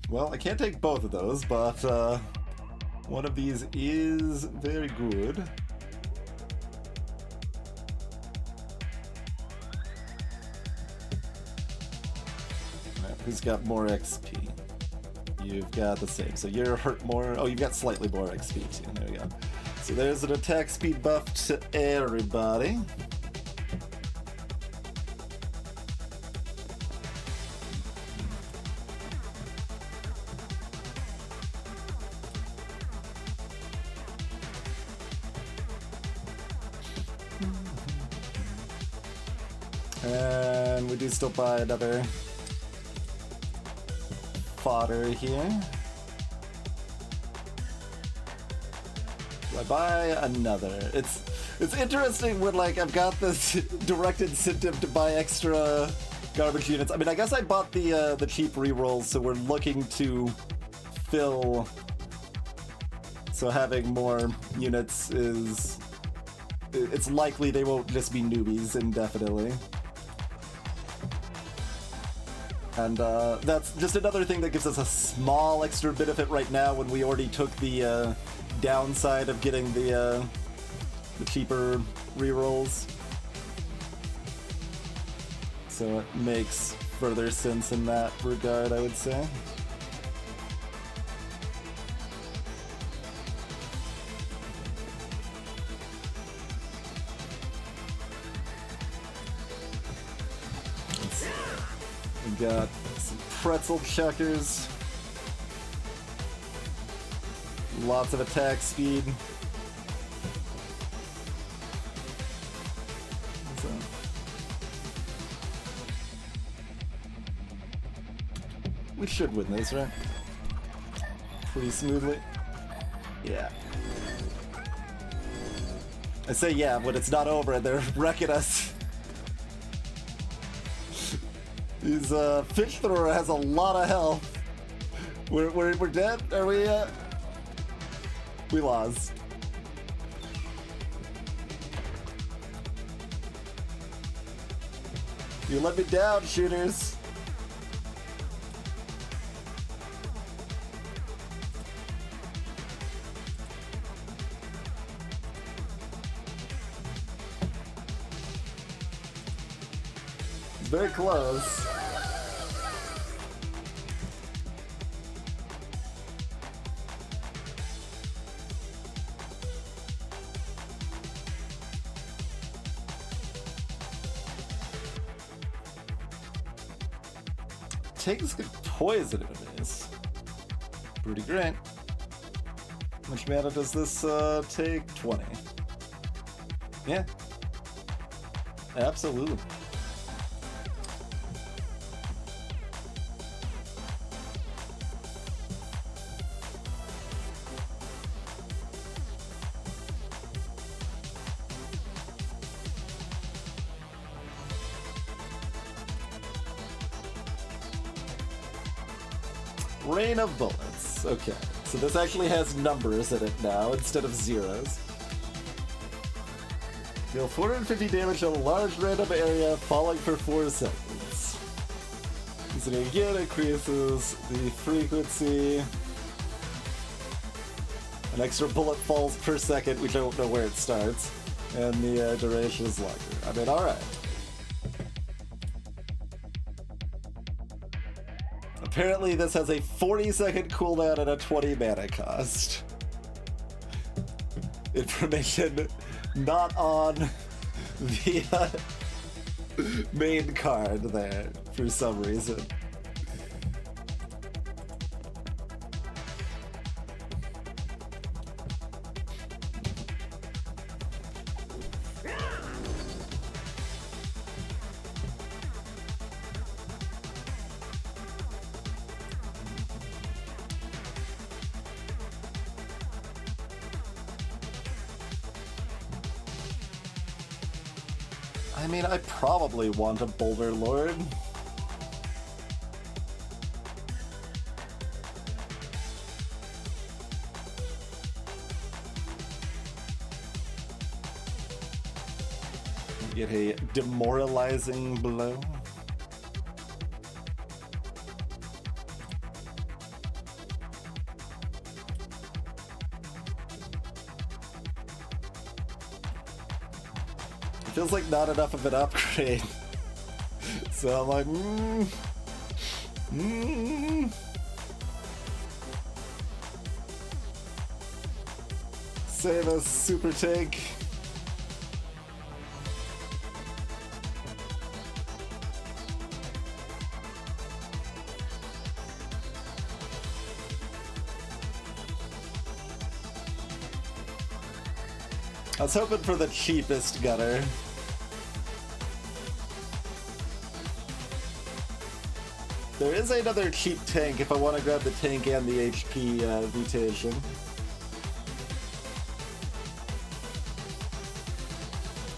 Well, I can't take both of those, but one of these is very good. Alright, who's got more XP? You've got the same, so you're hurt more. Oh, you've got slightly more XP too. There we go. So there's an attack speed buff to everybody. And we do still buy another fodder here. Do I buy another? It's interesting when, like, I've got this direct incentive to buy extra garbage units. I mean, I guess I bought the cheap rerolls, so we're looking to fill. So having more units is, it's likely they won't just be newbies indefinitely. And that's just another thing that gives us a small extra benefit right now when we already took the downside of getting the cheaper rerolls. So it makes further sense in that regard, I would say. We got some pretzel chuckers. Lots of attack speed. So, we should win this, right? Pretty smoothly. Yeah. I say yeah, but it's not over and they're wrecking us. His fish thrower has a lot of health. We're dead? Are we? We lost. You let me down, shooters. Very close. Takes good poison it is. Pretty great. How much mana does this take? 20. Yeah. Absolutely. Rain of bullets. Okay, so this actually has numbers in it now instead of zeros. Deal 450 damage on a large random area, falling for 4 seconds. Using it again increases the frequency. An extra bullet falls per second, we don't know where it starts. And the duration is longer. I mean, alright. Apparently this has a 40-second cooldown and a 20 mana cost. Information not on the main card there for some reason. I mean, I probably want a Boulder Lord. Get a demoralizing blow. Feels like not enough of an upgrade. So I'm like, Save us, super tank. I was hoping for the cheapest gunner. There is another cheap tank if I want to grab the tank and the HP mutation.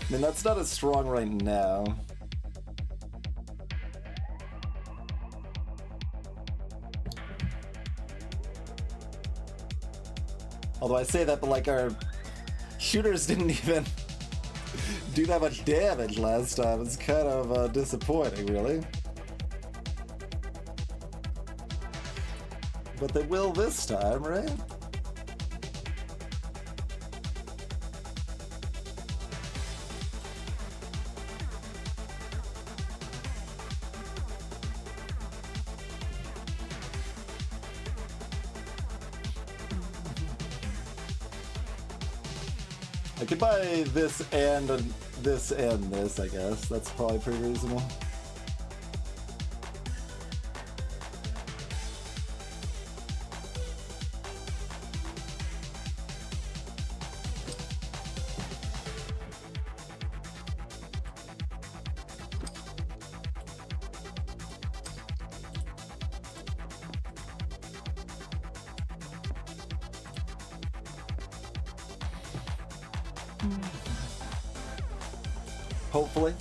I mean, that's not as strong right now. Although I say that, but like our shooters didn't even do that much damage last time. It's kind of disappointing, really. But they will this time, right? I could buy this and this and this, I guess. That's probably pretty reasonable. Hopefully.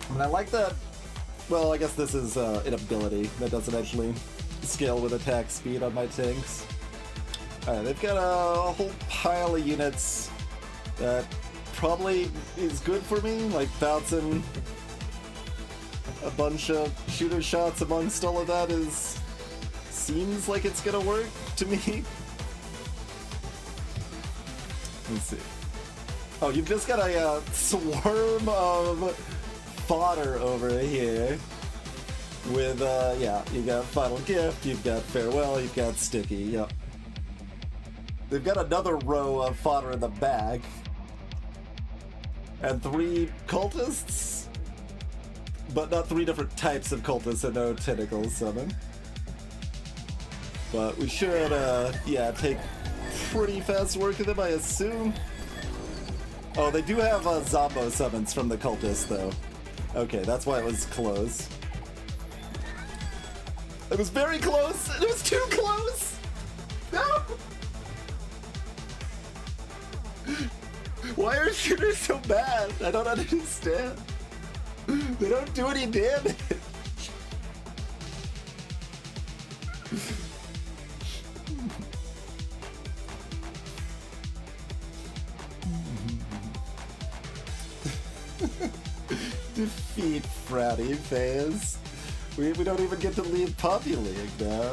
I mean, I like that. Well, I guess this is an ability that doesn't actually scale with attack speed on my tanks. Alright, they've got a whole pile of units that probably is good for me, like bouncing a bunch of shooter shots amongst all of that seems like it's gonna work to me. Let's see. Oh, you've just got a swarm of fodder over here. With, yeah, you got Final Gift, you've got Farewell, you've got Sticky, yep. They've got another row of fodder in the back. And 3 cultists? But not 3 different types of cultists, so no tentacles summon. But we should, yeah, take pretty fast work of them, I assume. Oh, they do have Zombo summons from the cultists, though. Okay, that's why it was close. It was very close! It was too close! No! Why are shooters so bad? I don't understand. They don't do any damage. Defeat Fratty Phase. We don't even get to leave Puppy League now.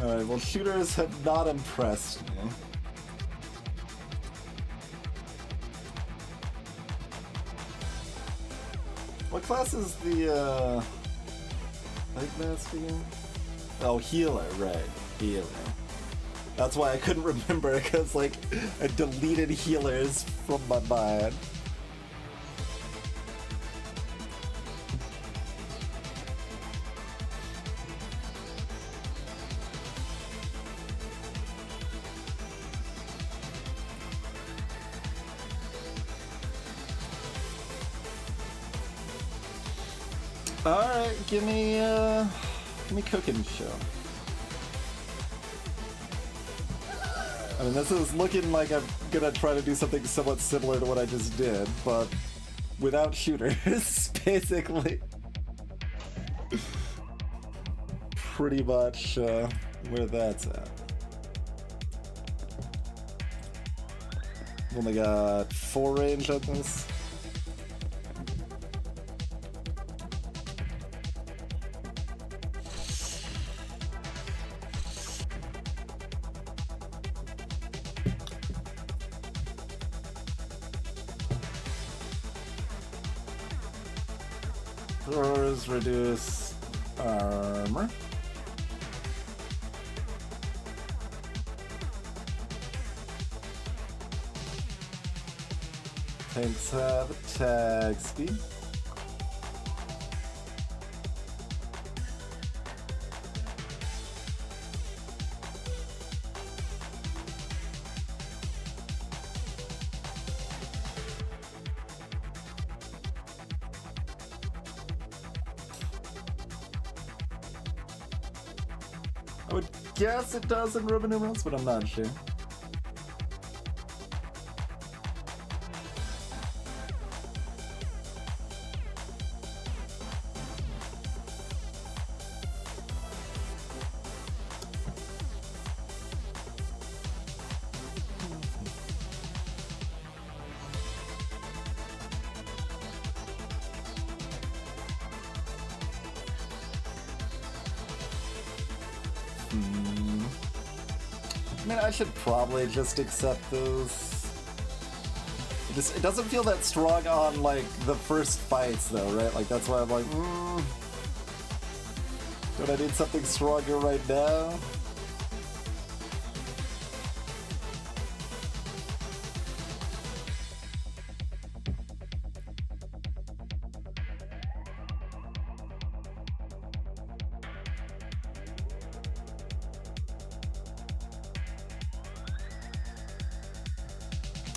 Alright, well, shooters have not impressed me. What class is the, Light Mask again? Oh, Healer, right. Healer. That's why I couldn't remember, because, like, I deleted healers from my mind. Alright, give me cooking show. I mean, this is looking like I'm gonna try to do something somewhat similar to what I just did, but without shooters, basically. Pretty much where that's at. Only got 4 range on this. Throwers reduce armor. Tanks have attack speed. I would guess it does in Roman numerals, but I'm not sure. I mean, I should probably just accept those. It doesn't feel that strong on, like, the first fights, though, right? Like, that's why I'm like, don't I need something stronger right now?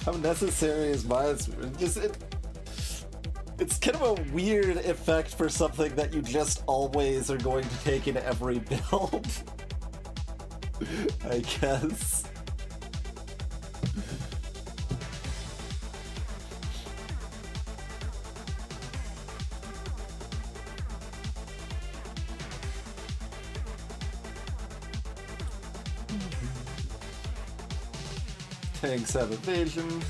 How necessary is mine? It's kind of a weird effect for something that you just always are going to take in every build. I guess. Tanks have evasion.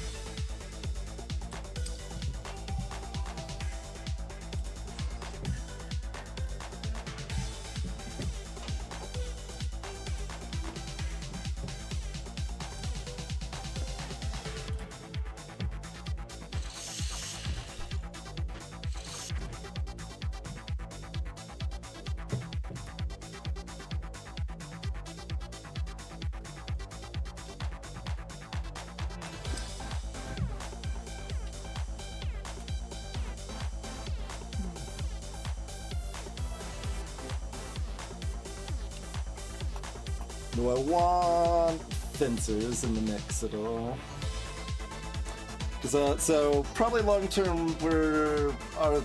Do I want fencers in the mix at all? So probably long term, where our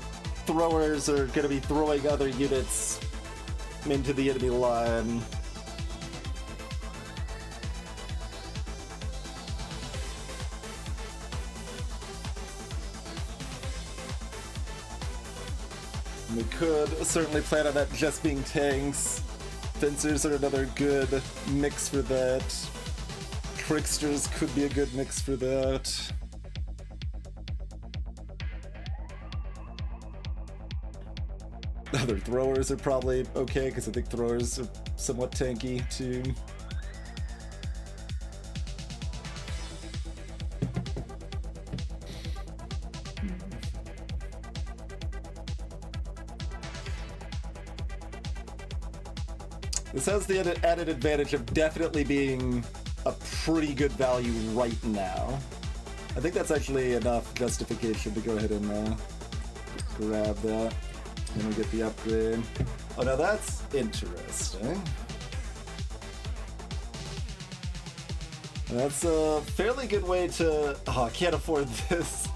throwers are going to be throwing other units into the enemy line. We could certainly plan on that just being tanks. Fencers are another good mix for that. Tricksters could be a good mix for that. Other throwers are probably okay, because I think throwers are somewhat tanky too. This has the added advantage of definitely being a pretty good value right now. I think that's actually enough justification to go ahead and grab that. And we get the upgrade. Oh, now that's interesting. That's a fairly good way to... Oh, I can't afford this.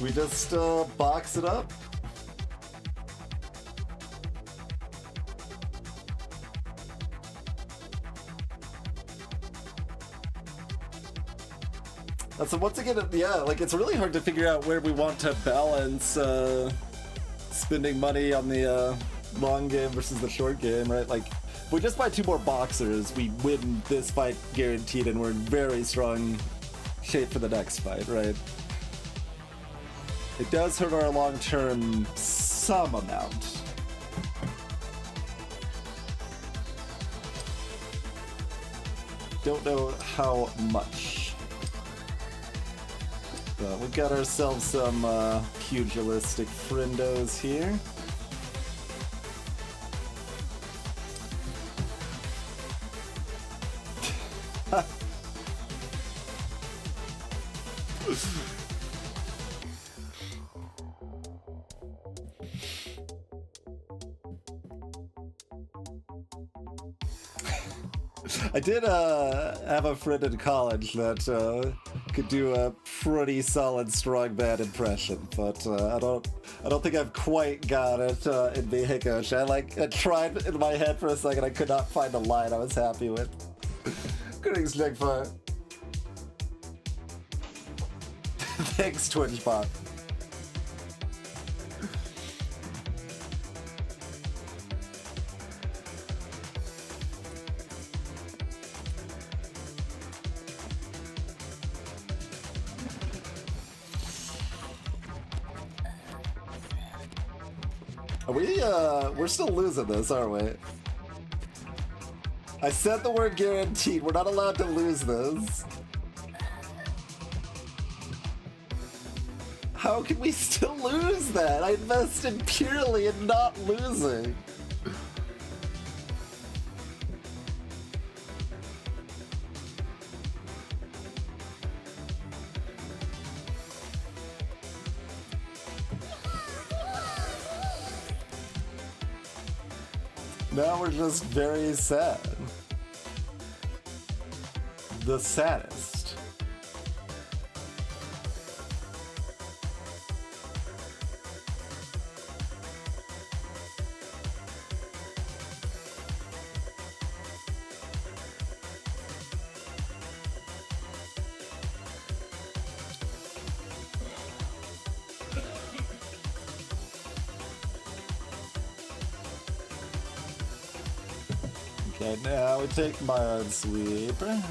Do we just box it up? So once again, yeah, like it's really hard to figure out where we want to balance spending money on the long game versus the short game, right? Like, if we just buy 2 more boxers, we win this fight guaranteed, and we're in very strong shape for the next fight, right? It does hurt our long term some amount. Don't know how much. We got ourselves some pugilistic friendos here. I did have a friend in college that could do a pretty solid strongman impression, but I don't think I've quite got it in me. Hickosh. I tried in my head for a second. I could not find a line I was happy with. Greetings, Nickfire. Thanks, TwitchBot. We're still losing this, aren't we? I said the word guaranteed. We're not allowed to lose this. How can we still lose that? I invested purely in not losing. Now we're just very sad. The saddest. Okay, now we take Minesweeper.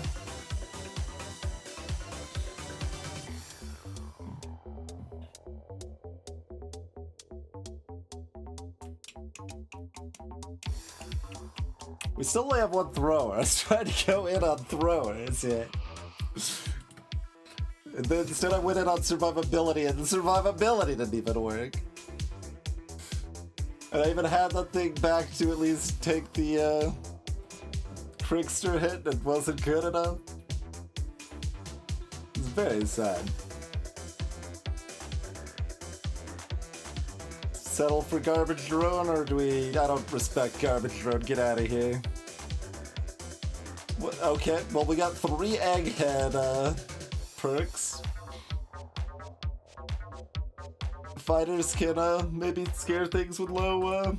We still only have 1 thrower. I was trying to go in on throwers, yeah. And then instead I went in on survivability, and the survivability didn't even work. And I even had that thing back to at least take the Trickster hit that wasn't good enough. It's very sad. Settle for garbage drone, or do we... I don't respect garbage drone, get out of here. What? Okay, well we got 3 egghead perks. Fighters can maybe scare things with low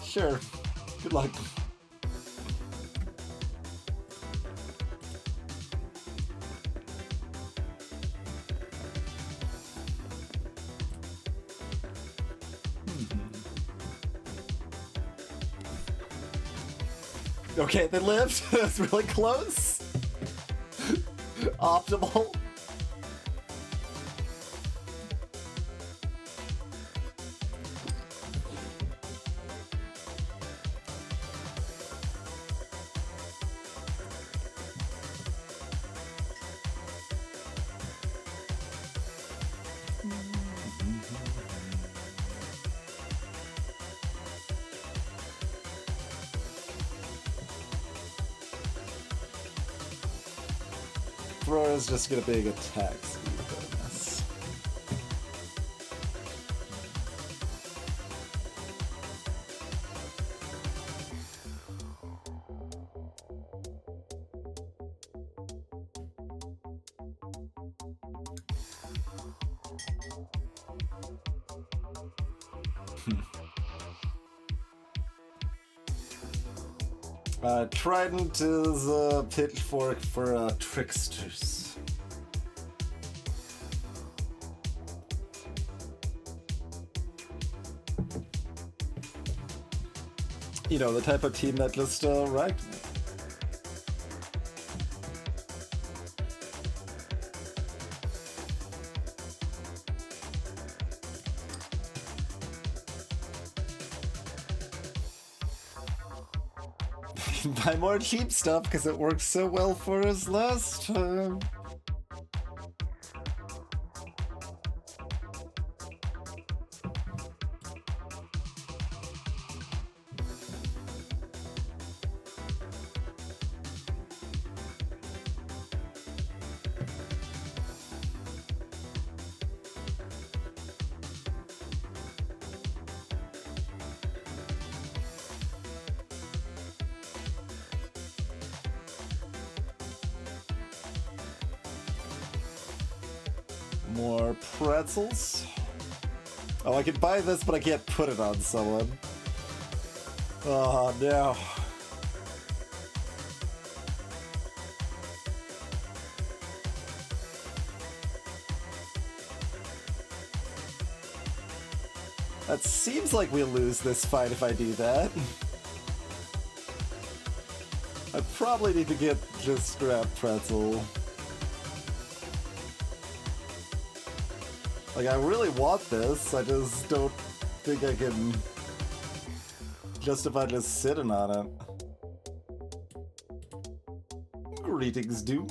Sure. Good luck. Okay, they lived. That's really close. Optimal. Thrower is just gonna big attack speed bonus. Trident is a pitchfork for tricksters. You know, the type of team that just wrecked me. Buy more cheap stuff because it worked so well for us last time. More pretzels. Oh, I can buy this, but I can't put it on someone. Oh, no. That seems like we'll lose this fight if I do that. I probably need to get just scrap pretzel. Like, I really want this, I just don't think I can justify just sitting on it. Greetings, Doom.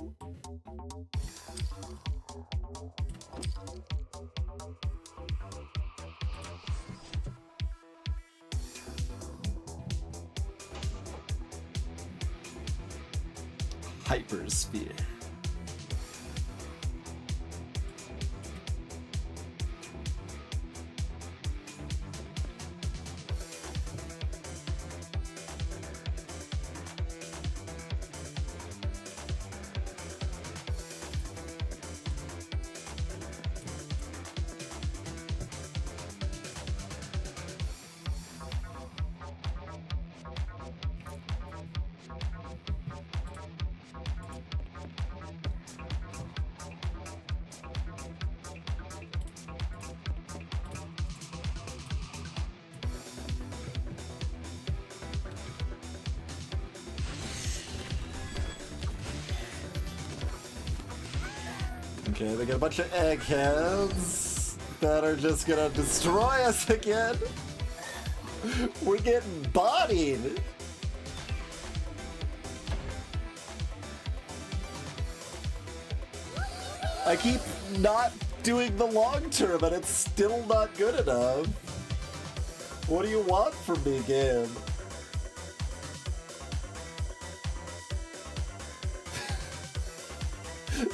Hypersphere. Okay, they got a bunch of eggheads that are just gonna destroy us again. We're getting bodied. I keep not doing the long term and it's still not good enough. What do you want from me, game?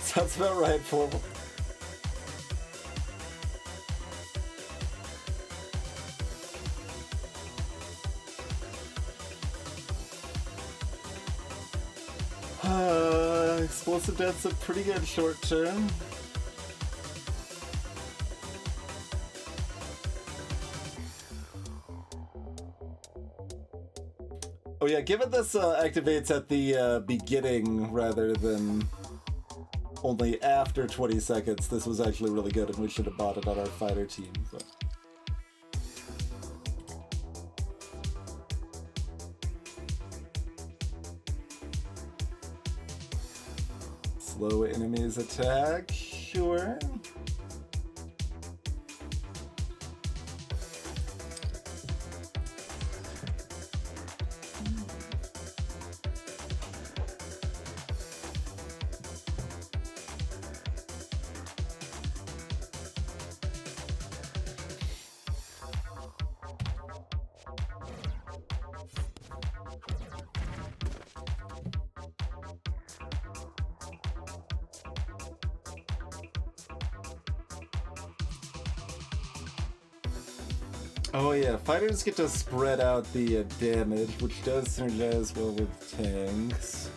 Sounds about right for me. Explosive death's a pretty good short term. Oh yeah, given this activates at the beginning rather than only after 20 seconds, this was actually really good and we should have bought it on our fighter team. But. Slow enemies attack, sure. Oh yeah, fighters get to spread out the damage, which does synergize well with tanks.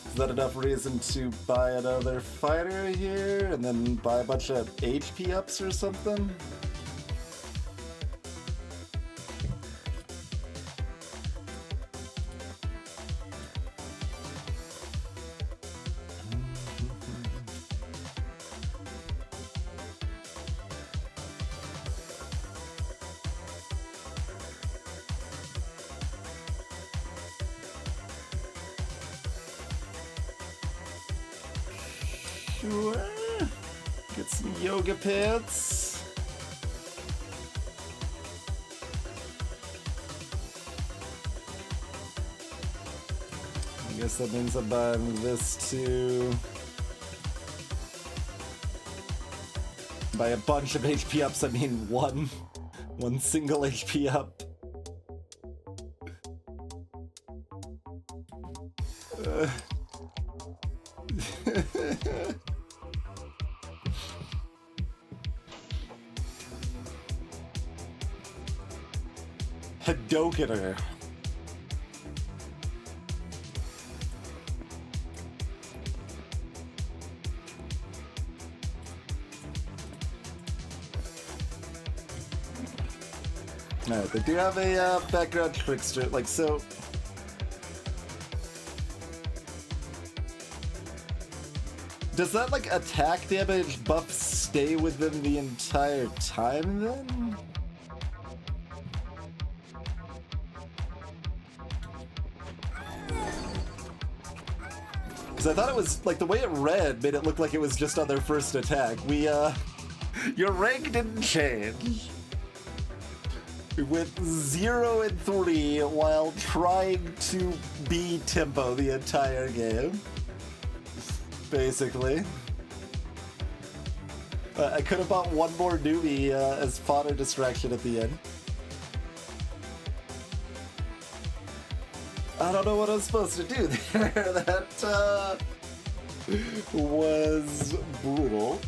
Is that enough reason to buy another fighter here, and then buy a bunch of HP ups or something? Sure. Get some yoga pants. I guess that means I'm buying this too. By a bunch of HP ups, I mean one single HP up. Hadokener. Alright, they do have a background trickster, like so. Does that like attack damage buff stay with them the entire time then? Because I thought it was like the way it read made it look like it was just on their first attack. Your rank didn't change. We went 0 and 3 while trying to be tempo the entire game. Basically. I could have bought one more newbie as fodder distraction at the end. I don't know what I was supposed to do there. That was brutal.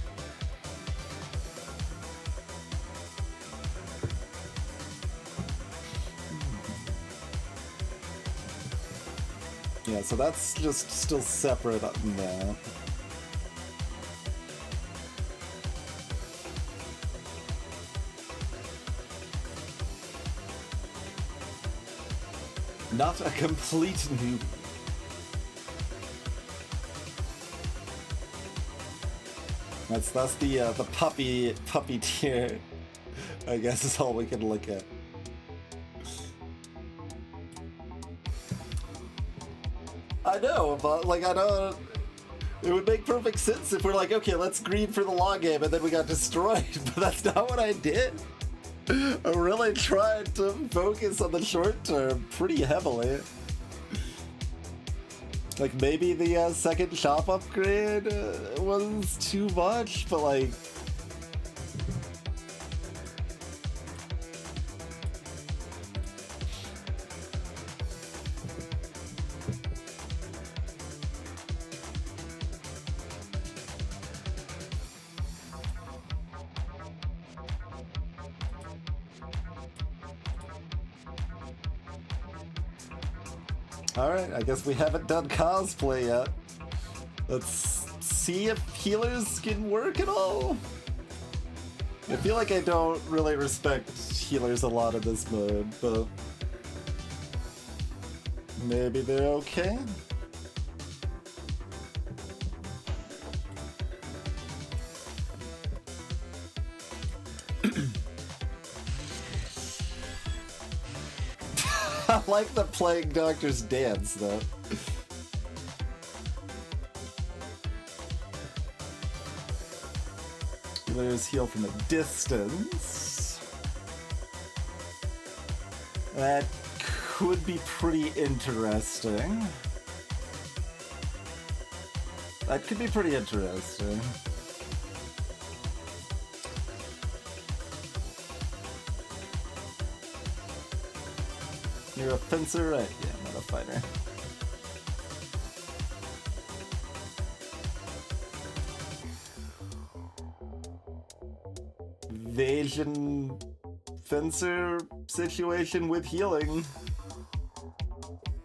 Yeah, so that's just still separate up from that. Not a complete noob. That's the puppy tier, I guess is all we can look at. I know, but like I don't. It would make perfect sense if we're like, okay, let's grind for the long game, and then we got destroyed. But that's not what I did. I really tried to focus on the short term pretty heavily. Like maybe the second shop upgrade was too much, but like. Alright, I guess we haven't done cosplay yet. Let's see if healers can work at all. I feel like I don't really respect healers a lot in this mode, but maybe they're okay. I like the Plague Doctor's dance, though. Healers heal from a distance. That could be pretty interesting. That could be pretty interesting. You're a fencer, right? Yeah, I'm not a fighter. Evasion fencer situation with healing.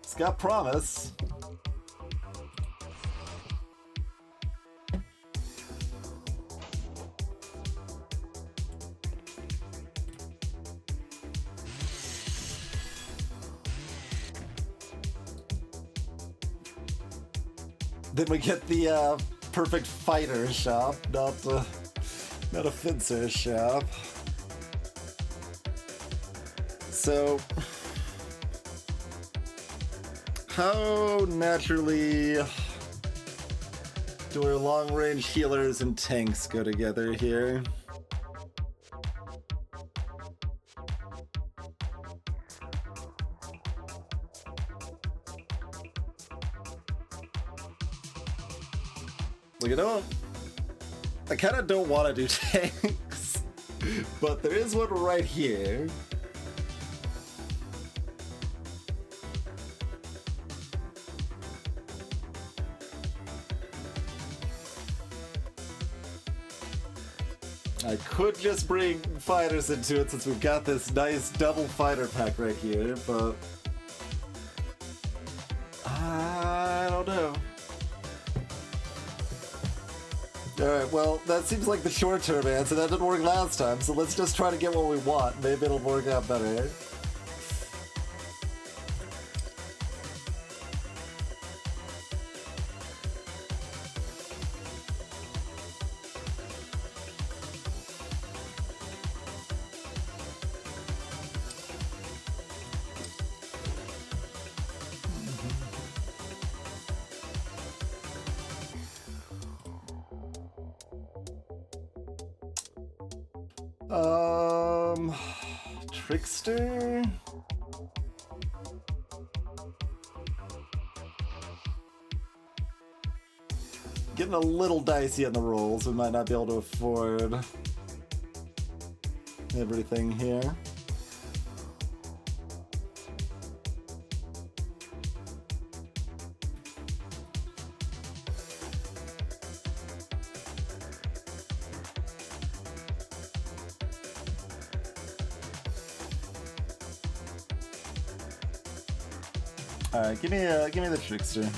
It's got promise. Then we get the perfect fighter shop, not a fencer shop. So, how naturally Do our long-range healers and tanks go together here? Like, I kind of don't want to do tanks, but there is one right here. I could just bring fighters into it since we've got this nice double fighter pack right here, but I don't know. Alright, well, that seems like the short-term answer. That didn't work last time, so let's just try to get what we want. Maybe it'll work out better. Trickster? Getting a little dicey on the rolls. We might not be able to afford everything here. Alright, give me the Trickster.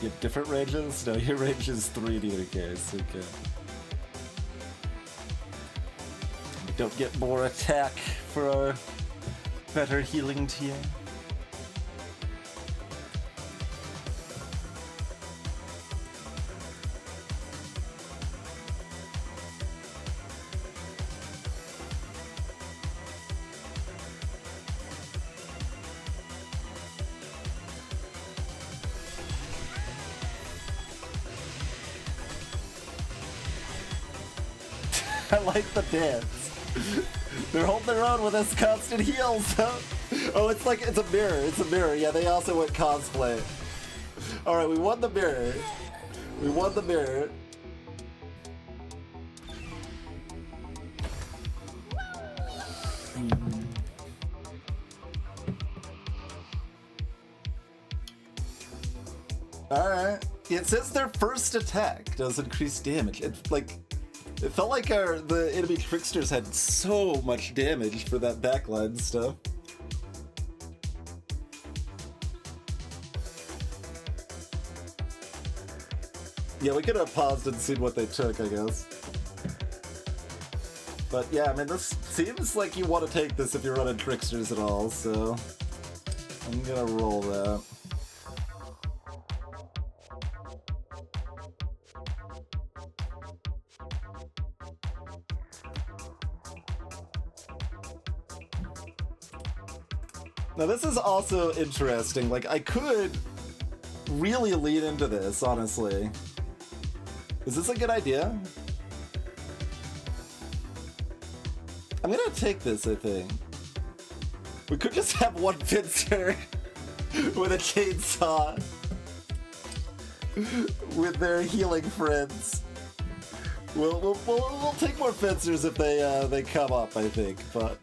You have different ranges? No, your range is 3 in either case. Okay. We don't get more attack for our better healing tier. I like the dance. They're holding their own with us constant heals. Oh, it's like, it's a mirror. It's a mirror. Yeah, they also went cosplay. Alright, we won the mirror. We won the mirror. Alright. It says their first attack does increase damage. It's like... It felt like the enemy tricksters had so much damage for that backline stuff. Yeah, we could have paused and seen what they took, I guess. But yeah, I mean, this seems like you want to take this if you're running tricksters at all, so I'm gonna roll that. Now this is also interesting, like I could really lean into this, honestly. Is this a good idea? I'm gonna take this, I think. We could just have one pincer with a chainsaw with their healing friends. We'll take more fencers if they come up, I think, but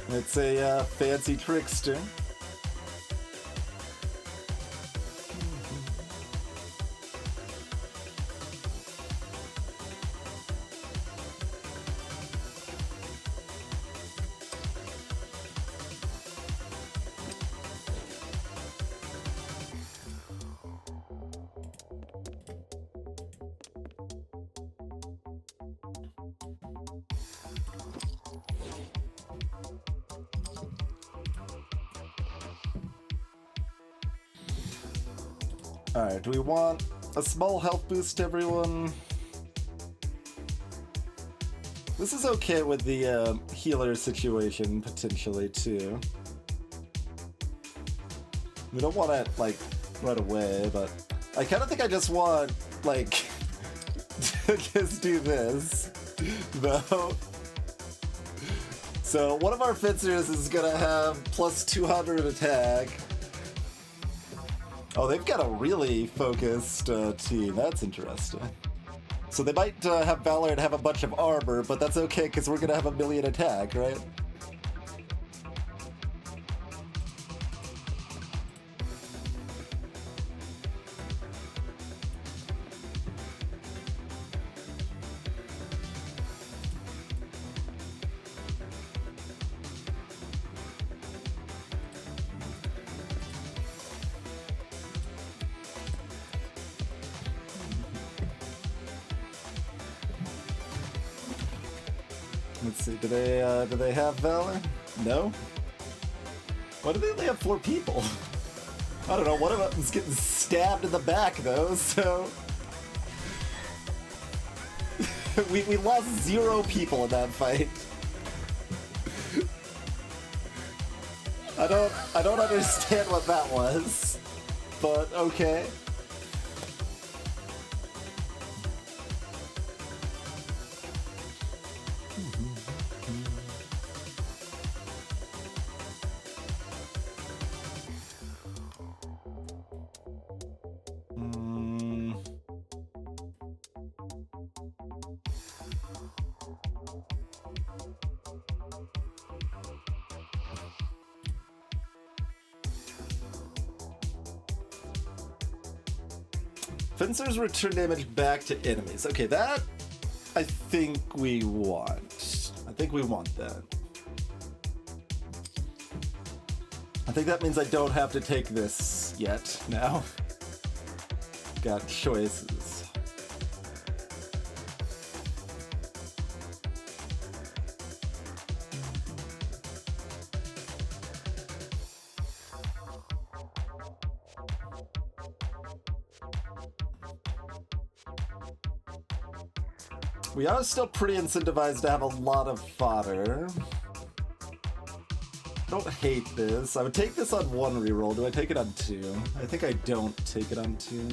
it's a fancy trickster. Alright, do we want a small health boost to everyone? This is okay with the healer situation, potentially, too. We don't want it, like, right away, but I kind of think I just want, like, to just do this, though. So, one of our fencers is gonna have plus 200 attack. Oh, they've got a really focused team. That's interesting. So they might have Valor and have a bunch of armor, but that's okay because we're gonna have a million attack, right? Let's see, do they have Valor? No? Why do they only have 4 people? I don't know, one of them's getting stabbed in the back though, so... we lost 0 people in that fight. I don't understand what that was, but okay. Fencers return damage back to enemies. Okay, that I think we want. I think we want that. I think that means I don't have to take this yet now. Got choices. We are still pretty incentivized to have a lot of fodder. Don't hate this. I would take this on 1 reroll. Do I take it on 2? I think I don't take it on 2.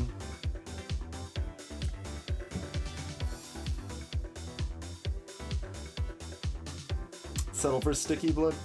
Settle for sticky blood.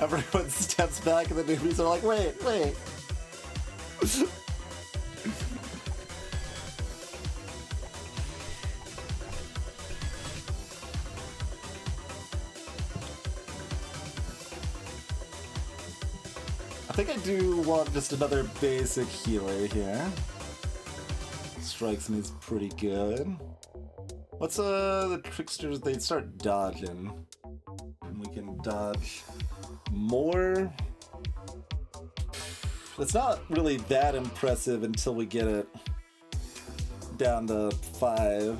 Everyone steps back and the newbies are like, wait. I think I do want just another basic healer here. Strikes me as pretty good. What's the tricksters? They start dodging. And we can dodge more. It's not really that impressive until we get it down to 5.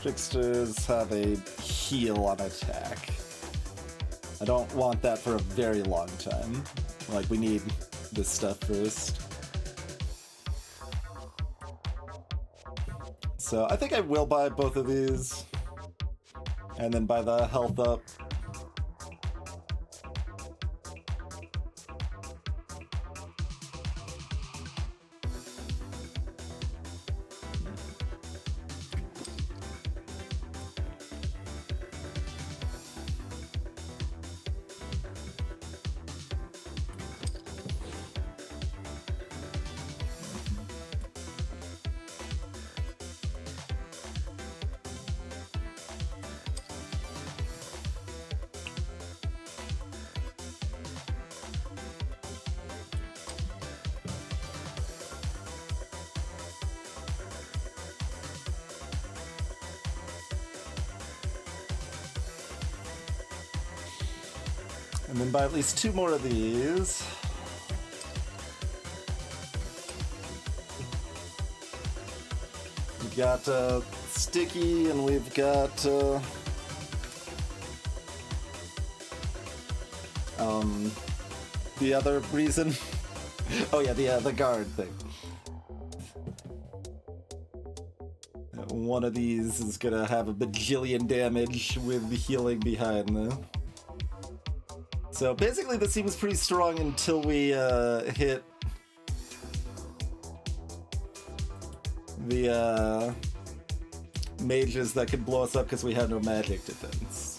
Tricksters have a heal on attack. I don't want that for a very long time. Like, we need this stuff first. So I think I will buy both of these. And then buy the health up. And then buy at least 2 more of these. We've got sticky, and we've got the other reason. Oh yeah, the guard thing. One of these is gonna have a bajillion damage with the healing behind them. So basically this seems pretty strong until we hit the mages that could blow us up because we have no magic defense.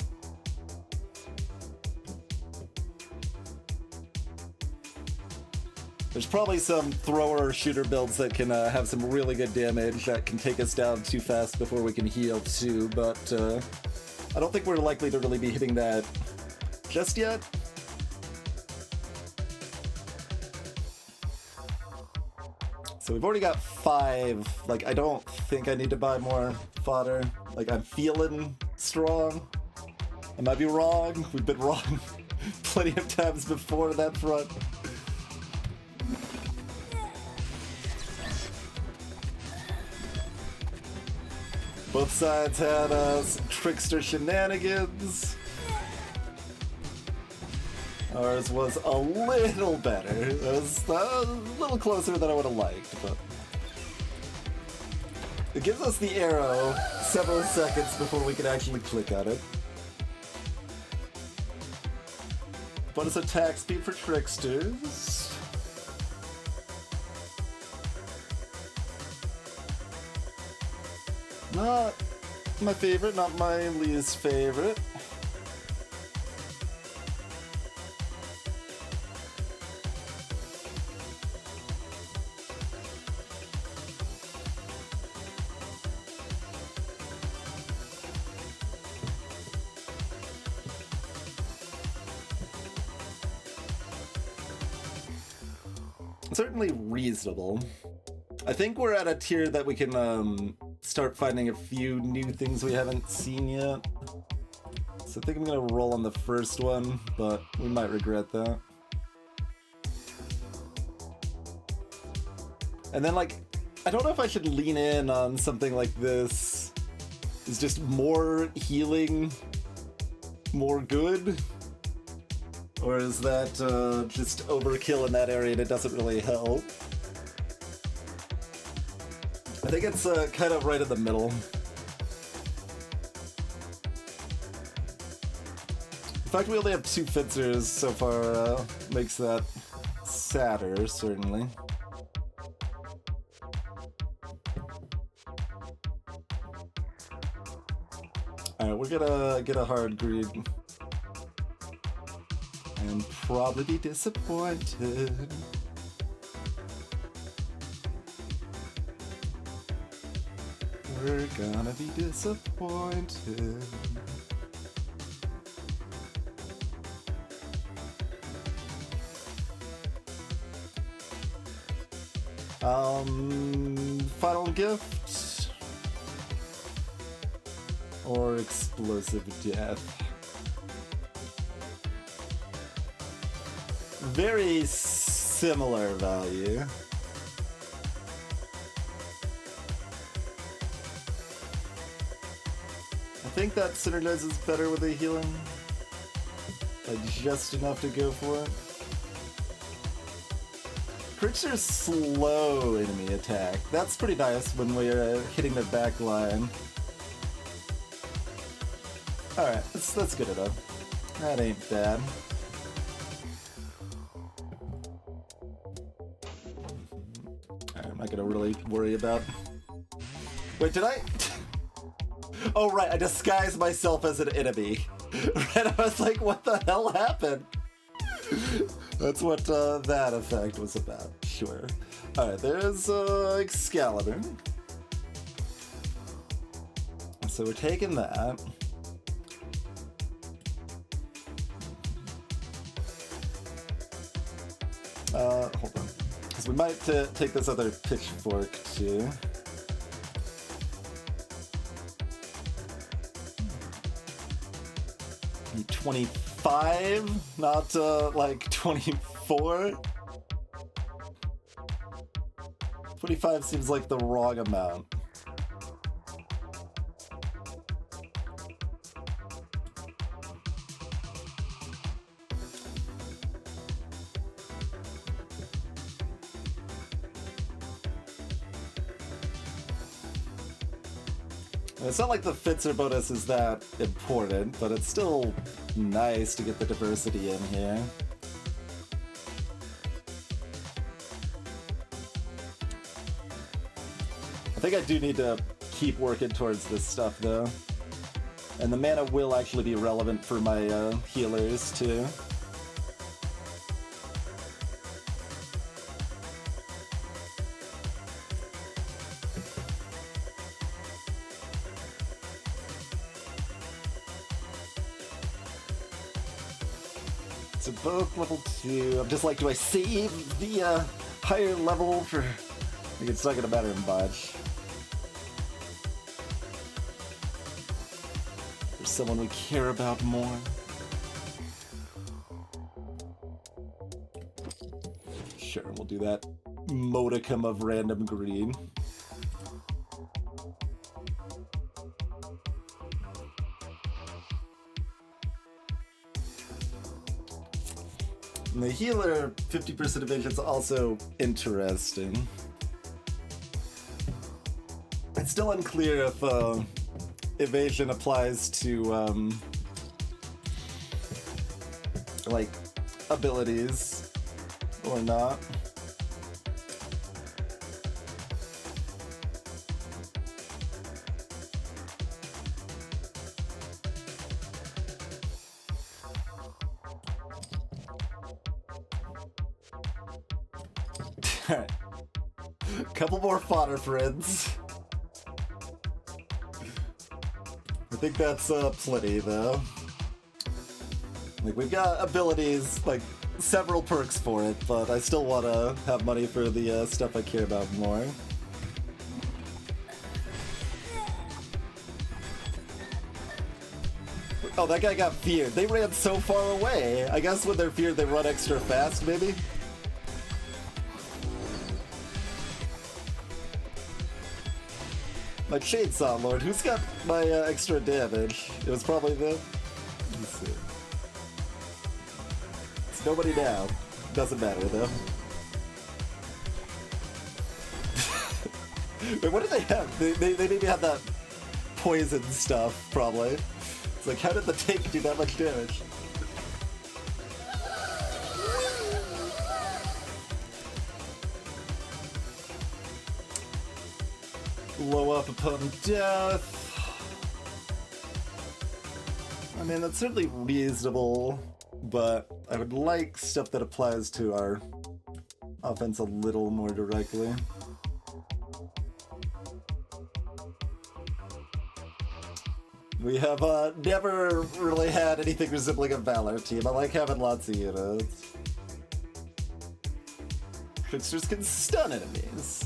There's probably some thrower or shooter builds that can have some really good damage that can take us down too fast before we can heal too, but I don't think we're likely to really be hitting that just yet. So we've already got 5. Like, I don't think I need to buy more fodder. Like, I'm feeling strong. I might be wrong. We've been wrong plenty of times before that front. Both sides had some trickster shenanigans. Ours was a little better. It was a little closer than I would have liked, but it gives us the arrow several seconds before we can actually click on it. Bonus attack speed for tricksters. Not my favorite, not my least favorite. Certainly reasonable. I think we're at a tier that we can start finding a few new things we haven't seen yet. So I think I'm gonna roll on the first one, but we might regret that. And then, like, I don't know if I should lean in on something like this. Is just more healing more good? Or is that just overkill in that area and it doesn't really help? I think it's kind of right in the middle. The fact we only have 2 fencers so far makes that sadder, certainly. Alright, we're gonna get a hard greed. And probably be disappointed. We're gonna be disappointed. Final gift or explosive death. Very similar value. I think that synergizes better with the healing. Like just enough to go for it. Creature's slow enemy attack. That's pretty nice when we're hitting the back line. Alright, that's good enough. That ain't bad. I'm not gonna really worry about... Wait, did I... Oh right, I disguised myself as an enemy. Right, I was like, what the hell happened? That's what that effect was about, sure. Alright, there's Excalibur. So we're taking that. Hold on. Because we might take this other pitchfork too. 25 25, not like 24. 25 seems like the wrong amount. It's not like the Fitzer bonus is that important, but it's still nice to get the diversity in here. I think I do need to keep working towards this stuff, though. And the mana will actually be relevant for my healers, too. So both level 2. I'm just like, do I save the higher level for... Like, it's not gonna matter much. There's someone we care about more. Sure, we'll do that modicum of random green. And the healer 50% evasion is also interesting. It's still unclear if evasion applies to like abilities or not. Alright. Couple more fodder, friends. I think that's plenty, though. Like, we've got abilities, like, several perks for it, but I still want to have money for the stuff I care about more. Oh, that guy got feared. They ran so far away. I guess when they're feared, they run extra fast, maybe? My Chainsaw Lord, who's got my extra damage? It was probably them. Let's see. It's nobody now. Doesn't matter though. Wait, what did they have? They maybe had that poison stuff, probably. It's like, how did the tank do that much damage? Blow up upon death. I mean, that's certainly reasonable, but I would like stuff that applies to our offense a little more directly. We have never really had anything resembling a Valor team. I like having lots of units. Tricksters can stun enemies.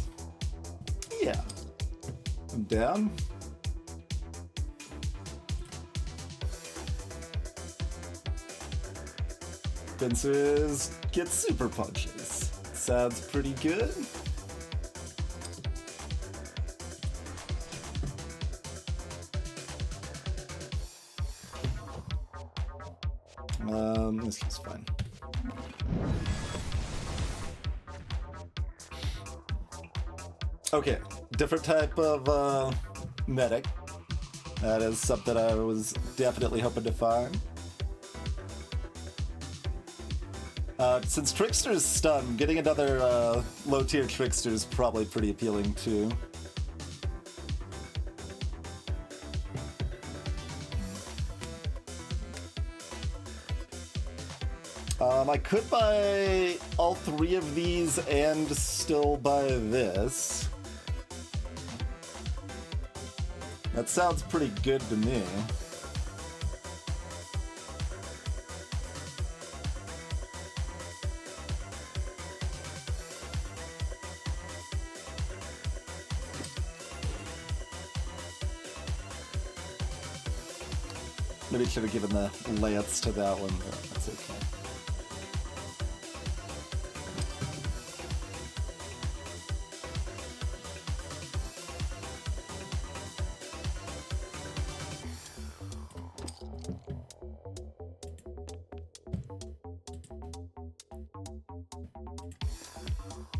Yeah. I'm down. Fencers get super punches. Sounds pretty good. This is fine. Okay, different type of medic. That is something I was definitely hoping to find. Since Trickster's stun, getting another low-tier Trickster is probably pretty appealing too. I could buy all three of these and still buy this. That sounds pretty good to me. Maybe I should have given the lance to that one, but that's okay.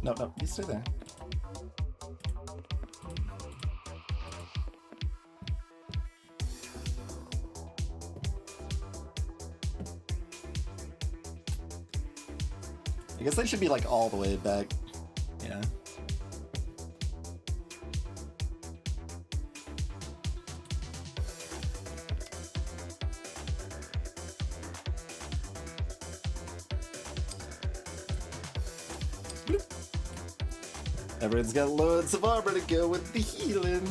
No, you stay there. I guess they should be like all the way back. Yeah. Bloop. Everyone's got loads of armor to go with the healing.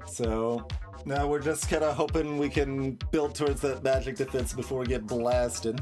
So now we're just kind of hoping we can build towards that magic defense before we get blasted.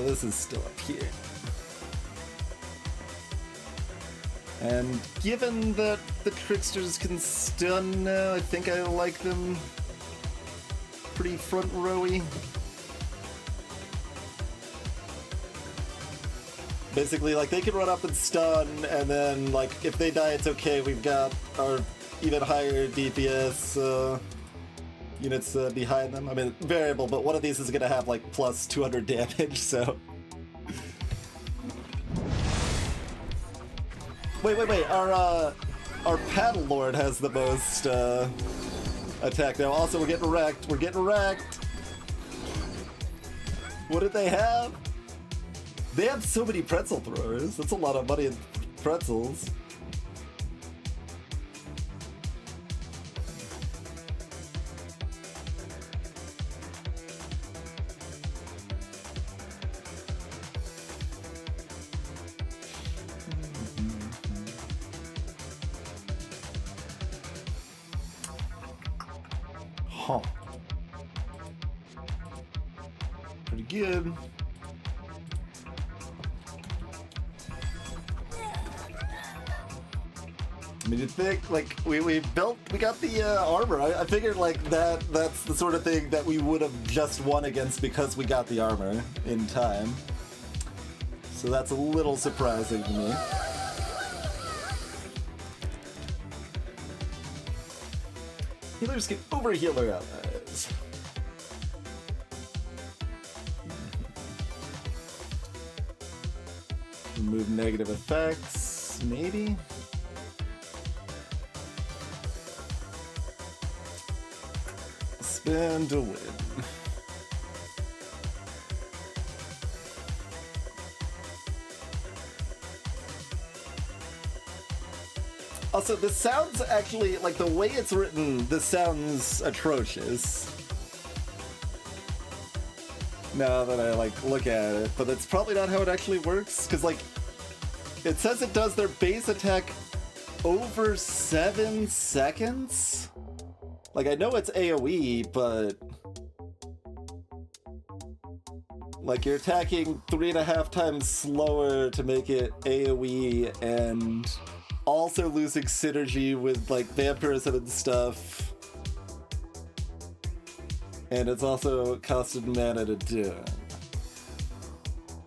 This is still up here. And given that the tricksters can stun now, I think I like them pretty front rowy. Basically, like, they can run up and stun, and then, like, if they die, it's okay. We've got our even higher DPS units behind them. I mean, variable, but one of these is going to have, like, plus 200 damage, so... Wait, our Paddle Lord has the most attack now. Also, we're getting wrecked. What did they have? They have so many pretzel throwers. That's a lot of money in pretzels. Huh. Pretty good. I mean, you'd think, like, we got the armor. I figured, like, that's the sort of thing that we would have just won against because we got the armor in time. So that's a little surprising to me. Healers can overheal their allies. Remove negative effects, maybe? Spend to win. Also, this sounds actually, like, the way it's written, this sounds atrocious. Now that I, like, look at it, but that's probably not how it actually works, because, like, it says it does their base attack over 7 seconds? Like, I know it's AoE, but... like, you're attacking 3.5 times slower to make it AoE, and... also losing synergy with, like, vampirism and stuff. And it's also costing mana to do it.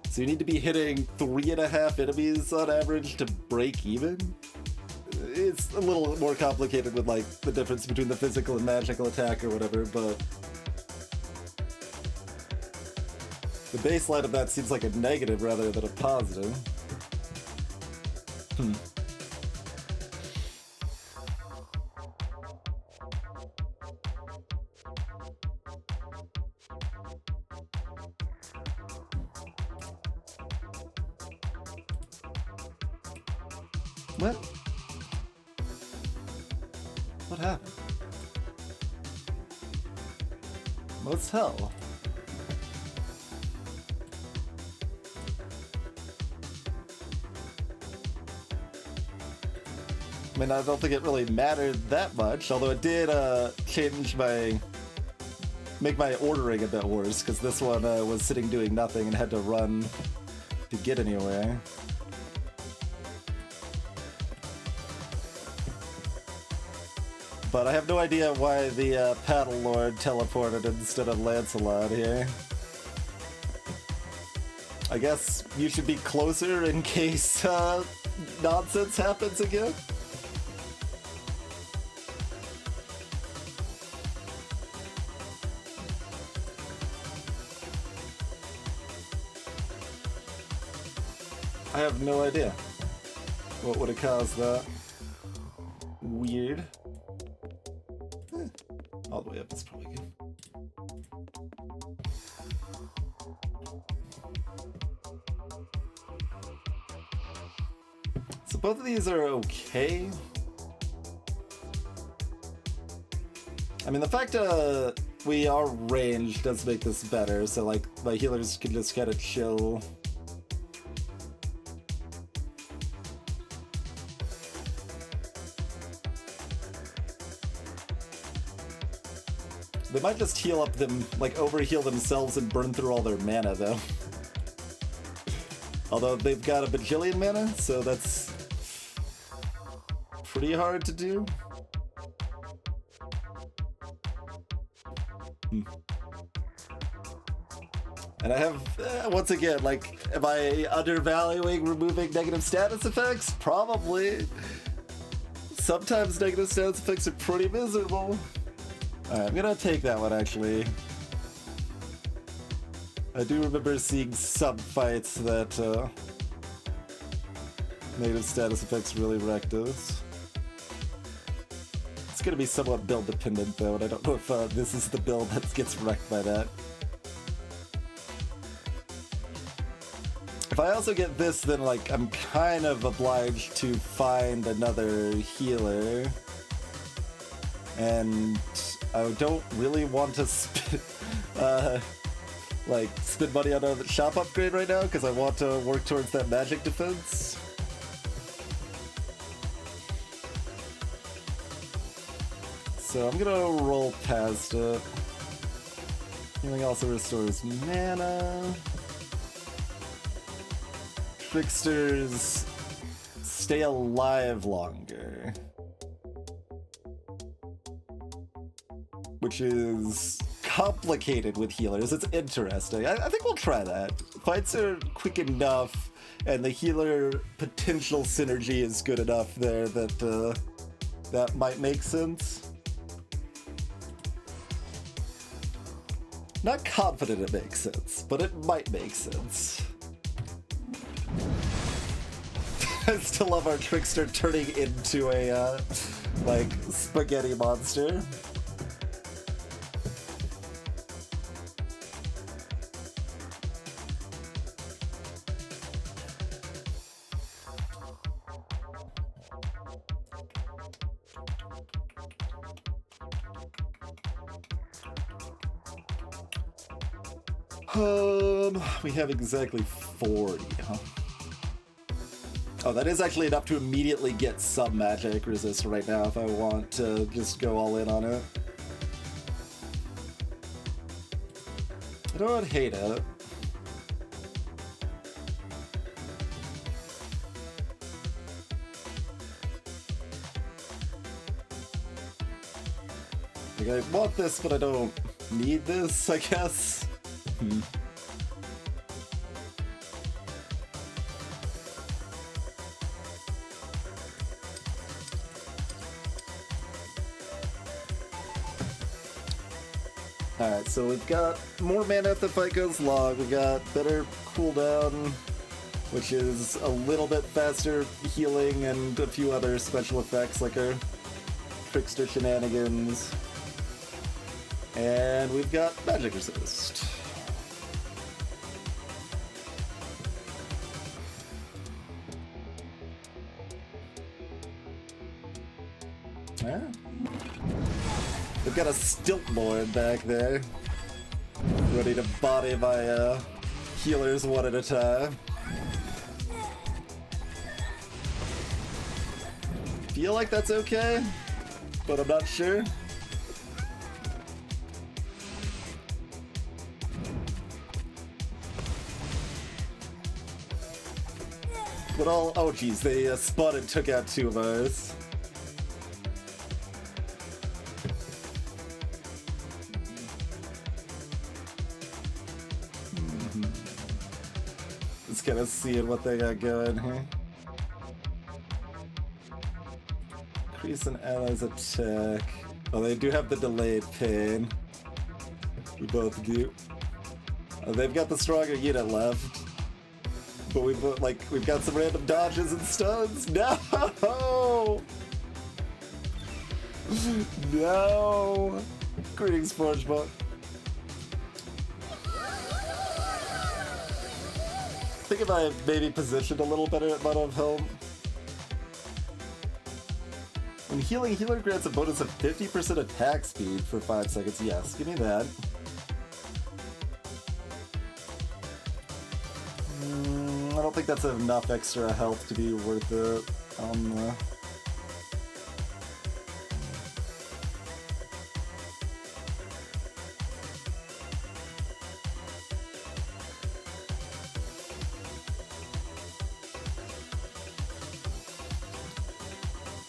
So you need to be hitting 3.5 enemies on average to break even? It's a little more complicated with, like, the difference between the physical and magical attack or whatever, but... the baseline of that seems like a negative rather than a positive. What? What happened? What's hell? I mean, I don't think it really mattered that much, although it did change make my ordering a bit worse, because this one was sitting doing nothing and had to run to get anywhere. But I have no idea why the Paddle Lord teleported instead of Lancelot here. I guess you should be closer in case nonsense happens again. I have no idea what would have caused that. Weird. All the way up is probably good. So both of these are okay. I mean, the fact we are ranged does make this better, so like my healers can just kind of chill. They might just heal up them, like overheal themselves and burn through all their mana though. Although they've got a bajillion mana, so that's pretty hard to do. And I have, once again, like, am I undervaluing removing negative status effects? Probably. Sometimes negative status effects are pretty miserable. Alright, I'm gonna take that one, actually. I do remember seeing some fights that negative status effects really wrecked us. It's gonna be somewhat build dependent though, and I don't know if this is the build that gets wrecked by that. If I also get this, then like I'm kind of obliged to find another healer. And I don't really want to spend money on a shop upgrade right now because I want to work towards that magic defense. So I'm gonna roll past it. Healing also restores mana. Tricksters stay alive longer. Which is complicated with healers. It's interesting. I think we'll try that. Fights are quick enough, and the healer potential synergy is good enough there that that might make sense. Not confident it makes sense, but it might make sense. I still love our Trickster turning into a, like, spaghetti monster. We have exactly 40, huh? Oh, that is actually enough to immediately get some magic resist right now if I want to just go all in on it. I don't hate it. Like, I want this, but I don't need this, I guess. Alright, so we've got more mana if the fight goes long, we got better cooldown, which is a little bit faster healing, and a few other special effects like our Trickster shenanigans. And we've got magic resist. Yeah. They've got a stilt board back there, ready to body my healers one at a time. Feel like that's okay, but I'm not sure. But oh geez, they spun and took out 2 of ours. Just kind of seeing what they got going here. Increase an ally's attack. Oh, they do have the delayed pain. We both do. They've got the stronger unit left. But we've got some random dodges and stuns. No! No! Greetings, SpongeBob. I think if I maybe positioned a little better at bottom of helm. When healing, healer grants a bonus of 50% attack speed for 5 seconds. Yes, give me that. I don't think that's enough extra health to be worth it.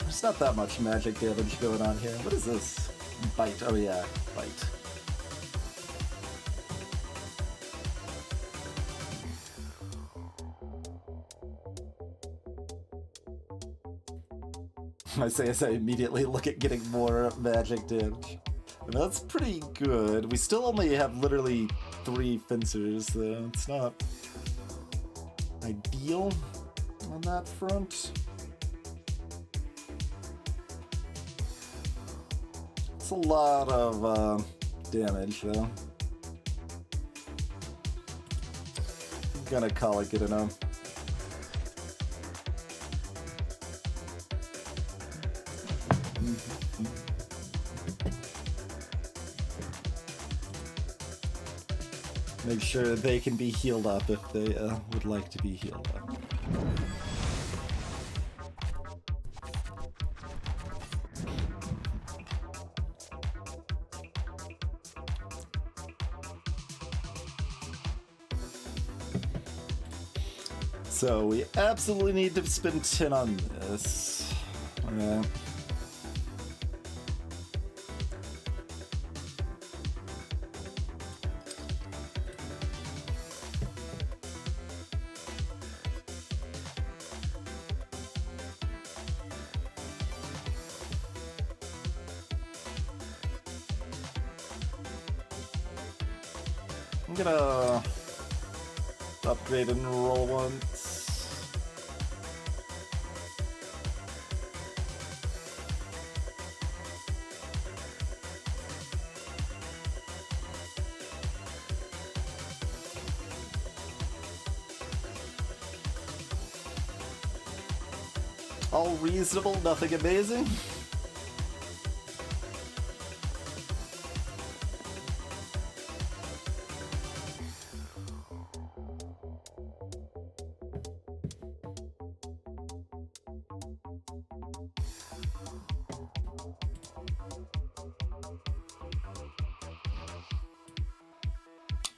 There's not that much magic damage going on here. What is this? Bite. Oh yeah, bite. I say as I immediately look at getting more magic damage. And that's pretty good. We still only have literally 3 fencers, though. It's not ideal on that front. It's a lot of damage, though. I'm gonna call it good enough. Make sure they can be healed up if they would like to be healed up. So we absolutely need to spend 10 on this. Alright. I'm gonna upgrade and roll once. All reasonable, nothing amazing.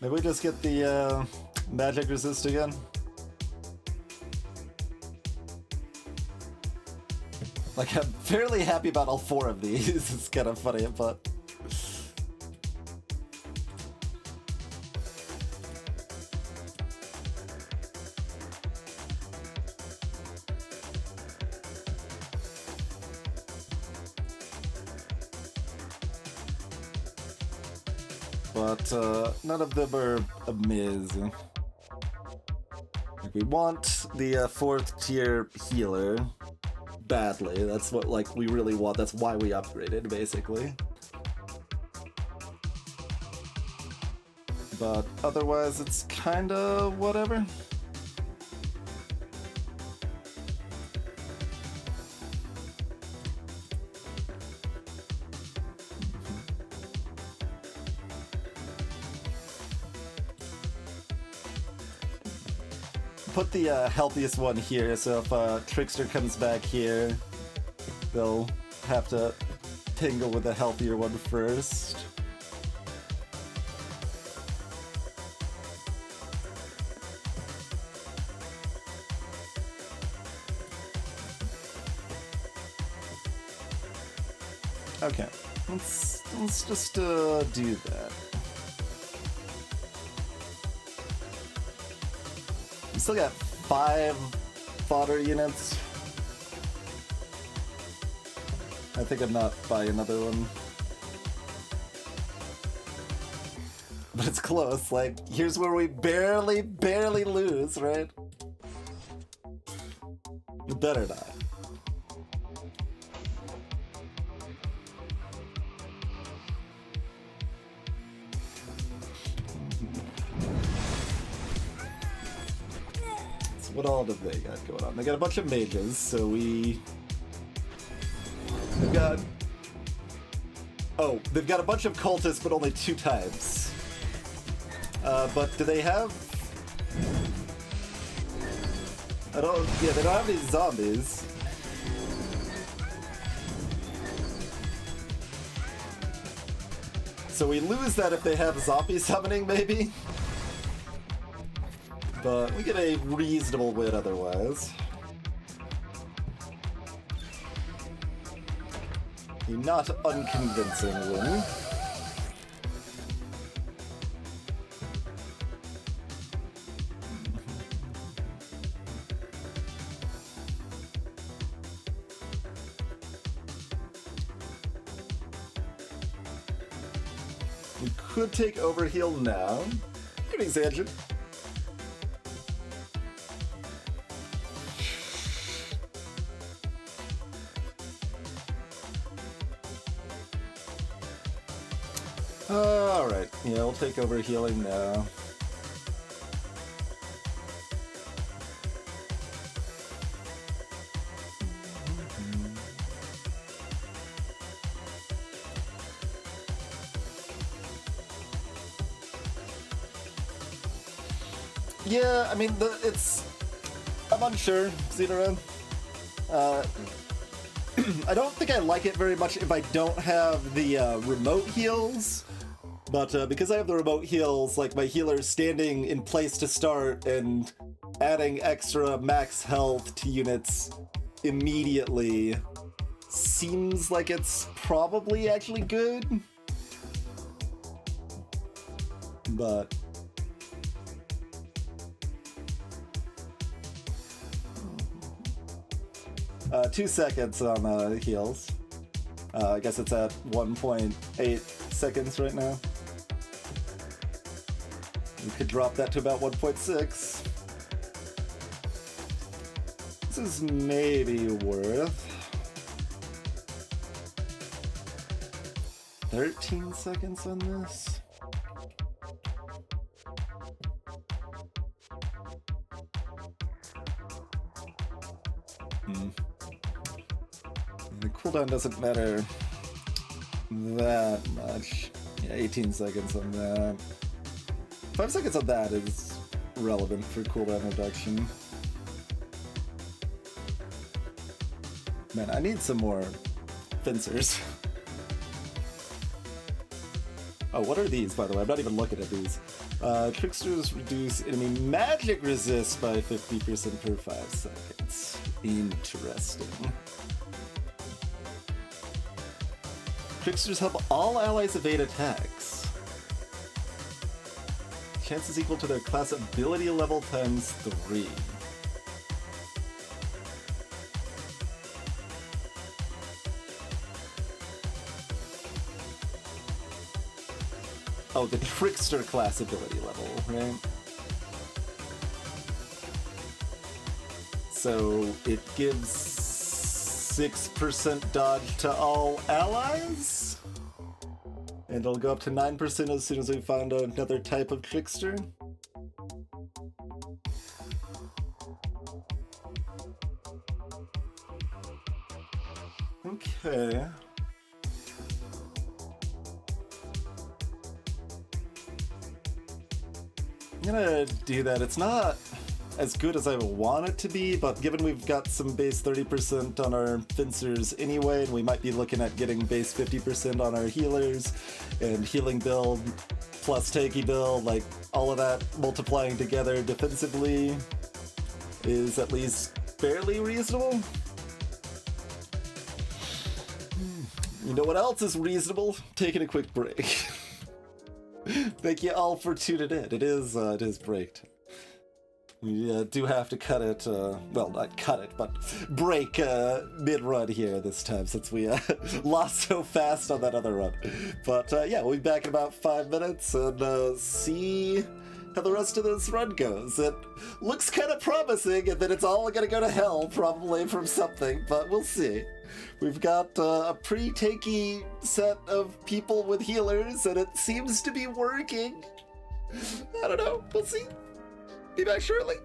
Maybe we just get the magic resist again. Like, I'm fairly happy about all 4 of these. It's kind of funny, but... none of them are amazing. Like, we want the 4th tier healer badly. That's what we really want. That's why we upgraded, basically. But otherwise, it's kinda whatever. put the healthiest one here, so if Trickster comes back here, they'll have to tingle with the healthier one first. Okay, let's just do that. We still got 5 fodder units. I think I'm not buying another one. But it's close, like, here's where we barely lose, right? You better not. What all did they got going on? They got a bunch of mages, so they've got... Oh, they've got a bunch of cultists, but only 2 types. But do they have... they don't have any zombies. So we lose that if they have zombie summoning, maybe? But we get a reasonable win otherwise. A not unconvincing win. We could take Overheal now. Good expansion. Alright, yeah, we'll take over healing now. Yeah, I mean, I'm unsure, Xenora. I don't think I like it very much if I don't have the remote heals. But because I have the remote heals, like my healer's standing in place to start and adding extra max health to units immediately seems like it's probably actually good. But... 2 seconds on heals. I guess it's at 1.8 seconds right now. We could drop that to about 1.6. This is maybe worth 13 seconds on this. The cooldown doesn't matter that much. Yeah, 18 seconds on that. 5 seconds on that is relevant for cooldown reduction. Man, I need some more fencers. Oh, what are these, by the way? I'm not even looking at these. Tricksters reduce enemy magic resist by 50% per 5 seconds. Interesting. Tricksters help all allies evade attacks. Chances equal to their class ability level times 3. Oh, the Trickster class ability level, right? So it gives 6% dodge to all allies? And it'll go up to 9% as soon as we find another type of Trickster? Okay. I'm gonna do that. It's not as good as I want it to be, but given we've got some base 30% on our fencers anyway, and we might be looking at getting base 50% on our healers, and healing build plus tanky build, like all of that multiplying together defensively is at least fairly reasonable. You know what else is reasonable? Taking a quick break. Thank you all for tuning in. It is break time. We do have to cut it, well, not cut it, but break mid-run here this time, since we lost so fast on that other run. But yeah, we'll be back in about 5 minutes and see how the rest of this run goes. It looks kind of promising, and then it's all gonna go to hell, probably, from something, but we'll see. We've got a pretty tanky set of people with healers, and it seems to be working. I don't know, we'll see. Be back shortly.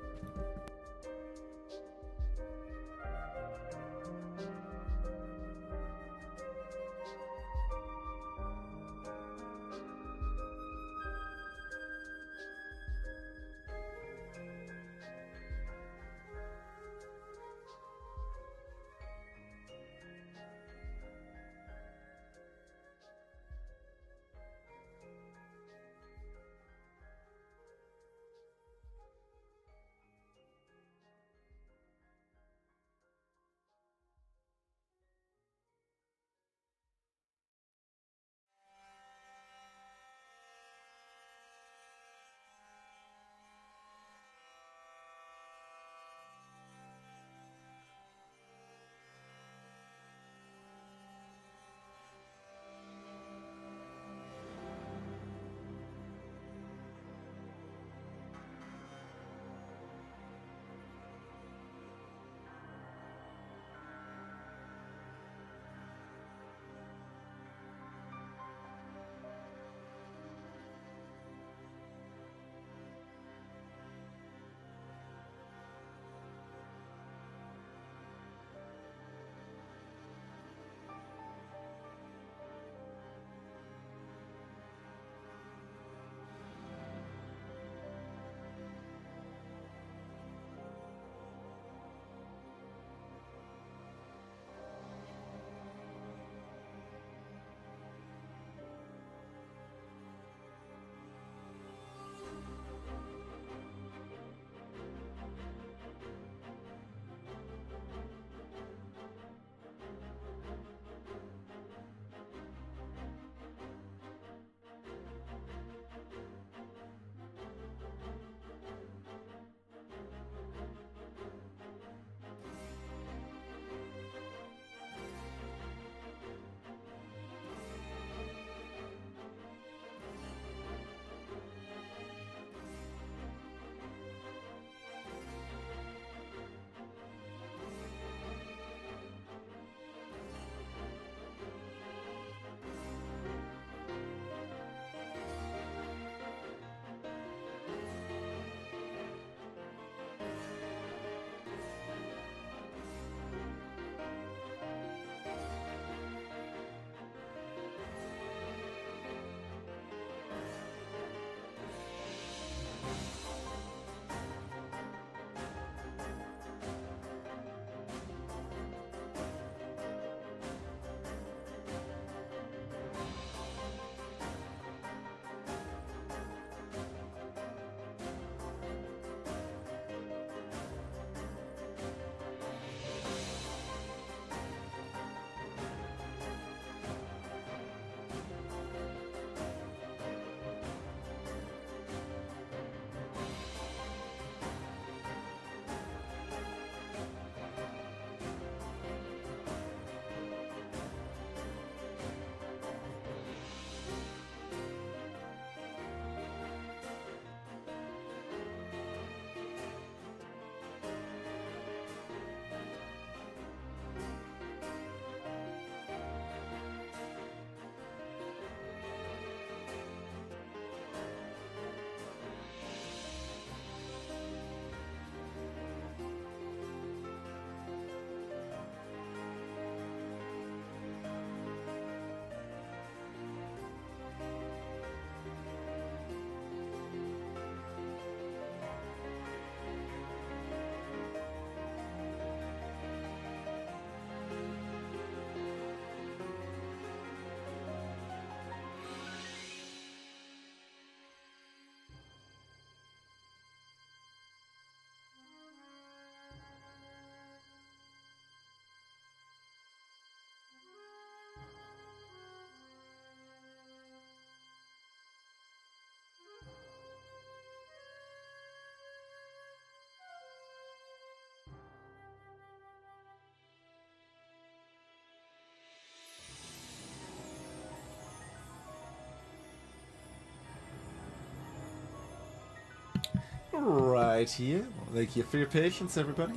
Right here. Well, thank you for your patience, everybody.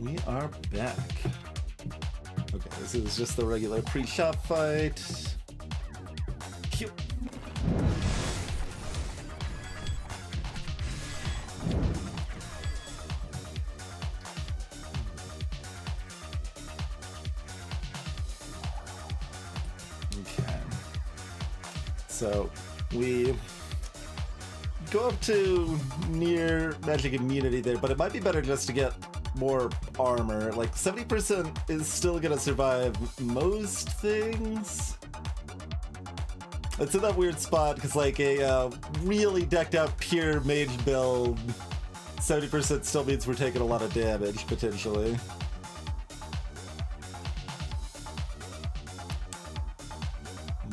We are back. Okay, this is just the regular pre-shop fight. Cute. Okay. So, we go up to near magic immunity there, but it might be better just to get more armor. Like 70% is still gonna survive most things. It's in that weird spot because like a really decked out pure mage build, 70% still means we're taking a lot of damage potentially.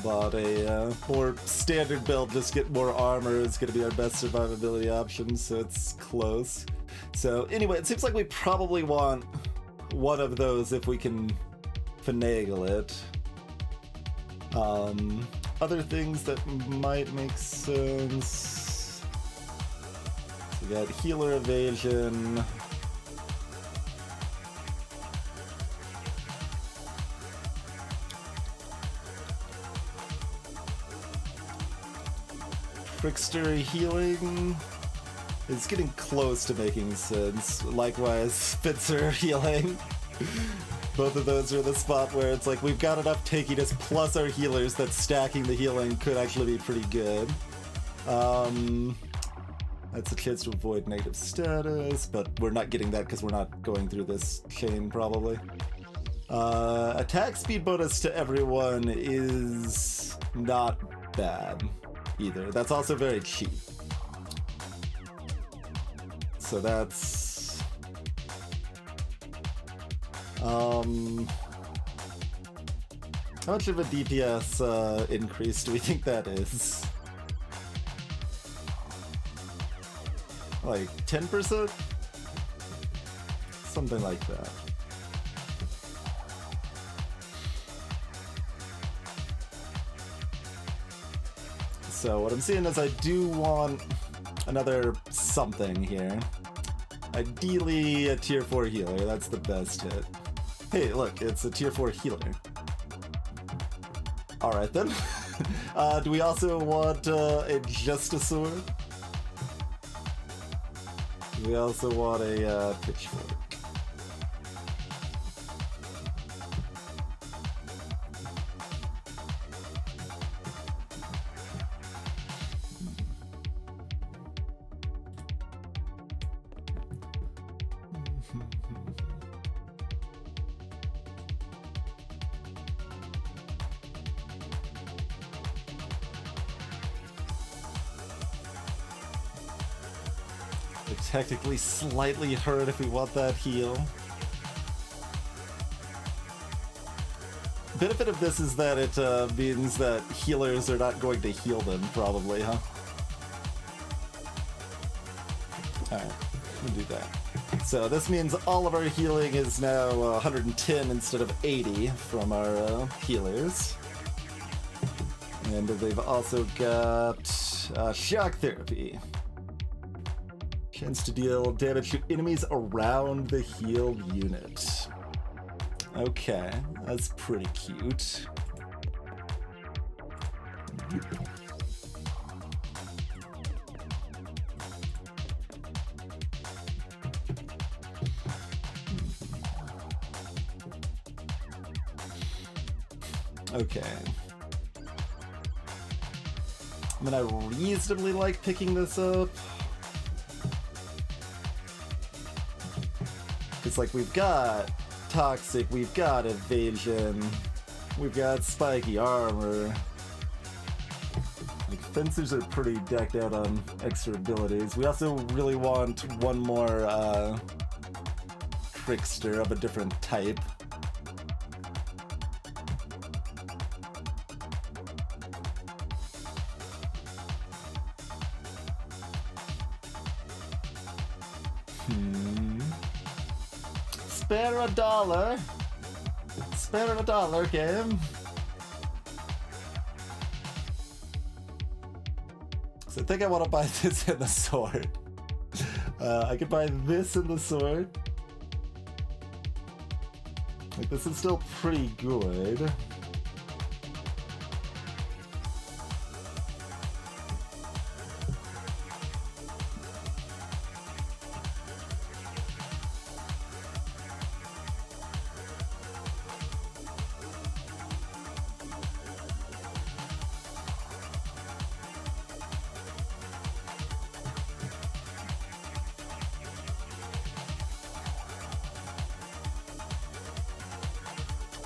But a more standard build, just get more armor, is going to be our best survivability option, so it's close. So anyway, it seems like we probably want one of those if we can finagle it. Other things that might make sense. So we got healer evasion. Trickster healing is getting close to making sense. Likewise, Spitzer healing. Both of those are the spot where it's like we've got enough tankiness plus our healers that stacking the healing could actually be pretty good. That's a chance to avoid negative status, but we're not getting that because we're not going through this chain probably. Attack speed bonus to everyone is not bad either. That's also very cheap. So that's how much of a DPS increase do we think that is? Like 10%? Something like that. So what I'm seeing is I do want another something here. Ideally a tier 4 healer, that's the best hit. Hey, look, it's a tier 4 healer. Alright then. Do we also want a Justiceor? Do we also want a Pitchfork? Technically slightly hurt if we want that heal. Benefit of this is that it means that healers are not going to heal them, probably, huh? Alright, we'll do that. So this means all of our healing is now 110 instead of 80 from our healers. And they've also got shock therapy. Chance to deal damage to enemies around the healed unit. Okay, that's pretty cute. Okay. I mean, I reasonably like picking this up. It's like we've got Toxic, we've got Evasion, we've got Spiky Armor. Like, Fencers are pretty decked out on extra abilities. We also really want one more Trickster of a different type. Spare a dollar. Spare a dollar, game. So I think I want to buy this and the sword. I could buy this and the sword. Like, this is still pretty good.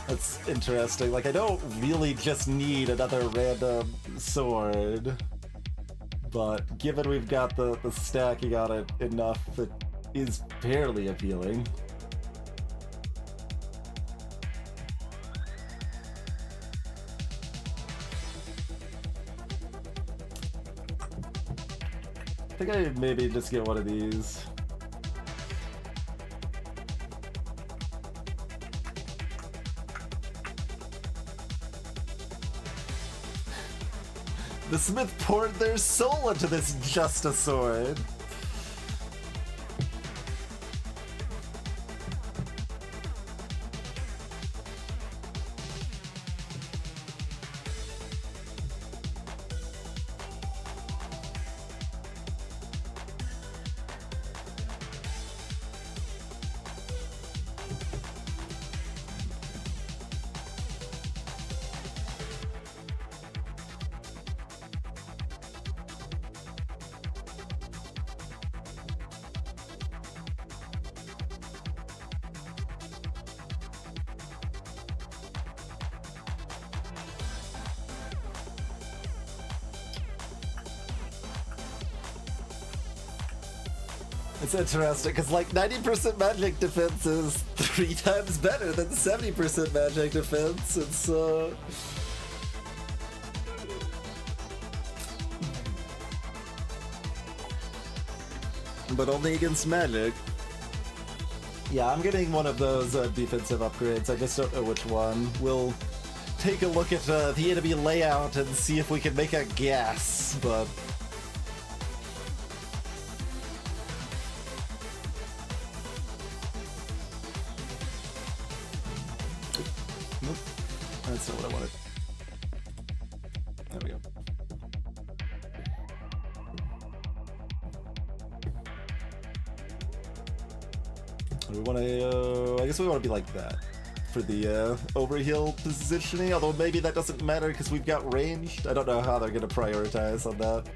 That's interesting. Like, I don't really just need another random sword. But given we've got the stacking on it enough, it is fairly appealing. I think I maybe just get one of these. The Smith poured their soul into this just a sword. It's interesting, because like 90% magic defense is 3 times better than 70% magic defense. It's but only against magic. Yeah, I'm getting one of those defensive upgrades. I just don't know which one. We'll take a look at the enemy layout and see if we can make a guess, but... Nope. That's not what I wanted. There we go. We want to, I guess we want to be like that for the overheal positioning, although maybe that doesn't matter because we've got ranged. I don't know how they're going to prioritize on that.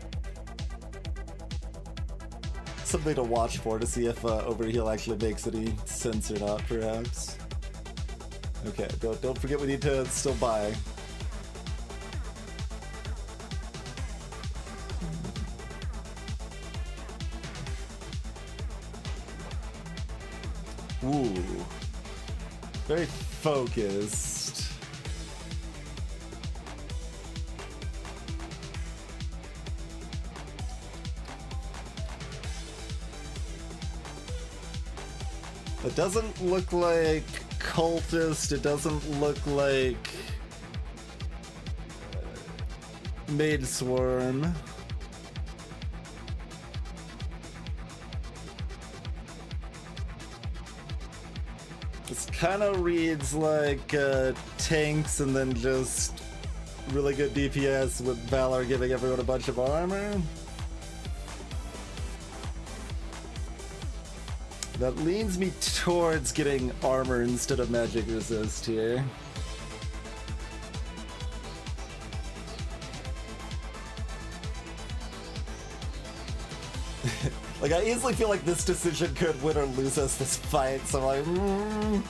Something to watch for to see if overheal actually makes any sense or not, perhaps. Okay, don't forget we need to still buy. Ooh. Very focused. It doesn't look like cultist, it doesn't look like Maid Swarm. This kind of reads like tanks and then just really good DPS with Valor giving everyone a bunch of armor. That leans me towards getting armor instead of magic resist here. Like, I easily feel like this decision could win or lose us this fight, so I'm like...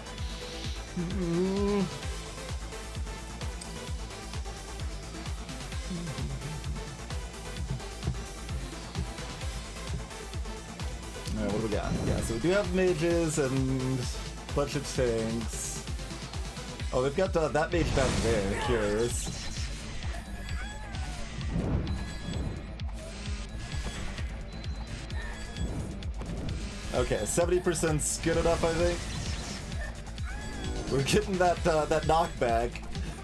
Alright, what do we got? Yeah, so we do have mages and a bunch of tanks. Oh, we've got that mage back there, curious. Okay, 70%'s good enough, I think. We're getting that that knockback.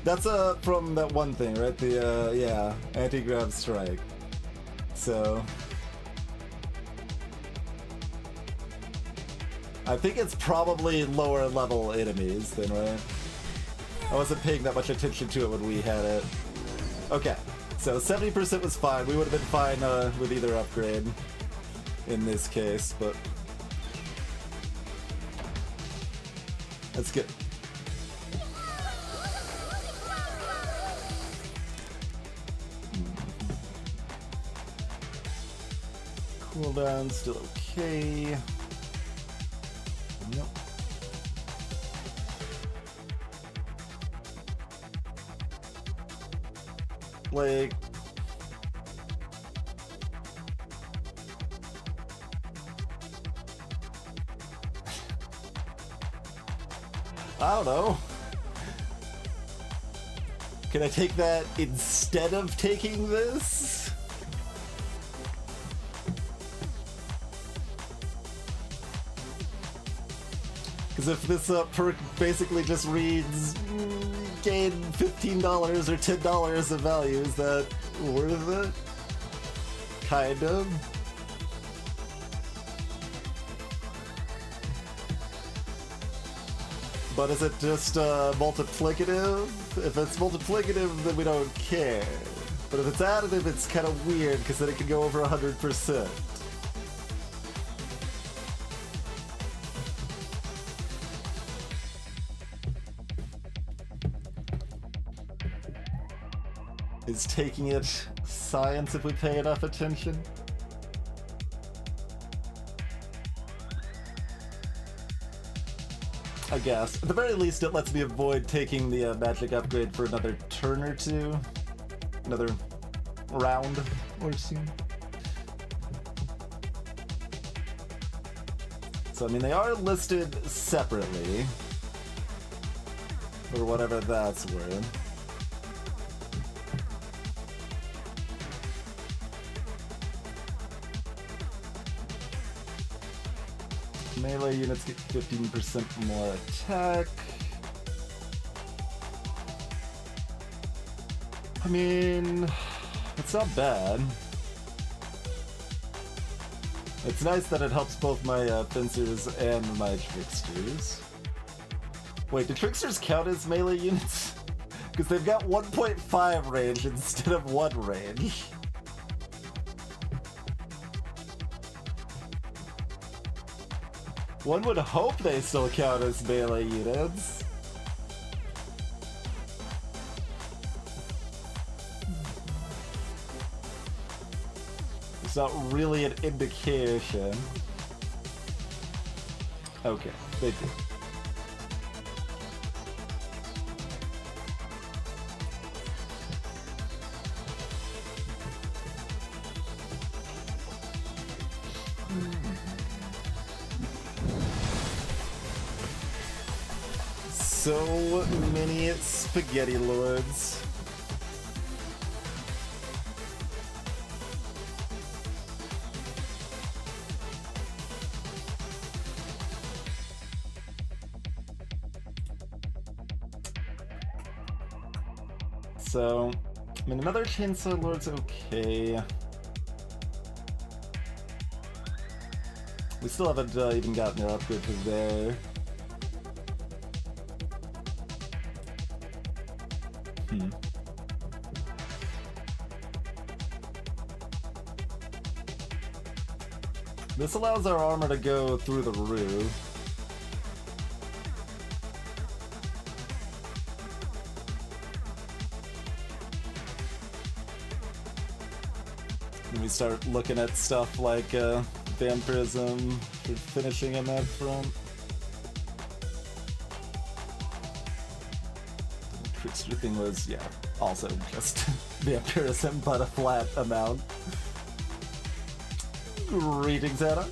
That's from that one thing, right? The yeah, anti-grav strike. so. I think it's probably lower level enemies then, right? I wasn't paying that much attention to it when we had it. Okay, so 70% was fine. We would have been fine with either upgrade in this case, but that's good. Cooldown still okay. Yep. Like, I don't know. Can I take that instead of taking this? Because if this perk basically just reads gain $15 or $10 of value, is that worth it? Kind of. But is it just multiplicative? If it's multiplicative, then we don't care. But if it's additive, it's kind of weird, because then it can go over 100%. Is taking it science if we pay enough attention? I guess. At the very least, it lets me avoid taking the magic upgrade for another turn or two. Another round or two. So, I mean, they are listed separately. For whatever that's worth. Melee units get 15% more attack. I mean, it's not bad. It's nice that it helps both my fencers and my tricksters. Wait, do tricksters count as melee units? Because they've got 1.5 range instead of 1 range. One would hope they still count as melee units. It's not really an indication. Okay, they do. So many spaghetti lords. So, I mean, another chainsaw lord's okay. We still haven't even gotten our upgrade to there. This allows our armor to go through the roof. And we start looking at stuff like vampirism for finishing on that front. The trickster thing was, yeah, also just vampirism, but a flat amount. Greetings, Anna.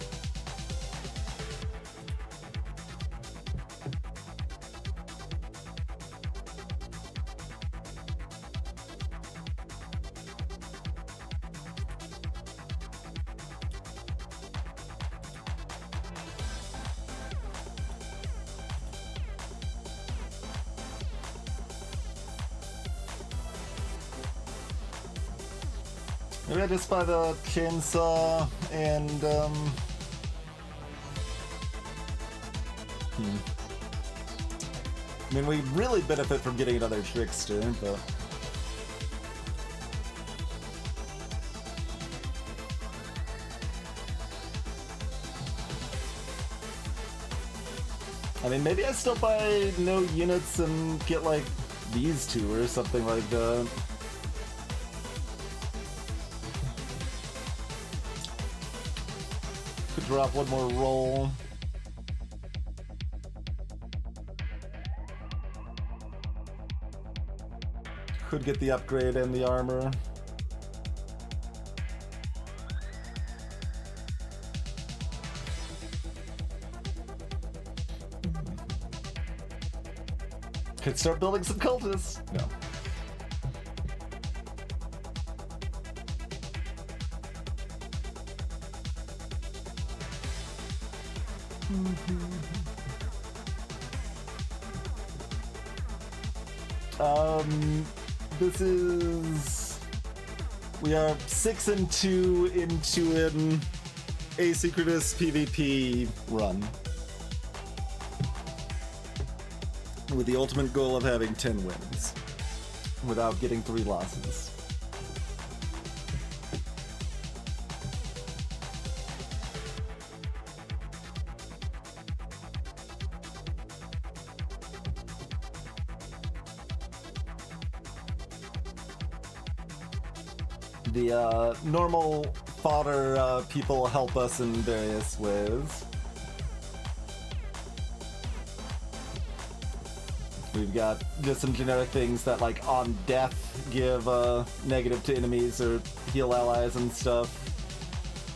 Maybe I just buy the chainsaw and I mean, we really benefit from getting another trickster, but I mean, maybe I still buy no units and get like these two or something like that. Could drop one more roll. Could get the upgrade and the armor. Could start building some cultists. No. This is... We are 6-2 into an asynchronous PvP run, with the ultimate goal of having 10 wins, without getting 3 losses. The normal fodder people help us in various ways. We've got just some generic things that, like, on death give negative to enemies or heal allies and stuff.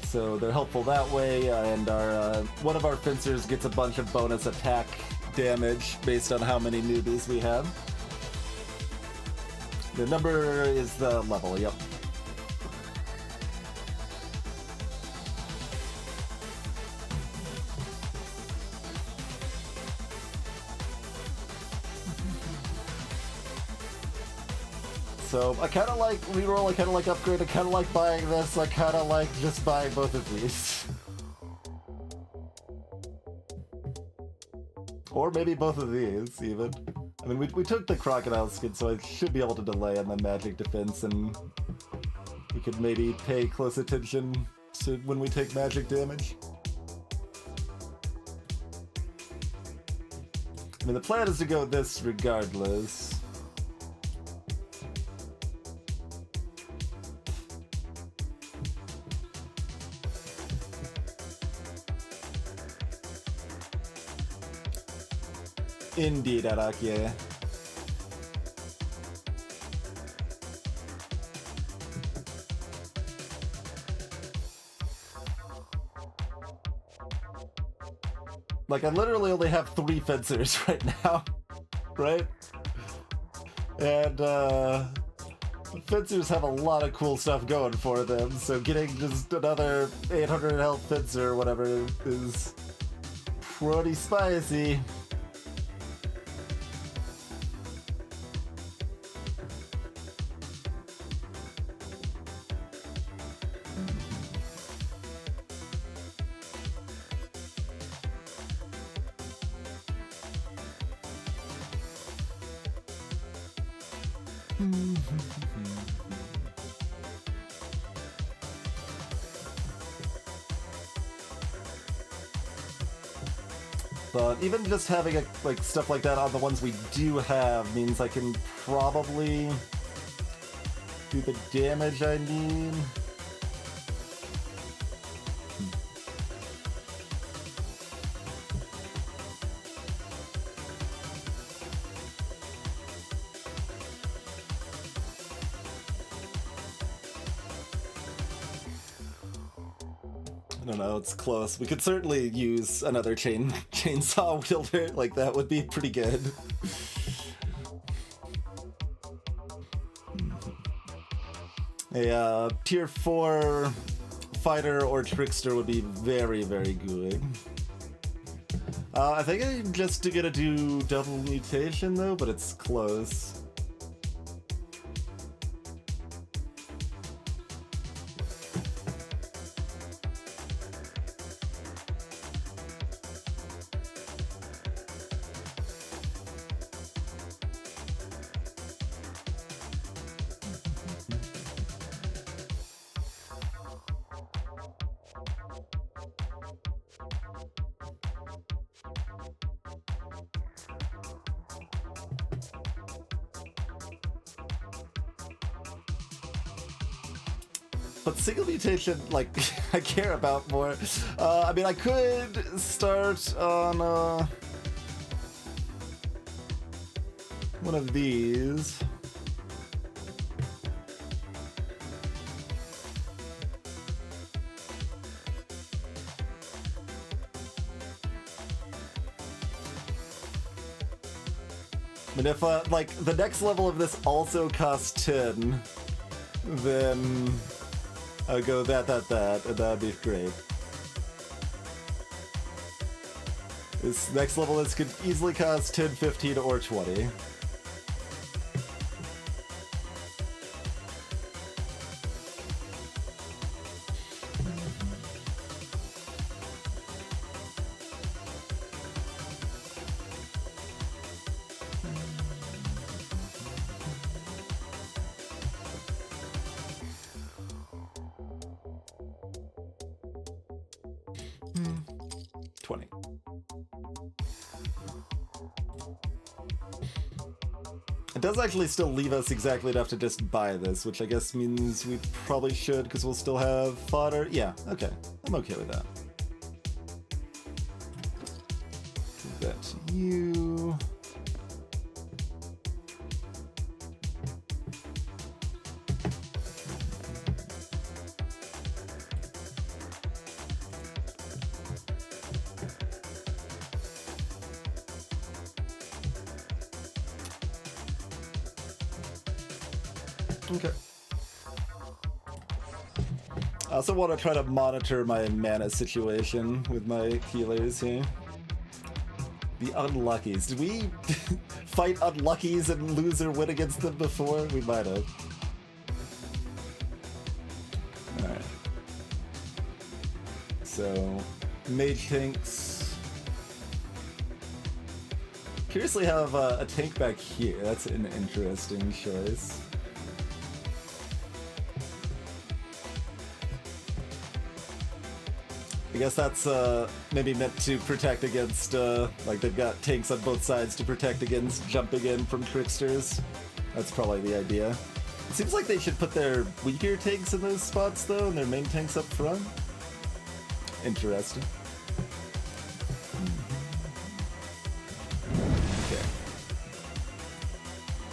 So they're helpful that way, and our one of our fencers gets a bunch of bonus attack damage based on how many newbies we have. The number is the level, yep. So I kind of like reroll, I kind of like upgrade, I kind of like buying this, I kind of like just buying both of these. Or maybe both of these, even. I mean, we took the crocodile skin, so I should be able to delay on the magic defense, and we could maybe pay close attention to when we take magic damage. I mean, the plan is to go this regardless. Indeed, Arak, yeah. Like, I literally only have 3 fencers right now, right? And, fencers have a lot of cool stuff going for them, so getting just another 800 health fencer or whatever is pretty spicy. But even just having like stuff like that on the ones we do have means I can probably do the damage I need. I don't know, it's close. We could certainly use another chainsaw wielder, like that would be pretty good. A tier 4 fighter or trickster would be very, very good. I think I'm just gonna do double mutation though, but it's close. but single mutation, like, I care about more. I mean, I could start on one of these. I mean, if, like, the next level of this also costs 10, then I'll go that, and that'd be great. This next level, this could easily cost 10, 15, or 20. It does actually still leave us exactly enough to just buy this, which I guess means we probably should, because we'll still have fodder. Yeah, okay. I'm okay with that. Give that to you. Okay. I also want to try to monitor my mana situation with my healers here. The unluckies. Did we fight unluckies and lose or win against them before? We might have. Alright. So, mage tanks. Curiously have a tank back here. That's an interesting choice. I guess that's maybe meant to protect against, like they've got tanks on both sides to protect against jumping in from tricksters. That's probably the idea. It seems like they should put their weaker tanks in those spots though, and their main tanks up front. Interesting. Okay.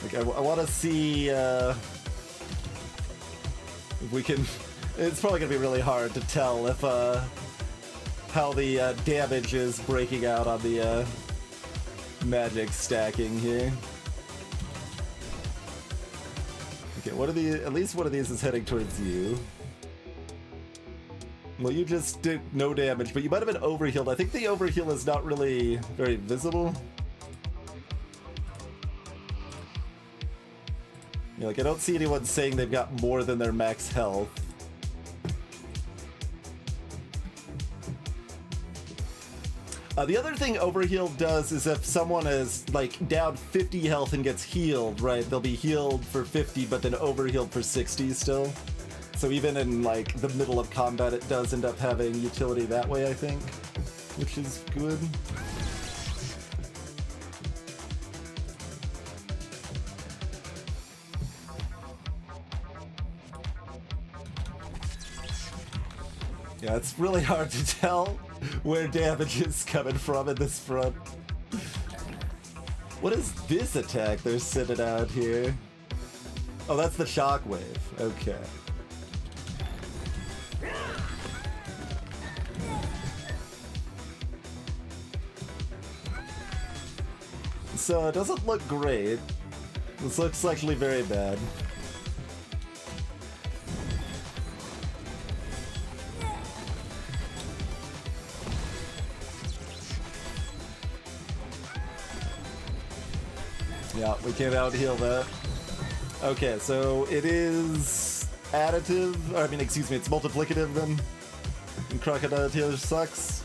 Like I want to see if we can. It's probably gonna be really hard to tell if how the damage is breaking out on the magic stacking here. Okay, what are the? At least one of these is heading towards you. Well, you just did no damage, but you might have been overhealed. I think the overheal is not really very visible. Yeah, like I don't see anyone saying they've got more than their max health. The other thing overheal does is if someone is like down 50 health and gets healed, right, they'll be healed for 50 but then overhealed for 60 still. So even in like the middle of combat it does end up having utility that way, I think, which is good. Yeah, it's really hard to tell where damage is coming from in this front. What is this attack they're sending out here? Oh, that's the shockwave. Okay. So it doesn't look great. This looks actually very bad. Yeah, we can't out-heal that. Okay, so it is additive, or I mean, excuse me, it's multiplicative then. And Crocodile Tears sucks.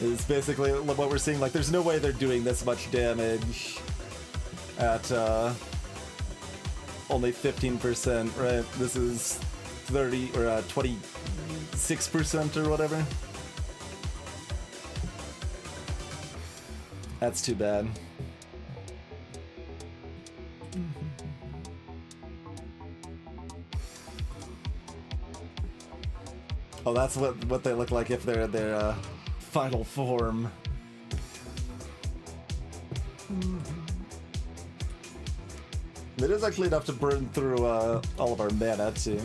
Is basically what we're seeing. Like, there's no way they're doing this much damage at only 15%, right? This is 30 or 26% or whatever. That's too bad. Oh, that's what they look like if they're in their final form. It is actually enough to burn through all of our mana, too.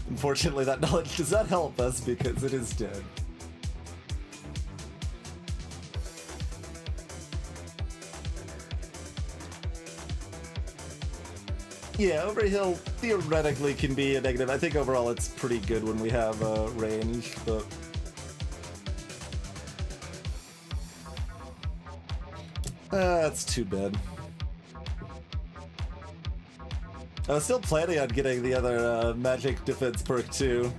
Unfortunately, that knowledge does not help us because it is dead. Yeah, Overhill theoretically can be a negative. I think overall it's pretty good when we have range, but... that's too bad. I was still planning on getting the other magic defense perk too.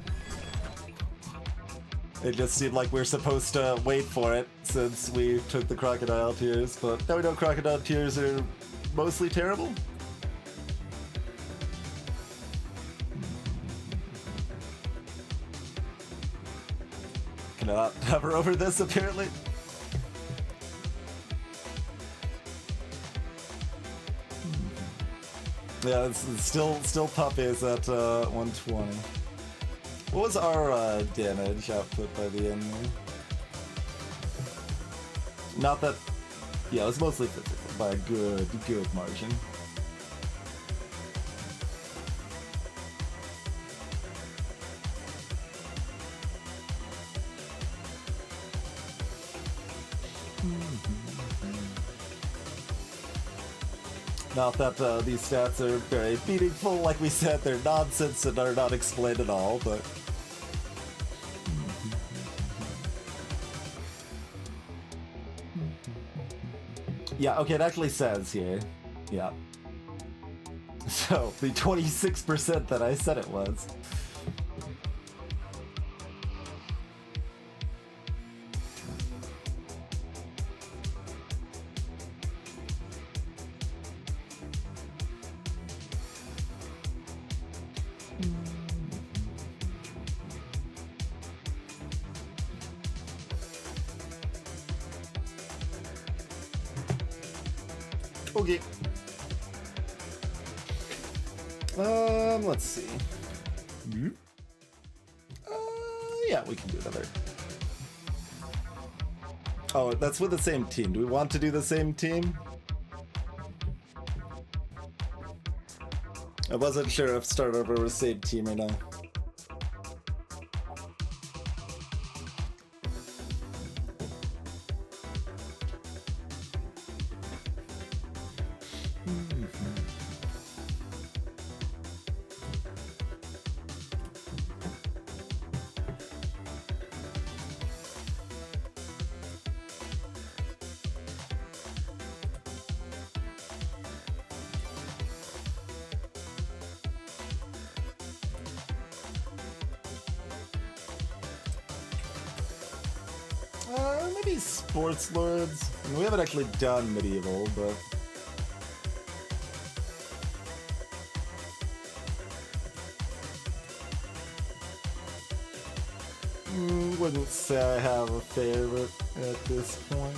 It just seemed like we were supposed to wait for it since we took the crocodile tears, but now we know crocodile tears are mostly terrible. Cannot hover over this apparently. Yeah, it's still puppies at 120. What was our damage output by the end there? Not that... Yeah, it was mostly physical by a good margin. Not that these stats are very meaningful, like we said, they're nonsense and are not explained at all, but... Yeah, okay, it actually says here. Yeah. So, the 26% that I said it was. Okay. Let's see. Yeah, we can do another. Oh, that's with the same team. Do we want to do the same team? I wasn't sure if start over was same team or not. Maybe Sports Lords? I mean, we haven't actually done medieval, but... Wouldn't say I have a favorite at this point.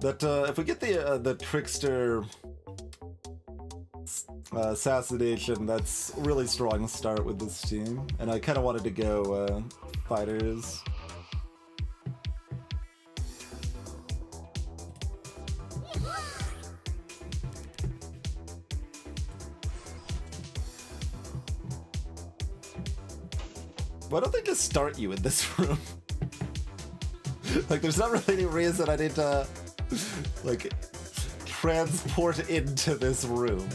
That if we get the Trickster assassination, that's a really strong start with this team, and I kind of wanted to go fighters. Why don't they just start you in this room? Like, there's not really any reason I need to, like, transport into this room.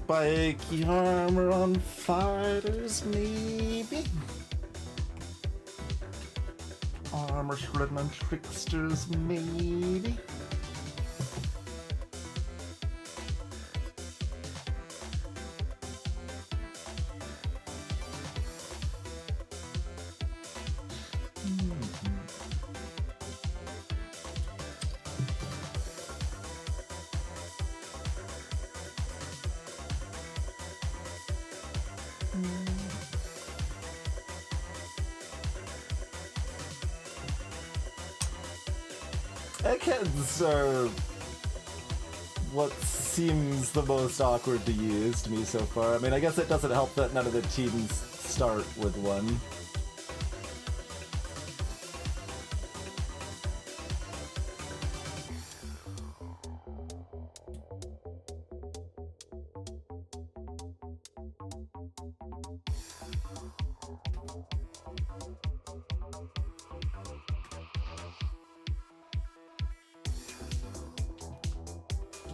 Spiky armor on fighters, maybe? Armor shredding on tricksters, maybe? eggheads are what seems the most awkward to use to me so far. I mean, I guess it doesn't help that none of the teams start with one.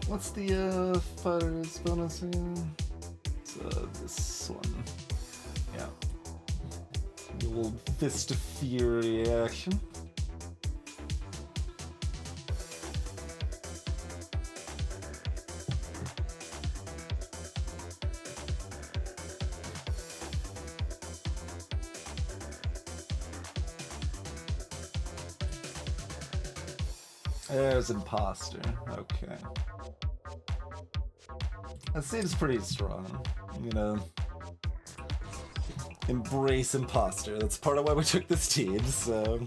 What's the fighter's bonus again? It's this one. Yeah. The old Fist of Fury action. There's Imposter. Okay. That seems pretty strong. I'm gonna embrace Imposter. That's part of why we took this team, so...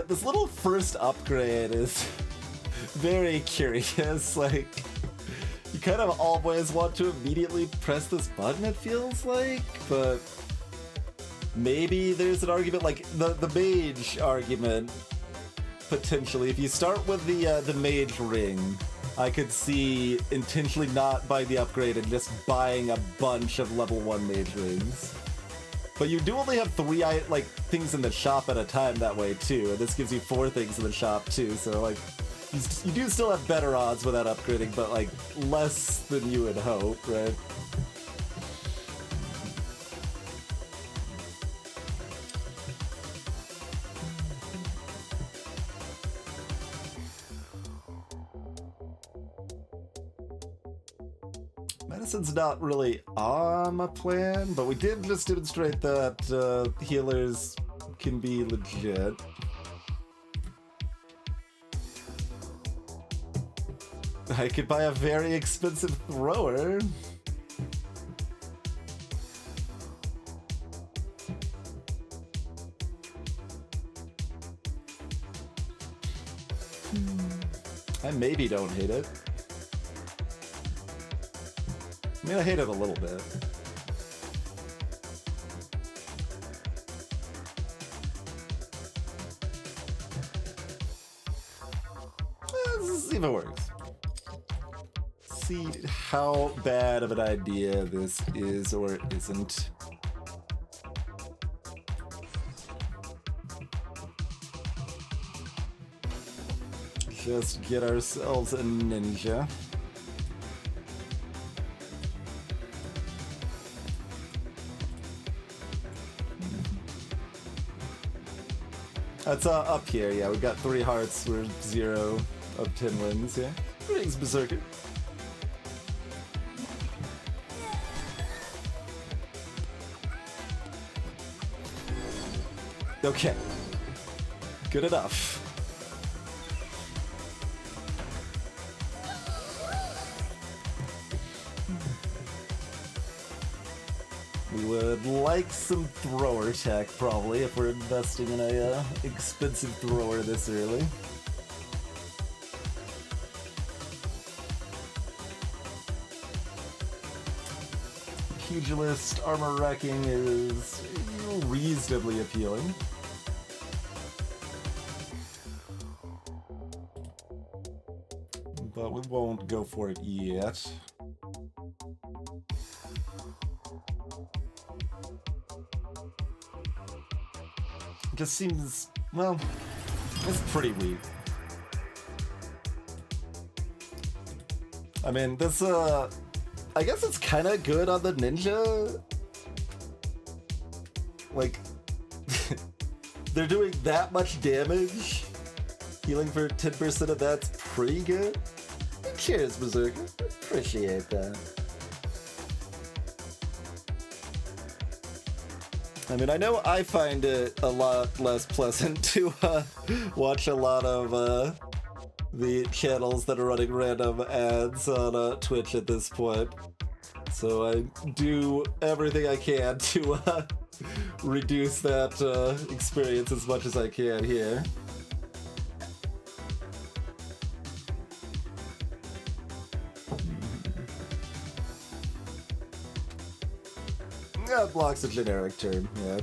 this little first upgrade is very curious, like... You kind of always want to immediately press this button, it feels like, but maybe there's an argument, like the mage argument, potentially. If you start with the mage ring, I could see intentionally not buying the upgrade and just buying a bunch of level 1 mage rings. But you do only have 3 things in the shop at a time that way too, and this gives you 4 things in the shop too, so like... You do still have better odds without upgrading, but like less than you would hope, right? Medicine's not really on my plan, but we did just demonstrate that healers can be legit. I could buy a very expensive thrower. I maybe don't hate it. I mean, I hate it a little bit. Let's see if it works. See how bad of an idea this is or isn't. Just get ourselves a ninja. That's up here, yeah. We've got 3 hearts, we're 0 of 10 wins, yeah. Greetings, Berserker. Okay. Good enough. We would like some thrower tech, probably, if we're investing in a expensive thrower this early. Pugilist armor wrecking is reasonably appealing. But we won't go for it yet. Just seems, well, it's pretty weak. I mean, this, I guess it's kind of good on the ninja. Like, they're doing that much damage. Healing for 10% of that's pretty good. Cheers, Berserker. Appreciate that. I mean, I know I find it a lot less pleasant to watch a lot of the channels that are running random ads on Twitch at this point. So I do everything I can to reduce that experience as much as I can here. Yeah, block's a generic term, yeah.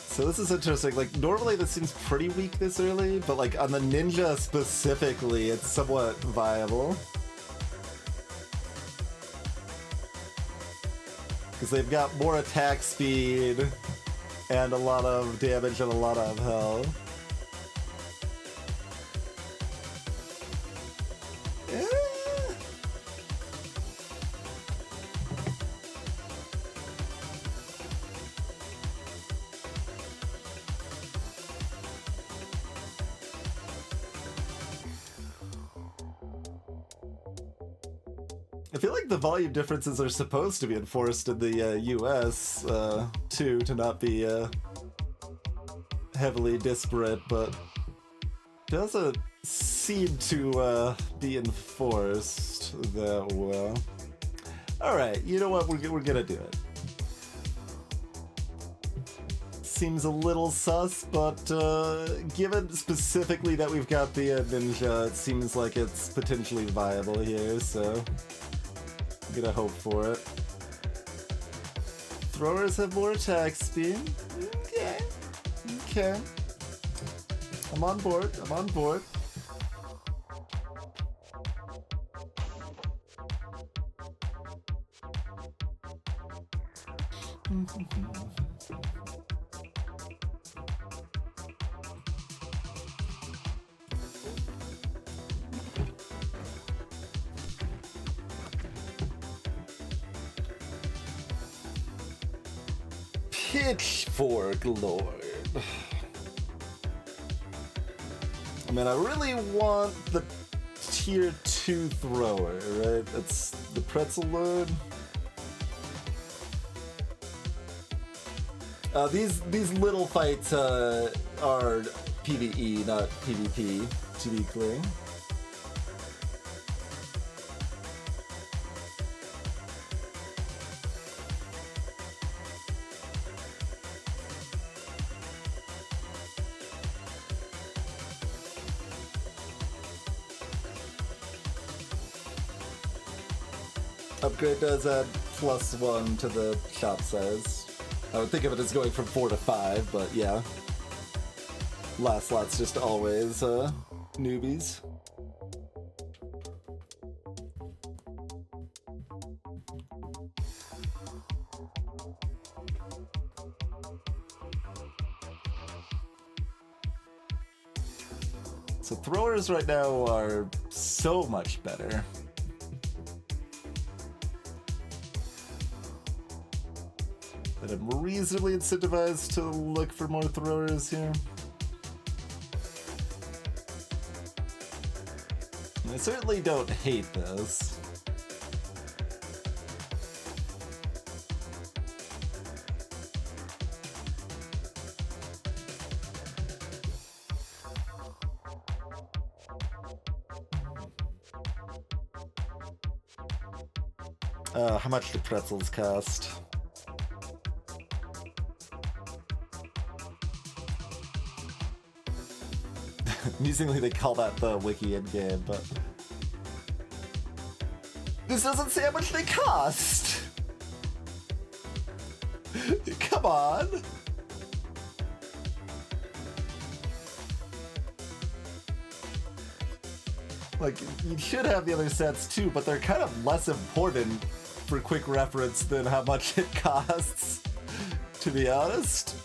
So this is interesting, like, normally this seems pretty weak this early, but like on the ninja specifically, it's somewhat viable. Because they've got more attack speed, and a lot of damage and a lot of health. I feel like the volume differences are supposed to be enforced in the US, too, to not be heavily disparate, but it doesn't seem to be enforced that well. Alright, you know what? We're gonna do it. Seems a little sus, but given specifically that we've got the ninja, it seems like it's potentially viable here, so I'm gonna hope for it. Throwers have more attack speed. Okay. Okay. I'm on board. I'm on board. Pitchfork Lord. I mean, I really want the tier 2 thrower, right? That's the Pretzel Lord. These little fights are PvE, not PvP, to be clear. Upgrade does add +1 to the shop size. I would think of it as going from 4 to 5, but yeah. Last slot's just always newbies. So throwers right now are so much better. That I'm reasonably incentivized to look for more throwers here. And I certainly don't hate this. How much do pretzels cost? Amusingly, they call that the wiki in game, but this doesn't say how much they cost. Come on. Like, you should have the other sets too, but they're kind of less important for quick reference than how much it costs, to be honest.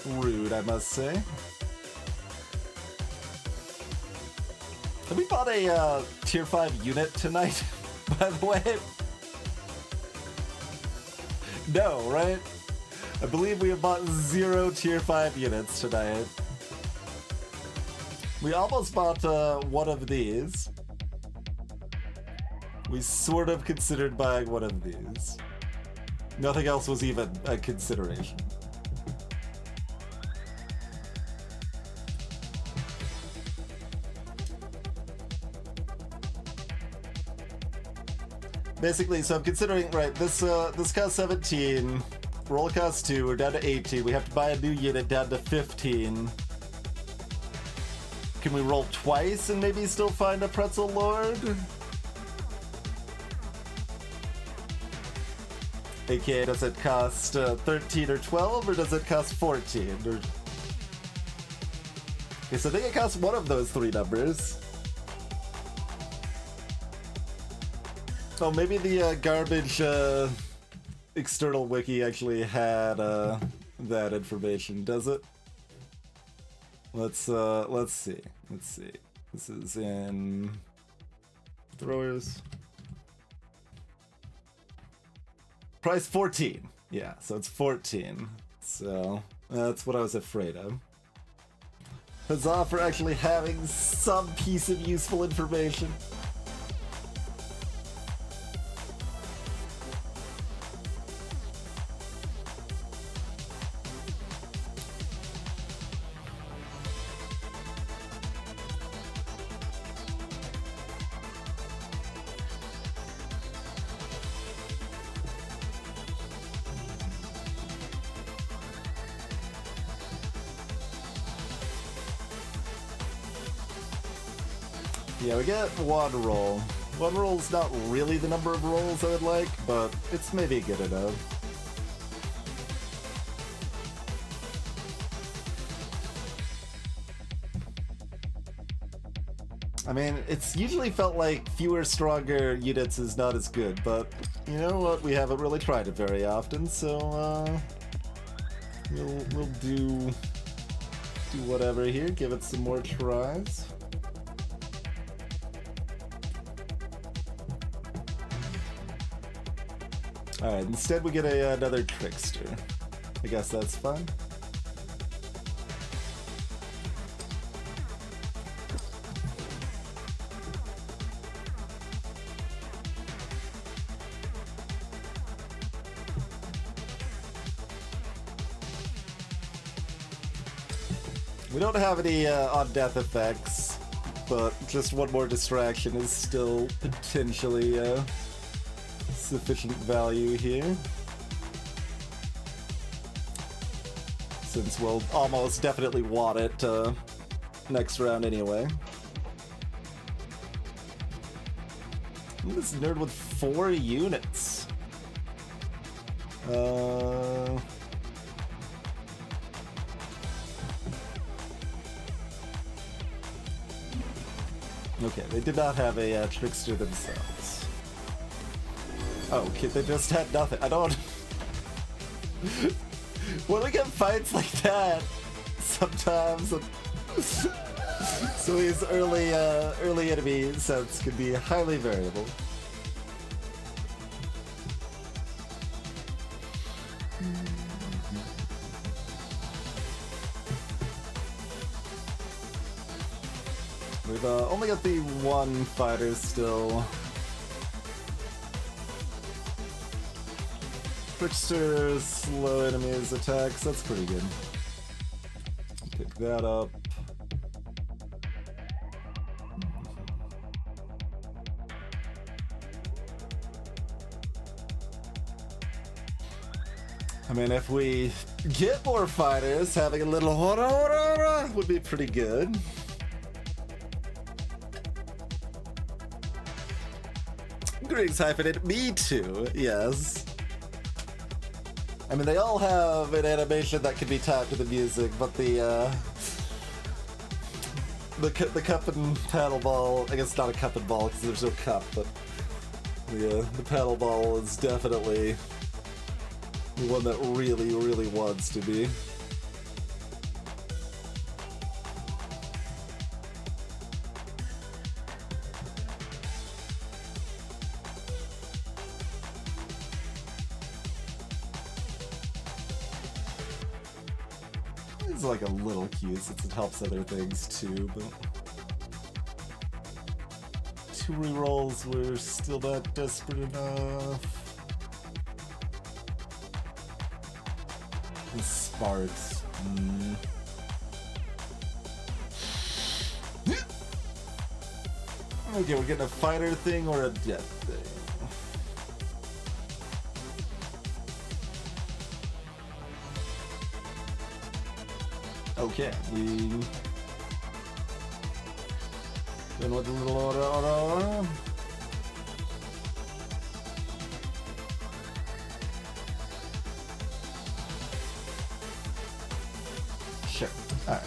Rude, I must say. Have we bought a tier 5 unit tonight, by the way? No, right? I believe we have bought 0 tier 5 units tonight. We almost bought one of these. We sort of considered buying one of these. Nothing else was even a consideration. Basically, so I'm considering, right, this costs 17, roll costs 2, we're down to 18, we have to buy a new unit down to 15. Can we roll twice and maybe still find a pretzel lord? AKA, does it cost 13 or 12, or does it cost 14? Or... Okay, so I think it costs one of those 3 numbers. Oh, maybe the garbage external wiki actually had that information, does it? Let's see. Let's see. This is in throwers. Price 14. Yeah, so it's 14. So that's what I was afraid of. Huzzah for actually having some piece of useful information. Yeah, we get one roll. One roll's not really the number of rolls I would like, but it's maybe good enough. I mean, it's usually felt like fewer, stronger units is not as good, but you know what? We haven't really tried it very often, so we'll do whatever here. Give it some more tries. Alright, instead we get another trickster. I guess that's fine. We don't have any on-death effects, but just one more distraction is still potentially sufficient value here. Since we'll almost definitely want it next round anyway. This nerd with 4 units. Okay, they did not have a trickster themselves. Oh, kid, they just had nothing. I don't... When we get fights like that, sometimes... So these early enemy sets can be highly variable. We've only got the one fighter still. Trickster, slow enemies attacks, that's pretty good. Pick that up. I mean, if we get more fighters, having a little hora would be pretty good. Greetings, hyphenate. Me too, yes. I mean, they all have an animation that can be tied to the music, but the cup and paddle ball, I guess not a cup and ball because there's no cup, but the paddle ball is definitely the one that really wants to be. It's like a little cute since it helps other things too, but 2 rerolls were still not desperate enough. And Sparks. Okay, we're getting a fighter thing or a death thing. Okay, we going with a little order. Sure. All right.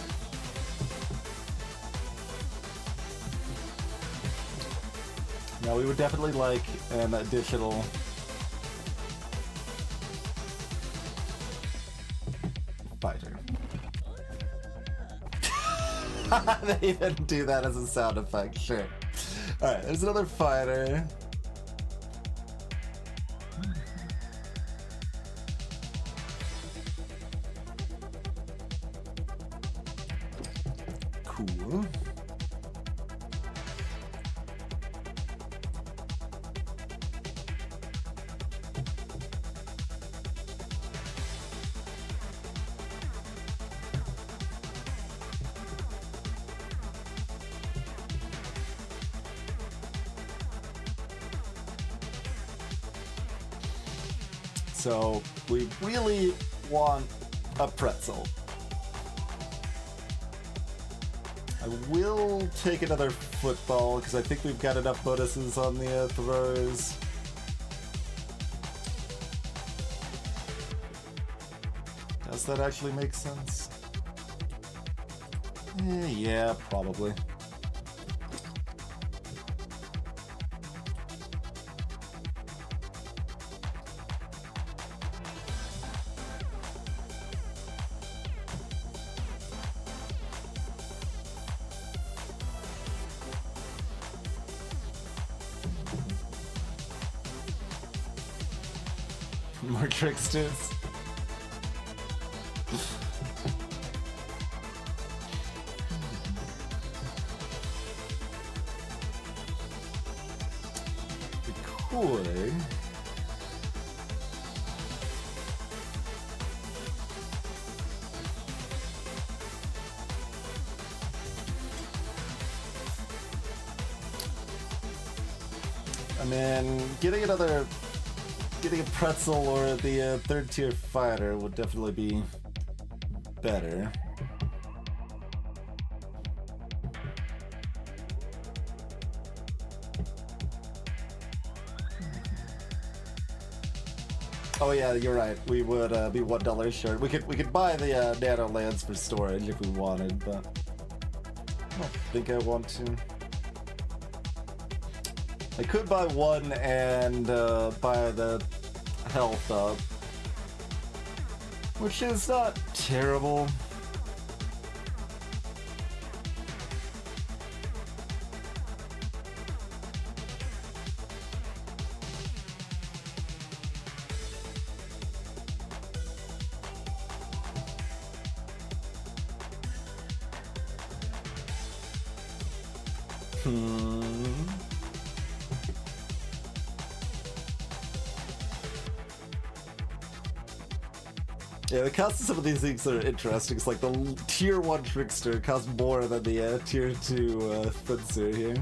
Now we would definitely like an additional fighter. They even do that as a sound effect, sure. Alright, there's another fighter. Cool. So we really want a pretzel. I will take another football because I think we've got enough bonuses on the throws. Does that actually make sense? Yeah, probably. More tricksters. We could. I mean, getting a pretzel or the third tier fighter would definitely be better. Oh yeah, you're right. We would be $1 short. We could buy the nano lands for storage if we wanted, but I don't think I want to. I could buy one and buy the health up, which is not terrible. Yeah, the cost of some of these things are interesting. It's like the tier 1 trickster costs more than the tier 2 fencer here.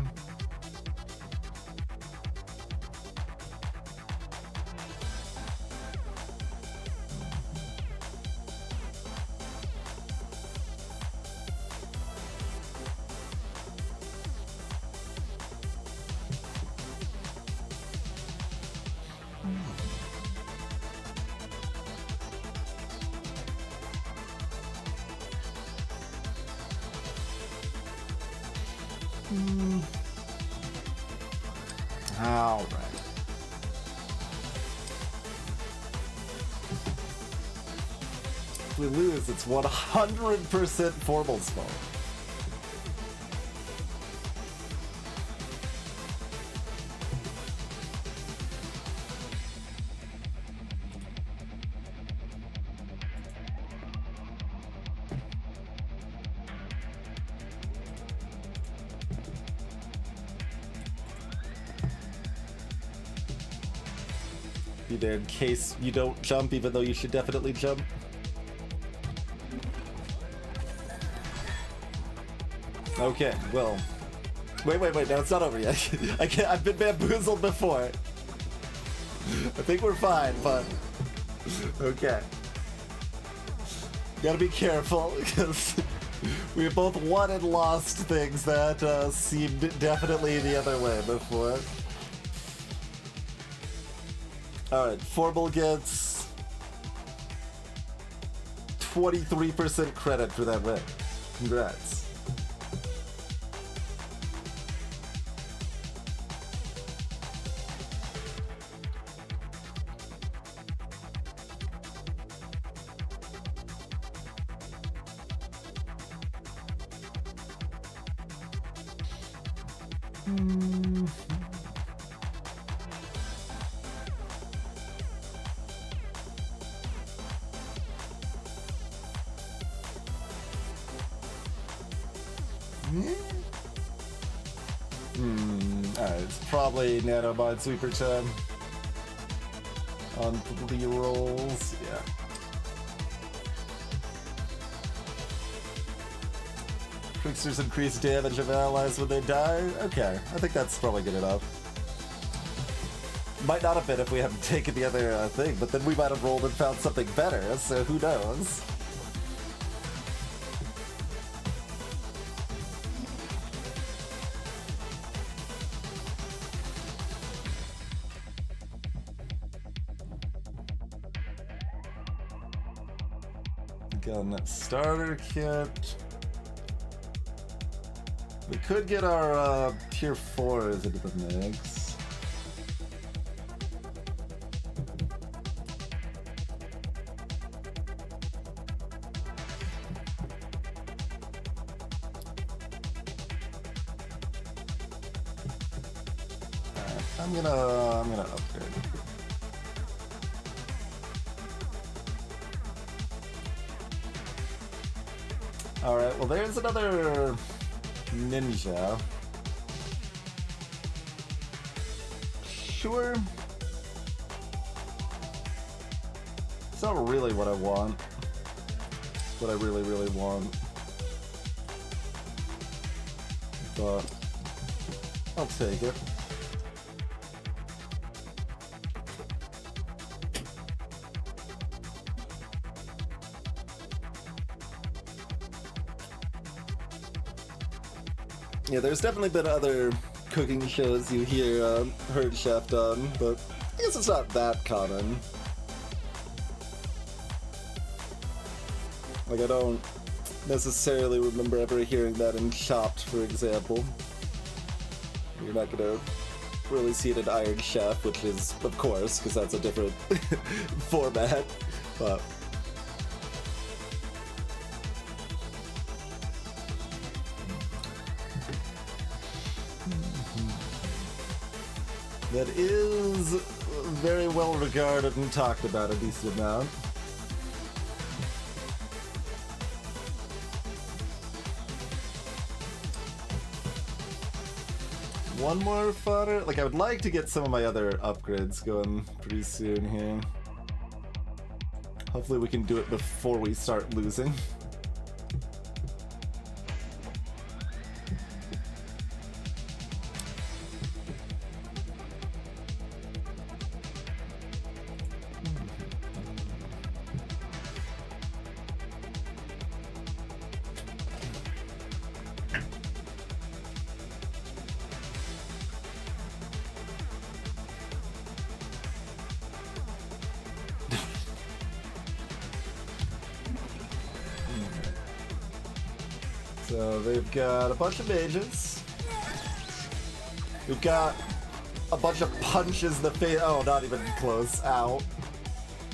All right. If we lose, it's 100% Formal's fault. you there in case you don't jump, even though you should definitely jump. Okay, well. Wait, no, it's not over yet. I've been bamboozled before. I think we're fine, but... Okay. Gotta be careful, because we both won and lost things that seemed definitely the other way before. Alright, Formal gets 23% credit for that win. Congrats. Alright, it's probably Nano Minesweeper time. On the rolls, yeah. Tricksters increase damage of allies when they die. Okay, I think that's probably good enough. Might not have been if we hadn't taken the other thing, but then we might have rolled and found something better, so who knows? Gun starter kit. We could get our tier 4s into the mix. Alright, I'm gonna upgrade. Alright, well there's another ninja. Sure. It's not really what I want. What I really, really want. But I'll take it. Yeah, there's definitely been other cooking shows you heard Chef on, but I guess it's not that common. Like, I don't necessarily remember ever hearing that in Chopped, for example. You're not gonna really see it in Iron Chef, which is, of course, because that's a different format, but... That is very well regarded and talked about a decent amount. One more fodder? Like, I would like to get some of my other upgrades going pretty soon here. Hopefully we can do it before we start losing. So they've got a bunch of mages. We've got a bunch of punches in the face. Oh, not even close. Ow.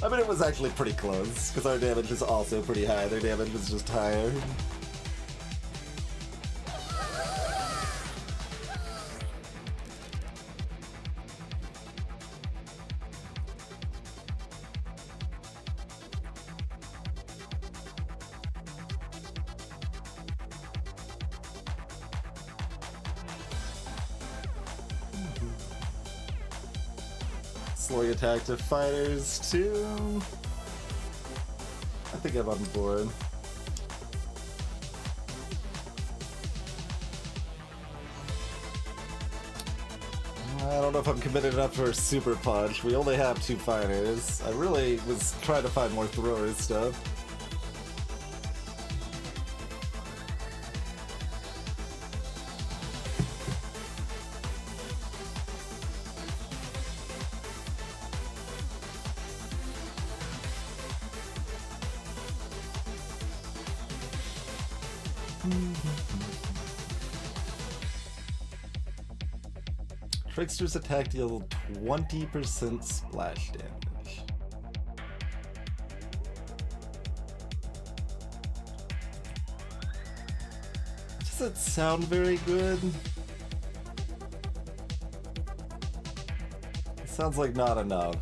I mean, it was actually pretty close, because our damage is also pretty high. Their damage is just higher. Slowing attack to fighters too. I think I'm on board. I don't know if I'm committed enough for Super Punch. We only have 2 fighters. I really was trying to find more thrower stuff. Trickster's attack deals 20% splash damage. Doesn't sound very good. It sounds like not enough.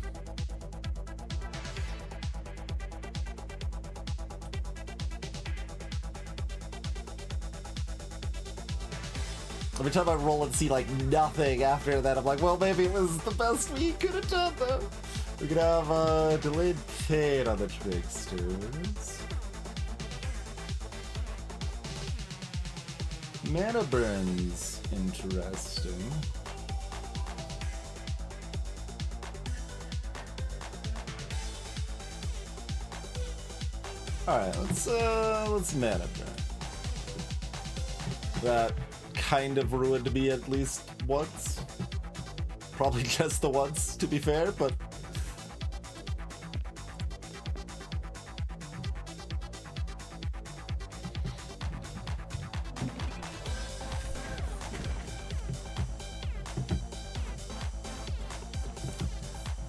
Every time I roll and see like nothing after that, I'm like, well, maybe it was the best we could have done though. We could have delayed pain on the Tricksters. Mana burns, interesting. All right, let's mana burn. That kind of ruined me at least once. Probably just the once, to be fair, but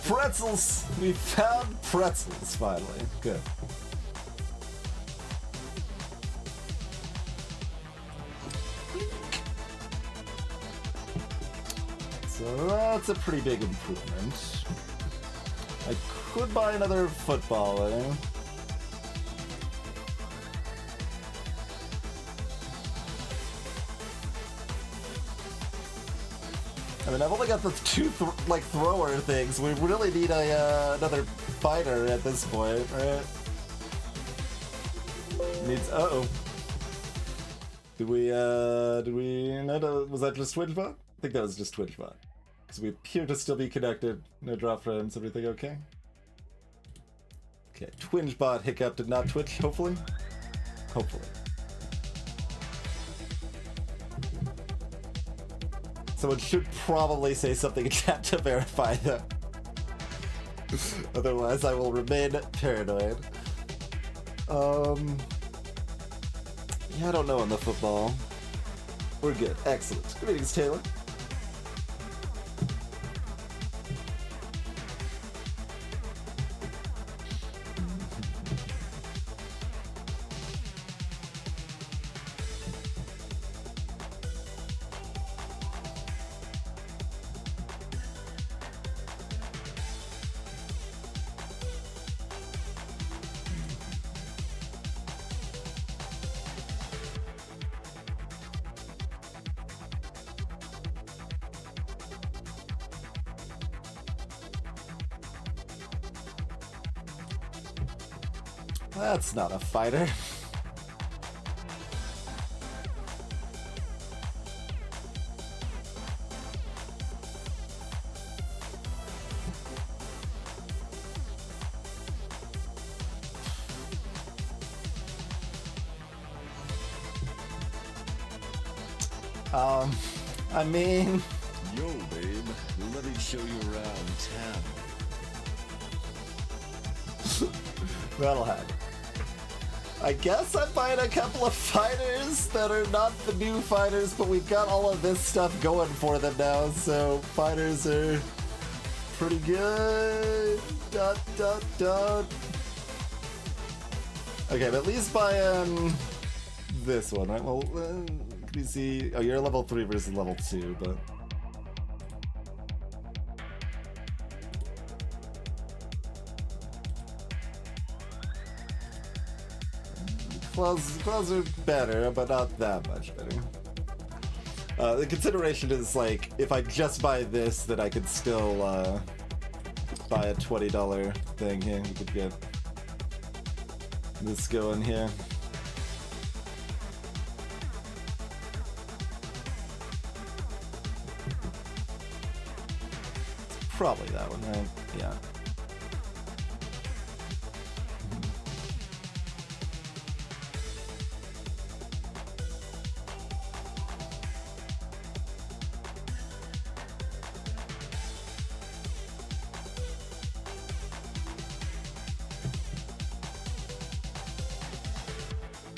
pretzels! We found pretzels finally. Good. So that's a pretty big improvement. I could buy another football, eh? I mean, I've only got the 2 thrower things. We really need another fighter at this point, right? Needs. Uh-oh. Did we know was that just TwitchBot? I think that was just TwitchBot. Because we appear to still be connected. No drop frames, everything okay? Okay, TwitchBot hiccup did not Twitch, hopefully? Hopefully. Someone should probably say something in chat to verify that. Otherwise, I will remain paranoid. Yeah, I don't know on the football. We're good. Excellent. Greetings, Taylor. That's not a fighter. I mean... Yo, babe, let me show you around town. That'll happen. I guess I'm buying a couple of fighters that are not the new fighters, but we've got all of this stuff going for them now, so fighters are pretty good. Dot, dot, dot. Okay, but at least buy this one, right? Well, can you see? Oh, you're level 3 versus level 2, but... Claws are better, but not that much better. The consideration is, like, if I just buy this, then I could still buy a $20 thing here. We could get this going here. Probably that one, right? Yeah.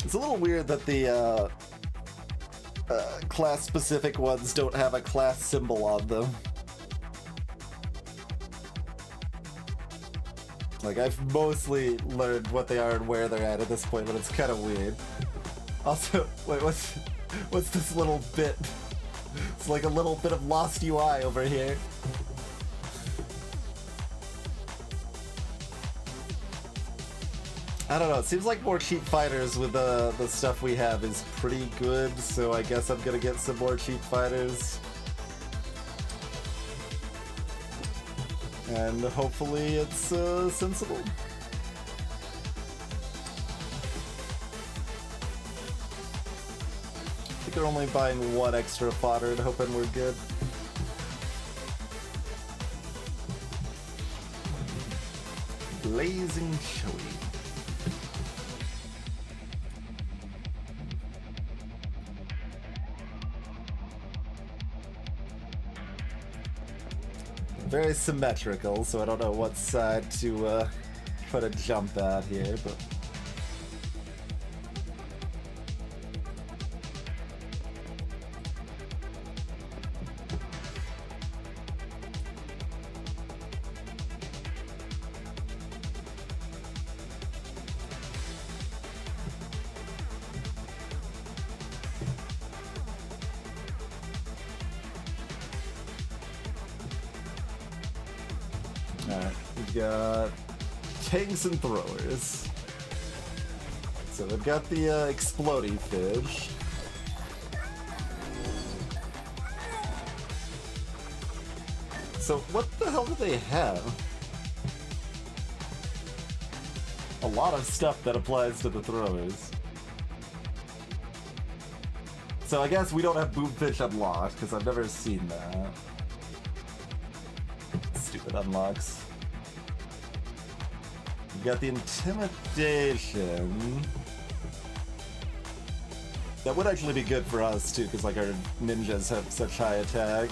It's a little weird that the class-specific ones don't have a class symbol on them. Like, I've mostly learned what they are and where they're at this point, but it's kind of weird. Also, wait, what's this little bit? It's like a little bit of lost UI over here. I don't know, it seems like more cheap fighters with the stuff we have is pretty good, so I guess I'm gonna get some more cheap fighters. And hopefully it's sensible. I think we're only buying one extra fodder and hoping we're good. Blazing showy. Very symmetrical, so I don't know what side to try to jump at here, but... Alright, we've got tanks and throwers. So we've got the exploding fish. So what the hell do they have? A lot of stuff that applies to the throwers. So I guess we don't have boomfish unlocked, because I've never seen that. Stupid unlocks. We got the intimidation. That would actually be good for us too, because like our ninjas have such high attack.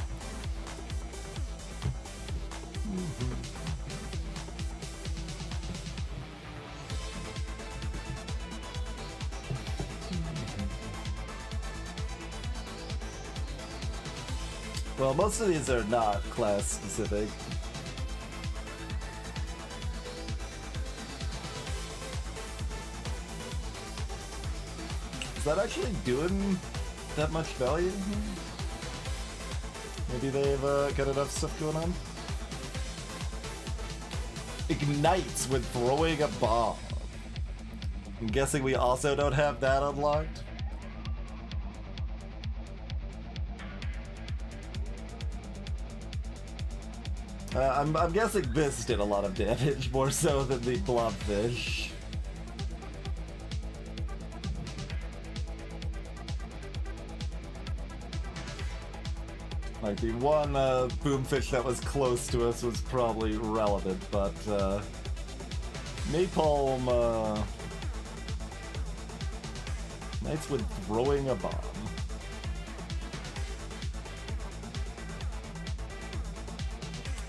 Well, most of these are not class specific. Is that actually doing that much value? Maybe they've got enough stuff going on. Ignites when throwing a bomb. I'm guessing we also don't have that unlocked. I'm guessing this did a lot of damage, more so than the blobfish. Like, the one boomfish that was close to us was probably relevant, but napalm nights with throwing a bomb.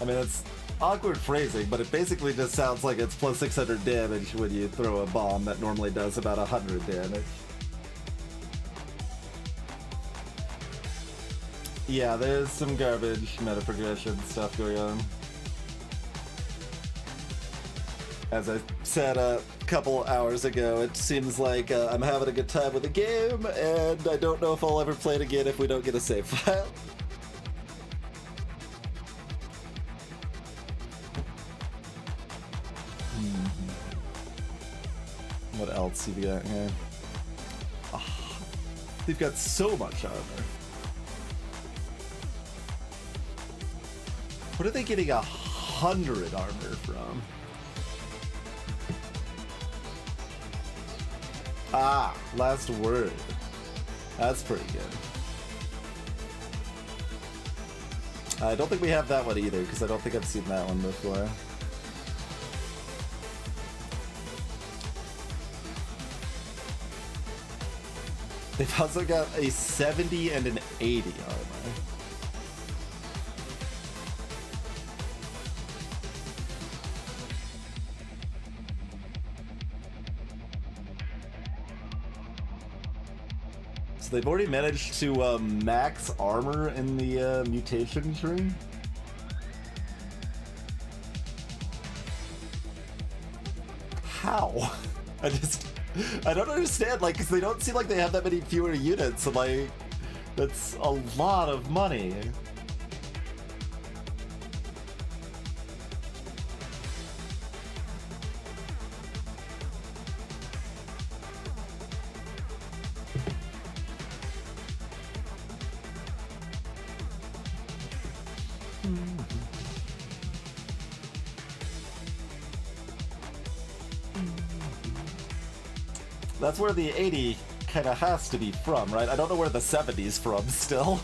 I mean, it's awkward phrasing, but it basically just sounds like it's plus 600 damage when you throw a bomb that normally does about 100 damage. Yeah, there's some garbage meta progression stuff going on. As I said a couple hours ago, it seems like I'm having a good time with the game, and I don't know if I'll ever play it again if we don't get a save file. What else have you got here? Oh, they've got so much armor. What are they getting 100 100 armor from? Ah, last word. That's pretty good. I don't think we have that one either, because I don't think I've seen that one before. They've also got a 70 and an 80 armor. So they've already managed to max armor in the mutation tree. How? I don't understand, like, because they don't seem like they have that many fewer units, and, like, that's a lot of money. That's where the 80 kind of has to be from, right? I don't know where the 70's from still.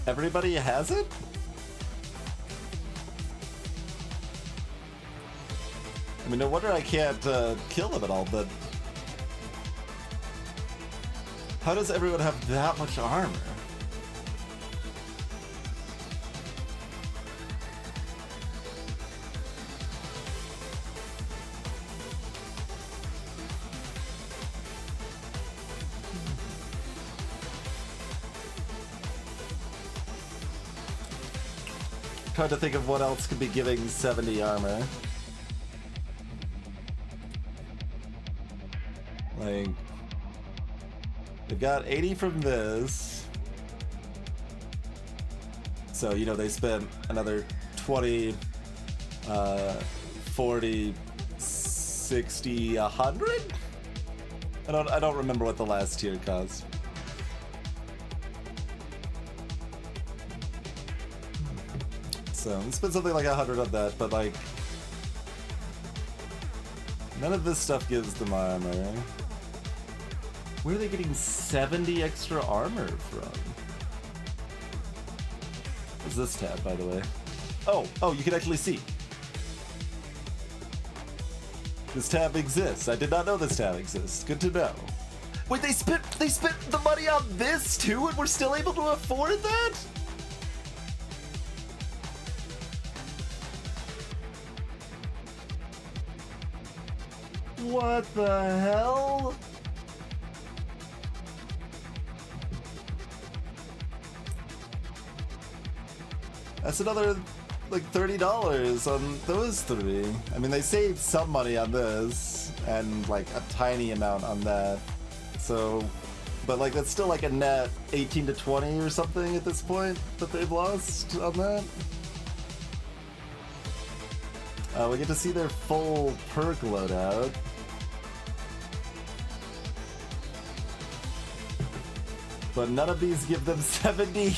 Everybody has it? I mean, no wonder I can't kill them at all, but... How does everyone have that much armor? Trying to think of what else could be giving 70 armor. Like, they've got 80 from this. So, you know, they spent another 20, 40, 60, 100? I don't remember what the last tier cost. So, we spent something like 100 on that, but, like, none of this stuff gives them armor. Where are they getting 70 extra armor from? What's this tab, by the way? Oh, you can actually see. This tab exists. I did not know this tab exists. Good to know. Wait, they spent the money on this too, and we're still able to afford that? What the hell? That's another, like, $30 on those three. I mean, they saved some money on this, and, like, a tiny amount on that. So, but, like, that's still, like, a net 18 to 20 or something at this point that they've lost on that. We get to see their full perk loadout. But none of these give them 70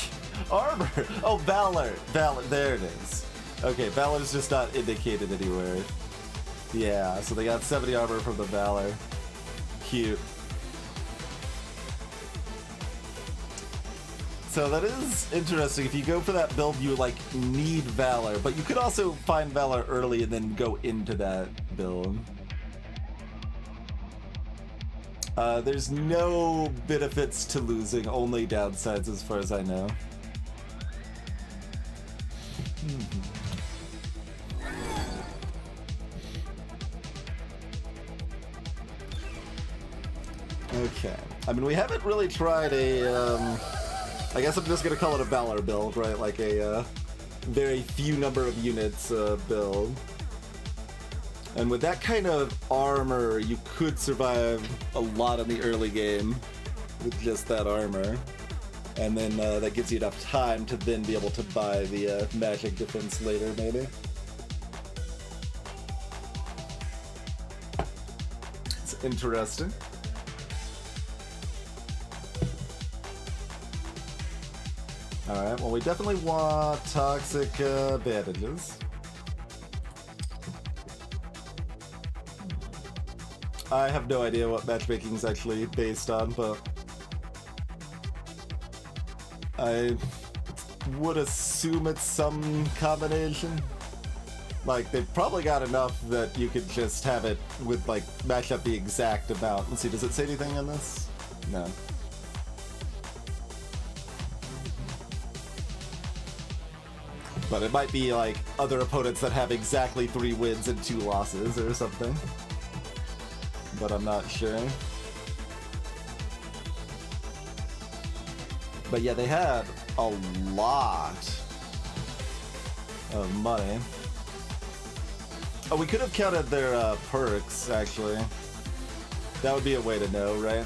armor. Oh, Valor, there it is. Okay, Valor's just not indicated anywhere. Yeah, so they got 70 armor from the Valor. Cute. So that is interesting. If you go for that build, you, like, need Valor, but you could also find Valor early and then go into that build. There's no benefits to losing, only downsides as far as I know. Okay. I mean, we haven't really tried a, I guess I'm just gonna call it a Valor build, right? Like a, very few number of units, build. And with that kind of armor, you could survive a lot in the early game with just that armor. And then that gives you enough time to then be able to buy the magic defense later, maybe. It's interesting. Alright, well we definitely want toxic bandages. I have no idea what matchmaking is actually based on, but I would assume it's some combination. Like, they've probably got enough that you could just have it with, like, match up the exact amount. Let's see, does it say anything on this? No. But it might be, like, other opponents that have exactly 3 wins and 2 losses or something. But I'm not sure. But yeah, they had a lot of money. Oh, we could have counted their perks, actually. That would be a way to know, right?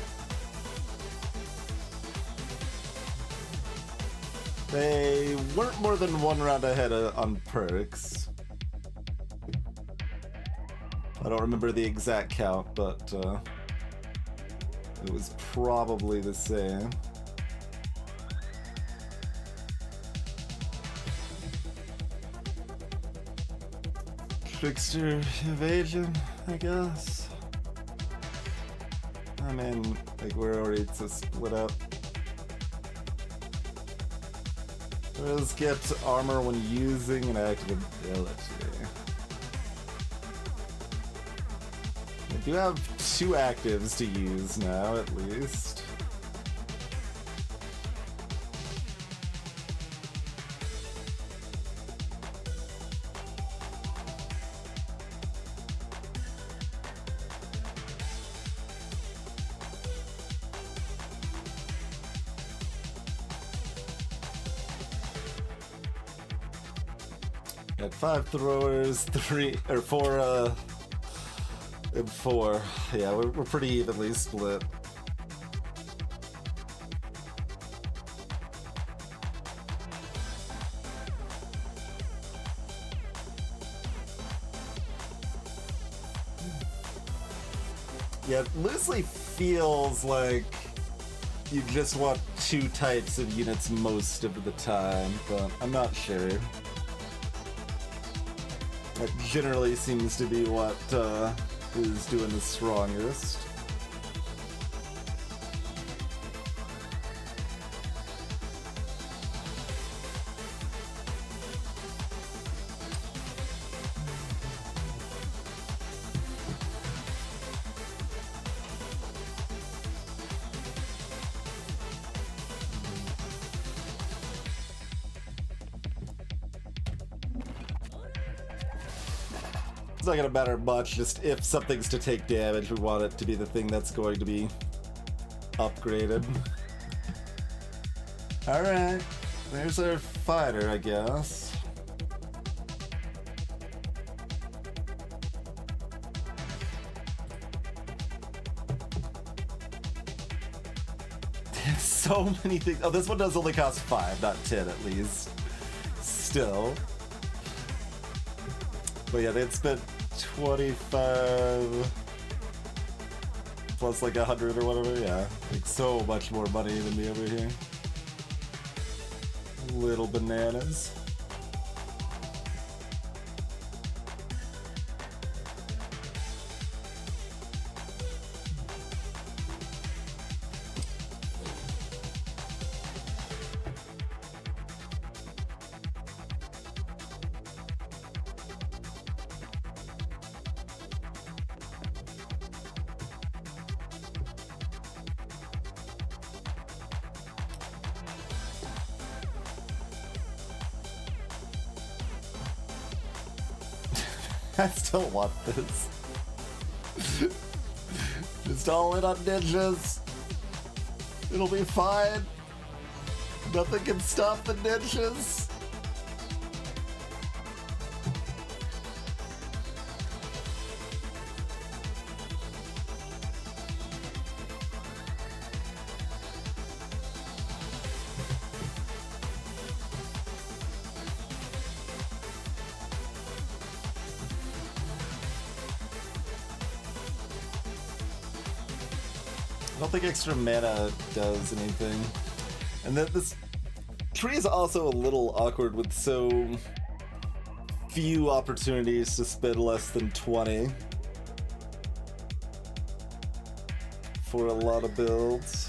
They weren't more than 1 round ahead on perks. I don't remember the exact count, but it was probably the same. Trickster evasion, I guess. I mean, like, we're already to split up. Let's get armor when using an active ability. I do have 2 actives to use now, at least. Got 5 throwers, 3 or 4 and 4. Yeah, we're pretty evenly split. Yeah, it loosely feels like you just want 2 types of units most of the time, but I'm not sure. That generally seems to be what is doing the strongest. It's not gonna matter much, just if something's to take damage, we want it to be the thing that's going to be upgraded. Alright, there's our fighter, I guess. There's so many things. Oh, this one does only cost 5, not 10 at least. Still. But yeah, they'd spent 25 plus like 100 or whatever, yeah. Like so much more money than me over here. Little bananas. I still want this. Just all in on ninjas. It'll be fine. Nothing can stop the ninjas. I don't think extra mana does anything. And then this tree is also a little awkward with so few opportunities to spend less than 20 for a lot of builds.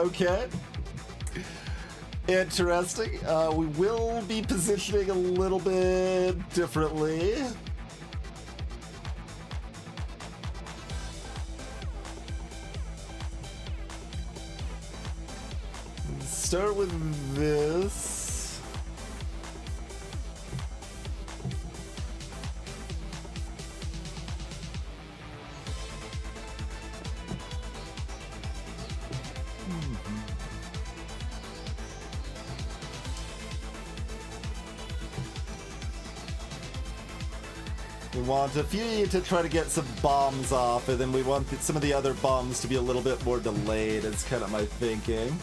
Okay. Interesting. We will be positioning a little bit differently. Start with this. We want a few to try to get some bombs off, and then we want some of the other bombs to be a little bit more delayed. It's kind of my thinking.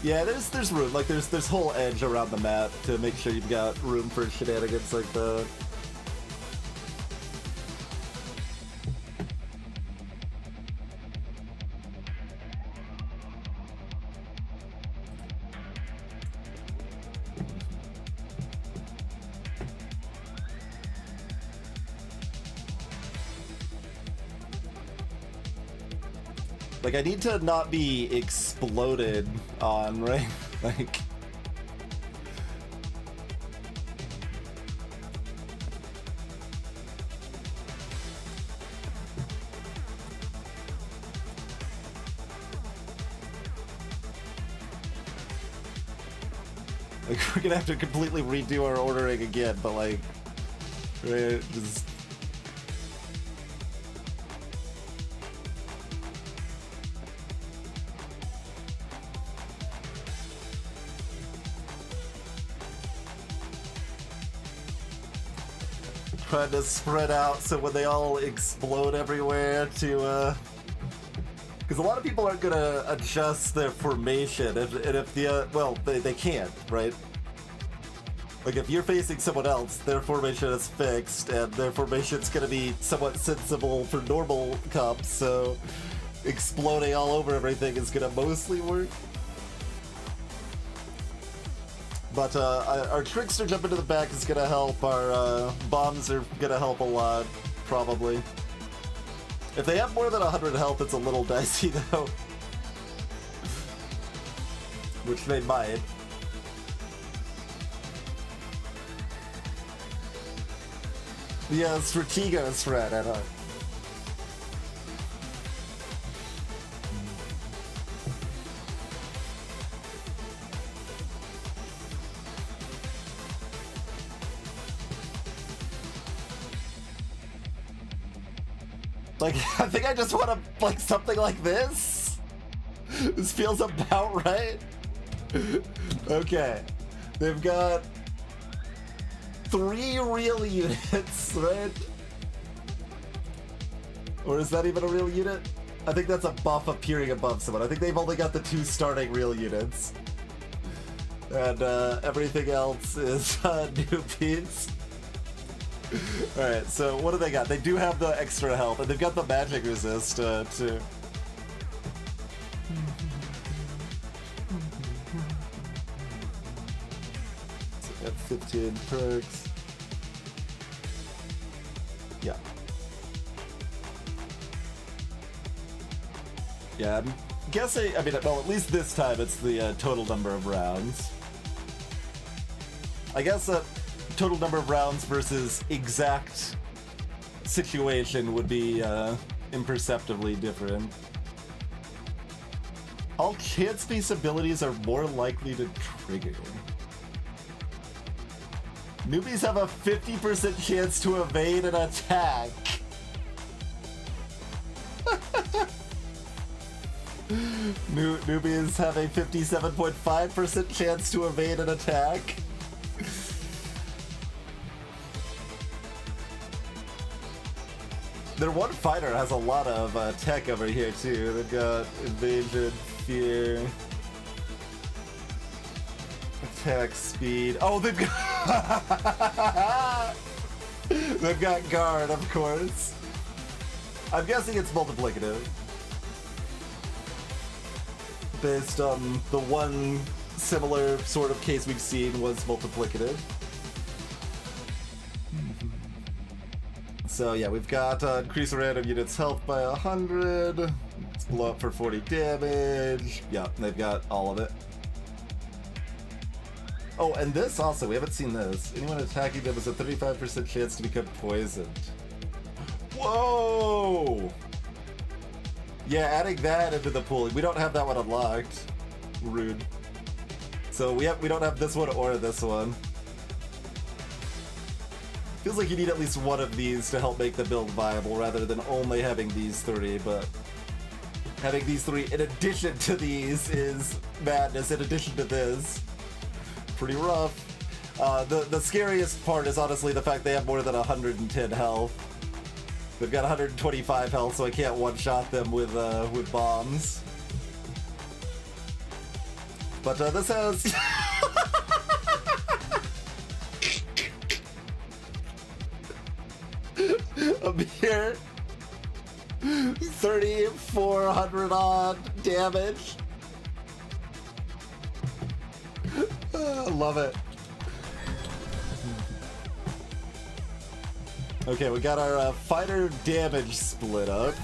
Yeah, there's room. Like there's whole edge around the map to make sure you've got room for shenanigans like that. Like, I need to not be exploded on, right? Like... Like, we're gonna have to completely redo our ordering again, but like... Right, just... Trying to spread out so when they all explode everywhere to, because a lot of people aren't gonna adjust their formation, and if the, well, they can't, right? Like, if you're facing someone else, their formation is fixed, and their formation's gonna be somewhat sensible for normal comps, so exploding all over everything is gonna mostly work. But our Trickster jumping to the back is gonna help. Our bombs are gonna help a lot, probably. If they have more than 100 health, it's a little dicey, though. Which they might. Yeah, Stratego's threat, I know. Like, I think I just want to, like, something like this. This feels about right. Okay. They've got 3 real units, right? Or is that even a real unit? I think that's a buff appearing above someone. I think they've only got the 2 starting real units. And everything else is newbies. Alright, so what do they got? They do have the extra health, and they've got the magic resist, too. So got 15 perks. Yeah. Yeah, I'm guessing, I mean, well, at least this time it's the total number of rounds. I guess total number of rounds versus exact situation would be imperceptibly different. All chance-based abilities are more likely to trigger. Newbies have a 50% chance to evade an attack. Newbies have a 57.5% chance to evade an attack. Their one fighter has a lot of tech over here too. They've got evasion, fear, attack speed. Oh, they've got they've got guard, of course. I'm guessing it's multiplicative, based on the one similar sort of case we've seen was multiplicative. So yeah, we've got increase a random unit's health by 100. Let's blow up for 40 damage. Yeah, they've got all of it. Oh, and this also, we haven't seen this. Anyone attacking them has a 35% chance to become poisoned. Whoa! Yeah, adding that into the pool. We don't have that one unlocked. Rude. So we don't have this one or this one. Feels like you need at least one of these to help make the build viable rather than only having these three, but having these three in addition to these is madness. In addition to this, pretty rough. The scariest part is honestly the fact they have more than 110 health. They've got 125 health, so I can't one-shot them with bombs. But this has a mere 3,400 odd damage. I love it. Okay, we got our fighter damage split up.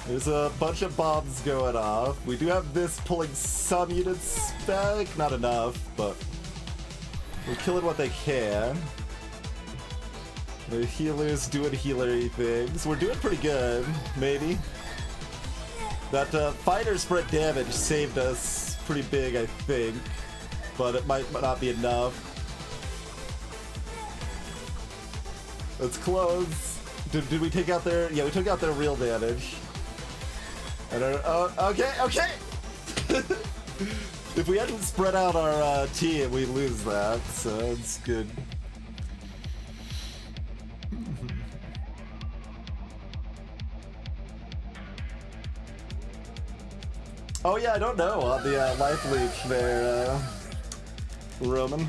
There's a bunch of bombs going off. We do have this pulling some units back. Not enough, but we're killing what they can. The healers doing healery things. We're doing pretty good, maybe. That fighter spread damage saved us pretty big, I think. But it might not be enough. It's close. Did we take out their... Yeah, we took out their real damage. And our... okay! If we hadn't spread out our team, we'd lose that, so it's good. Oh yeah, I don't know on the life leech there, Roman.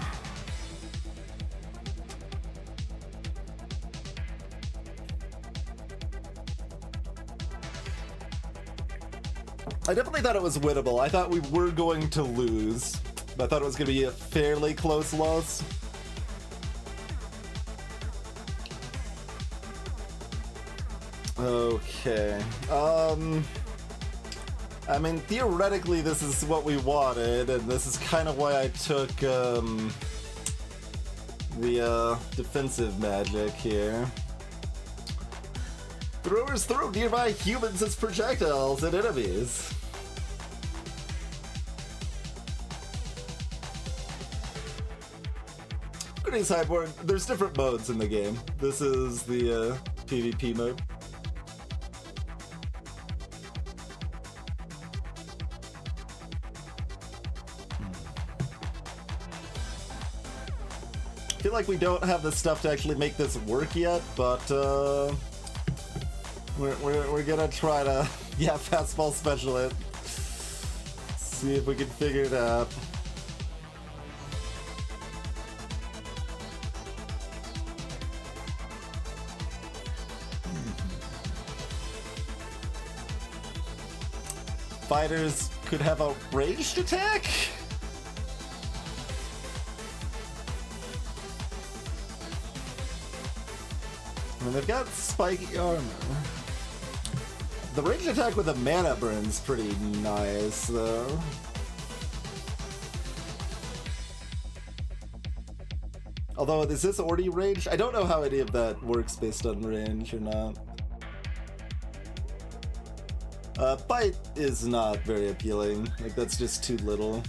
I definitely thought it was winnable. I thought we were going to lose. I thought it was going to be a fairly close loss. Okay. I mean, theoretically, this is what we wanted, and this is kind of why I took the defensive magic here. Throwers throw nearby humans as projectiles and enemies. Pretty sideboard. There's different modes in the game. This is the PvP mode. I feel like we don't have the stuff to actually make this work yet, but we're gonna try to fastball special it. See if we can figure it out. Fighters could have a ranged attack? I mean, they've got spiky armor. The ranged attack with a mana burn's pretty nice, though. Although, is this already range? I don't know how any of that works based on range or not. Bite is not very appealing. Like, that's just too little.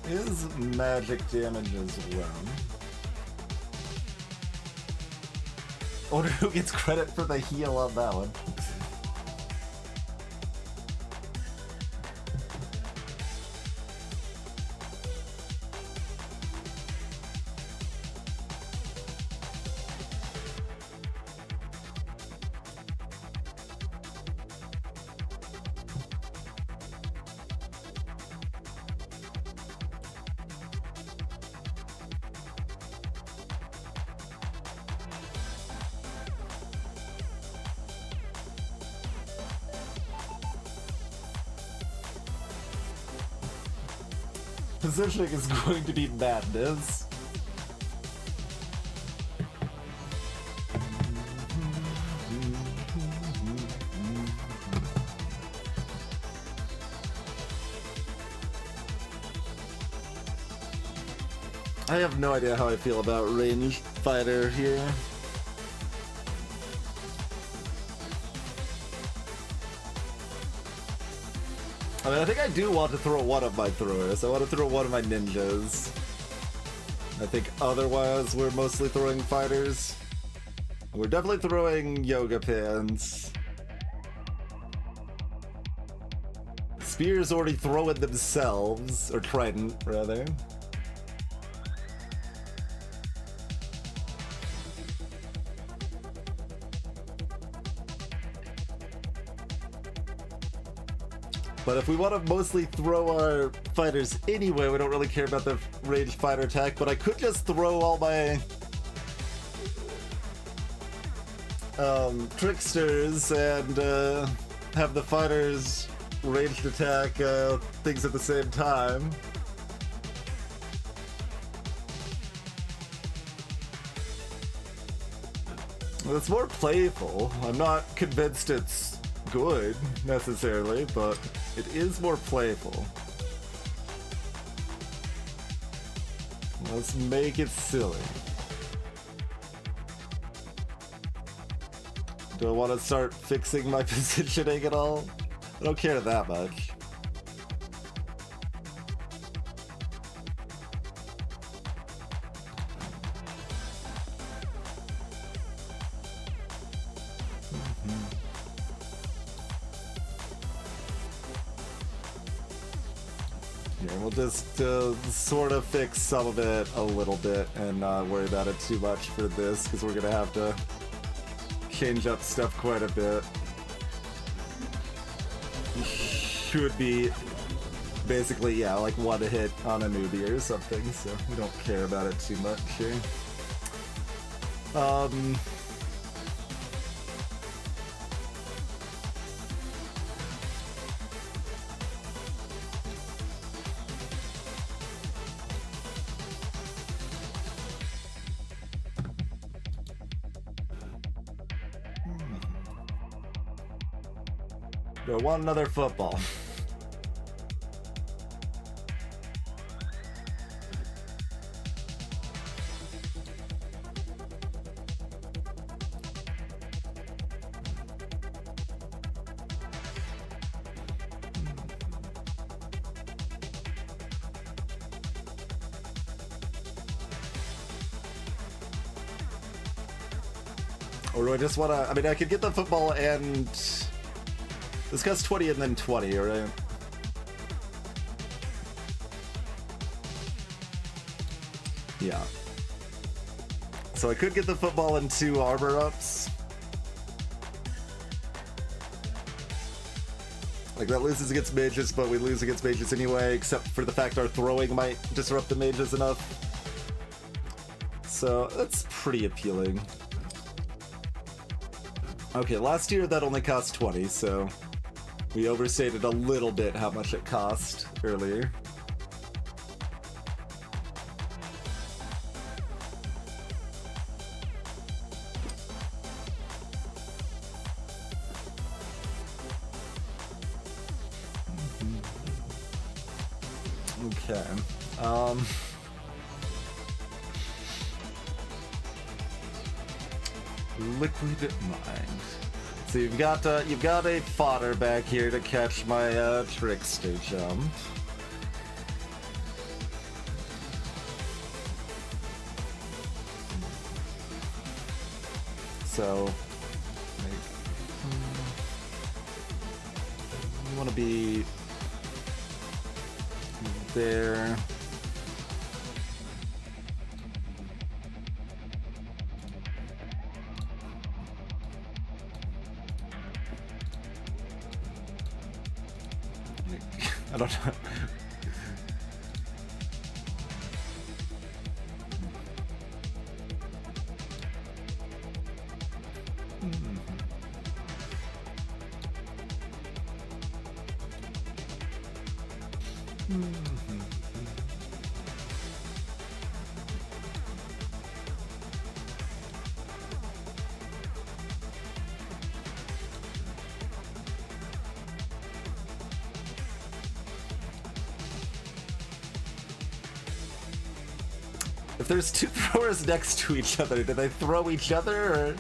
Is magic damage as well. I wonder who gets credit for the heal on that one. Positioning is going to be madness. I have no idea how I feel about ranged fighter here. I mean, I think I do want to throw one of my throwers. I want to throw one of my ninjas. I think otherwise we're mostly throwing fighters. We're definitely throwing yoga pants. Spears already throw it themselves, or trident, rather. But if we want to mostly throw our fighters anyway, we don't really care about the ranged fighter attack, but I could just throw all my tricksters and have the fighters ranged attack things at the same time. Well, it's more playful. I'm not convinced it's good, necessarily, but it is more playful. Let's make it silly. Do I want to start fixing my positioning at all? I don't care that much. Here, we'll just sort of fix some of it a little bit and not worry about it too much for this, because we're gonna have to change up stuff quite a bit. Should be basically, yeah, like one hit on a newbie or something, so we don't care about it too much here. Do I want another football? Or do I just want to... I mean, I could get the football and... This costs 20 and then 20, right? Yeah. So I could get the football and 2 armor ups. Like, that loses against mages, but we lose against mages anyway, except for the fact our throwing might disrupt the mages enough. So that's pretty appealing. Okay, last year that only cost 20, so we overstated a little bit how much it cost earlier. Okay. Liquid Mind. So you've got a fodder back here to catch my trickster jump. So like, you want to be there. I don't know. If there's two throwers next to each other, do they throw each other, or...?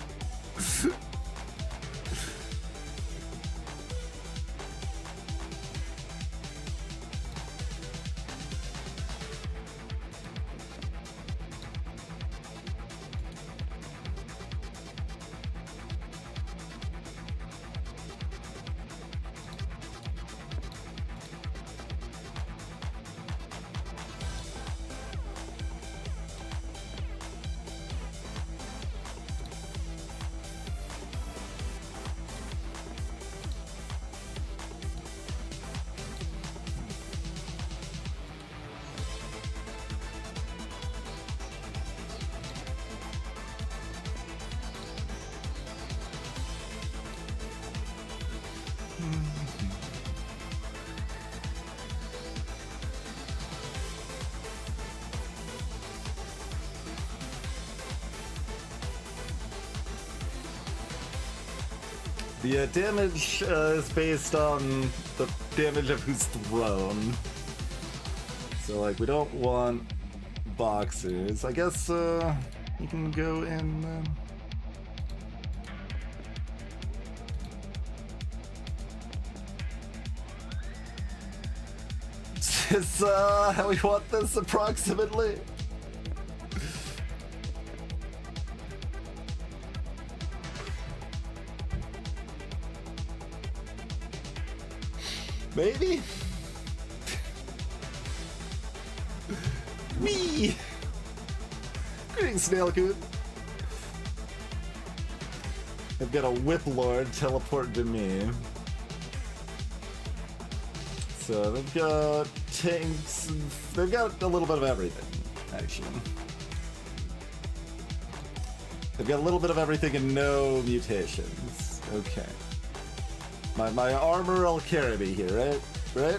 The damage is based on the damage of who's thrown. So, like, we don't want boxers. I guess, you can go in, Is this, how we want this, approximately? Maybe? Me! Greetings, Snailcoon. I've got a Whip Lord teleport to me. So they've got tanks, and they've got a little bit of everything, actually. They've got a little bit of everything and no mutations. Okay. My armor will carry me here, right? Right?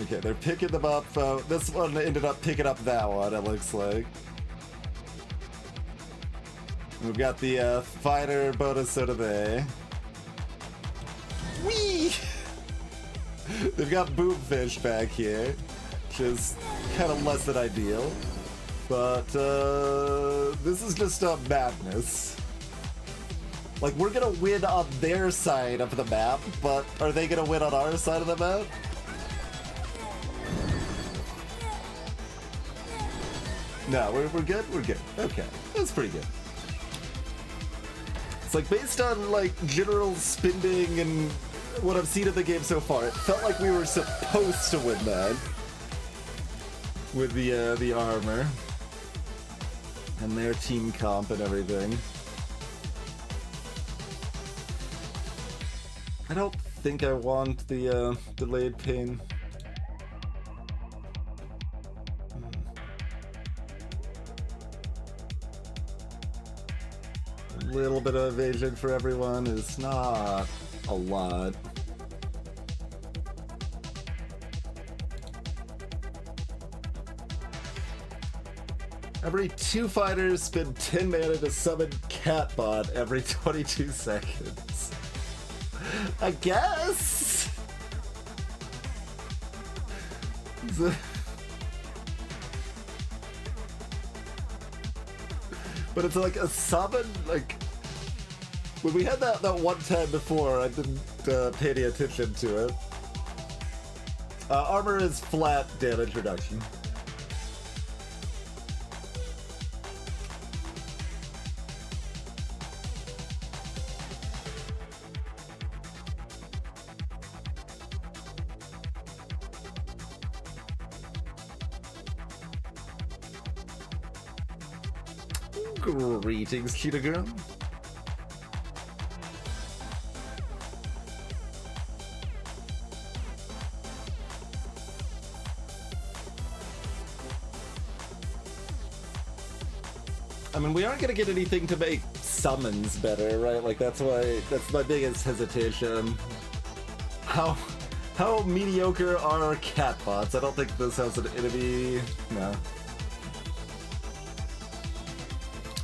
Okay, they're picking them up. This one ended up picking up that one, it looks like. We've got the fighter Bodhisattva Bay. Whee! They've got Boomfish back here, which is kind of less than ideal. But this is just madness. Like, we're gonna win on their side of the map, but are they gonna win on our side of the map? No, we're good? We're good. Okay, that's pretty good. It's like, based on, like, general spending and what I've seen of the game so far, it felt like we were supposed to win that. With the armor. And their team comp and everything. I don't think I want the delayed pain. little bit of evasion for everyone is not a lot. Every 2 fighters spend 10 mana to summon Catbot every 22 seconds. I guess? But it's like a summon, like... When we had that one time before, I didn't pay any attention to it. Armor is flat damage reduction. Greetings, cheetah girl. I mean, we aren't gonna get anything to make summons better, right? Like, that's my biggest hesitation. How mediocre are Catbots? I don't think this has an enemy. No.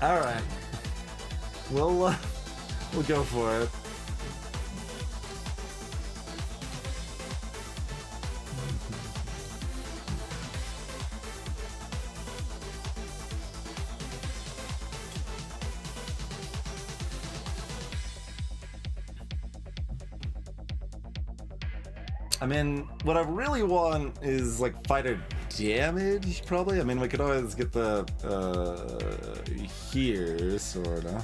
Alright. We'll go for it. I mean, what I really want is, like, fighter damage, probably? I mean, we could always get the, here, sorta.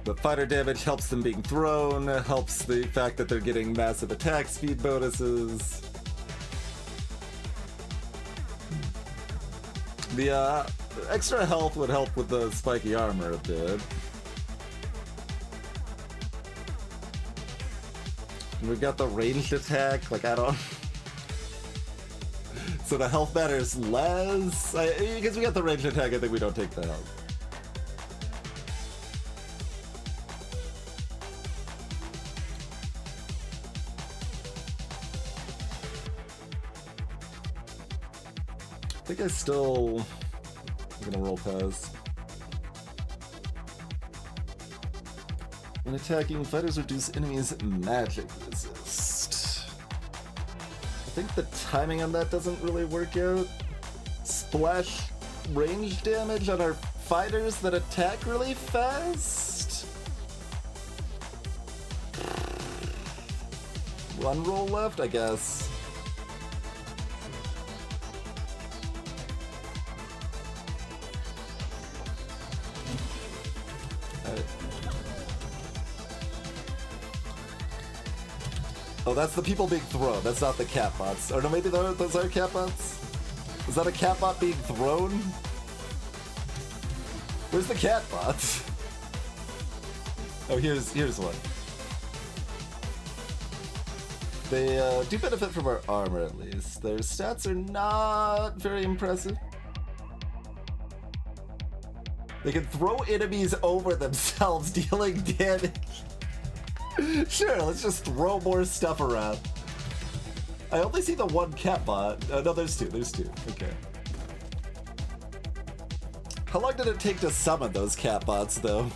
But fighter damage helps them being thrown, helps the fact that they're getting massive attack speed bonuses. The, extra health would help with the spiky armor a bit. And we've got the ranged attack, like, I don't... So the health matters less? Because we got the ranged attack, I think we don't take the health. I think I still... I'm gonna roll past. When attacking, fighters reduce enemies' magic resist. I think the timing on that doesn't really work out. Splash range damage on our fighters that attack really fast? One roll left, I guess. Oh, that's the people being thrown. That's not the catbots. Or no, maybe those are catbots? Is that a catbot being thrown? Where's the catbot? Oh, here's one. They do benefit from our armor, at least. Their stats are not very impressive. They can throw enemies over themselves, dealing damage. Sure, let's just throw more stuff around. I only see the one catbot. No, there's two. Okay. How long did it take to summon those catbots, though?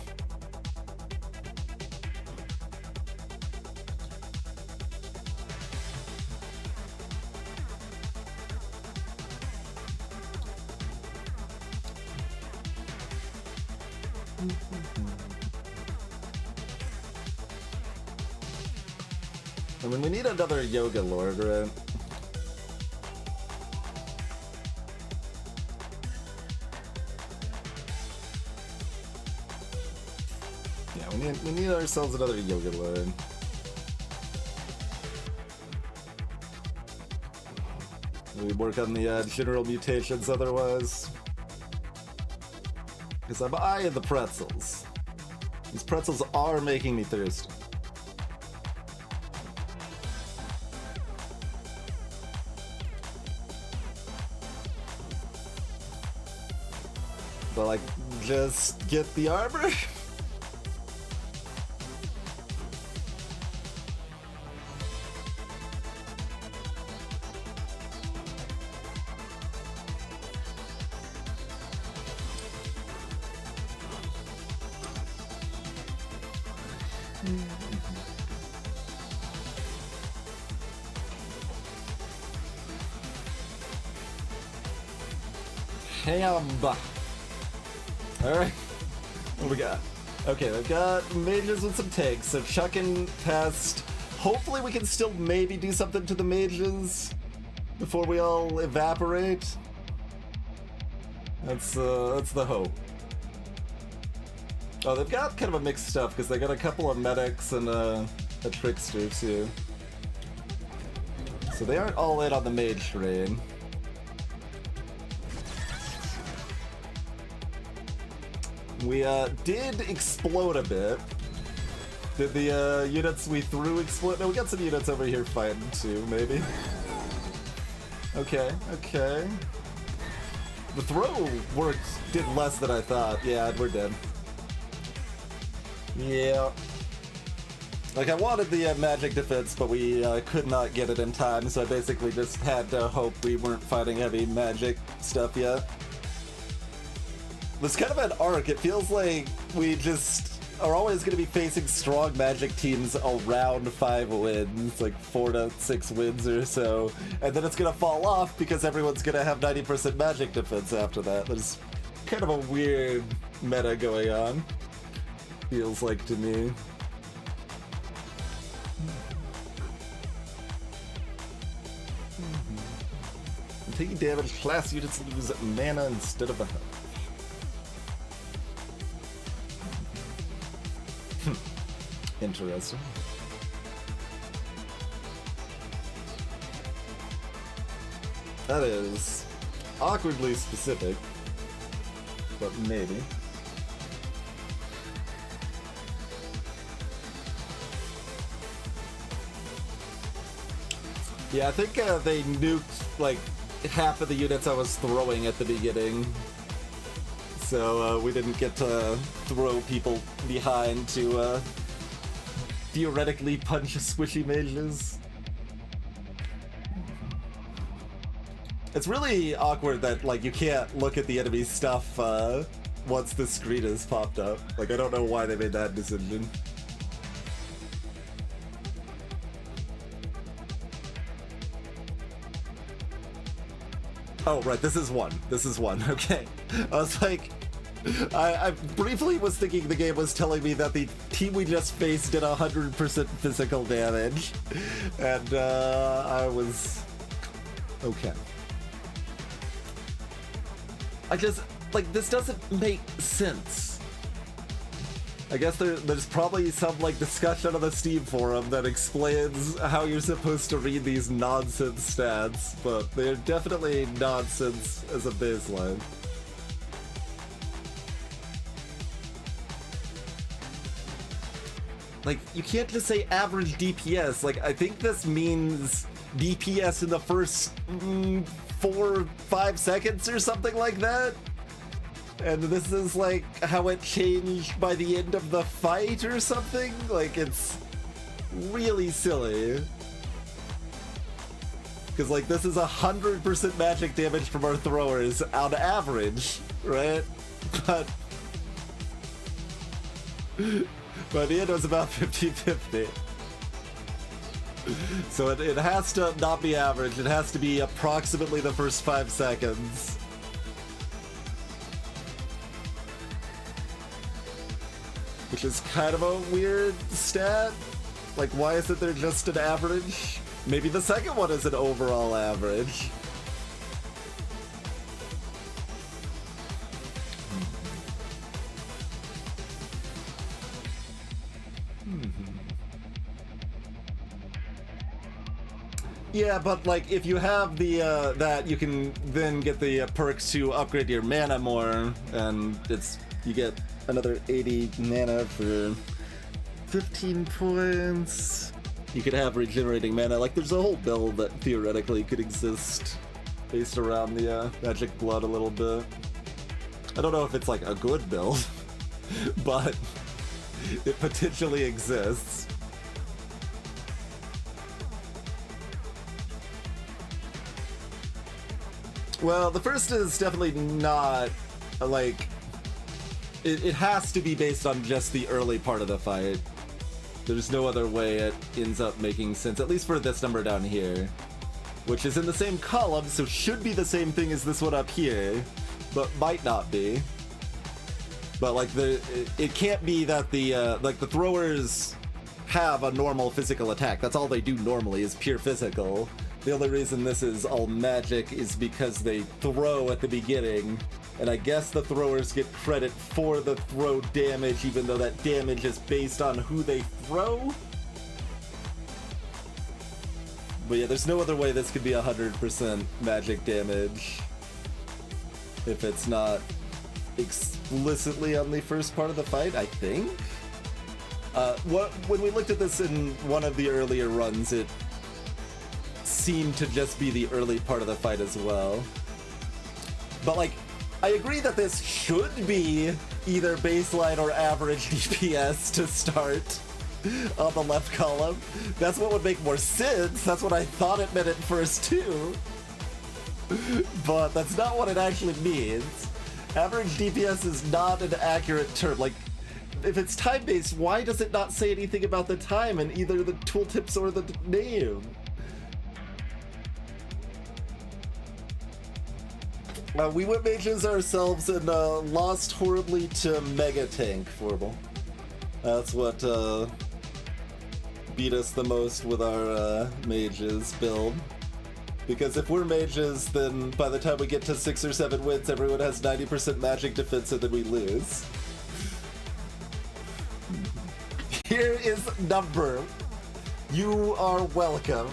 I mean, we need another Yoga Lord, right? Yeah, we need ourselves another Yoga Lord. We work on the general mutations otherwise. Because I'm eyeing the pretzels. These pretzels are making me thirsty. while I just get the armor. Alright. What do we got? Okay, we've got mages with some tanks, so chucking past. Hopefully we can still maybe do something to the mages before we all evaporate. That's the hope. Oh, they've got kind of a mixed stuff, because they got a couple of medics and a trickster too. So they aren't all in on the mage train. We did explode a bit. Did the units we threw explode? No, we got some units over here fighting too, maybe. Okay, okay. The throw did less than I thought. Yeah, we're dead. Yeah. Like, I wanted the magic defense, but we could not get it in time, so I basically just had to hope we weren't fighting heavy magic stuff yet. It's kind of an arc. It feels like we just are always going to be facing strong magic teams around 5 wins, like 4 to 6 wins or so, and then it's going to fall off because everyone's going to have 90% magic defense after that. There's kind of a weird meta going on, feels like to me. Taking damage, class units lose mana instead of a health. Interesting. That is awkwardly specific, but maybe. Yeah, I think they nuked like half of the units I was throwing at the beginning. So we didn't get to throw people behind to theoretically punch squishy mages. It's really awkward that like you can't look at the enemy stuff once the screen is popped up. Like, I don't know why they made that decision. Oh, right, this is one. This is one, okay. I was like, I briefly was thinking the game was telling me that the team we just faced did 100% physical damage, and I was okay. I just, like, this doesn't make sense. I guess there's probably some, like, discussion on the Steam forum that explains how you're supposed to read these nonsense stats, but they're definitely nonsense as a baseline. Like, you can't just say average DPS. Like, I think this means DPS in the first 4-5 seconds or something like that. And this is like how it changed by the end of the fight or something. Like, it's really silly. Because, like, this is 100% magic damage from our throwers on average, right? But the end was about 50-50. So it has to not be average. It has to be approximately the first 5 seconds. Which is kind of a weird stat. Like, why isn't there just an average? Maybe the second one is an overall average. Yeah, but like if you have the that, you can then get the perks to upgrade your mana more, and you get another 80 mana for 15 points. You could have regenerating mana. Like, there's a whole build that theoretically could exist based around the magic blood a little bit. I don't know if it's like a good build, but it potentially exists. Well, the first is definitely not, like, it has to be based on just the early part of the fight. There's no other way it ends up making sense, at least for this number down here, which is in the same column, so should be the same thing as this one up here, but might not be. But, like, it can't be that the, like, the throwers have a normal physical attack. That's all they do normally, is pure physical. The only reason this is all magic is because they throw at the beginning, and I guess the throwers get credit for the throw damage, even though that damage is based on who they throw? But yeah, there's no other way this could be 100% magic damage if it's not explicitly on the first part of the fight, I think? When we looked at this in one of the earlier runs, it seemed to just be the early part of the fight as well. But, like, I agree that this should be either baseline or average DPS to start on the left column. That's what would make more sense. That's what I thought it meant at first, too. But that's not what it actually means. Average DPS is not an accurate term. Like, if it's time-based, why does it not say anything about the time in either the tooltips or the name? We went mages ourselves and lost horribly to Mega Tank Formal. That's what beat us the most with our mages build. Because if we're mages, then by the time we get to 6 or 7 wins, everyone has 90% magic defense and then we lose. Here is number. You are welcome.